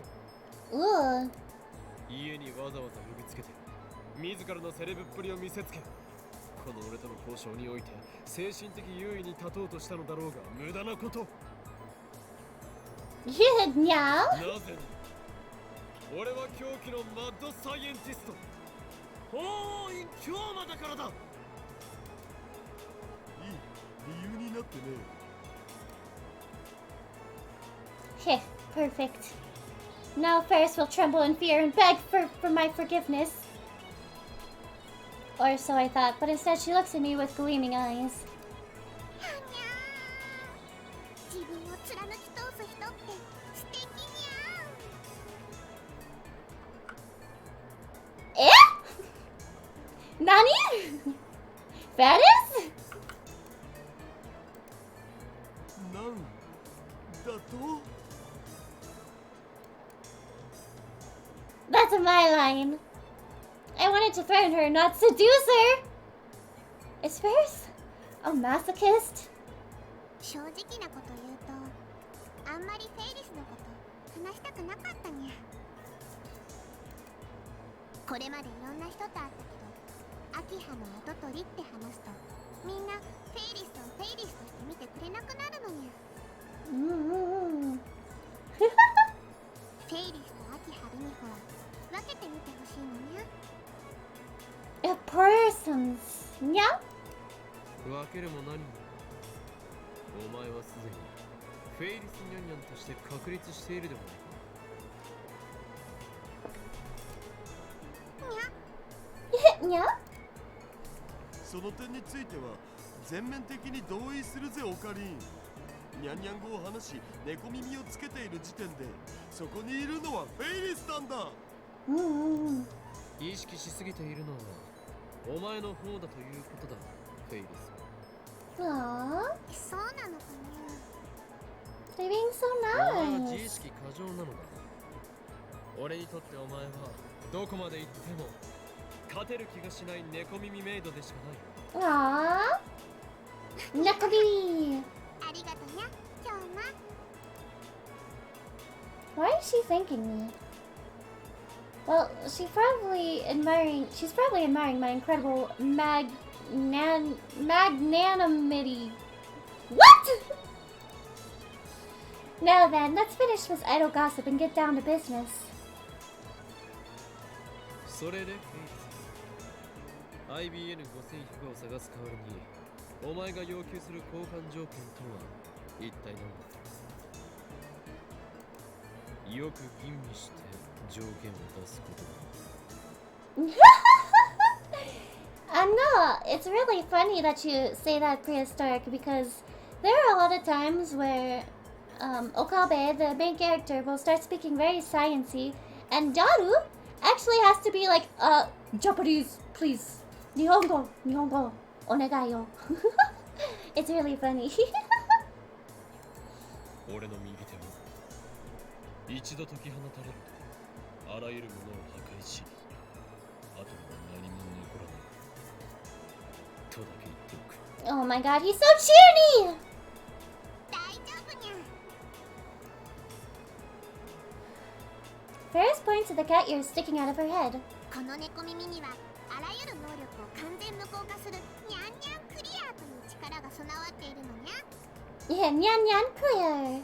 Ooh. 家にわざわざ呼びつけて、自らのセレブっぷりを見せつけ、この俺との交渉において精神的優位に立とうとしたのだろうが無駄なこと。 Yeah. なぜな、俺は狂気のマッドサイエンティスト、法院京馬だからだ。いい理由になってね。 Heh, perfect. Now Ferris will tremble in fear and beg for my forgiveness. Or so I thought, but instead she looks at me with gleaming eyes. はにゃー。自分を貫き通す人って素敵にゃー。Eh? Nani? Ferris? なんだと？ That's my line. I wanted to threaten her, not seduce her. Is Ferris a masochist? 正直なこと言うと、あんまりフェイリスのこと話したくなかったにゃ。これまでいろんな人と会ったけど、アキハの跡取りって話すと、みんなフェイリスをフェイリスとして見てくれなくなるのにゃ。フェイリスとアキハルミホは分けてみてほしいのにゃ。 A person's. Yeah? 分けるも何も、お前はすでにフェイリスニャンニャンとして確立しているではないか。 Yeah? その点については全面的に同意するぜオカリン。ニャンニャン語を話し猫耳をつけている時点でそこにいるのはフェイリスなんだ。意識しすぎているのはお前の方だということだ、フェイリス。 Aww. そうなのかにゃ。 They're being so お前は自意 nice. 識過剰なのだ。俺にとってお前はどこまで行っても勝てる気がしない猫耳メイドでしかない。 Aww. Nakabi. ありがとにゃ、今日な。 Why is she thanking me? Well, she's probably admiring my incredible magnanimity. What? Now then, let's finish this idle gossip and get down to business. それでフェイリス、IBN5100 を探す代わりにお前が要求する交換条件とは一体何だ。よく吟味して条件を出すことだ。No, it's really funny that you say that prehistoric because there are a lot of times where Okabe, the main character, will start speaking very sciencey, and Daru actually has to be like, Japanese, please. Nihongo, onegai yo. It's really funny. 俺の右手は一度解き放たれるとあらゆるものを破壊し、あとは何も残らないとだけ言っておく。 Oh my god, he's so cheery! 大丈夫にゃ。 Ferris points to the cat ears sticking out of her head. この猫耳にはあらゆる能力を完全無効化するニャンニャンクリアという力が備わっているのにゃ。 Yeah, nyan nyan clear.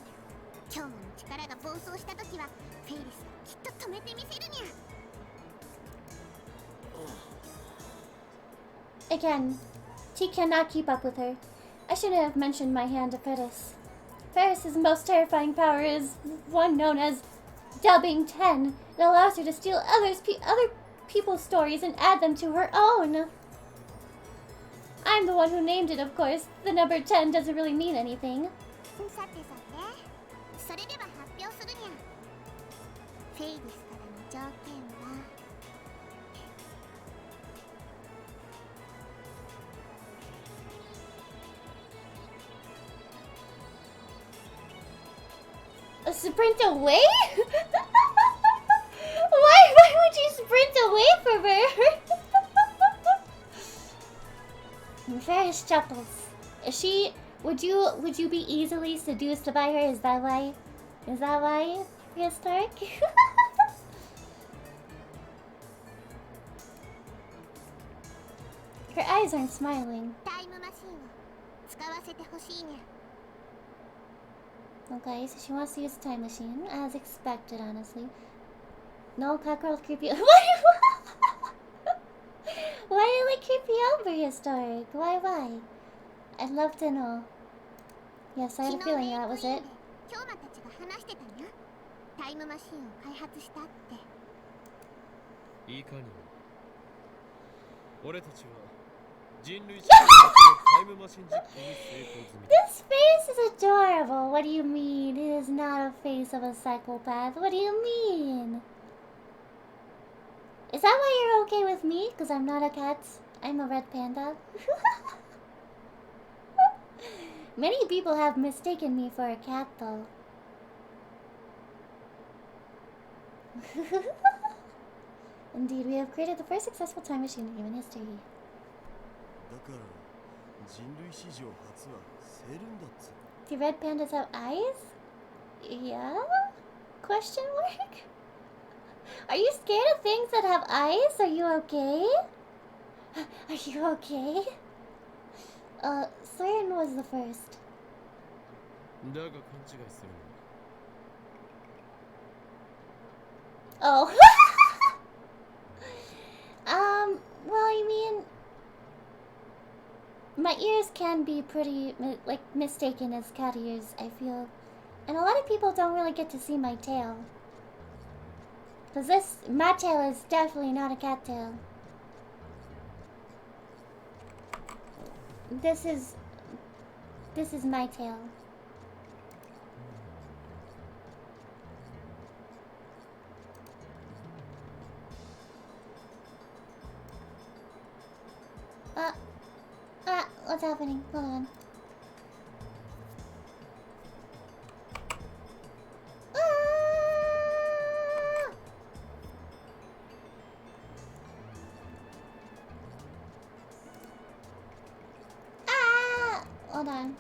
今日の力が暴走した時はフェイリスがきっと止めてみせるにゃ。 Again, T cannot keep up with her. I shouldn't have mentioned my hand to Ferris. Ferris's most terrifying power is one known as dubbing 10. It allows her to steal other people's stories and add them to her own. I'm the one who named it, of course. The number 10 doesn't really mean anything. さてさて、それでは発表するにゃ。フェイリスからの条件はA sprint away? Why would you sprint away from her? Ferris chuckles. Is she? Would you be easily seduced by her? Is that why? Is that why? Prehistoric? Her eyes aren't smiling. タイムマシンを使わせてほしいにゃ。Okay, so she wants to use a time machine, as expected, honestly. No, Cockerel creepy. Why do you like creepy over prehistoric? Why? I'd love to know. Yes, I had a feeling that was it. 京馬たちが話してたにゃ。タイムマシンを開発したって。いかにも俺たちは人類史上初のタイムマシン実験に成功済みだ。 This face is adorable. What do you mean? It is not a face of a psychopath. What do you mean? Is that why you're okay with me? Because I'm not a cat. I'm a red panda. Many people have mistaken me for a cat, though. Indeed, we have created the first successful time machine in human history. だから人類史上初はセルンだっつ。 Do red pandas have eyes? Yeah? Question mark? Are you scared of things that have eyes? Are you okay? Are you okay? Cern was the first. だが勘違いするな。 Oh. Well, I mean, my ears can be pretty, like, mistaken as cat ears, I feel. And a lot of people don't really get to see my tail. Because my tail is definitely not a cat tail. This is my tail. What's happening? Hold on. Hold on.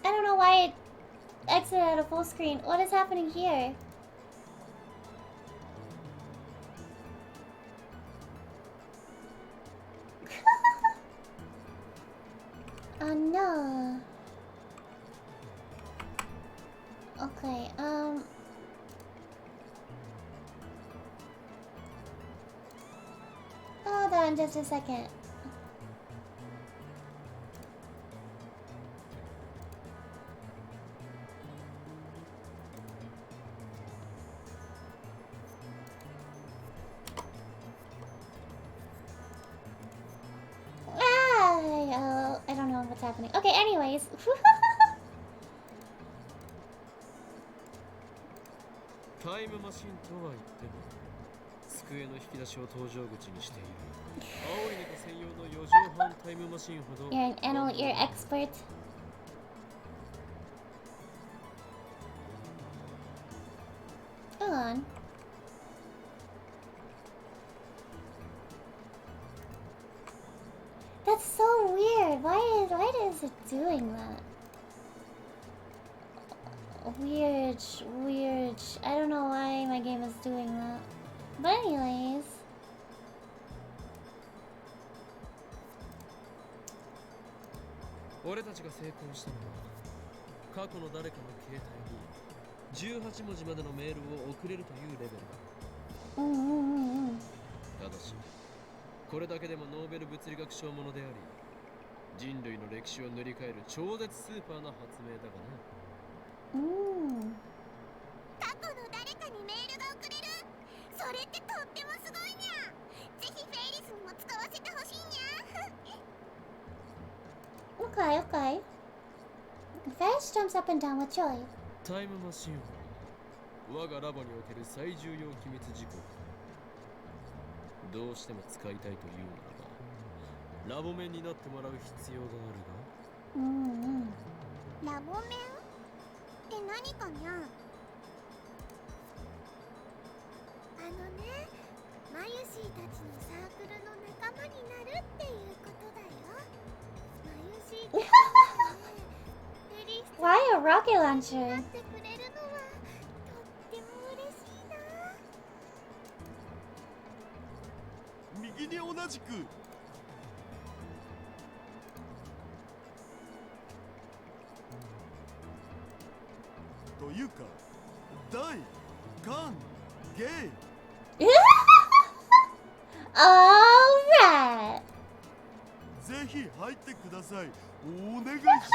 I don't know why it exited out of full screen. What is happening here? Oh no. Okay, hold on just a second. I don't know what's happening. Okay, anyways. タイムマシンとは言っても机の引き出しを搭乗口にしている青い猫専用の4畳半タイムマシンほど You're an animal ear expert. Hold on. That's so weird. Why is it doing that? Weird. I don't know why my game is doing that. But anyways. 俺たちが成功したのは過去の誰かの携帯に18文字までのメールを送れるというレベルだ。ただしこれだけでもノーベル物理学賞ものであり人類の歴史を塗り替える超絶スーパーな発明だがな。過去の誰かにメールが送れる。それってとってもすごいにゃ。ぜひフェイリスにも使わせてほしいにゃ。Okay, okay. Ferris jumps up and down with joy. タイムマシンは我がラボにおける最重要機密事項だ。どうしても使いたいというならばラボ面になってもらう必要があるが。ラボ面って何かにゃ。マユシーたちのサークルの仲間になるっていうことだよ。マユシーたちがね、フェリス Why a rocket に launcher? なってくれるのはとっても嬉しいな。右に同じく。というか大歓迎。Alright. ぜひ入ってください。お願いします。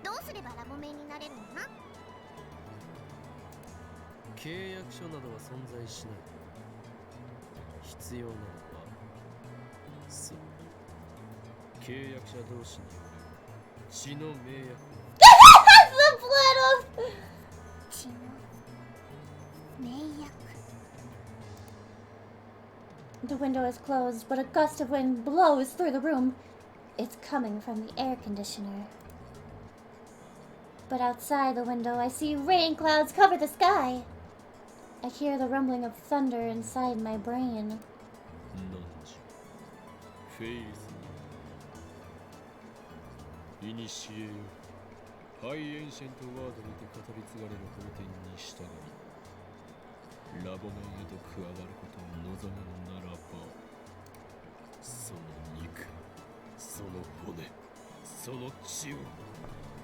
どうすればラボ面になれるのな。契約書などは存在しない。必要なのはそう、契約者同士による血の盟約。 The blood of... 血の盟約。 The window is closed, but a gust of wind blows through the room. It's coming from the air conditioner. But outside the window, I see rain clouds cover the sky. I hear the rumbling of thunder inside my brain. なんじフェイスにいにしえよハイエンシェントワードにて語り継がれる法典に従いラボ面へと加わることを望むのならば、その肉、その骨、その血を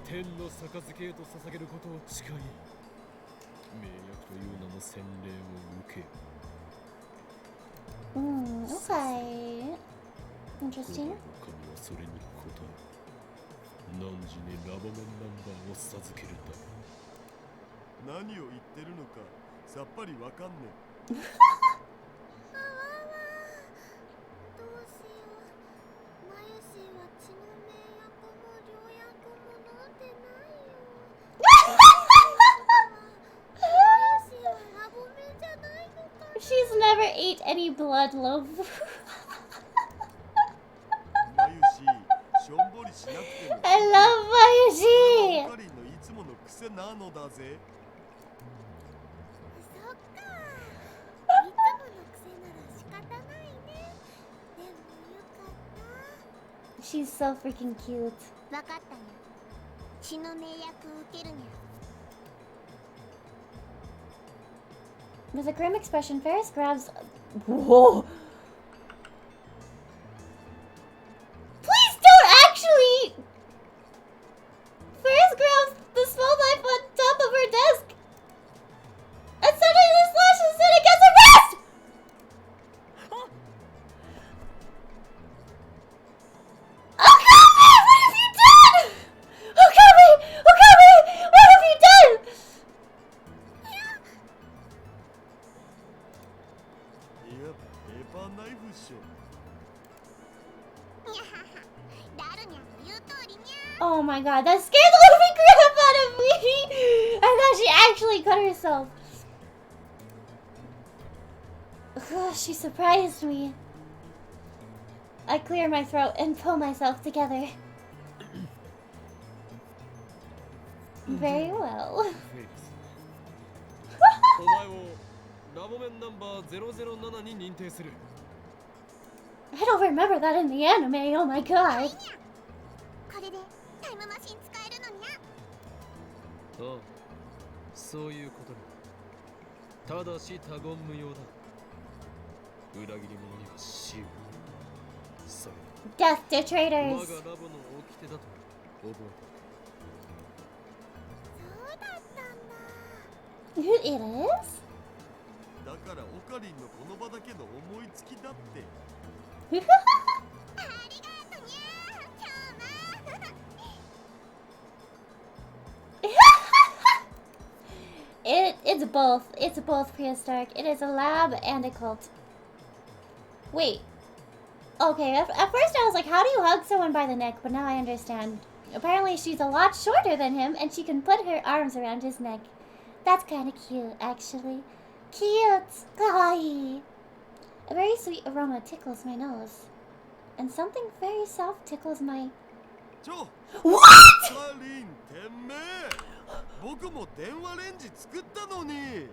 天の杯へと捧げることを誓い、盟約という名の洗礼を受けよ。Okay. 古代 Interesting. の神はそれに応え、汝にラボ面ナンバーを授けるだ。何を言ってるのかさっぱりわかんねあわわ。どうしよう。マユシーは血の盟約も良薬も飲んでないよ。マユシーはラボ面じゃないのか。She's never ate any blood, love. え。マユシー、しょんぼりしなくても。 I love Mayushi. カリンのいつもの癖なのだぜ。そっか。いつもの癖なら仕方ないね。でもよかっ She's so freaking cute. た。わかったにゃ。血の盟約受けるにゃ。 With a grim expression, Ferris grabs... Whoa! Please don't actually... Ferris grabs the small knife on top of her desk and suddenly slashes it against her breast! Oh, Kami! What have you done? Oh, Kami! Oh, Kami! What have you done? いや、ペーパーナイフっしょ。にゃはは。ダルニャの言う通りにゃ。 Oh my god, that scared the living crap out of me! I thought she actually cut herself. Ugh, she surprised me. I clear my throat and pull myself together. Very well. フェイスお前をラボ面ナンバー007に認定する。 I don't remember that in the anime, oh my god. これでタイムマシン使えるのにゃ。ああ、そういうことだ。ただし他言無用だ。裏切り者には死を。それ Death to が traitors. 我がラボの掟だと覚えて。そうだったんだ。It is? だかからオカリンのこの場だけの思いつきだって。ありがとにゃー、今日も。It's both. It's both prehistoric. It is a lab and a cult. Wait. Okay, at first I was like, how do you hug someone by the neck? But now I understand. Apparently she's a lot shorter than him, and she can put her arms around his neck. That's kind of cute, actually. Cute! Kawaii! A very sweet aroma tickles my nose. And something very soft tickles my... What?! カリン、てめえ、僕も電話レンジ作ったのに。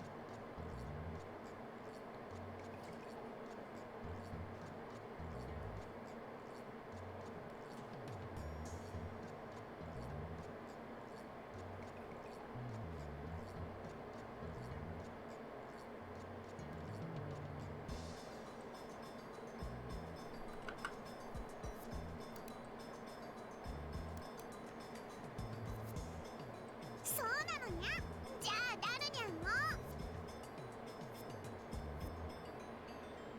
そうなのにゃ。じゃあダルニャンも。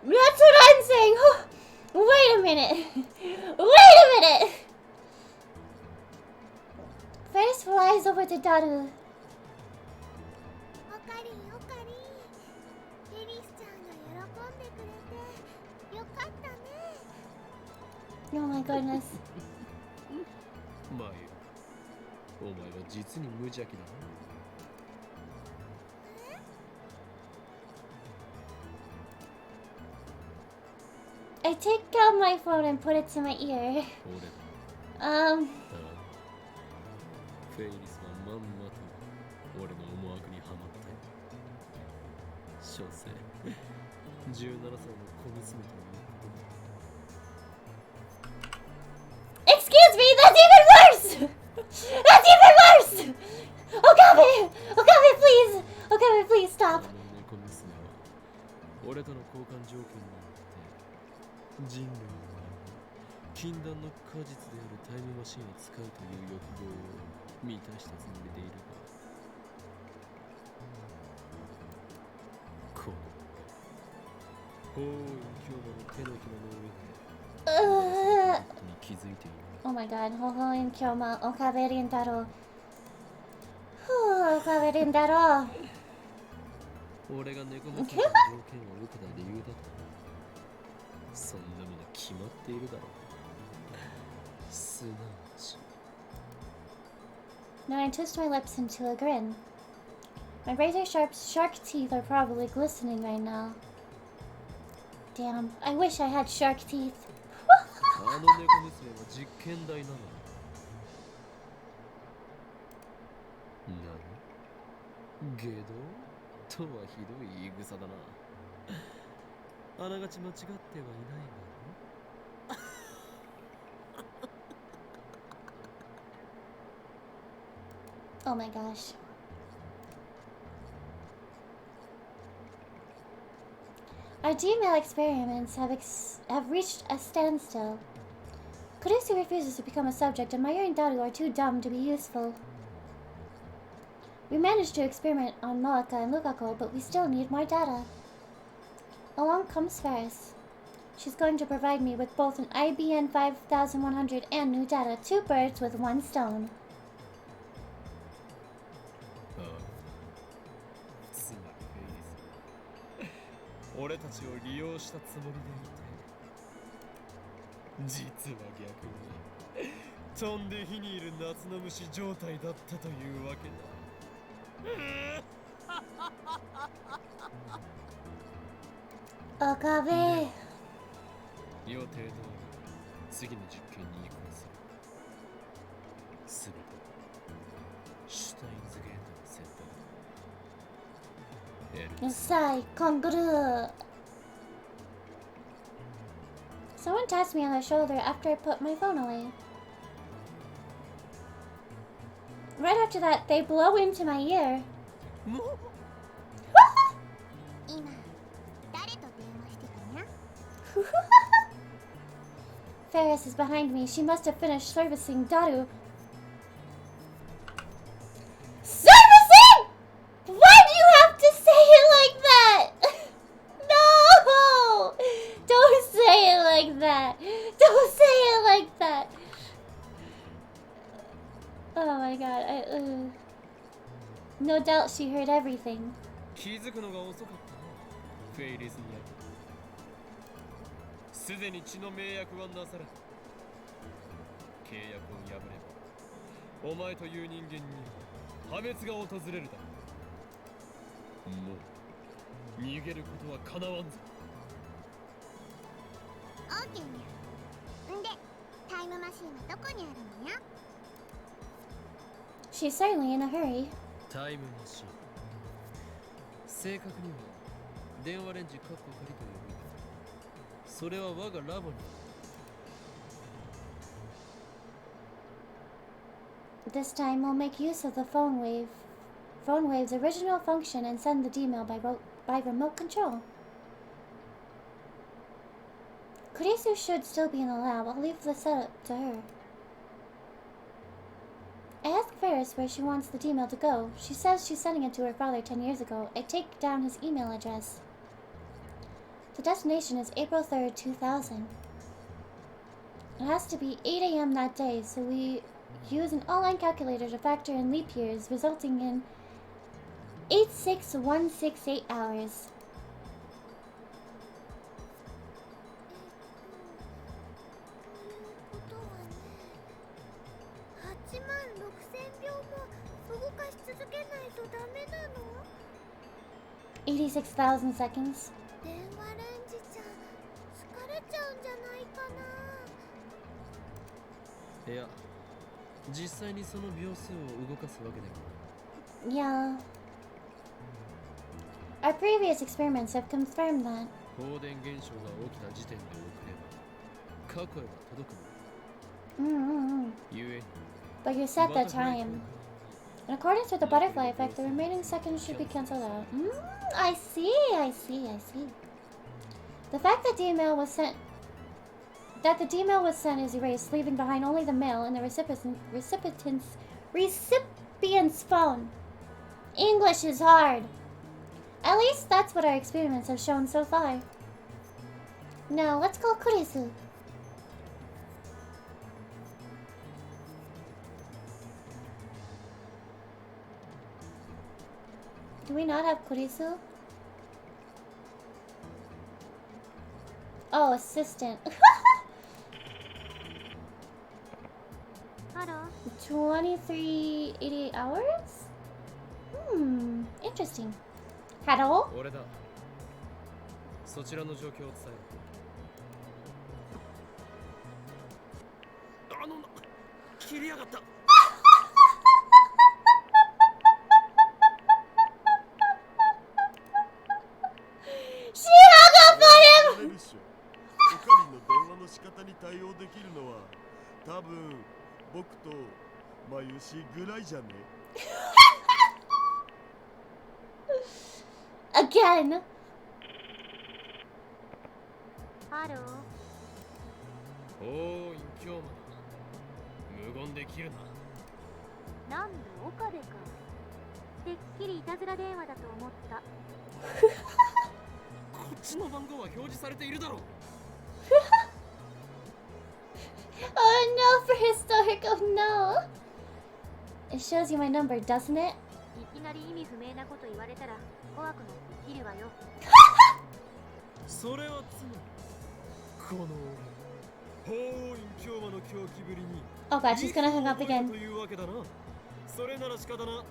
That's what I'm saying! Wait a minute! Wait a minute! First flies over to Daru. オカリン、オカリン。エリスちゃんが喜んでくれてよかったね。Oh my goodness. マユ、お前は実に無邪気だな。I take out my phone and put it to my ear. フェイリスはまんまと俺の思惑にはまったよ。所詮17歳の小娘ということだ。 Excuse me, that's even worse! That's even worse! Okabe! Okabe, please! Okabe, please stop! あの猫娘は俺との交換条件によって人類の禁断の果実であるタイムマシンを使うという欲望を満たしたつもりでいるが、この法院教魔の手のひらの上でことに気づいている。 Oh my god, Hohoin Kyoma, Okabe Rintaro. Okabe Rintaro. 俺が猫娘の条件を受けた理由だとそんなもの決まっているだろう。すなわち Now I twist my lips into a grin. My razor sharp shark teeth are probably glistening right now. Damn, I wish I had shark teeth. あの猫娘は実験台なのだ。何？ゲドとはひどい言い草だな。あながち間違ってはいないが。 Oh my gosh. Our Gmail experiments have reached a standstill. Kurusu refuses to become a subject, and Mayu and Daru are too dumb to be useful. We managed to experiment on Moaka and Lukako, but we still need more data. Along comes Ferris. She's going to provide me with both an IBN 5100 and new data, 2 birds with 1 stone. 俺たちを利用したつもりでいて、実は逆に飛んで火にいる夏の虫状態だったというわけだ。Okabe. 予定通り次の実験に移行する。すべてシュタインズゲートの選択だ。 Yosai, Konguru. Someone tapped me on the shoulder after I put my phone away. Right after that, they blow into my ear. 今誰と電話してたにゃ。 Ferris is behind me. She must have finished servicing Daru. Servicing?! Why do you have to say it like that? Oh my god. No doubt she heard everything. 気づくのが遅かったな、フェイリスにゃ。すでに血の盟約はなされた。契約を破れば、お前という人間に破滅が訪れるだろう。もう逃げることはかなわんぞ。オーケーにゃ。んで、タイムマシンはどこにあるのにゃ？ She's certainly in a hurry. タイムマシン。正確には電話レンジカッコ仮と呼ぶ。それは我がラボに。 This time we'll make use of the phone wave's original function and send the email by remote control. Kurisu should still be in the lab. I'll leave the setup to her. I ask Ferris where she wants the email to go. She says she's sending it to her father 10 years ago. I take down his email address. The destination is April 3rd, 2000. It has to be 8 a.m. that day, so we use an online calculator to factor in leap years, resulting in 86168 hours. 86,000 seconds. 電話レンジちゃん疲れちゃうんじゃないかな。いや、実際にその秒数を動かすわけでは。 Yeah. Our previous experiments have confirmed that. 放電現象が起きた時点で送れば、過去へは届くの。ゆえに。 But you set that time. In accordance with the butterfly effect, the remaining seconds should be cancelled out. I see. The fact that the email was sent is erased, leaving behind only the mail and the recipient's phone. English is hard. At least that's what our experiments have shown so far. Now, let's call Kurisu. Do we not have Kurisu? Oh, assistant. ハロー。 2388 hours? Interesting. Hello? 俺だ。そちらの状況を伝えろ。切りやがった。 She hung up on him! おかりの電話の仕方に対応できるのは多分僕とまゆしぐらいじゃね。 Again. ハロー。おーい、今日も無言で切るな。なんだ岡部か。てっきりいたずら電話だと思った。こっちの番号は表示されているだろう。Oh no, prehistoric, oh no. It shows you my number, doesn't it? いきなり意味不明なこと言われたら怖くなって切るわよ。それはつまりこの俺、法院京馬の狂気ぶりに Oh god, she's gonna hang up again. というわけだな。それなら仕方な。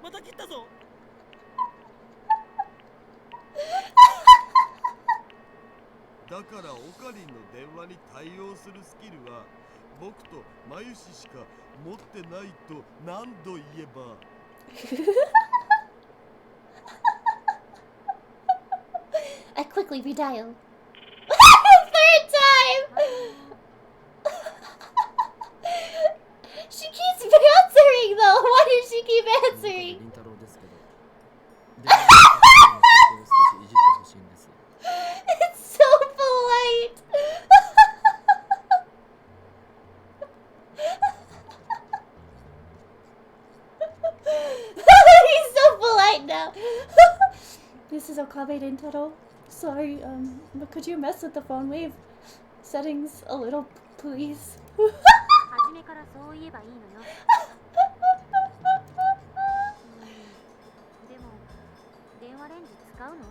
また切ったぞ。だからオカリンの電話に対応するスキルは僕とまゆししか持ってないと何度言えば。I quickly redial. Third time! She keeps answering though! Why does she keep answering? It's so polite! He's so polite now! This is Okabe Rintaro. Sorry, but could you mess with the phone wave settings a little, please? はじめめからそう言えばいいのよ。でも電話レンジ使うの？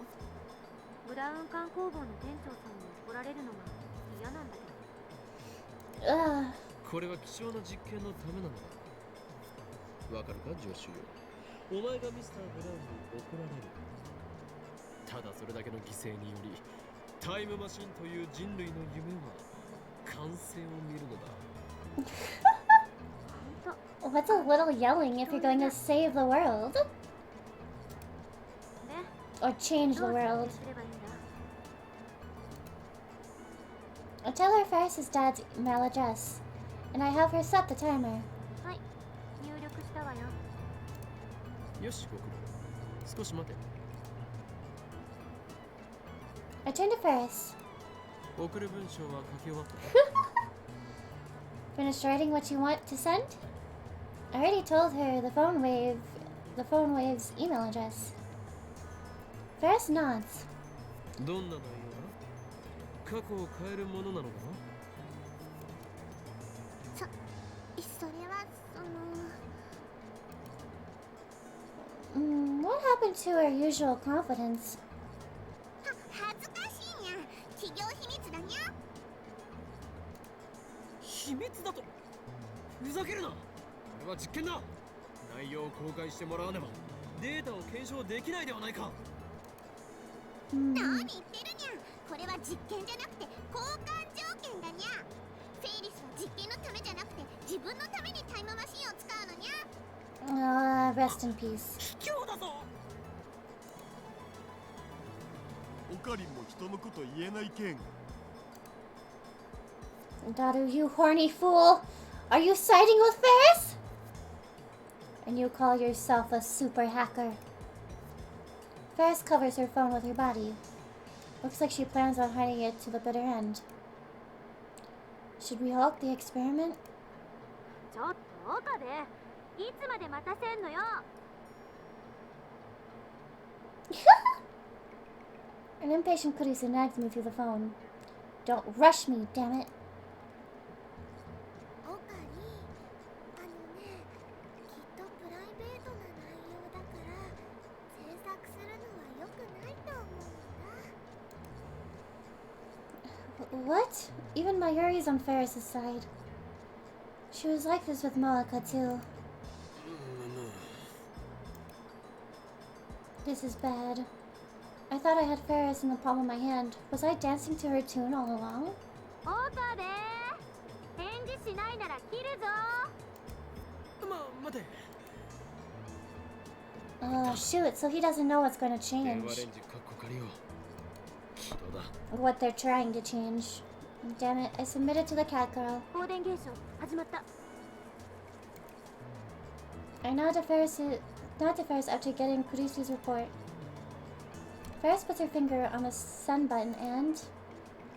ブラウン管工房の店長さんに怒られるのが嫌なんだけど。これは貴重な実験のためなのだ。わかるか、助手よ。お前がミスター・ブラウンに怒られる。ただそれだけの犠牲によりタイムマシンという人類の夢は完成を見るのだ。What's a little yelling if you're going to save the world? Or change the world? I'll tell her first his dad's email address, and I have her set the timer. はい、入力したわよ。よし、ご苦労。少し待て。I turned to Ferris. 送る文章は書き終わった。Finished writing what you want to send? I already told her the phone wave's email address. Ferris nods. どんな内容だ？過去を変えるものなのかな？それはWhat happened to her usual confidence? 恥ずかしいにゃ。企業秘密だにゃ。秘密だと？ふざけるな。これは実験だ。内容を公開してもらわねばデータを検証できないではないか。何言ってるにゃ。これは実験じゃなくて交換条件だにゃ。フェイリスは実験のためじゃなくて自分のためにタイムマシンを使うのにゃ。Rest in peace. 卑怯だぞ。オカリンも人のこと言えないけん。 Daru, you horny fool! Are you siding with Ferris? And you call yourself a super hacker? Ferris covers her phone with her body. Looks like she plans on hiding it to the bitter end. Should we halt the experiment? ちょっと岡部、いつまで待たせんのよ。An impatient Kurisu nags me through the phone. Don't rush me, damn it. オカリ、きっとプライベートな内容だから制作するのは良くないと思うんだ。 What? Even Mayuri's on Ferris's side. She was like this with Moeka too. This is bad. I thought I had Ferris in the palm of my hand. Was I dancing to her tune all along? 岡部、返事しないなら切るぞ。待て。Oh shoot, so he doesn't know what's going to 電話 change. レンジカッコ仮を。起動だ。 What they're trying to change. Damn it, I submitted to the cat girl. 放電現象始まった。I nod to Ferris after getting Kurisu's report. Ferris puts her finger on the send button and...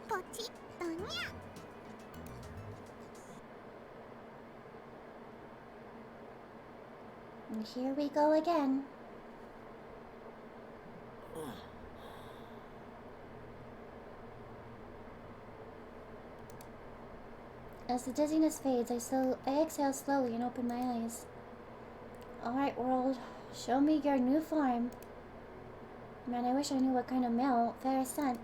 ポチッとにゃ。 And here we go again. As the dizziness fades, I exhale slowly and open my eyes. Alright, world. Show me your new form. Man, I wish I knew what kind of mail Ferris sent.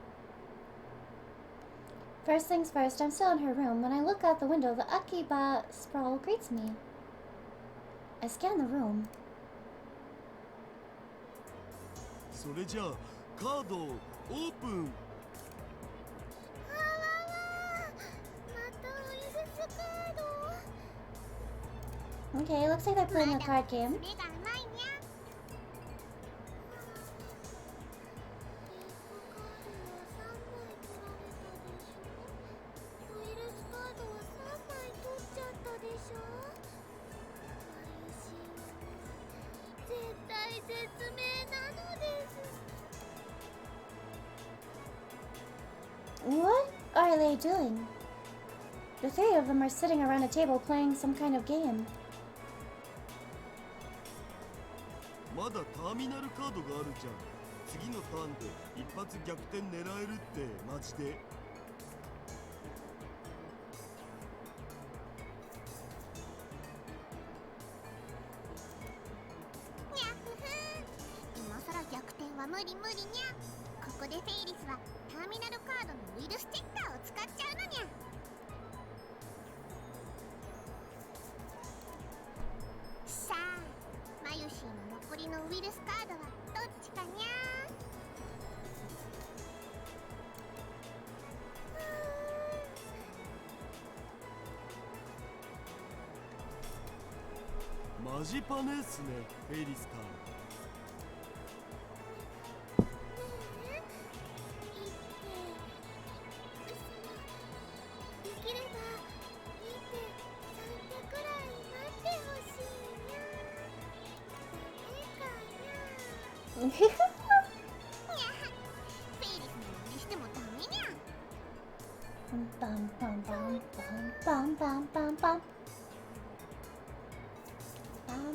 First things first, I'm still in her room. When I look out the window, the Akiba sprawl greets me. I scan the room. それじゃあカードをオープン。またウイルスカード。 Okay, looks like they're playing a card game. 目が甘いにゃ。ウイルスカードは3枚取っちゃったでしょ。絶対絶命なのです。 What are they doing? The three of them are sitting around a table playing some kind of game. まだターミナルカードがあるじゃん。次のターンで一発逆転狙えるってマジで。無理無理にゃ。ここでフェイリスはターミナルカードのウイルスチェッカーを使っちゃうのにゃ。さあマユシーの残りのウイルスカードはどっちかにゃ。マジパネっすね、フェイリスター。できれば2.3手くらい待ってほしいにゃ。ダメかにゃ。にゃ。フェイリスの真似してもダメにゃ。パンパンパンパンパンパンパンパン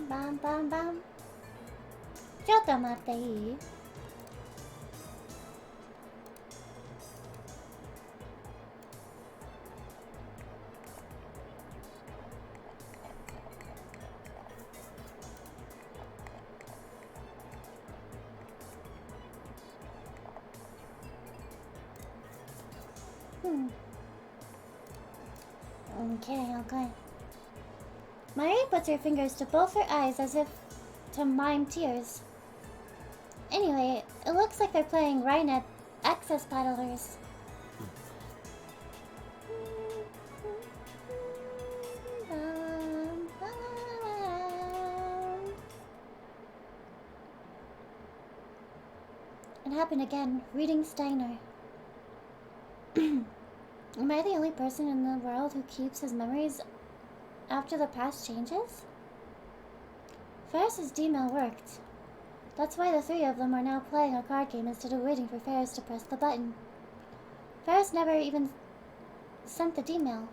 バンバンバン。ちょっと待っていい？Okay, okay. Mari puts her fingers to both her eyes as if to mime tears. Anyway, it looks like they're playing Rhinet Access Paddlers. It happened again, reading Steiner. Am I the only person in the world who keeps his memories after the past changes? Ferris's D-mail worked. That's why the three of them are now playing a card game instead of waiting for Ferris to press the button. Ferris never even sent the D-mail.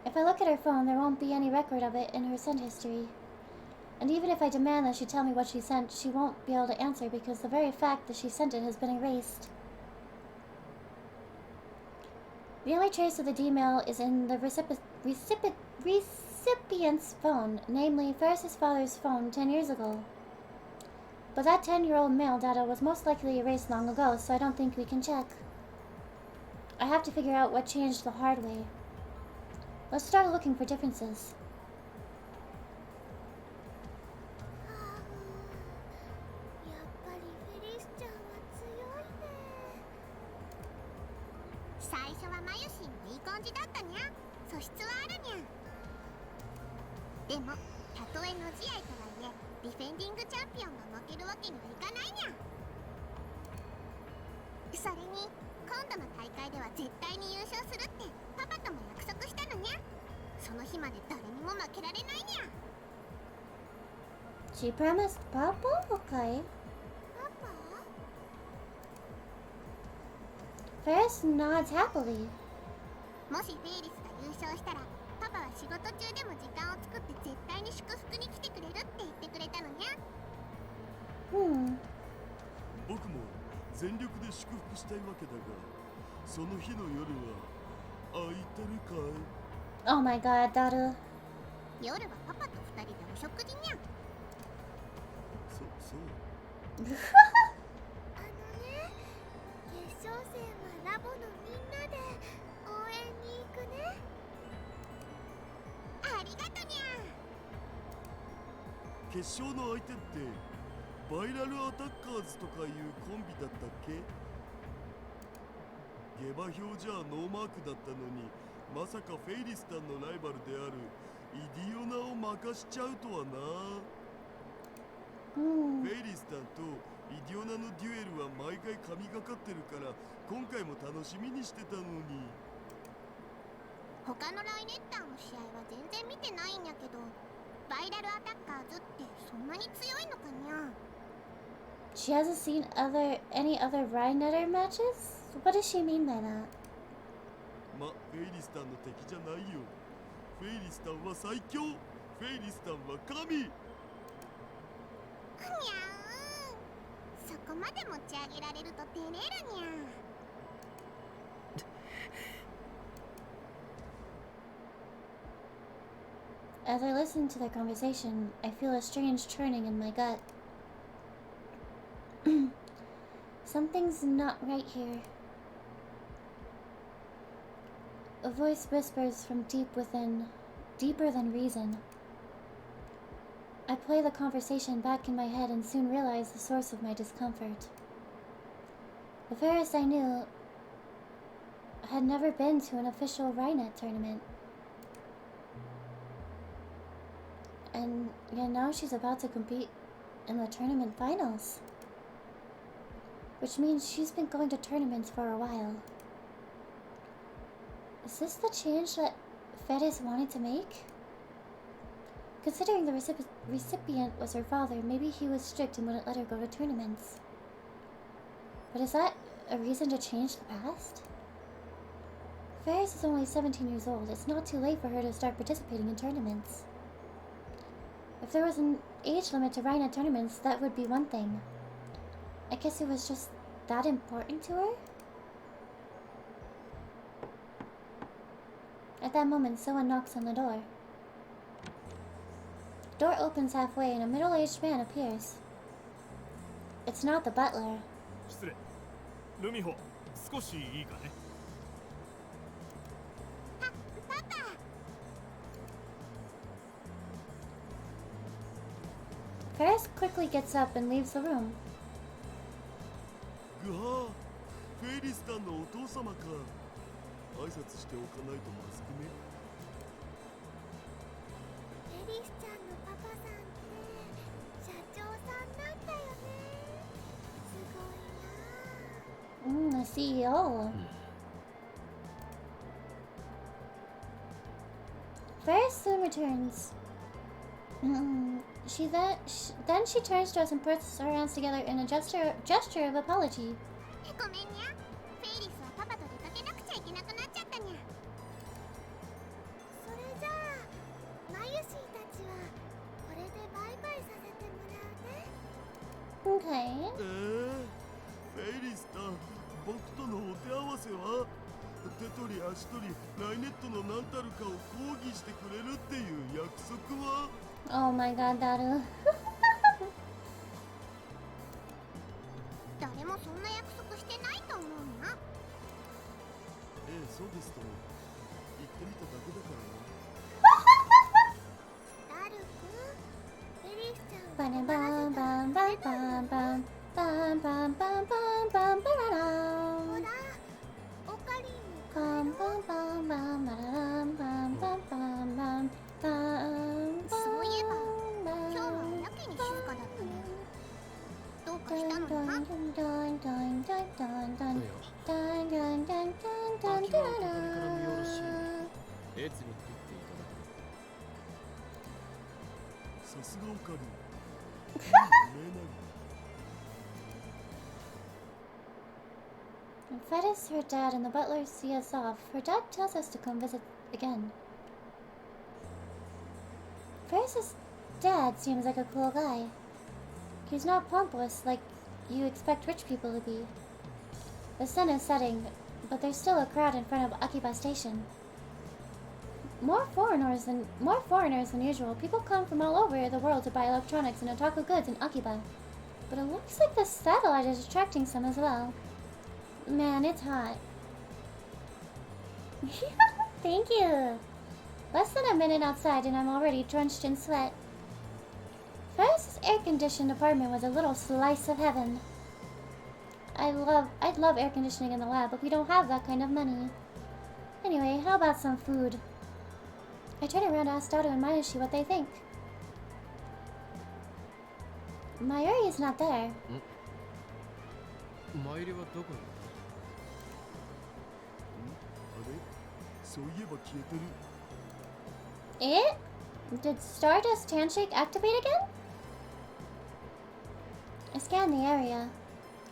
If I look at her phone, there won't be any record of it in her sent history. And even if I demand that she tell me what she sent, she won't be able to answer because the very fact that she sent it has been erased. The only trace of the D-mail is in the recipient's phone, namely Ferris's father's phone 10 years ago. But that 10-year-old mail data was most likely erased long ago, so I don't think we can check. I have to figure out what changed the hard way. Let's start looking for differences. やっぱりフェリスちゃんは強いね。最初はマユシーもいい感じだったにゃ。素質はあるにゃ。でもたとえの試合とはいえディフェンディングチャンピオンが負けるわけにはいかないにゃ。それに今度の大会では絶対に優勝するってパパとも約束したのにゃ。その日まで誰にも負けられないにゃ。 She promised Papa? Okay. パパ Ferris nods happily. もしフェイリスが優勝したらパパは仕事中でも時間を作って絶対に祝福に来てくれるって言ってくれたのにゃ。僕も全力で祝福したいわけだが、その日の夜は空いてるかい？ Oh my god, Daru. 夜はパパと二人でお食事にゃ。そう。あのね、決勝戦はラボのみんなで応援に行くね。ありがとにゃ。決勝の相手ってバイラルアタッカーズとかいうコンビだったっけ？下馬評じゃノーマークだったのに、まさかフェイリスタンのライバルであるイディオナを任しちゃうとはな。フェイリスタンとイディオナのデュエルは毎回神がかってるから今回も楽しみにしてたのに。他のライネッターの試合は全然見てないんやけど、バイラルアタッカーズってそんなに強いのかにゃ。 She hasn't seen any other Rhinetter matches? What does she mean by that? ま、フェイリスタンの敵じゃないよ。フェイリスタンは最強。フェイリスタンは神。にゃーん。そこまで持ち上げられると照れるにゃ。 As I listen to their conversation, I feel a strange churning in my gut. Something's not right here. A voice whispers from deep within, deeper than reason. I play the conversation back in my head and soon realize the source of my discomfort. The Ferris I knew had never been to an official Rhinet tournament. And yet now she's about to compete in the tournament finals. Which means she's been going to tournaments for a while. Is this the change that Ferris wanted to make? Considering the recipient was her father, maybe he was strict and wouldn't let her go to tournaments. But is that a reason to change the past? Ferris is only 17 years old. It's not too late for her to start participating in tournaments. If there was an age limit to Rhina tournaments, that would be one thing. I guess it was just that important to her? At that moment, someone knocks on the door. The door opens halfway and a middle-aged man appears. It's not the butler. 失礼。ルミホ、少しいいかね。パパ。Ferris quickly gets up and leaves the room. ぐはフェイリスタンのお父様か。挨拶しておかないとまずくね。エリスちゃんのパパさんって社長さんなんだよね。すごいな。A CEO. Ferris soon returns. Then she turns to us and puts her hands together in a gesture of apology. ごめんにゃ。フェイリスはパパと出かけなくちゃいけなくなっちゃったにゃ。それじゃあマユシーたちはこれでバイバイさせてもらうね。 Okay. フェイリスタン、僕とのお手合わせは手取り足取りライネットの何たるかを抗議してくれるっていう約束は Oh my god, Daru. 誰もそんな約束してないと思うにゃ。ええ、そうですとも言ってみただけだからな。ダルくん、フェリスちゃん Bam を bam 困ら bam せた bam bam bam bam bam bam bam bam ほ bam ら、オカリンの bam bam bam bam bam bam bam bam bam. そういえば今日はやけに静かだったね。どうかしたのか？いや、秋はお隣から見下ろし、悦に入っていただけだ。さすがオカリン。Ferris, her dad, and the butler see us off. Her dad tells us to come visit again. Ferris's dad seems like a cool guy. He's not pompous like you expect rich people to be. The sun is setting, but there's still a crowd in front of Akiba Station. More foreigners than usual. People come from all over the world to buy electronics and otaku goods in Akiba. But it looks like the satellite is attracting some as well. Man, it's hot. Thank you. Less than a minute outside and I'm already drenched in sweat. Ferris's air-conditioned apartment was a little slice of heaven. I'd love air conditioning in the lab, but we don't have that kind of money. Anyway, how about some food? I turn around to ask Dado and Mayushi what they think. Mayuri is not there. マイリはどこにあれそういえば消えてる。 Eh? Did Stardust Handshake activate again? I scan the area.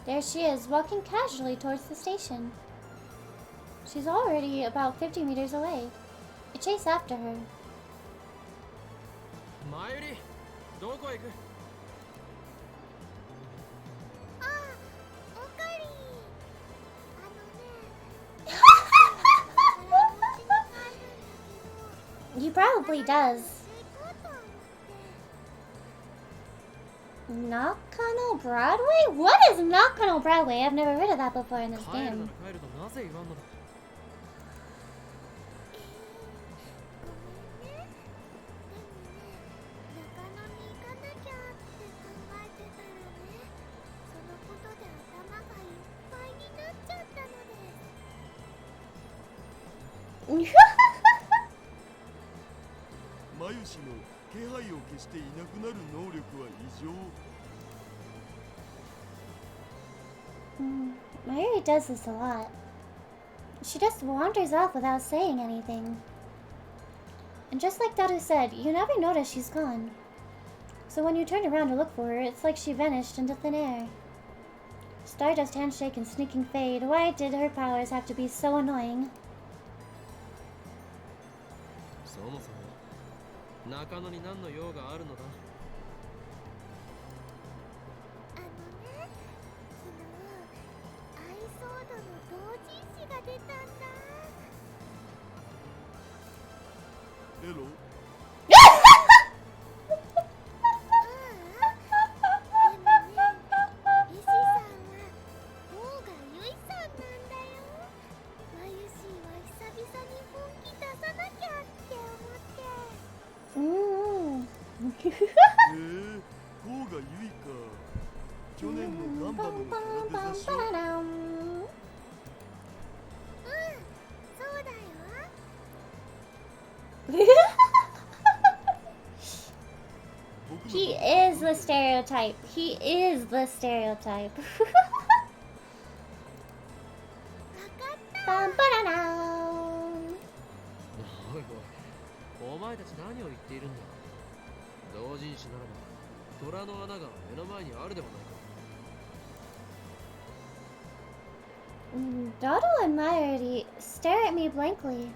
There she is, walking casually towards the station. She's already about 50 meters away. I chase after her. マイリ、どこへ行く？ああ、オカリン。あのね。 He probably does. 行こうと思って。Nakano Broadway? What is Nakano Broadway? I've never heard of that before in this 帰るなら game. 帰るとなぜ言わんのだ。ごめんね。でもね、中野に行かなきゃって考えてたらね、そのことで頭がいっぱいになっちゃったのです。マユシの気配を消していなくなる能力は異常。Mayuri does this a lot. She just wanders off without saying anything. And just like Daru said, you never notice she's gone. So when you turn around to look for her, it's like she vanished into thin air. Stardust handshake and sneaking fade. Why did her powers have to be so annoying? そもそも中野に何の用があるのだ。あのね、昨日アイソードの同人誌が出たんだ。エロ？甲賀ゆいか。去年のガンバムの空手雑誌。そうだよ。He is the stereotype. He is the stereotype. Bum, ba-da-dum. おいおい、お前たち何を言っているんだ。同人誌ならば虎の穴が目の前にあるではないか。Dodo and Mayuri stare at me blankly.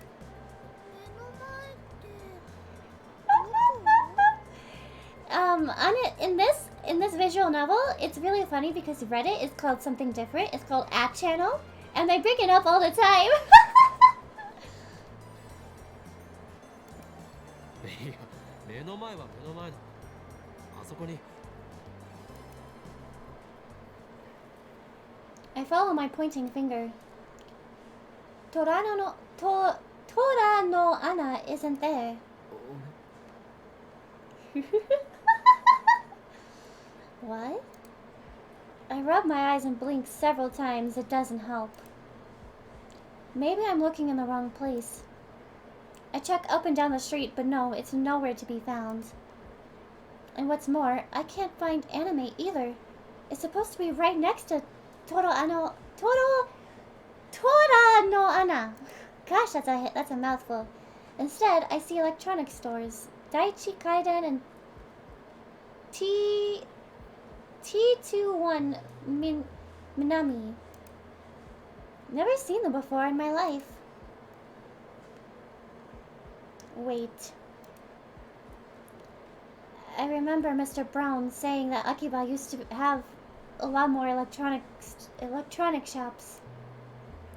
In this visual novel, it's really funny because Reddit is called something different. It's called App Channel, and they bring it up all the time. いや、目の前は目の前だ。あそこに。I follow my pointing finger. Tora no Ana isn't there. What? I rub my eyes and blink several times. It doesn't help. Maybe I'm looking in the wrong place. I check up and down the street, but no, it's nowhere to be found. And what's more, I can't find anime either. It's supposed to be right next to Tora no Ana. Gosh, that's a mouthful. Instead, I see electronic stores. Daiichi Kaiden and T21 Minami. Never seen them before in my life. Wait. I remember Mr. Brown saying that Akiba used to have a lot more electronic shops.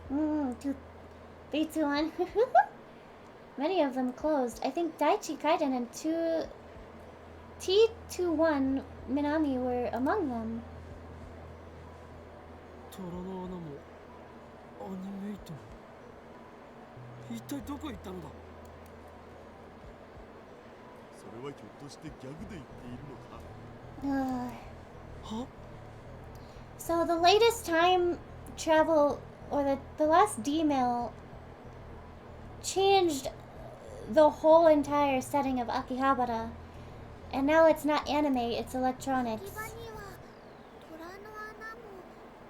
321. Many of them closed. I think Daiichi Kaiden and T21 Minami were among them. 虎の穴もアニメイトも一体どこ行ったのだ。それはひょっとしてギャグで言っているのか。は？ So the latest time travel, or the last D-mail, changed the whole entire setting of Akihabara. And now it's not anime, it's electronics. 秋葉には虎の穴も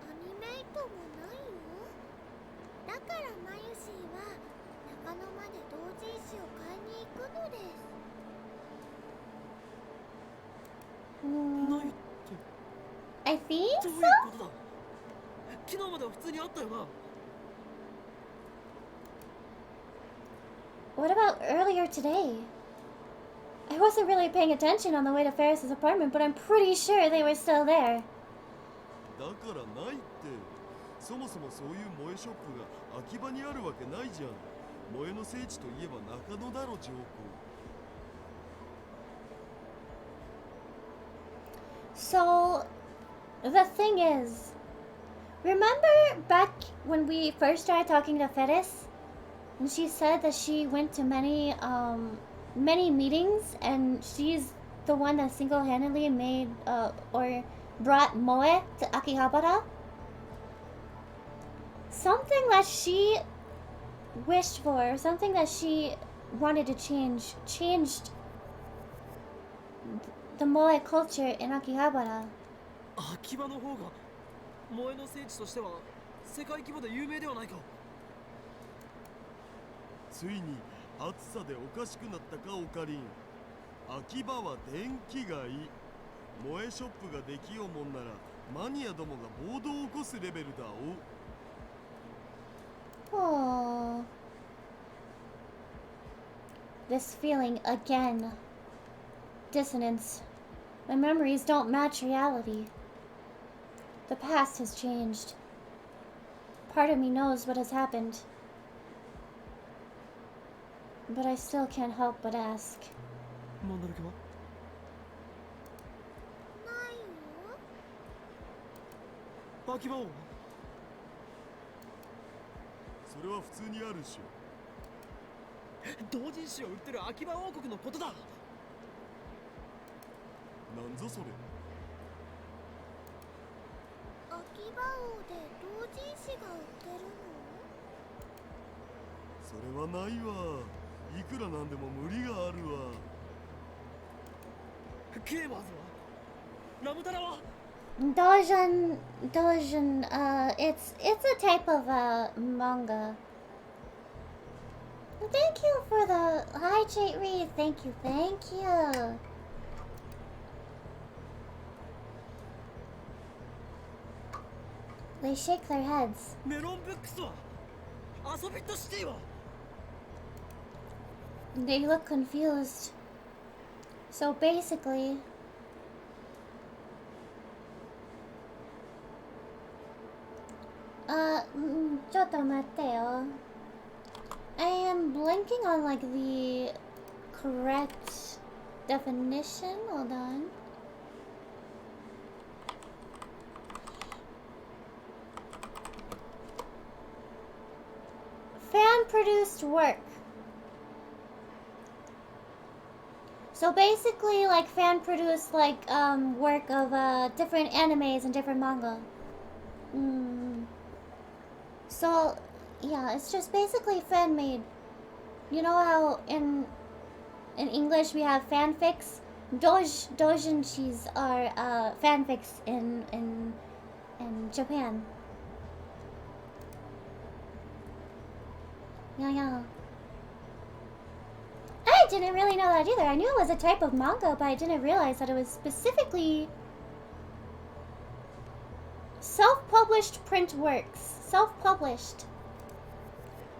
アニメイトもないよ。だからマユシーは中野まで同人誌を買いに行くのです。ないって。 I think どういう so? ことだ。昨日までは普通にあったよな。 What about earlier today? I wasn't really paying attention on the way to Ferris's apartment, but I'm pretty sure they were still there. だからないって。そもそもそういう萌えショップが秋葉にあるわけないじゃん。萌えの聖地といえば中野だろ、上皇。So, the thing is, remember back when we first started talking to Ferris? And she said that she went to many meetings, and she's the one that single-handedly made, or brought Moe to Akihabara? Something that she wished for, something that she wanted to change, changed the Moe culture in Akihabara. 秋葉の方が萌えの聖地としては世界規模で有名ではないか。ついに暑さでおかしくなったかオカリン。秋葉は電気がいい。萌えショップができようもんならマニアどもが暴動を起こすレベルだお。Oh. This feeling again. Dissonance. My memories don't match reality. The past has changed. Part of me knows what has happened. But I still can't help but ask. マンダル家はないよ。秋葉王はそれは普通にあるっしょ。同人誌を売ってる秋葉王国のことだ。なんぞそれ。秋葉王で同人誌が売ってるそれはないわ。いくらなんでも無理があるわ。ケーマーズはラムダラは Dojin, it's a type of manga. Thank you for the hi, Jade Reed. Thank you. They shake their heads. メロンブックスは遊びとシティは They look confused. So basically,ちょっと待ってよ. I am blanking on like the correct definition. Hold on. Fan-produced work. So basically, like fan-produced, like work of different animes and different manga. So yeah, it's just basically fan-made. You know how in English we have fanfics? Doujinshis are fanfics in Japan. Yeah. I didn't really know that either. I knew it was a type of manga, but I didn't realize that it was specifically self-published print works. Self-published.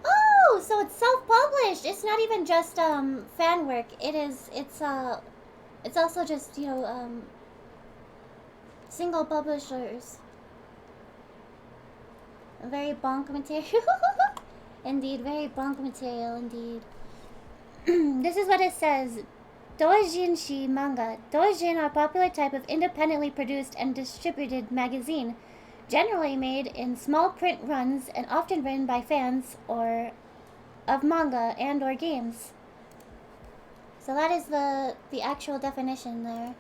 Oh, so it's self-published. It's not even just fan work. It's also just, you know, single publishers. Very bonk material. Indeed, very bonk material indeed. This is what it says. Doujinshi manga. Doujin are a popular type of independently produced and distributed magazine, generally made in small print runs and often written by fans or of manga and or games. So that is the actual definition there.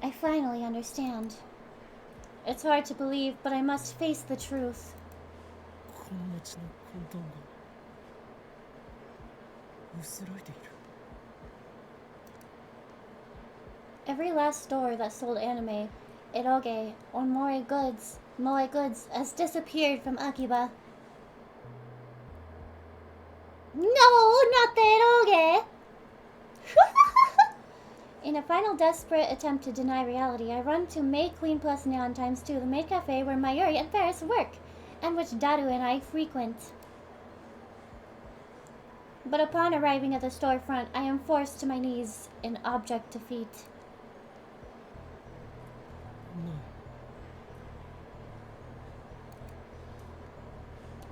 I finally understand. It's hard to believe, but I must face the truth. この街の混沌が薄らいでいる。 Every last store that sold anime, eroge, or moe goods has disappeared from Akiba. No, not the eroge! In a final desperate attempt to deny reality, I run to May Queen Plus Neon times 2, the maid cafe where Mayuri and Ferris work, and which Daru and I frequent. But upon arriving at the storefront, I am forced to my knees in abject defeat. な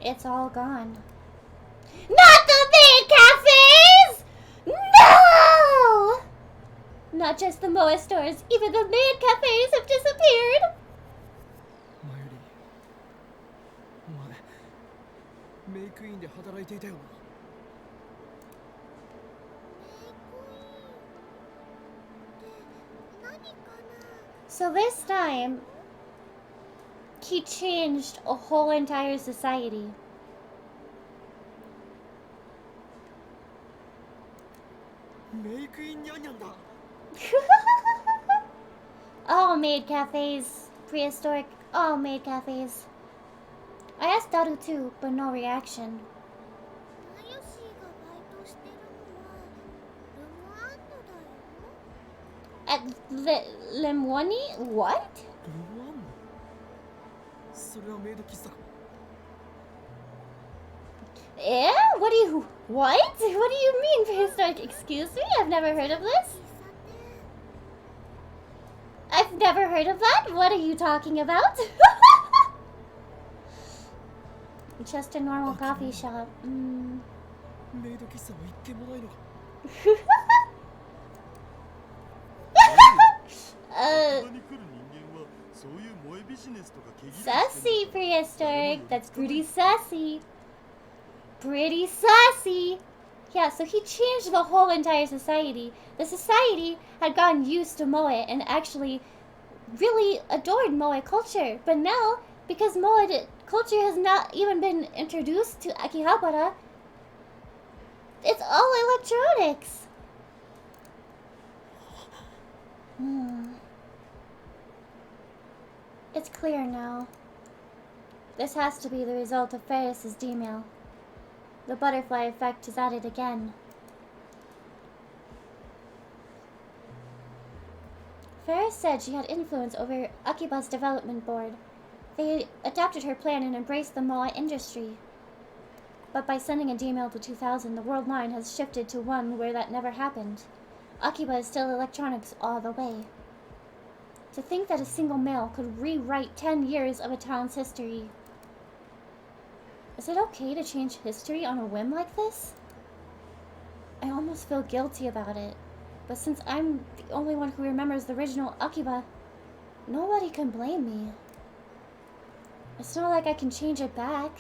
い It's all gone. Not the maid cafes! No! Not not just the Moa stores, even the maid cafes have disappeared! マユリ、お前メイクインで働いていたよな。So this time, he changed a whole entire society. メイクインニャンニャンだ。All maid cafes. Prehistoric. All maid cafes. I asked Daru too, but no reaction. マユシーがバイトしてるのはルモアンドだよ。 At Lemwani? What? ルモアンド。それはメイド喫茶か。Eh? What do you... What? What do you mean, prehistoric? Excuse me? I've never heard of this. I've never heard of that. What are you talking about? Just a normal coffee shop. メイド喫茶は一軒もないのか。ここに来る人間はそういう萌えビジネスとか毛切り Sassy prehistoric. That's pretty sassy. Pretty sassy. Yeah, so he changed the whole entire society. The society had gotten used to Moe and actually really adored Moe culture. But now, because Moe culture has not even been introduced to Akihabara, it's all electronics. It's clear now. This has to be the result of Ferris's D-mail. The butterfly effect is at it again. Ferris said she had influence over Akiba's development board. They adopted her plan and embraced the Moa industry. But by sending a D-mail to 2000, the world line has shifted to one where that never happened. Akiba is still electronics all the way. To think that a single mail could rewrite 10 years of a town's history. Is it okay to change history on a whim like this? I almost feel guilty about it. But since I'm the only one who remembers the original Akiba, nobody can blame me. It's not like I can change it back.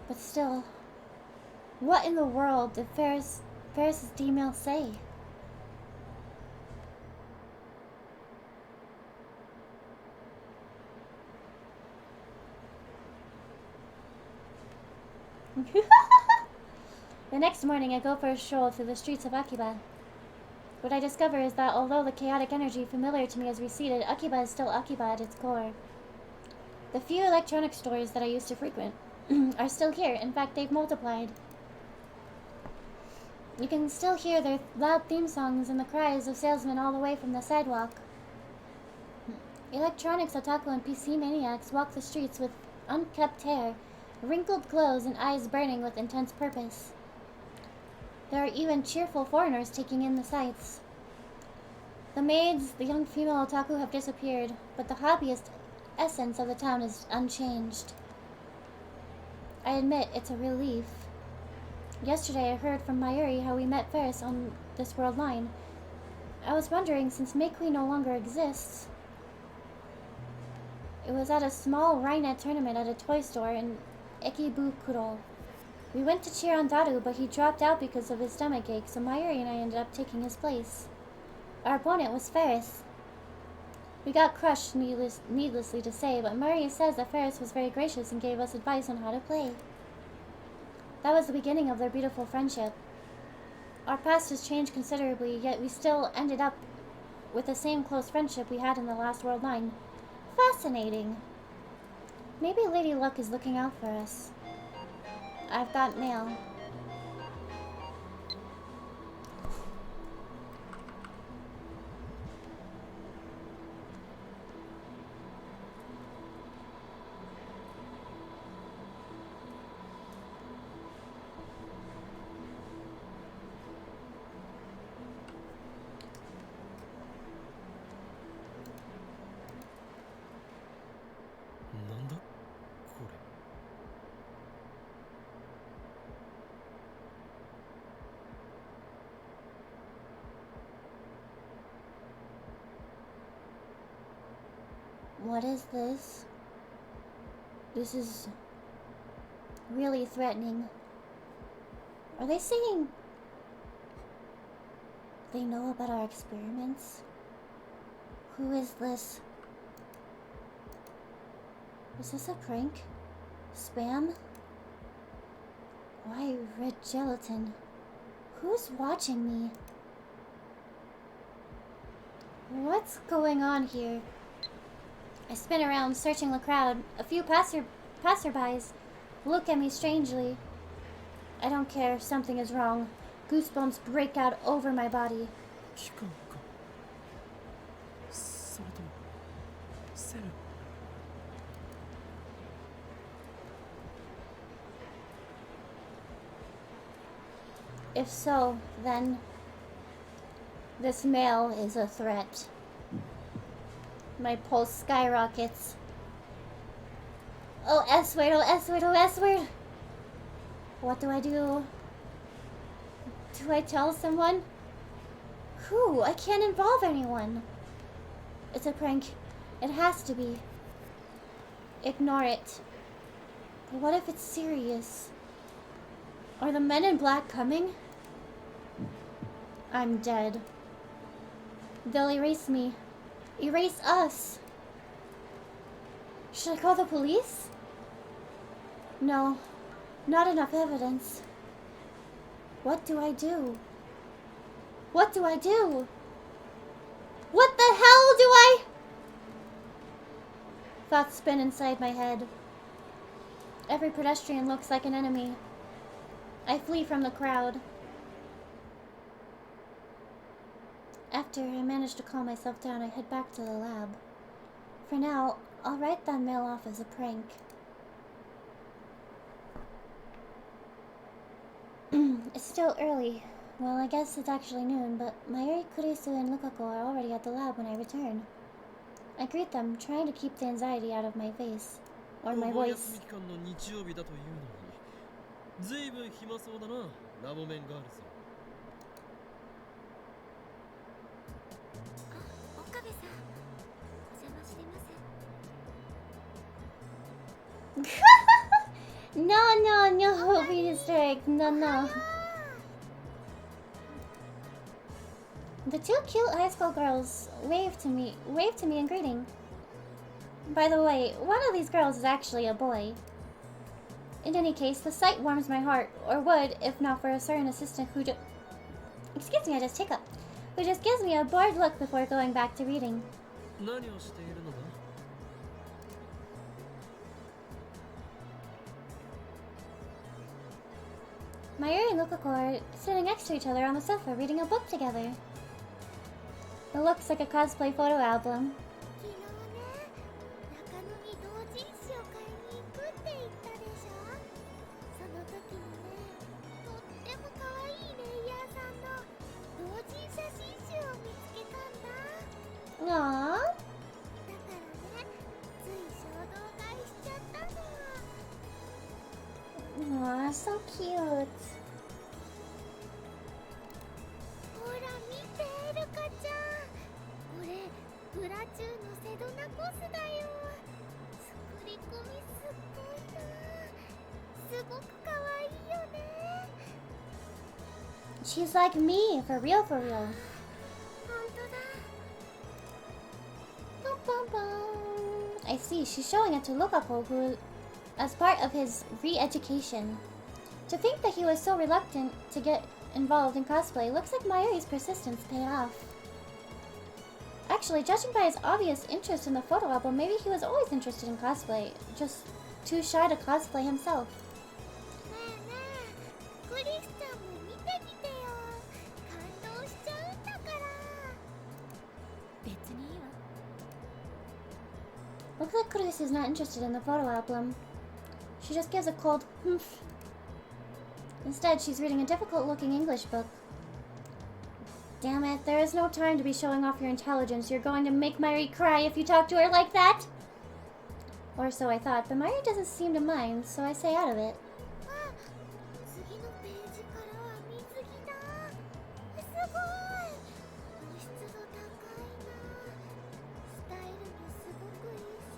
But still, what in the world did Ferris's D-mail say? The next morning, I go for a stroll through the streets of Akiba. What I discover is that although the chaotic energy familiar to me has receded, Akiba is still Akiba at its core. The few electronic stores that I used to frequent are still here. In fact, they've multiplied. You can still hear their loud theme songs and the cries of salesmen all the way from the sidewalk. Electronics otaku and PC maniacs walk the streets with unkempt hair, wrinkled clothes, and eyes burning with intense purpose. There are even cheerful foreigners taking in the sights. The maids, the young female otaku have disappeared, but the hobbyist essence of the town is unchanged. I admit it's a relief. Yesterday I heard from Mayuri how we met Ferris on this world line. I was wondering, since Meikui no longer exists, it was at a small Rainet tournament at a toy store in Ekibukuro. We went to cheer on Daru, but he dropped out because of his stomach ache, so Mayuri and I ended up taking his place. Our opponent was Ferris. We got crushed, needlessly to say, but Mayuri says that Ferris was very gracious and gave us advice on how to play. That was the beginning of their beautiful friendship. Our past has changed considerably, yet we still ended up with the same close friendship we had in the last world line. Fascinating. Maybe Lady Luck is looking out for us. I've got mail. What is this? This is really threatening. Are they saying they know about our experiments? Who is this? Is this a prank? Spam? Why red gelatin? Who's watching me? What's going on here? I spin around, searching the crowd. A few passerbys look at me strangely. I don't care if something is wrong. Goosebumps break out over my body. 期間かそれともセル If so, then this male is a threat. My pulse skyrockets. Oh, S word, oh, S word, oh, S word. What do I do? Do I tell someone? Who? I can't involve anyone. It's a prank. It has to be. Ignore it. But what if it's serious? Are the men in black coming? I'm dead. They'll erase me. Erase us. Should I call the police? No. Not enough evidence. What do I do? What do I do? What the hell do I... Thoughts spin inside my head. Every pedestrian looks like an enemy. I flee from the crowd. After I manage to calm myself down, I head back to the lab. For now, I'll write that mail off as a prank. It's still early. Well, I guess it's actually noon, but Mayuri, Kurisu, and Lukaku are already at the lab when I return. I greet them, trying to keep the anxiety out of my face. Or my voice. ずいぶん暇そうだな、ラボメンガールズ。あ、岡部さん、お邪魔してます。No, no, no, be distracted. No, no. The two cute high school girls waved to me in greeting. By the way, one of these girls is actually a boy. In any case, the sight warms my heart, or would, if not for a certain assistant who excuse me, I just hiccup. Who just gives me a bored look before going back to reading. 何をしているのだ? Mayuri and Lukaku are sitting next to each other on the sofa reading a book together. It looks like a cosplay photo album. 昨日ね、中野に同人誌を買いに行くって言ったでしょ。その時にね、とっても可愛いレイヤーさんの同人写真集を見つけたんだ。Aww. だからね、つい衝動買いしちゃったの。 Aww, so cute. ほら見て、ルカちゃん。これプラチューのセドナコスだよ。作り込みすっごいな。すごく可愛いよね。 She's like me, for real, for real. 本当だ。 Bum, bum, bum. I see, she's showing it to Lukaku, who, as part of his re-education. To think that he was so reluctant to get involved in cosplay looks like Mayuri's persistence paid off. Actually, judging by his obvious interest in the photo album, maybe he was always interested in cosplay, just too shy to cosplay himself. ねえねえ、クリスちゃんも見てみてよ。感動しちゃうんだから。別にいいわ。 Looks like Chris is not interested in the photo album. She just gives a cold humph. Instead, she's reading a difficult-looking English book. Damn it, there is no time to be showing off your intelligence. You're going to make Mayuri cry if you talk to her like that. Or so I thought, but Mayuri doesn't seem to mind, so I say out of it. あ、次のページからは水着だ。すごい。露出度高いな。スタイルもすごくいいし。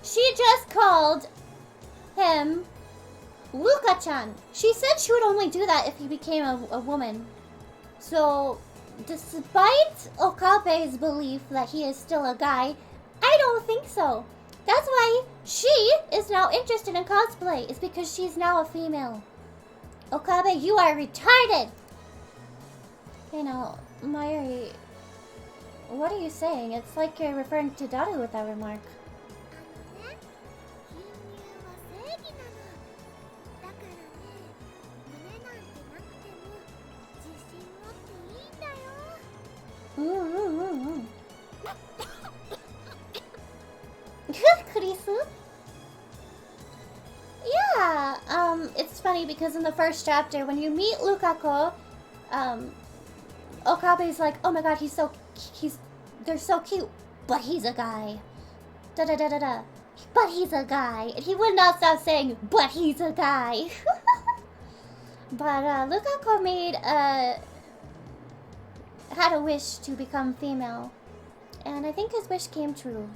She just called him Luka-chan. She said she would only do that if he became a woman. So, despite Okabe's belief that he is still a guy, I don't think so. That's why she is now interested in cosplay. It's because she's now a female. Okabe, you are retarded! You know, Mayuri, what are you saying? It's like you're referring to Daru with that remark. Kurisu? Yeah, it's funny because in the first chapter, when you meet Lukako, Okabe's like, oh my god, they're so cute, but he's a guy. Da-da-da-da-da. But he's a guy. And he would not stop saying, but he's a guy. But, Lukako had a wish to become female. And I think his wish came true.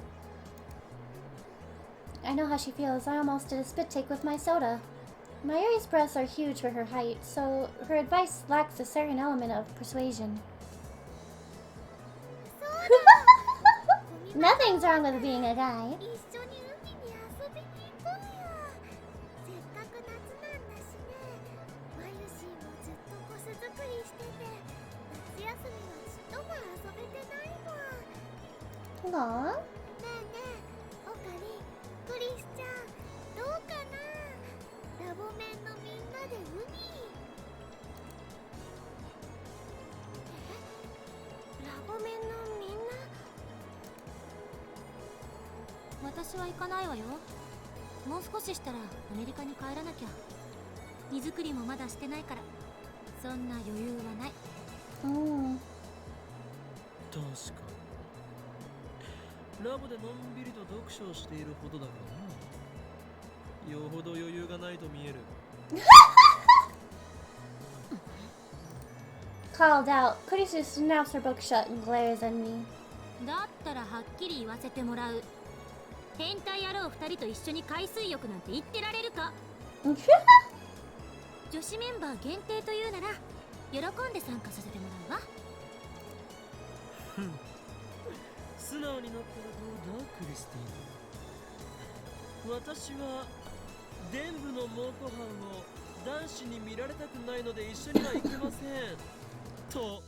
I know how she feels. I almost did a spit take with my soda. Mayuri's breasts are huge for her height, so her advice lacks a certain element of persuasion. Nothing's wrong with being a guy. Aww.私は行かないわよ。もう少ししたらアメリカに帰らなきゃ。荷造りもまだしてないから、そんな余裕はない。確かに。ラボでのんびりと読書をしているほどだからな。よほど余裕がないと見える。Called out. Kurisu snaps her book shut and glares at me. だったらはっきり言わせてもらう。変態野郎2人と一緒に海水浴なんて言ってられるか。女子メンバー限定というなら喜んで参加させてもらうわ。素直になったらどうだ、クリスティーナ。私は伝部の猛虎犯を男子に見られたくないので一緒には行けませんと。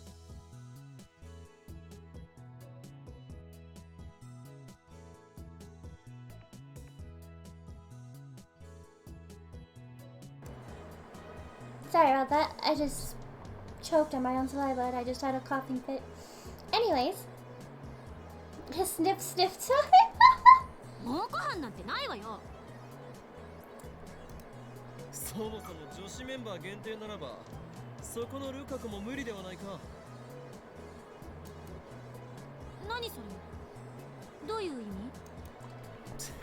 Sorry about that. I just choked on my own saliva and I just had a coughing fit. Anyways. Sniff, sniff, sorry. 猛虎犯なんてないわよ。そもそも女子メンバー限定ならば、そこのルカ子も無理ではないか。何それ？どういう意味？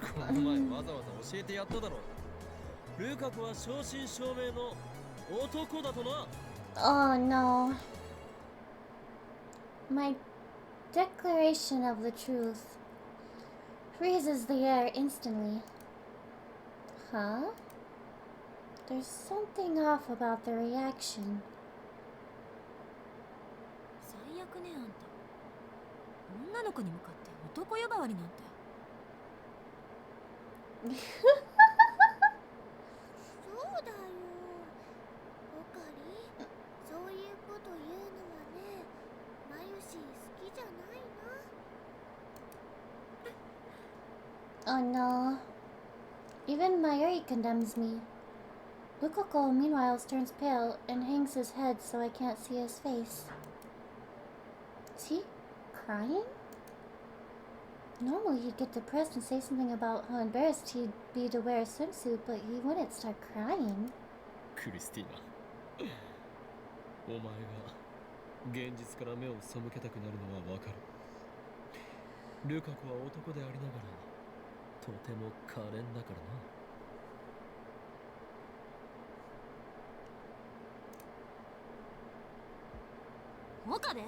この前わざわざ教えてやっただろう。ルカ子は正真正銘の男だとな。Oh no. My declaration of the truth freezes the air instantly. Huh? There's something off about the reaction. 最悪ね、あんた。女の子に向かって男呼ばわりなんて。そうだよ。オカリ、そういうこと言うのはね、マユシ好きじゃないな。Oh no. Even Mayuri condemns me. Lukako, meanwhile, turns pale and hangs his head so I can't see his face. Is he crying? Normally he'd get depressed and say something about how embarrassed he'd be to wear a swimsuit, but he wouldn't start crying. クリスティーナ、お前が現実から目を背けたくなるのはわかる。ルカ子は男でありながらとても可憐だからな。岡部、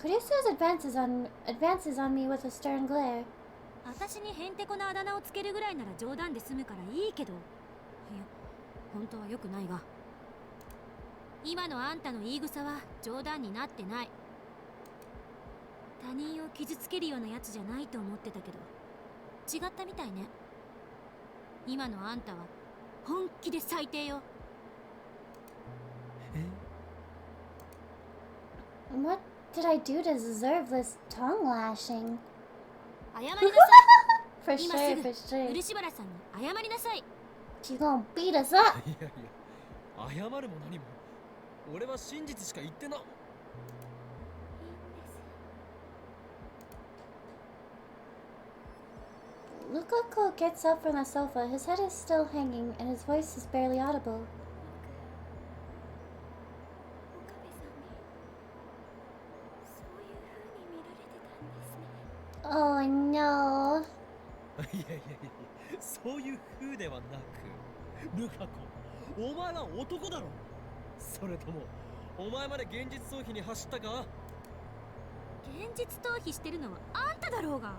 Kurisa's advances on me with a stern glare. 私にへんてこなあだ名をつけるぐらいなら冗談で済むからいいけど、いや本当は良くないが、今のあんたの言い草は冗談になってない。他人を傷つけるようなやつじゃないと思ってたけど違ったみたいね。今のあんたは本気で最低よ。What did I do to deserve this tongue lashing? 謝りなさい。 For 今 sure, す for ぐ sure. 漆原さんに謝りなさい。 She gonna beat us up. いやいや、謝るも何も俺は真実しか言ってな。Lukako gets up from the sofa. His head is still hanging, and his voice is barely audible. 岡部さんにそういう風に見られてたんですね。 Oh no. いやいやいや、そういう風ではなく、ルカ子、お前は男だろ。それともお前まで現実逃避に走ったか。現実逃避してるのはあんただろうが。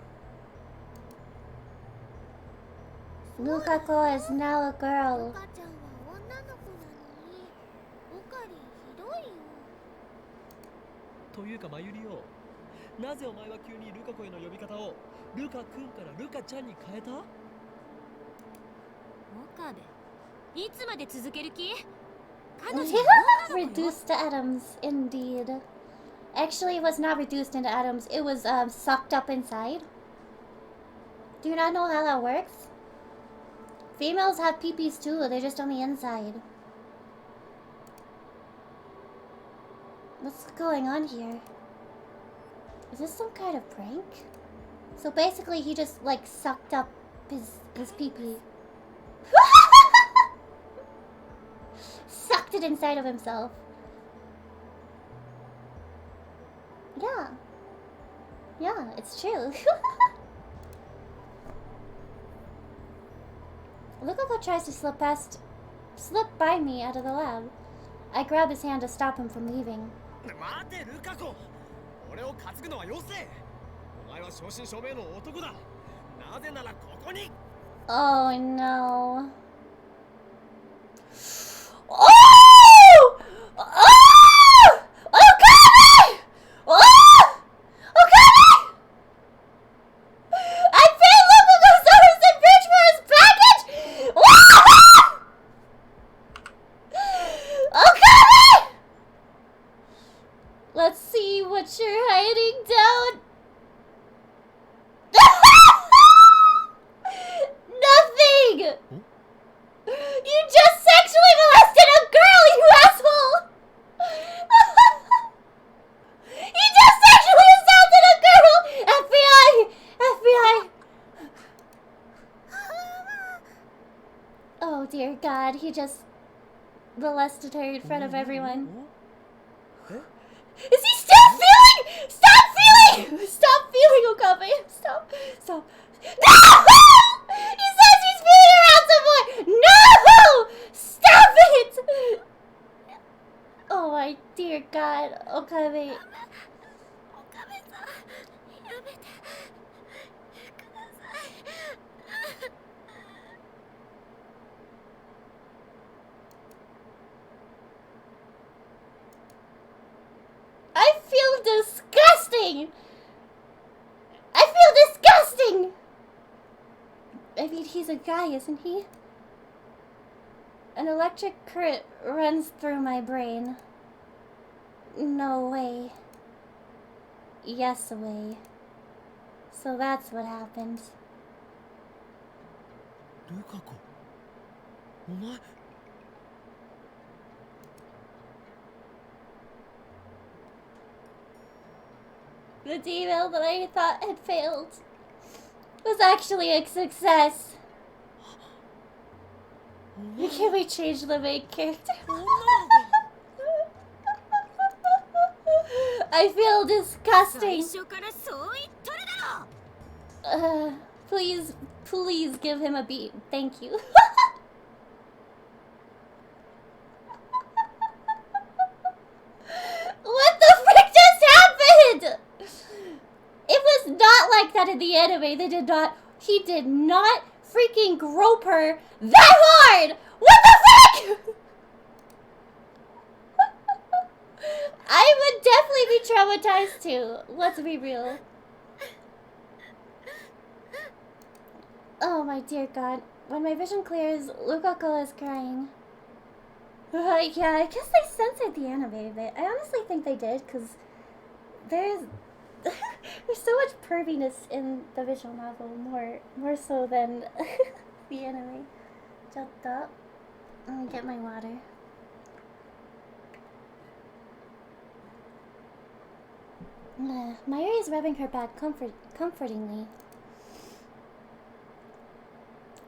Lukako is now a ル girl. カちゃんは女の子なのにオカリンひどいよ。というかマユリよ、なぜお前は急にルカ子への呼び方をルカ君からルカちゃんに変えた。岡部、いつまで続ける気？彼 Yeah, 女は女の子よ。 reduced to atoms, indeed. Actually, it was not reduced into atoms. It was sucked up inside. Do you not know how that works? Females have peepees too. They're just on the inside. What's going on here? Is this some kind of prank? So basically, he just like sucked up his peepee. Sucked it inside of himself. Yeah. Yeah, it's true. Lukako tries to slip by me out of the lab. I grab his hand to stop him from leaving. 待てルカ子、俺を担ぐのはよせ。お前は正真正銘の男だ。なぜならここに。 Oh no. Oh! Oh! Okay! Oh! Okay! I paid Lukako Sodas and Bridge for his package! Oh! Okay! Let's see what you're hiding down. Nothing! You just sexually molested a girl, you asshole! You just sexually assaulted a girl! FBI! FBI! Oh dear God, he just molested her in front of everyone. Is he still feeling? Stop feeling! Stop feeling, Okabe! Stop! Stop! No! He says he's feeling around some more! No! Stop it! Oh my dear God, Okabe. 岡部さん、やめてください。 I feel disgusting! I feel disgusting! I mean, he's a guy, isn't he? An electric current runs through my brain. No way. Yes way. So that's what happened. ルカ子、お前。 The email that I thought had failed was actually a success. Can we change the main character? I feel 最 disgusting. 初からそう言っとるだろ。 Please give him a beat. Thank you. What the frick just happened? in the anime, they did not. He did not freaking grope her that hard. What the frick? I would definitely be traumatized too. Let's be real. Oh my dear God. When my vision clears, Lukako is crying. Yeah, I guess they censored the anime a bit. I honestly think they did, because there's so much perviness in the visual novel, more so than the anime. Let me get my water. Mayuri is rubbing her back comfortingly.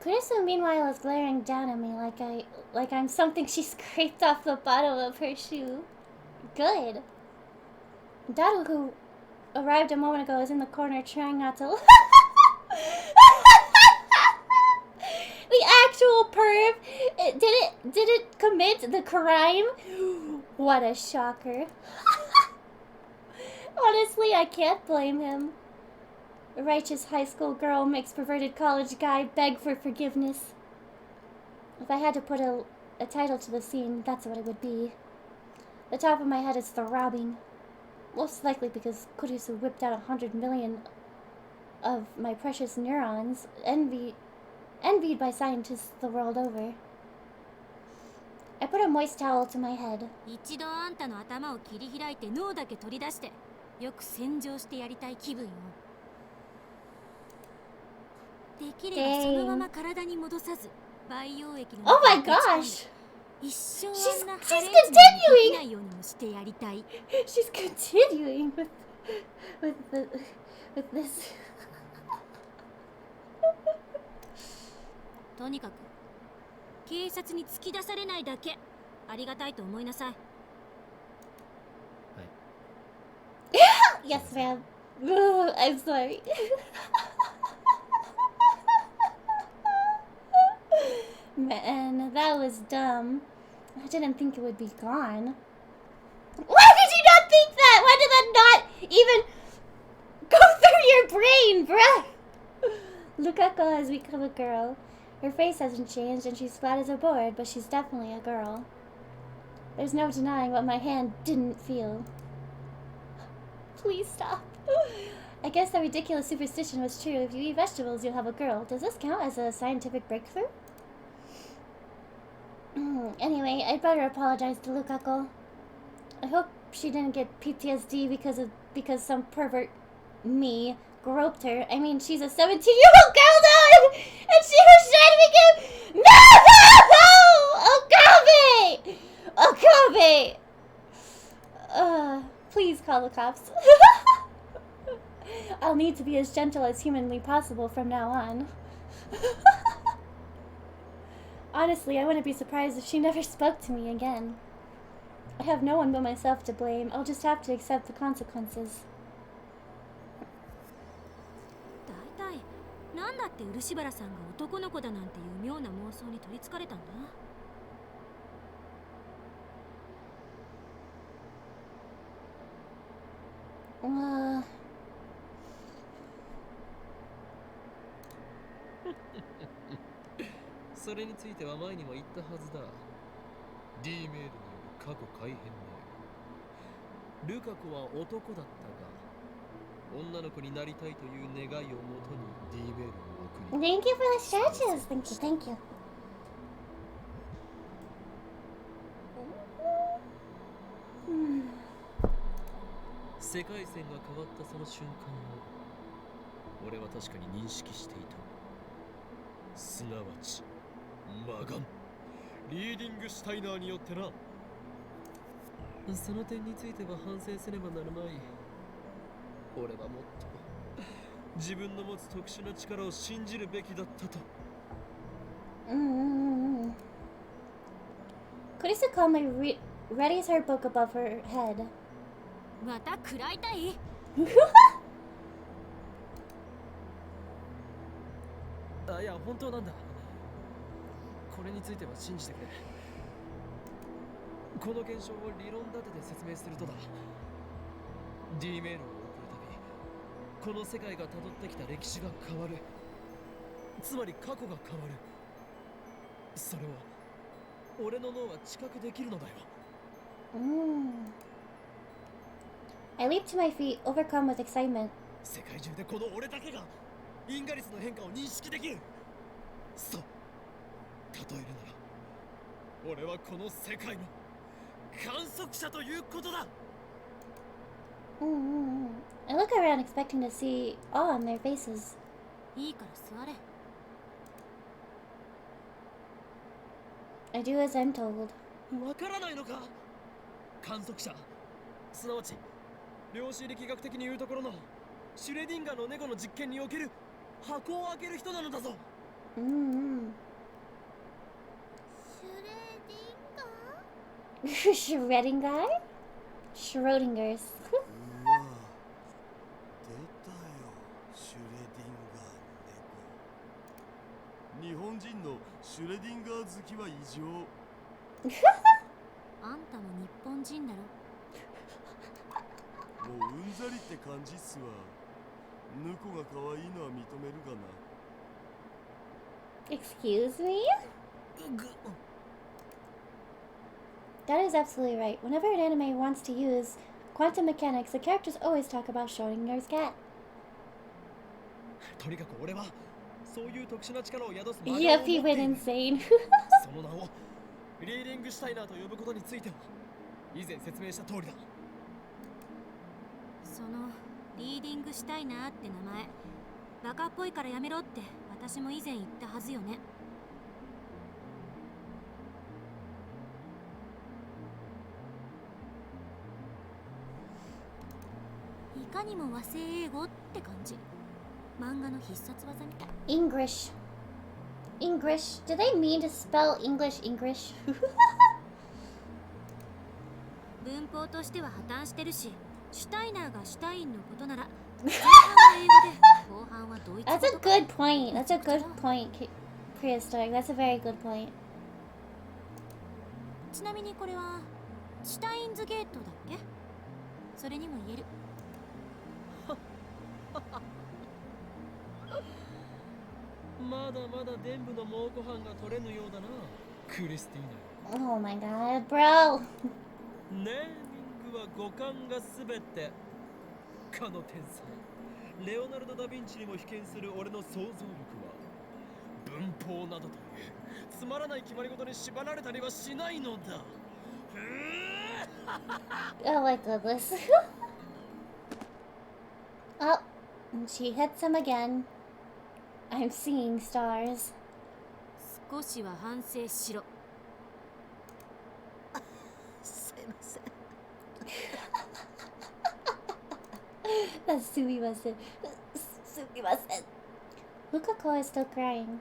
Kurisu, meanwhile, is glaring down at me like I'm something she scraped off the bottom of her shoe. Good. Daru, who arrived a moment ago, is in the corner trying not to. The actual perv did it commit the crime? What a shocker. Honestly, I can't blame him. A righteous high school girl makes perverted college guy beg for forgiveness. If I had to put a title to the scene, that's what it would be. The top of my head is throbbing. Most likely because Kurisu whipped out 100 million of my precious neurons, envied by scientists the world over. I put a moist towel to my head. 一度あんたの頭を切り開いて脳だけ取り出してよく洗浄してやりたい気分よ。できればそのまま体に戻さず培養液の Oh my gosh! 一生あんな She's ハレンチにできないようにもしてやりたい。 She's continuing with this. とにかく警察に突き出されないだけありがたいと思いなさい。Yes, ma'am. Ugh, I'm sorry. Man, that was dumb. I didn't think it would be gone. Why did you not think that? Why did that not even go through your brain, bruh? Lukako has become a girl. Her face hasn't changed and she's flat as a board, but she's definitely a girl. There's no denying what my hand didn't feel. Please stop. I guess that ridiculous superstition was true. If you eat vegetables, you'll have a girl. Does this count as a scientific breakthrough? Anyway, I'd better apologize to Lukako. I hope she didn't get PTSD because some pervert, me, groped her. I mean, she's a 17-year-old girl now, and she was trying to make him. No! Okabe! Please call the cops. I'll need to be as gentle as humanly possible from now on. Honestly, I wouldn't be surprised if she never spoke to me again. I have no one but myself to blame. I'll just have to accept the consequences. だいたいなんだって漆原さんが男の子だなんていう妙な妄想に取りつかれたんだ。それについては前にも言ったはずだ。D メールによる過去改変のルカ子は男だったが、女の子になりたいという願いをもとに D メールを送り。 Thank you for the stretches. Thank you. 世界線が変わったその瞬間を俺は確かに認識していた。すなわちマガンリーディングシュタイナーによってな。その点については反省せねばなるまい。俺はもっと自分の持つ特殊な力を信じるべきだったと。Kurisu calmly readies her book above her head. また食らいたい？あ、いや本当なんだ。これについては信じてくれ。この現象を理論立てて説明するとだ。D メールを送るたびこの世界が辿ってきた歴史が変わる。つまり過去が変わる。それを俺の脳は知覚できるのだよ。I leaped to my feet, overcome with excitement. 世界中でこの俺だけがインガリスの変化を認識できる。そう、例えるなら俺はこの世界の観測者ということだ。I look around expecting to see awe on their faces. いいから座れ。I do as I'm told. わからないのか。観測者、すなわち量子力学的に言うところのシュレディンガーのネコの実験における箱を開ける人なのだぞ。シュレディンガー Shredding guy? Schrodinger's. うわ出たよ、シュレディンガーの猫。日本人のシュレディンガー好きは異常。あんたも日本人だろ。もううんざりって感じっすわ。猫が可愛いのは認めるがな。Excuse me? That is absolutely right. Whenever an anime wants to use quantum mechanics, the characters always talk about Schrodinger's cat. とにかく俺はそういう特殊な力を宿す Yep, he went insane. その名をリーディングシュタイナーと呼ぶことについては以前説明した通りだ。そのリーディングシュタイナーって名前、バカっぽいからやめろって私も以前言ったはずよね。いかにも和製英語って感じ。漫画の必殺技みたい。English. English. Do they mean to spell English English? 文法としては破綻してるし、シュタイナーがシュタインのことなら前半は英語で後半はドイツ語 That's a good point. That's a good point, Prehistoric. That's a very good point. ちなみにこれはシュタインズゲートだっけ。それにも言える。まだまだ伝部の猛虎犯が取れぬようだな、クリスティーナ。 Oh my god, bro. ネーミングは五感がすべて。かの天才レオナルド・ダ・ヴィンチにも被験する俺の想像力は文法などというつまらない決まり事に縛られたりはしないのだ。Oh my goodness. Oh, she hits him again. I'm seeing stars. 少しは反省しろ。すいません。That's sumimasen. Sumimasen. Lukako is still crying.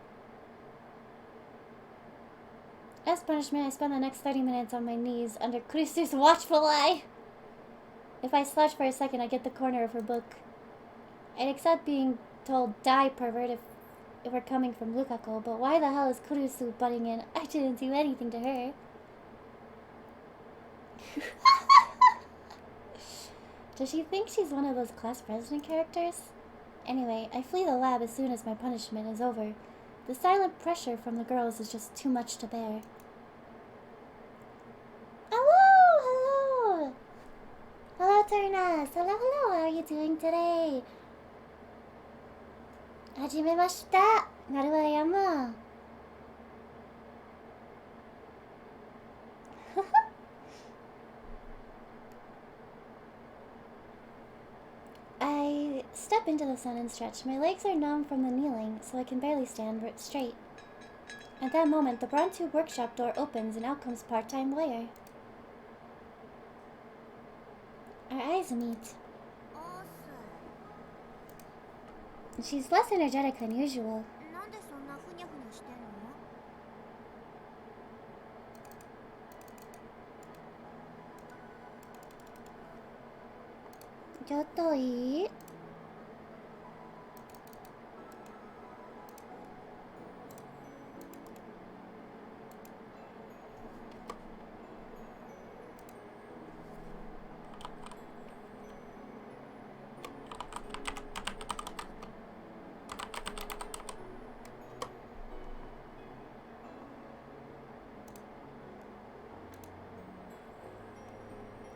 As punishment, I spend the next 30 minutes on my knees under Kurisu's watchful eye. If I slouch for a second, I get the corner of her book. I'd accept being told, die, pervert, if it were coming from Lukako, but why the hell is Kurisu butting in? I didn't do anything to her. Does she think she's one of those class president characters? Anyway, I flee the lab as soon as my punishment is over. The silent pressure from the girls is just too much to bear. Hello! Hello! Hello, Turnas! Hello, hello! How are you doing today? Hajimemashita! Narua Ayama! I step into the sun and stretch. My legs are numb from the kneeling, so I can barely stand straight. At that moment, the Brontube workshop door opens and out comes part-time lawyer. Our eyes meet. She's less energetic than usual. なんでそんなふにゃふにゃしてんの？ちょっといい？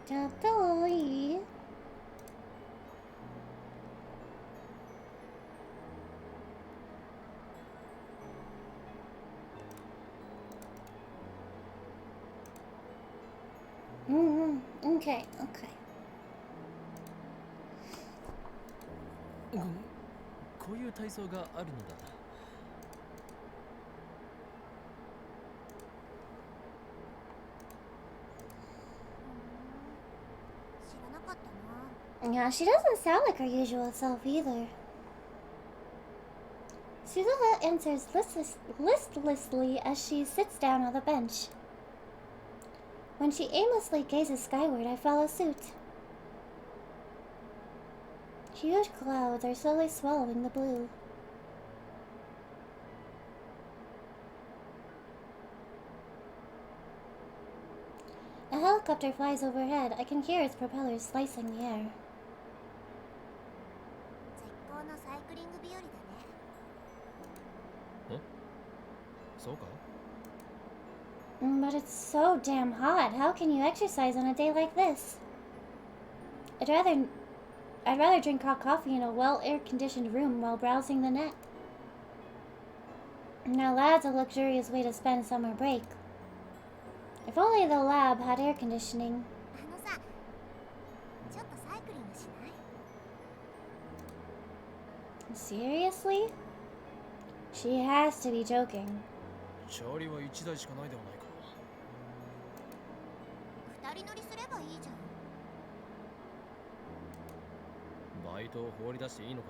ちょっといい？Okay, okay. こういう体操があるのだ。知らなかったな。 Yeah, she doesn't sound like her usual self either. Suzuha answers listlessly as she sits down on the bench. When she aimlessly gazes skyward, I follow suit. Huge clouds are slowly swallowing the blue. A helicopter flies overhead. I can hear its propellers slicing the air. 絶好のサイクリング日和だね。そうか？ But it's so damn hot. How can you exercise on a day like this? I'd rather drink hot coffee in a well air-conditioned room while browsing the net. Now that's a luxurious way to spend summer break. If only the lab had air conditioning. あのさ、ちょっとサイクリングしない？ Seriously? She has to be joking. チャーリーは1台しかないではないか。二人乗りすればいいじゃん。バイトを放り出していいのか？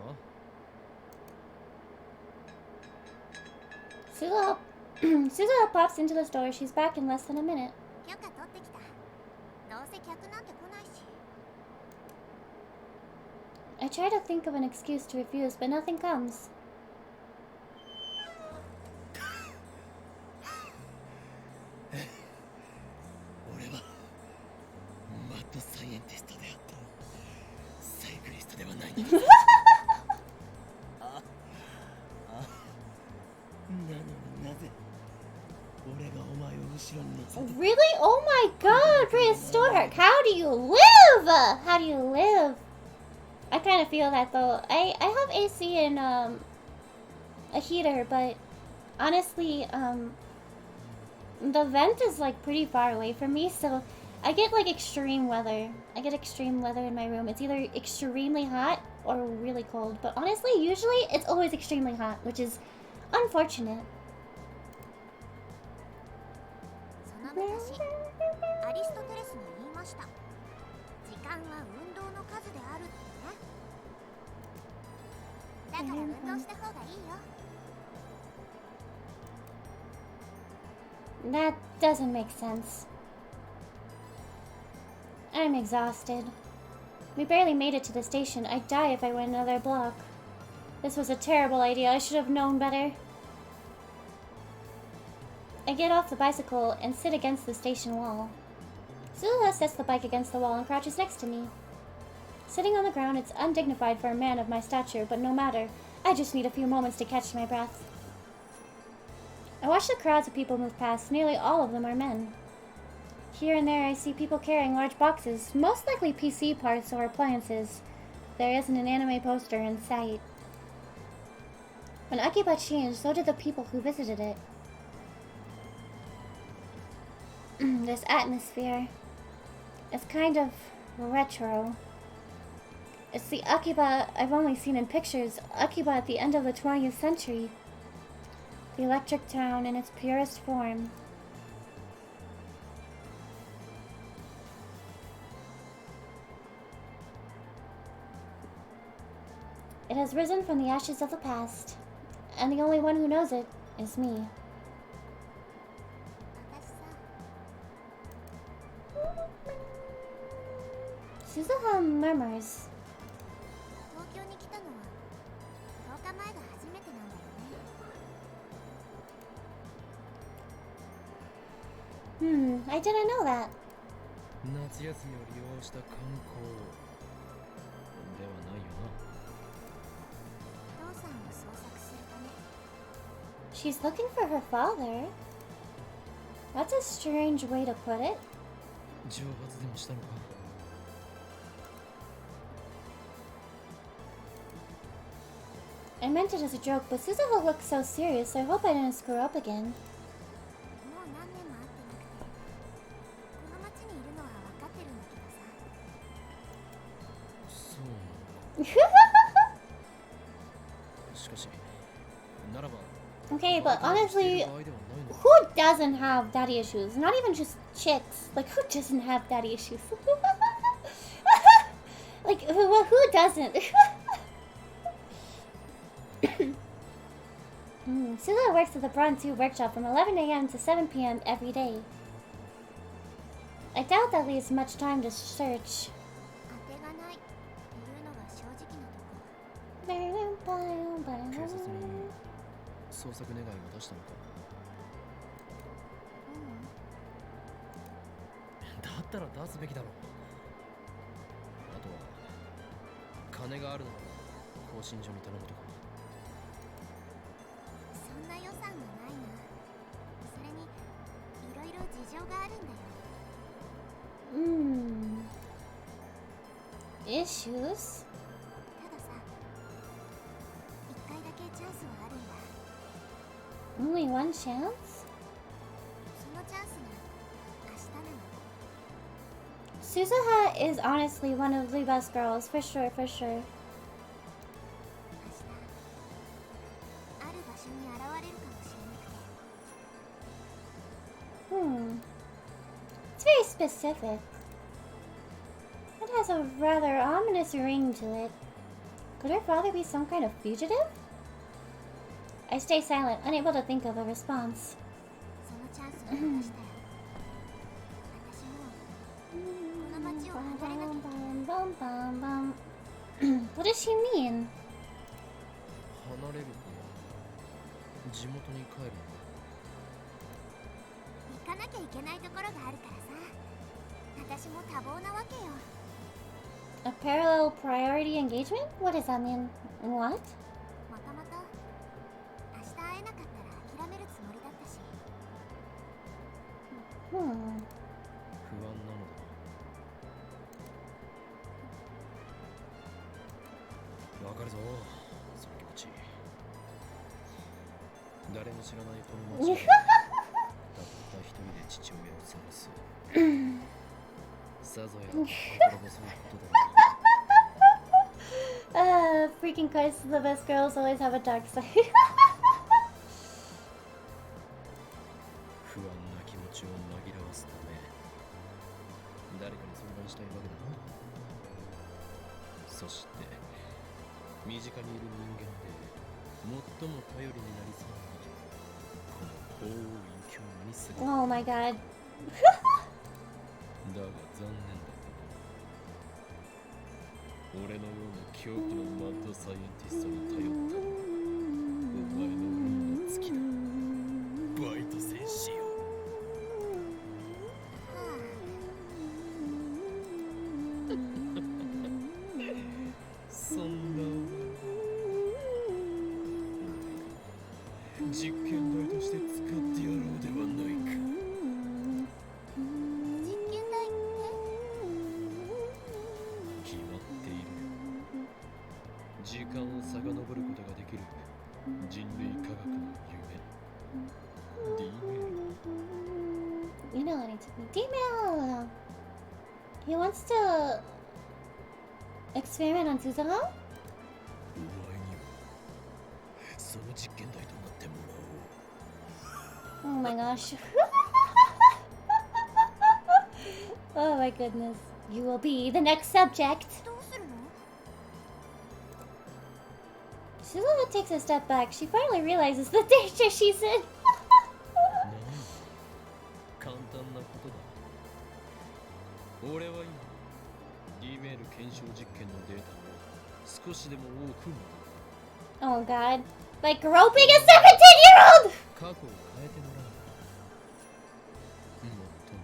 Suzuha pops into the store. She's back in less than a minute. 許可取ってきた。どうせ客なんて来ないし。 I try to think of an excuse to refuse, but nothing comes. 俺はマッドサイエンティストであった。サイクリストではないのだ。なのになぜ俺がお前を後ろに乗せて。 Really? Oh my god, prehistoric. How do you live? How do you live? I kind of feel that though. I have AC and a heater, but honestly, the vent is like pretty far away from me, so I get like extreme weather. I get extreme weather in my room. It's either extremely hot or really cold, but honestly, usually it's always extremely hot, which is unfortunate. その昔、アリストテレスが言いました。時間は運動の数であるってね。だから運動した方がいいよ。 That doesn't make sense. I'm exhausted. We barely made it to the station. I'd die if I went another block. This was a terrible idea. I should have known better. I get off the bicycle and sit against the station wall. Suzuha sets the bike against the wall and crouches next to me. Sitting on the ground, it's undignified for a man of my stature, but no matter. I just need a few moments to catch my breath. I watch the crowds of people move past. Nearly all of them are men. Here and there I see people carrying large boxes, most likely PC parts or appliances. There isn't an anime poster in sight. When Akiba changed, so did the people who visited it. This atmosphere is kind of retro. It's the Akiba I've only seen in pictures, Akiba at the end of the 20th century. The electric town in its purest form. It has risen from the ashes of the past, and the only one who knows it is me. 私さ、 Suzuha murmurs. 東京に来たのは10日前が初めてなんだよね。I didn't know that. 夏休みを利用した観光ではないよお父さんを捜索するため。 She's looking for her father. That's a strange way to put it. な。蒸発でもしたのか。I meant it as a joke, but Suzuho looks so serious, so I hope I didn't screw up again. もう何年も会ってなくてこの町にいるのは分かってるんだけどさそうしかしならば Okay, but honestly, 場合ではないの who doesn't have daddy issues? Not even just chicks. Like, who doesn't have daddy issues? Like, who doesn't? Suzuha works at the Bronze 2 workshop from 11 a.m. to 7 p.m. every day. I doubt that leaves much time to search. 当てがないっていうのが正直なとこ警察に捜索願いを出したのかだったら出すべきだろうあとは金があるのか更新所に頼むとかそんな予算がないなそれにいろいろ事情があるんだよ Issues? たださ一回だけチャンスはあるんだ Only one chance? そのチャンスが明日なの Suzuha is honestly one of the best girls, for sure, for sure. 明日ある場所に現れるかもしれなくて It's very specific. It has a rather ominous ring to it. Could her father be some kind of fugitive? I stay silent, unable to think of a response. そのチャンスを逃したよ私もこの街を離れなきゃ What does she mean? 離れるとは地元に帰るの行かなきゃいけないところがあるからさ私も多忙なわけよ A parallel priority engagement? What does that mean? What? もともと明日会えなかったら諦めるつもりだったし 不安なのだわかるぞその気持ち誰も知らないこの街でたった一人で父親を探すさぞや心細いことだろう Freaking Christ, the best girls always have a dark side. 不安な気持ちを紛らわすため誰かに相談したいわけだなそして身近にいる人間で最も頼りになりそうなこの大い強にする Oh my god. だが残念だ俺のような狂気のマッドサイエンティストに頼ったのはお前の運の尽きだバイト戦士よそんな実験台として使ってやろうではないか実験台って決まっている時間を遡ることができる人類科学の夢 D メール You know what I took me. D-mail! He wants to experiment on Suzuha? お前にはその実験台となってもらおう Oh my gosh. Oh my goodness. You will be the next subject. どうするの Suzuha takes a step back. She finally realizes the danger she's in. 簡単なことだ俺は今 D メール検証実験のデータを少しでも多く持 Oh god. Like groping a 17-year-old! 過去を変えてもらうもっとも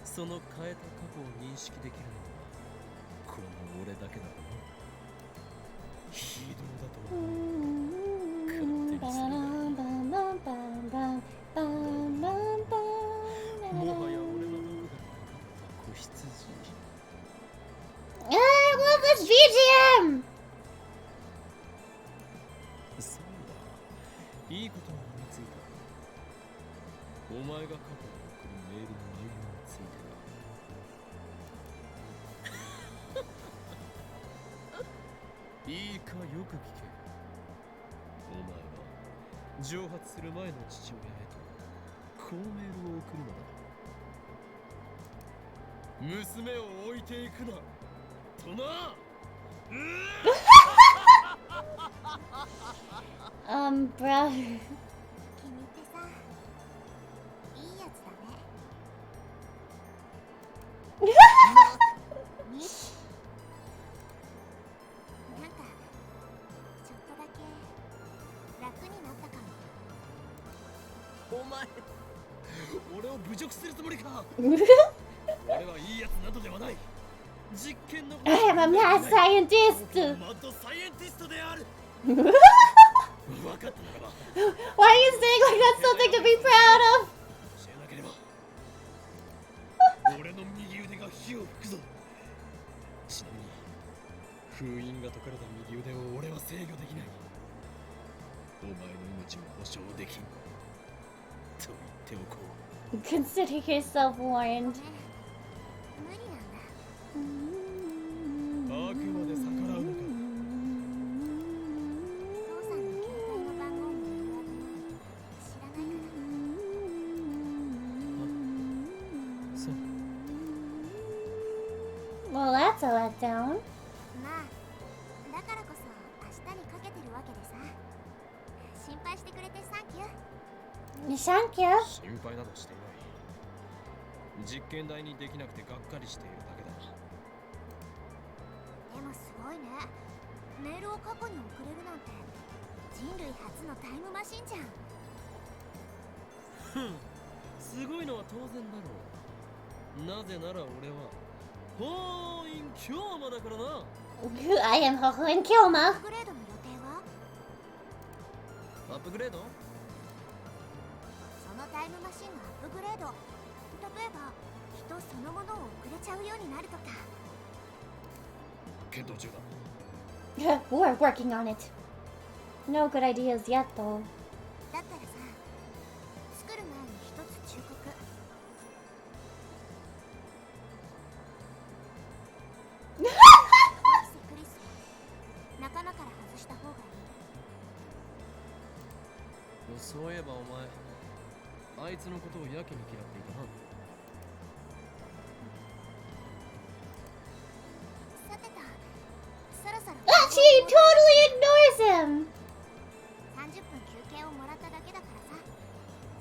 その変えた過去を認識できるのはこの俺だけだろう非道だと思う勝手にするがいいもはや俺のどこかにかかった子羊 I love this BGM! ことを思いついた。お前が過去に送るメールの内容についてだ。いいかよく聞け。お前は蒸発する前の父親へとこうメールを送るのだ。娘を置いていくなとな。Bro. 君ってさ、いいやつだね。なんかちょっとだけ楽になったかも。お前、俺を侮辱するつもりか。俺はいいやつなどではない。実験の I am a mad scientist. マッドサイエンティストである。 Why 分かったならば are you saying like that's something to be proud of? 教えなければ俺の右腕が火を吹くぞ。ちなみに封印が解かれた右腕を俺は制御できない。お前の命を保証できんと言っておこう。 Consider yourself warned. 無理なんだ。あくまで逆らうのか。父さんの携帯の番号も言わずに知らないから。そう。 Well, that's a letdown. まあ、だからこそ明日にかけてるわけでさ。心配してくれてサンキュー。Thank you. 心配などしていない。実験台にできなくてがっかりしているだけだ。でもすごいね。メールを過去に送れるなんて人類初のタイムマシンじゃん。ふん、すごいのは当然だろう。なぜなら俺はホーインキョーマだからな。 I am Hoho and ア Kyoma. ップグレードの予定は？アップグレード？そのタイムマシンのアップグレード、例えば人そのものを送れちゃうようになるとか。検討中だ。 We're working on it. No good ideas yet, though. だったらさ、作る前に一つ忠告。マキセ・クリスは仲間から外した方がいい。そういえばお前、あいつのことをやけに嫌っていたな。さてと、そろそろ She totally ignores him. 30分休憩をもらっただけだからさ、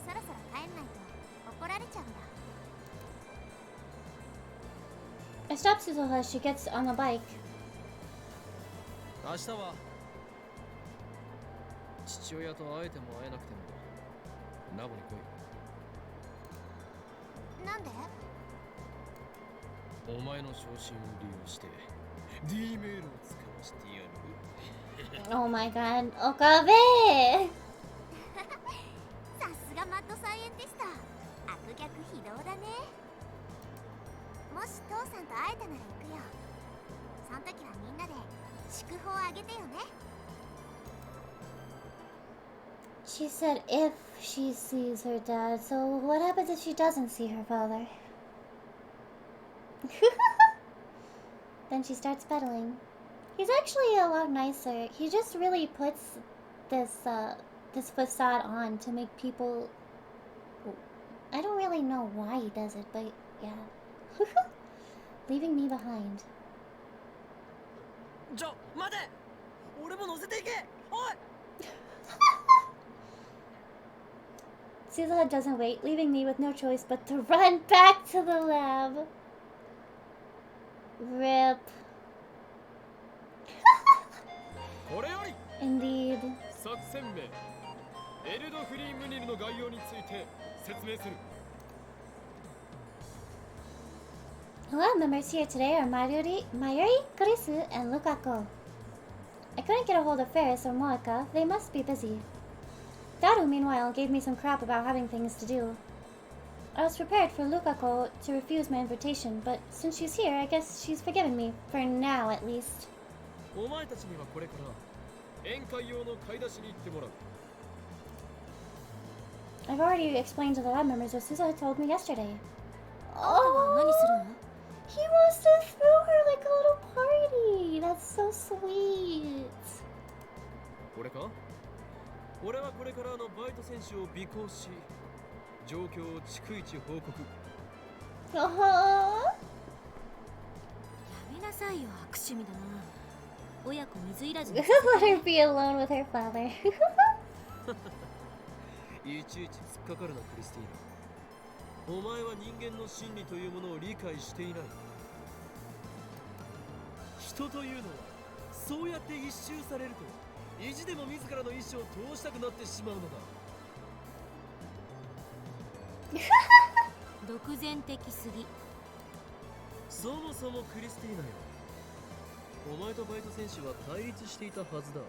そろそろ帰んないと怒られちゃうんだ。I stop Suzuha as she gets on the bike. 明日は父親と会えても会えなくてもラボに来い。なんで？お前の昇進を利用して D メールを使わしてやる。 Oh my god. Okabe! さすがマッドサイエンティスト。悪逆非道だね。もし父さんと会えたなら行くよ。その時はみんなで祝福をあげてよね。 She said if she sees her dad, so what happens if she doesn't see her father? Then she starts pedaling. He's actually a lot nicer. He just really puts this this facade on to make people... I don't really know why he does it, but yeah. Leaving me behind. じゃ、待て！俺も乗せていけ！おい！ Suzuha doesn't wait, leaving me with no choice but to run back to the lab. Rip. これより Indeed. 作戦名エルドフリームニルの概要について説明する。 The lab members here today are Mayuri, Kurisu, and Lukako. I couldn't get a hold of Ferris or Moeka. They must be busy. Daru, meanwhile, gave me some crap about having things to do. I was prepared for Lukako to refuse my invitation, but since she's here, I guess she's forgiven me, for now at least. お前たちにはこれから宴会用の買い出しに行ってもらう。I've already explained to the lab members what Suzuha told me yesterday. あんたは何するの？ He wants to throw her like a little party. That's so sweet. 俺か？俺はこれからバイト選手を尾行し、状況を逐一報告。やめなさいよ、悪趣味だな。親子水入らずに。Let her be alone with her father. いちいち突っかかるな、クリスティーナ。お前は人間の心理というものを理解していない。人というのはそうやって一周されると意地でも自らの意志を通したくなってしまうのだ。独善的すぎ。そもそもクリスティーナよ、お前とバイト選手は対立していたはずだ。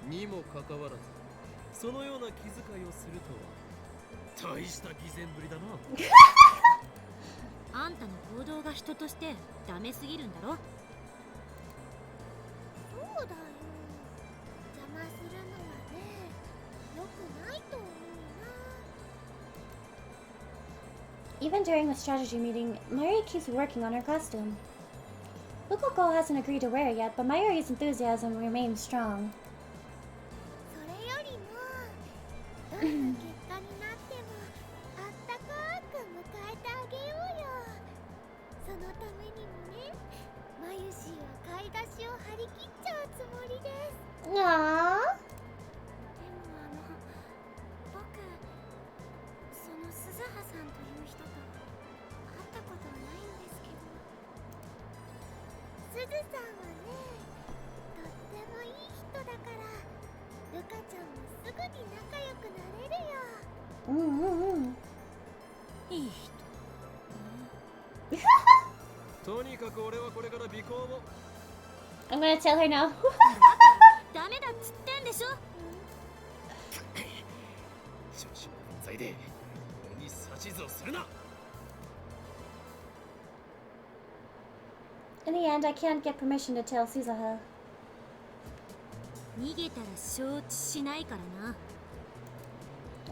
にもかかわらずそのような気遣いをするとは大した偽善ぶりだな。あんたの行動が人としてダメすぎるんだろ。そうだよ。邪魔するのはね、良くないと思うな。 Even during the strategy meeting, Mayuri keeps working on her costume. Lukoko hasn't agreed to wear it yet, but Mayuri's enthusiasm remains strong. それよりもどんな結果になってもあったかく迎えてあげようよ。そのためにもね、マユシーは買い出しを張り切っちゃうつもりです。 Aww. でも僕、その鈴葉さんという人と会ったことはないんですけど、鈴さんはね、とってもいい人だから、ルカちゃんもすぐに仲良くなれるよ。いい人。とにかく俺はこれから尾行を。 I'm gonna tell her now. ダメだっつってんでしょ。調子の分際で俺に指図をするな。 In the end, I can't get permission to tell Suzuha. 逃げたら承知しないからな。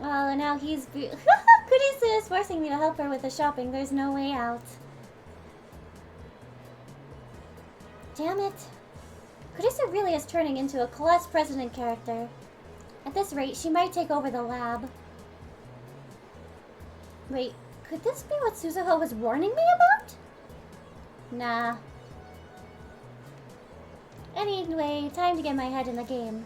Well, and now he's... Kurisu is forcing me to help her with the shopping. There's no way out. Damn it. Kurisu really is turning into a class president character. At this rate, she might take over the lab. Wait, could this be what Suzuha was warning me about? Nah. Anyway, time to get my head in the game.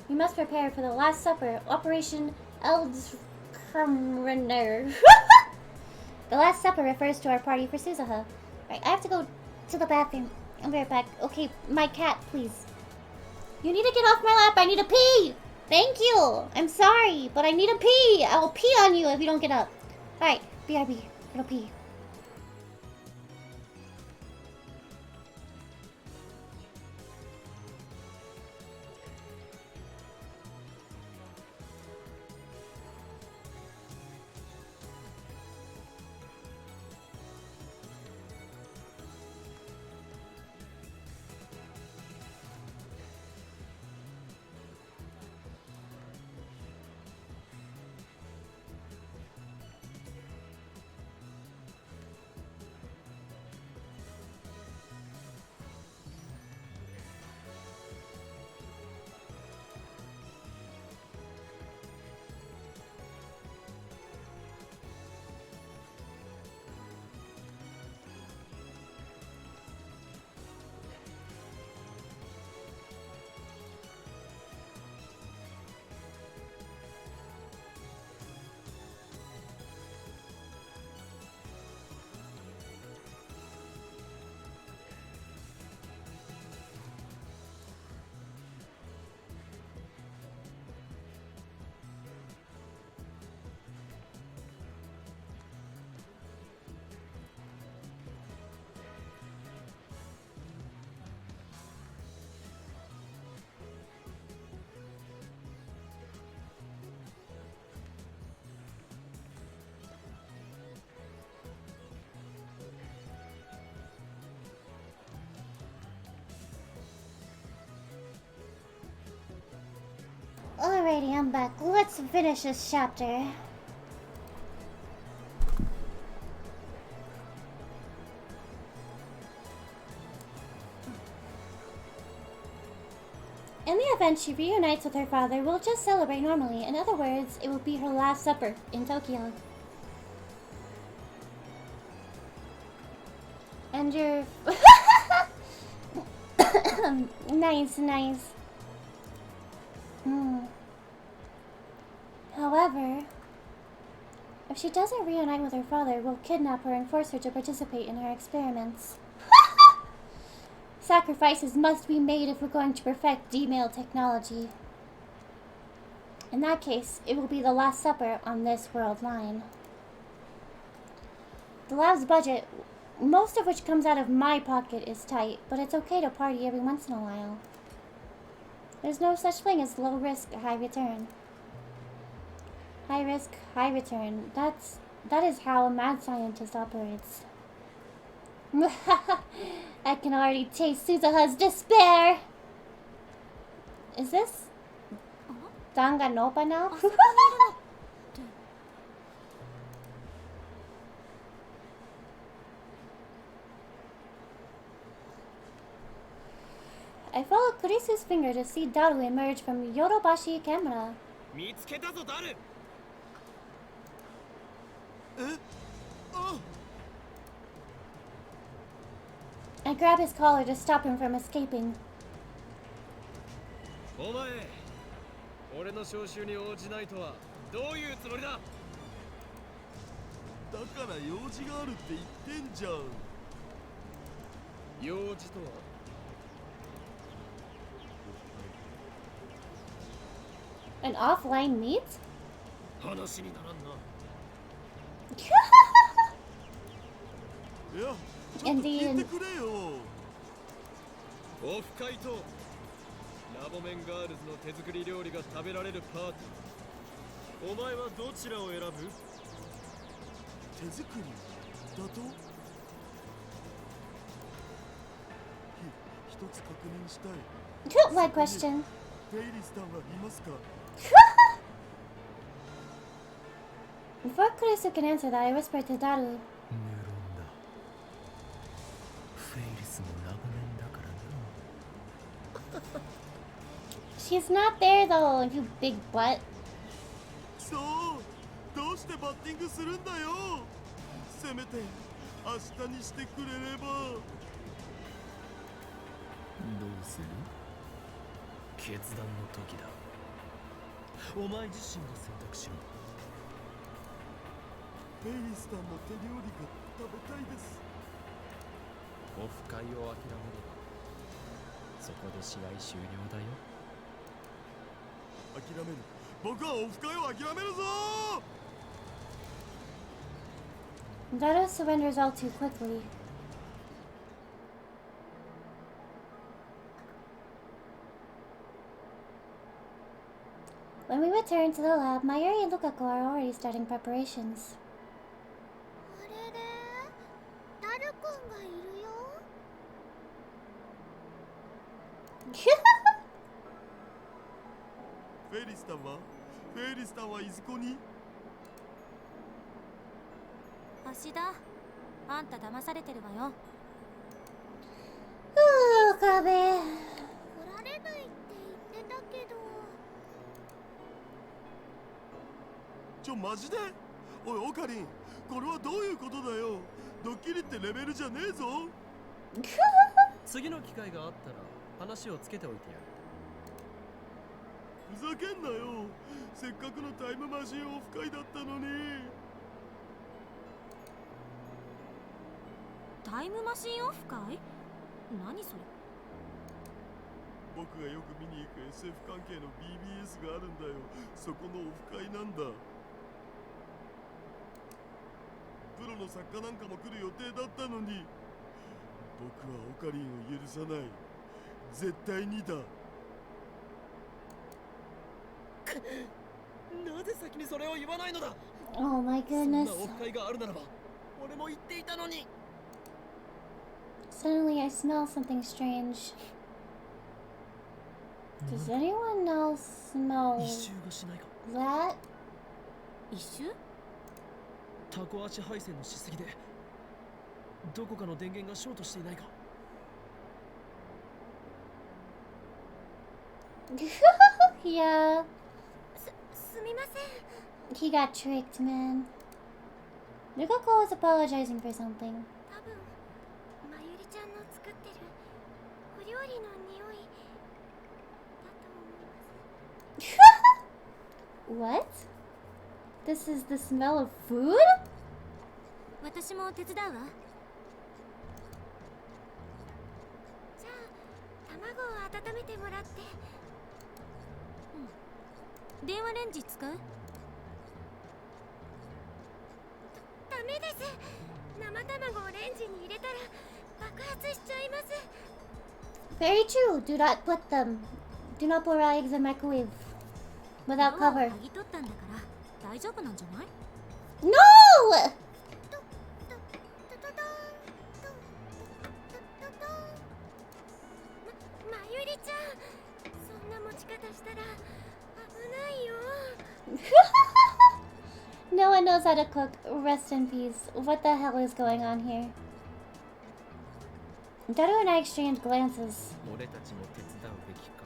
We must prepare for the Last Supper, Operation Eldkrumrener. The Last Supper refers to our party for Suzuha. Right, I have to go to the bathroom. I'll be right back. Okay, my cat, please. You need to get off my lap. I need to pee. Thank you. I'm sorry, but I need to pee. I will pee on you if you don't get up. Alright, BRB. It'll pee. Alrighty, I'm back. Let's finish this chapter. In the event she reunites with her father, we'll just celebrate normally. In other words, it will be her last supper in Tokyo. And you're... nice, nice. However, if she doesn't reunite with her father, we'll kidnap her and force her to participate in our experiments. Sacrifices must be made if we're going to perfect D-mail technology. In that case, it will be the last supper on this world line. The lab's budget, most of which comes out of my pocket, is tight, but it's okay to party every once in a while. There's no such thing as low risk, high return. High risk, high return. That is how a mad scientist operates. I can already taste Suzuha's despair. Is this Danganronpa now? I follow Kurisu's finger to see Daru emerge from Yodobashi camera. 見つけたぞダル。え？あ。 I grab his collar to stop him from escaping. お前、俺の招集に応じないとはどういうつもりだ？だから用事があるって言ってんじゃん。用事とは？ An offline meet? 話にならんな。いや、ちょっと聞いてくれよ。オフ会とラボメンガールズの手作り料理が食べられるパーティー。お前はどちらを選ぶ？手作りだと？一つ確認したい。Good question. フェイリスタンはいますか？ Before Kurisu can answer that, I whispered to Daru. She's not there though, you big butt. そう、どうしてバッティングするんだよ。せめて明日にしてくれれば。どうする？決断の時だ。お前自身が選択しろ。フェイリスタンの手料理が食べたいです。オフ会を諦めればそこで試合終了だよ。諦める。僕はオフ会を諦めるぞ。 Daru surrenders all too quickly. When we return to the lab, Mayuri and Lukaku are already starting preparations. あれれ、ダルくんがいるよ。フェイリスタンは？フェイリスタンはいずこに？芦田、あんた騙されてるわよ。Kabe. 来られないって言ってたけど。マジで？おいオカリン、これはどういうことだよ。ドッキリってレベルじゃねえぞ。次の機会があったら話をつけておいてやる。ふざけんなよ。せっかくのタイムマシンオフ会だったのに。タイムマシンオフ会？何それ？僕がよく見に行く SF 関係の BBS があるんだよ。そこのオフ会なんだ。プロの作家なんかも来る予定だったのに。僕はオカリンを許さない。絶対にだ。なぜ先にそれを言わないのだ。 Oh my そんな goodness. オフ会があるならば俺も言っていたのに。 Suddenly I smell something strange. Does anyone else know 異臭がしないか。 that? 一周タコ足配線のしすぎでどこかの電源がショートしていないか。Yeah, すみません。 he got tricked, man. Rukako was apologizing for something. 多分まゆりちゃんの作ってるお料理の匂いだと思います。 What? This is the smell of food? 私も手伝うわ。じゃあ卵を温めてもらって。電話レンジ使う？ダメです。生卵をレンジに入れたら爆発しちゃいます。 Very true. Do not put raw eggs in microwave without 皮を cover. 剥ぎ取ったんだから大丈夫なんじゃない？ No! トトトトトントトトトン。まゆりちゃん、そんな持ち方したら危ないよ。No one knows how to cook. Rest in peace. What the hell is going on here? Daru and I exchanged glances. 俺たちも手伝うべきか。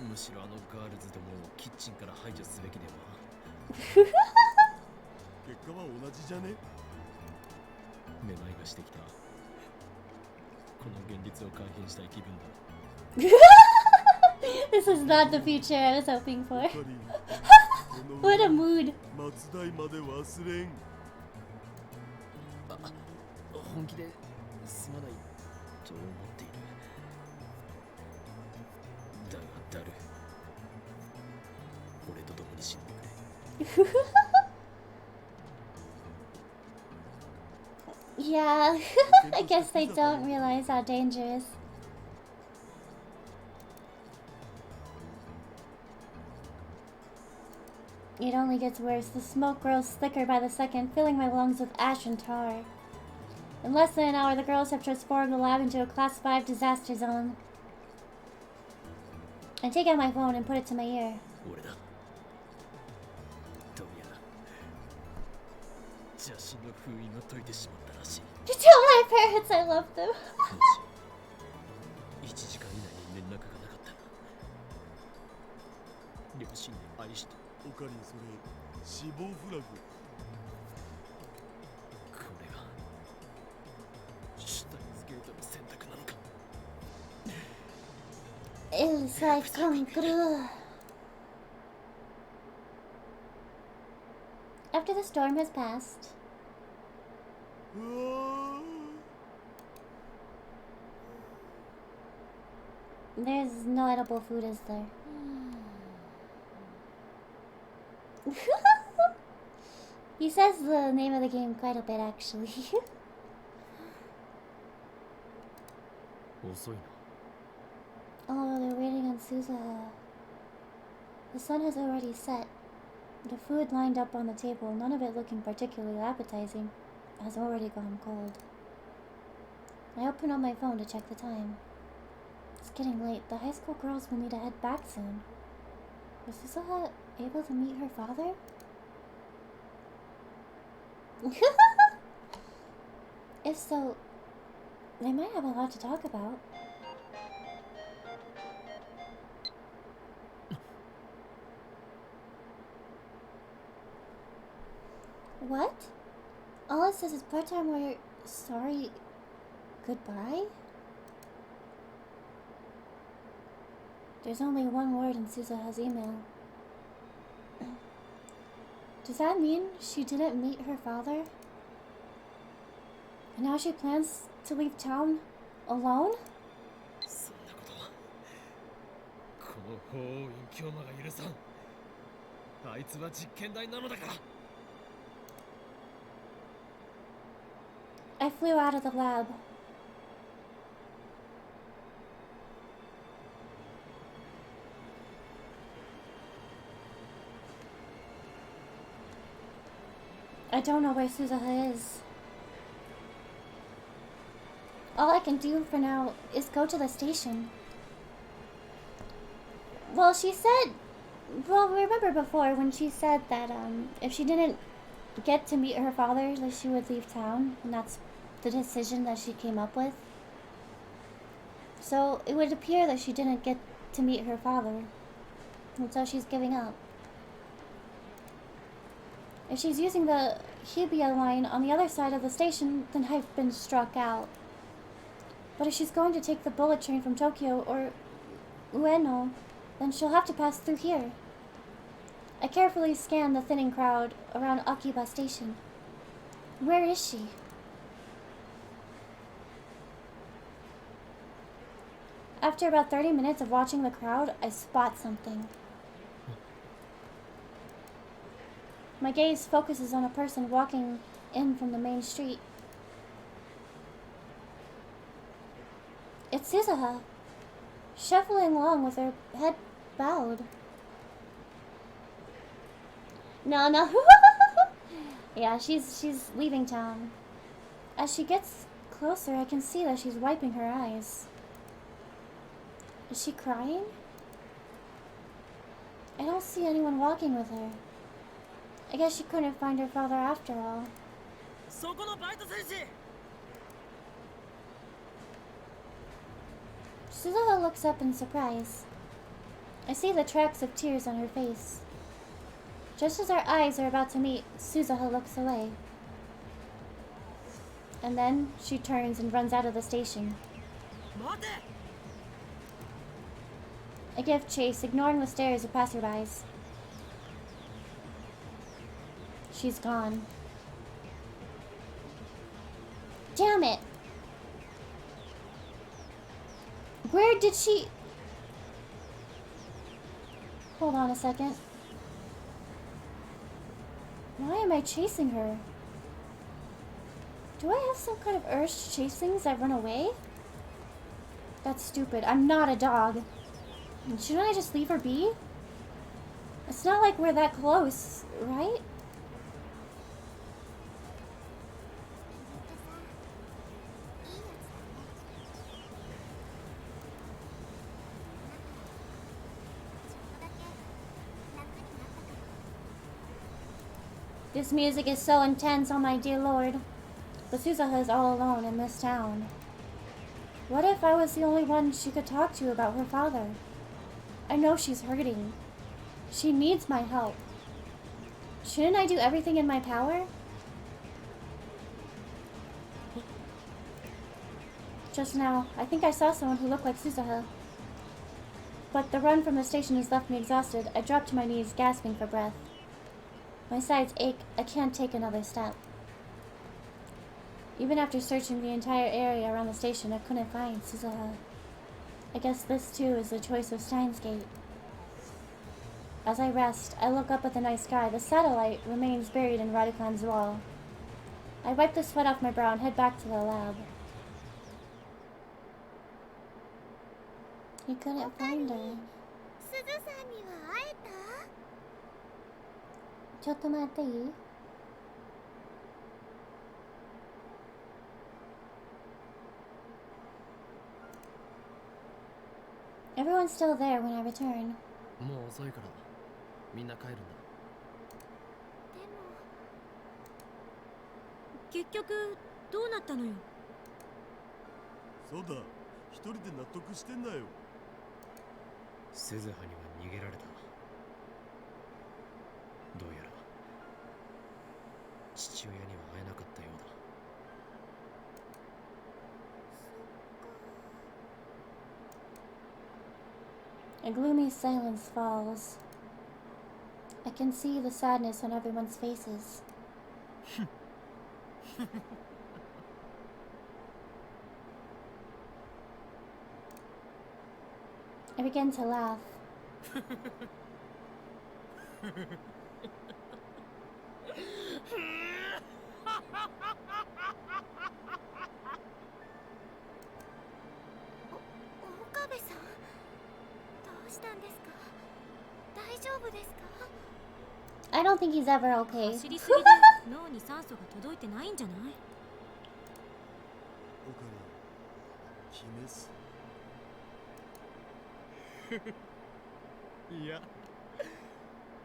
むしろあのガールズどもをキッチンから排除すべきでは。結果は同じじゃね。めまいがしてきた。この現実を改変したい気分だ。This is not the future I was hoping for. やっぱり What a mood. 松代まで忘れん。本気ですまないと思っている。だがダル、俺と共に死んでくれ。Yeah, I guess they don't realize how dangerous. It only gets worse. The smoke grows thicker by the second, filling my lungs with ash and tar. In less than an hour, the girls have transformed the lab into a Class 5 disaster zone. I take out my phone and put it to my ear. 俺だ。どうやら邪神の封印が解いてしまったらしい。 To tell my parents I love them. 1時間以内に連絡がなかったら両親に愛して。おかりん、それ死亡フラグ。これがシュタインズゲートの選択なのか。 It's like come through. After the storm has passed, うわ there's no edible food, is there? He says the name of the game quite a bit, actually. 遅いな。 Oh, they're waiting on Suzaha. The sun has already set. The food lined up on the table, none of it looking particularly appetizing, has already gone cold. I open up my phone to check the time. It's getting late. The high school girls will need to head back soon. Was Suzaha able to meet her father? If so, they might have a lot to talk about. What? All it says is part-time we're sorry goodbye? There's only one word in Suzaha's email. Does that mean she didn't meet her father? And now she plans to leave town alone? そんなことはこの法院教魔が許さん。あいつは実験台なのだから。 I flew out of the lab. I don't know where Suzaha is. All I can do for now is go to the station. Well, she said... Well, remember before when she said that if she didn't get to meet her father, that she would leave town, and that's the decision that she came up with. So it would appear that she didn't get to meet her father, and so she's giving up. If she's using the Hibiya line on the other side of the station, then I've been struck out. But if she's going to take the bullet train from Tokyo or Ueno, then she'll have to pass through here. I carefully scan the thinning crowd around Akiba Station. Where is she? After about 30 minutes of watching the crowd, I spot something. My gaze focuses on a person walking in from the main street. It's Suzuha, shuffling along with her head bowed. No. Yeah, she's leaving town. As she gets closer, I can see that she's wiping her eyes. Is she crying? I don't see anyone walking with her. I guess she couldn't find her father after all. Suzuha looks up in surprise. I see the tracks of tears on her face. Just as our eyes are about to meet, Suzuha looks away. And then she turns and runs out of the station. I give chase, ignoring the stares of passerbys. She's gone. Damn it! Where did she... Hold on a second. Why am I chasing her? Do I have some kind of urge to chase things that run away? That's stupid. I'm not a dog. Shouldn't I just leave her be? It's not like we're that close, right? This music is so intense, oh my dear lord. But Suzuha is all alone in this town. What if I was the only one she could talk to about her father? I know she's hurting. She needs my help. Shouldn't I do everything in my power? Just now, I think I saw someone who looked like Suzuha. But the run from the station has left me exhausted. I drop to my knees, gasping for breath. My sides ache. I can't take another step. Even after searching the entire area around the station, I couldn't find Suzuha. I guess this too is the choice of Steins Gate. As I rest, I look up at the night sky. The satellite remains buried in Radukan's wall. I wipe the sweat off my brow and head back to the lab. You couldn't find her. すずさんには会えた？ちょっと待っていい? Everyone's still there when I return. もう遅いからみんな帰るんだ。でも結局どうなったのよ。そうだ、一人で納得してんだよ。鈴葉には逃げられた。どうやら父親には会えなかったようだ。 A gloomy silence falls. I can see the sadness on everyone's faces. I begin to laugh. I don't think he's ever okay. 走りすぎで脳に酸素が届いてないんじゃない？おから決めすいや、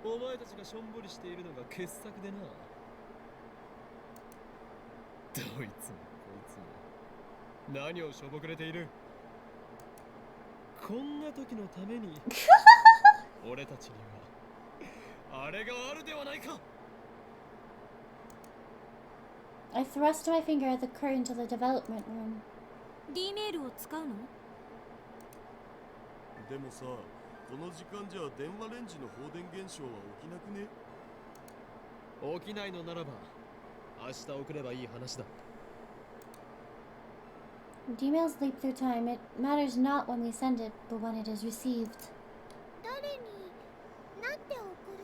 お前たちがしょんぼりしているのが傑作でな。どいつもこいつも何をしょぼくれている。こんな時のために俺たちにはあれがあるではないか。 I thrust my finger at the curtain to the development room. D メールを使うの？でもさ、この時間じゃ電話レンジの放電現象は起きなくね？起きないのならば明日送ればいい話だ。 Emails leap through time. It matters not when we send it, but when it is received. 誰になんて送る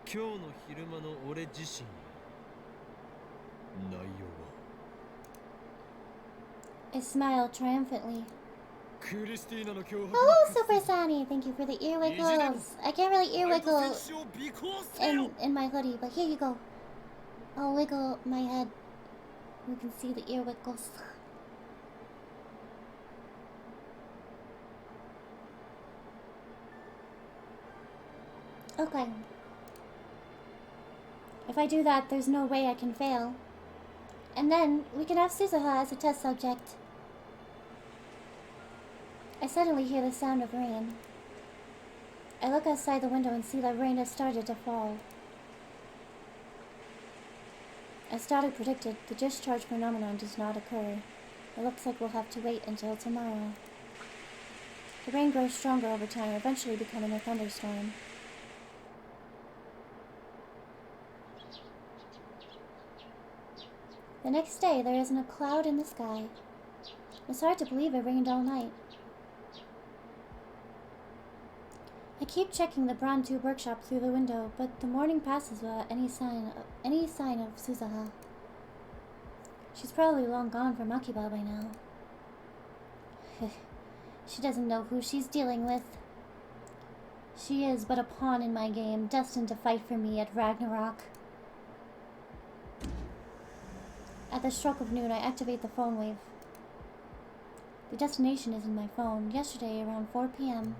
の？今日の昼間の俺自身。内容は I smile triumphantly. クリスティーナの脅迫 Hello, Super Sunny. Thank you for the ear wiggles. I can't really ear バイト wiggle 選手を尾行せよ。 in my hoodie, but here you go. I'll wiggle my head. You can see the ear wiggles. Okay. If I do that, there's no way I can fail. And then we can have Suzuha as a test subject. I suddenly hear the sound of rain. I look outside the window and see that rain has started to fall. As Stoddard predicted, the discharge phenomenon does not occur. It looks like we'll have to wait until tomorrow. The rain grows stronger over time, eventually becoming a thunderstorm. The next day, there isn't a cloud in the sky. It's hard to believe it rained all night. I keep checking the Braun Tube workshop through the window, but the morning passes without any sign of Suzuha. She's probably long gone from Akiba by now. She doesn't know who she's dealing with. She is but a pawn in my game, destined to fight for me at Ragnarok. At the stroke of noon, I activate the phone wave. The destination is in my phone, yesterday around 4 p.m.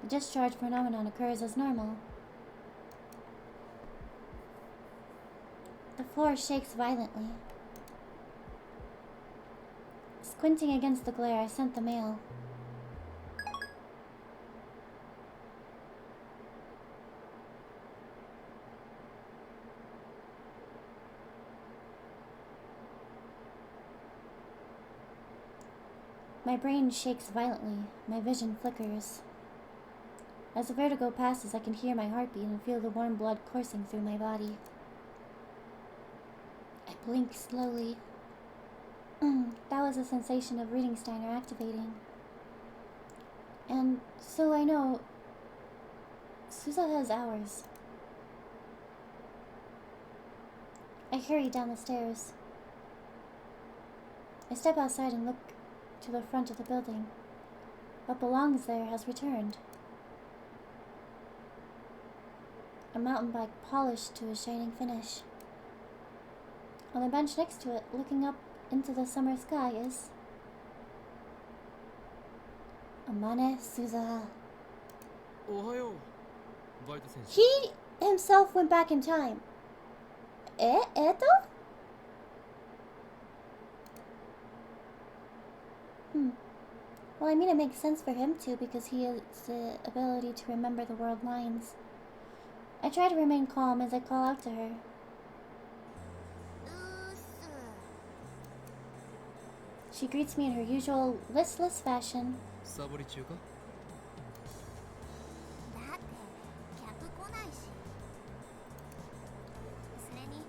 The discharge phenomenon occurs as normal. The floor shakes violently. Squinting against the glare, I sent the mail. My brain shakes violently, my vision flickers. As the vertigo passes, I can hear my heartbeat and feel the warm blood coursing through my body. I blink slowly. That was a sensation of reading Steiner activating. And so I know Suzuha is ours. I hurry down the stairs. I step outside and look to the front of the building. What belongs there has returned. A mountain bike polished to a shining finish. On the bench next to it, looking up into the summer sky, is Amane Suzuha. おはようバイト選手。 He himself went back in time. Eto? Well, I mean, it makes sense for him too, because he has the ability to remember the world lines. I try to remain calm as I call out to her. She greets me in her usual listless fashion. サボり中か？だって客来ないし。それに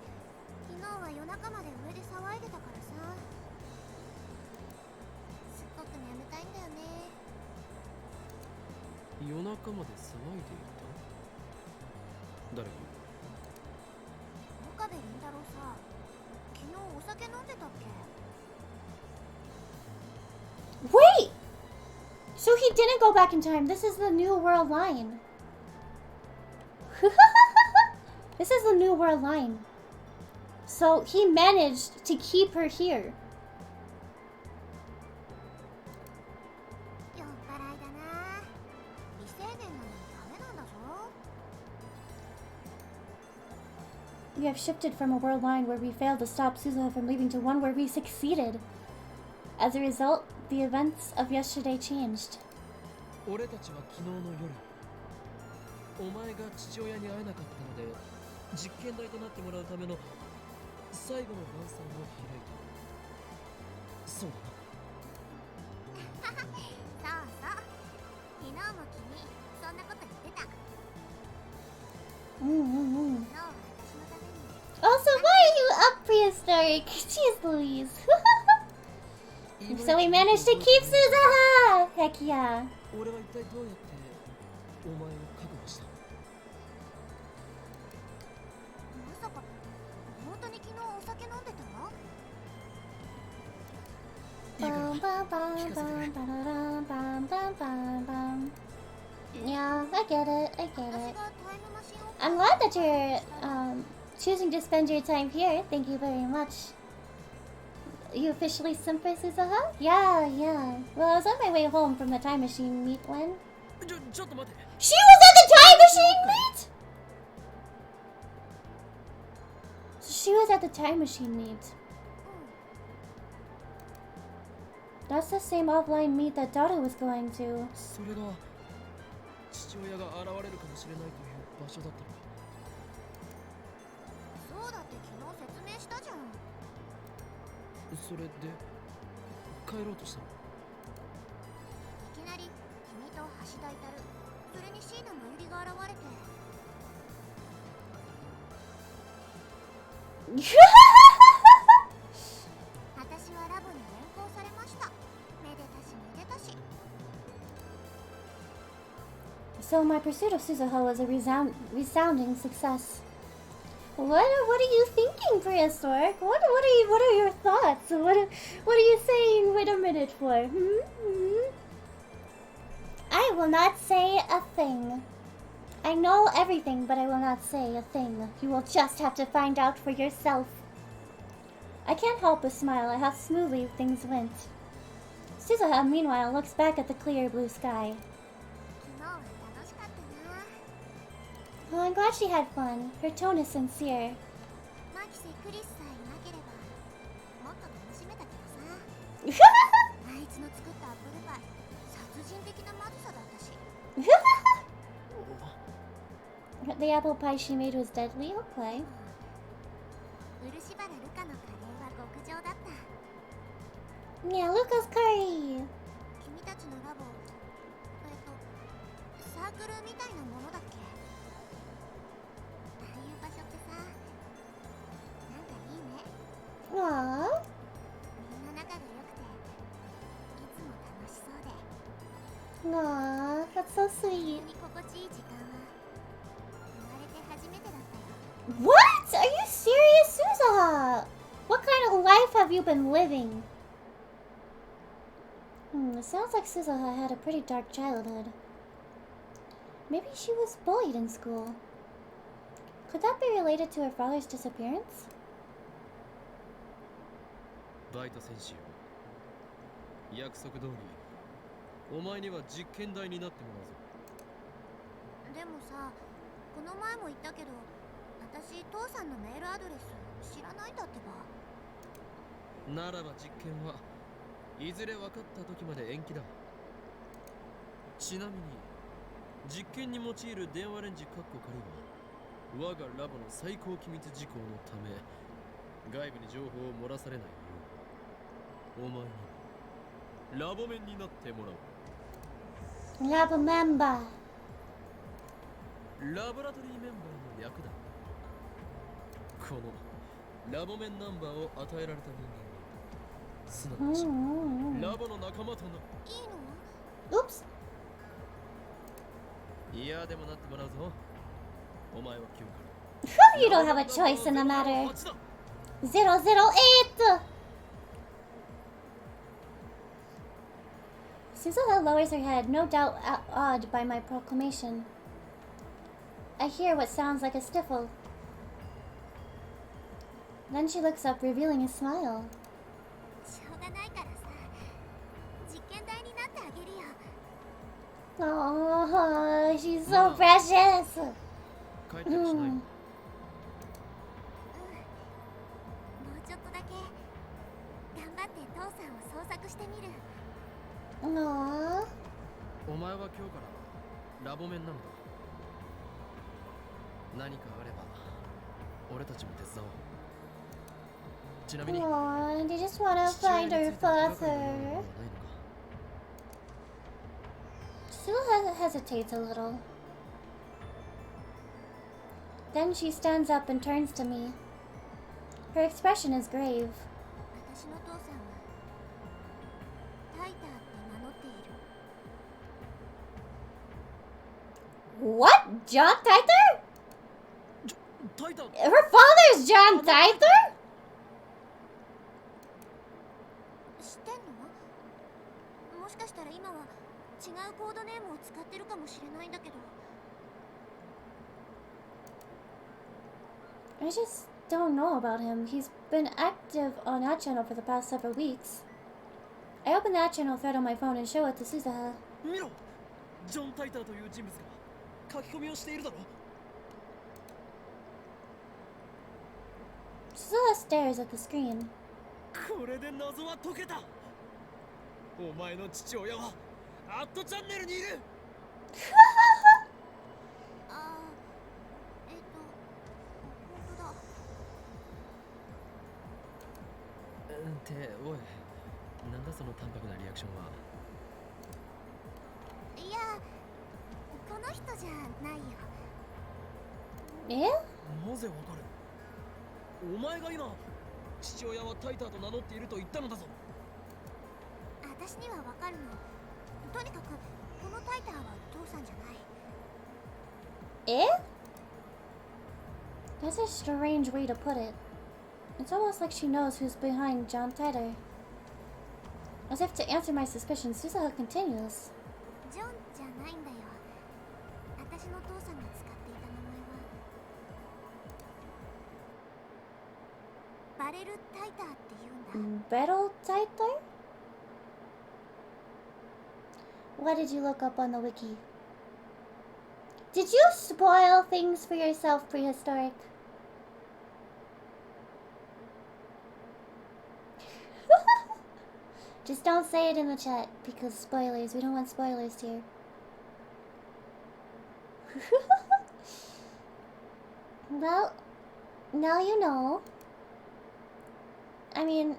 昨日は夜中まで上で騒いでたからさ。すっごく眠たいんだよね。夜中まで騒いでいた？誰が？岡部倫太郎さ、昨日お酒飲んでたっけ？ Wait! So he didn't go back in time. This is the New World line. This is the New World line. So he managed to keep her here. We have shifted from a world line where we failed to stop Suzuha from leaving to one where we succeeded. As a result, the events of yesterday changed. 俺たちは昨日の夜、お前が父親に会えなかったので実験台となってもらうための最後の晩餐を開いた。そうだな。そうそう。昨日も君、そんなこと言ってた。昨日は私のために。Also, why are you up, prehistoric? Jeez Louise. So we managed to keep Suzuha! Heck yeah. 俺は一体どうやってお前を確保した？まさか本当に昨日お酒飲んでたの？Yeah, I get it. I get 私 it. がタイムマシンを I'm glad that you're choosing to spend your time here. Thank you very much. You officially Senpai Suzuha? Yeah, yeah. Well, I was on my way home from the time machine meet when... ちょっと待て。 She was at the time machine meet?! So she was at the time machine meet. That's the same offline meet that Dada was going to. それが父親が現れるかもしれないという場所だったのか。そうだって昨日説明したじゃん。それで帰ろうとしたの？いきなり君と橋田至、それに椎名真由里が現れて。私はラボに連行されました。めでたしめでたし。 So my pursuit of Suzuha was a resounding success. What are you thinking, prehistoric? What are your thoughts? What are you saying? Wait a minute for? I will not say a thing. I know everything, but I will not say a thing. You will just have to find out for yourself. I can't help but smile at how smoothly things went. Suzuha, meanwhile, looks back at the clear blue sky. 昨日は楽しかったな。 Oh, I'm glad she had fun. Her tone is sincere. マキセ・クリスさえいなければもっと楽しめたけどさ。あいつの作ったアップルパイ、殺人的なまずさだったし。The apple pie she made was deadly? Okay. 漆原ルカのカレーは極上だった。 Yeah, Luca's curry. 君たちのラボ、サークルみたいなものだっけ？ああいう場所ってさ、なんかいいね。 Aww. みんな仲が良くて、いつも楽しそうで。 Aww, that's so 本 sweet. 当に心地いい時間は生まれて初めてだったよ。 What? Are you serious, Suzuha? What kind of life have you been living? It sounds like Suzuha had a pretty dark childhood. Maybe she was bullied in school. Could that be related to her father's disappearance? バイト選手よ、約束通りお前には実験台になってもらうぞ。でもさ、この前も言ったけど、私父さんのメールアドレス知らないんだってば。ならば実験はいずれ分かった時まで延期だ。ちなみに実験に用いる電話レンジカッコ仮は我がラボの最高機密事項のため外部に情報を漏らされないようお前にラボ面になってもらう。 Lab member. ラボラトリーメンバーの役だ。このラボ面ナンバーを与えられた人間すなわちラボの仲間となる。いいの？ Oops. いやでもなってもらうぞ。お前は今日から You don't have a choice in the matter. 8だ。 008! Suzuha lowers her head, no doubt awed by my proclamation. I hear what sounds like a sniffle. Then she looks up, revealing a smile. しょうがないからさ、実験台になってあげるよ。 Oh, she's so precious. 帰ったりしないの？張って父さんを捜索してみる。 Aww. お前は今日からラボメンなのだ。何かあれば俺たちも手伝おう。ちなみに Aww, they just wanna 父親 find につ her いて手がかりのようなもの father. はないのか。 Sue hesitates a little. Then she stands up and turns to me. Her expression is grave. 私の父さんはタイターって名乗っている。 What? John Tither? タイタン Her father's John Tither? 知ってんの？もしかしたら今は違うコードネームを使ってるかもしれないんだけど。 I just don't know about him. He's been active on that channel for the past several weeks. I open that channel thread on my phone and show it to Suzaha. 見ろ、ジョン・タイターという人物が書き込みをしているだろ。 Suzaha stares at the screen. これで謎は解けた。お前の父親はアットチャンネルにいる。ああ、本当だ。っておい、なんだその淡白なリアクションは。いや、この人じゃないよ。Eh? なぜわかる？お前が今父親はタイターと名乗っていると言ったのだぞ。私にはわかるの。とにかくこのタイターは父さんじゃない。 Eh? That's a strange way to put it. It's almost like she knows who's behind John Titor. As if to answer my suspicions, Suzaha continues. ジョンじゃないんだよ。私の父さんが使っていた名前はバレル・タイターって言うんだ。 Battle Titor? What did you look up on the wiki? Did you spoil things for yourself, Prehistoric? Just don't say it in the chat, because spoilers. We don't want spoilers here. Well, now you know. I mean,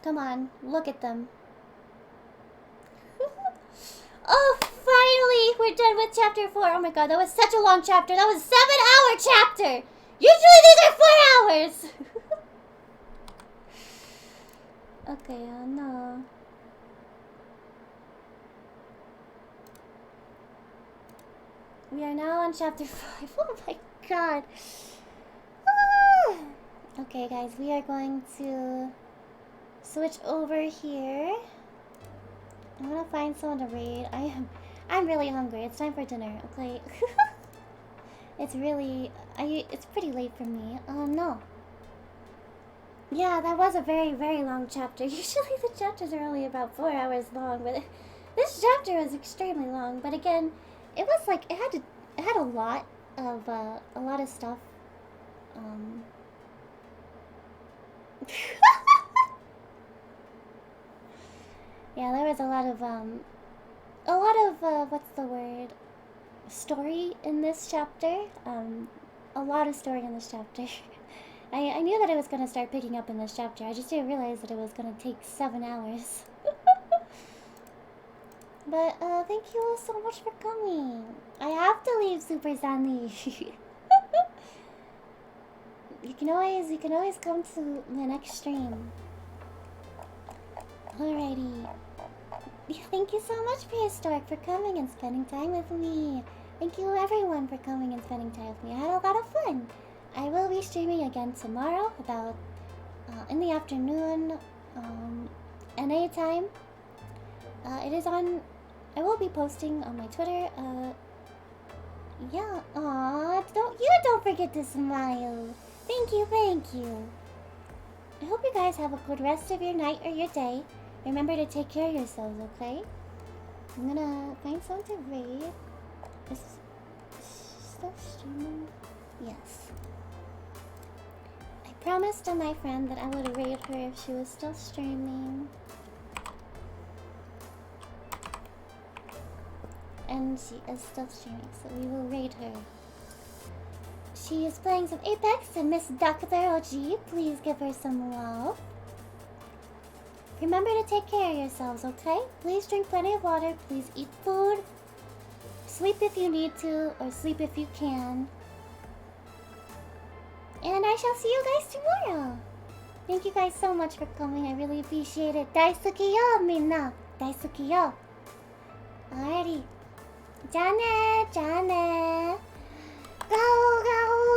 come on, look at them. Oh, finally, we're done with chapter 4. Oh my god, that was such a long chapter. That was a 7-hour chapter. Usually these are 4 hours. Okay, no. We are now on chapter 5. Oh my god. Ah. Okay, guys, we are going to switch over here. I'm gonna find someone to raid. I'm really hungry. It's time for dinner, okay? It's pretty late for me. Oh no. Yeah, that was a very, very long chapter. Usually the chapters are only about 4 hours long, but this chapter was extremely long. But again, it was like it had a lot of stuff. Yeah, there was a lot of what's the word? Story in this chapter. A lot of story in this chapter. I knew that it was gonna start picking up in this chapter. I just didn't realize that it was gonna take 7 hours. But thank you all so much for coming. I have to leave, Super Sandy. You can always come to the next stream. Alrighty. Thank you so much, Prehistoric, for coming and spending time with me. Thank you everyone for coming and spending time with me. I had a lot of fun. I will be streaming again tomorrow, about in the afternoon, NA time. It is on. I will be posting on my Twitter. Yeah. Aw, don't forget to smile. Thank you, thank you. I hope you guys have a good rest of your night or your day. Remember to take care of yourselves, okay? I'm gonna find someone to raid. Is still streaming? Yes. I promised to my friend that I would raid her if she was still streaming. And she is still streaming, so we will raid her. She is playing some Apex and Miss Dr. OG. Please give her some love. Remember to take care of yourselves, okay? Please drink plenty of water. Please eat food. Sleep if you need to, or sleep if you can. And I shall see you guys tomorrow. Thank you guys so much for coming. I really appreciate it. Daisuki yo, minna. Daisuki yo. Alrighty. じゃあね。じゃあね。ガオガオ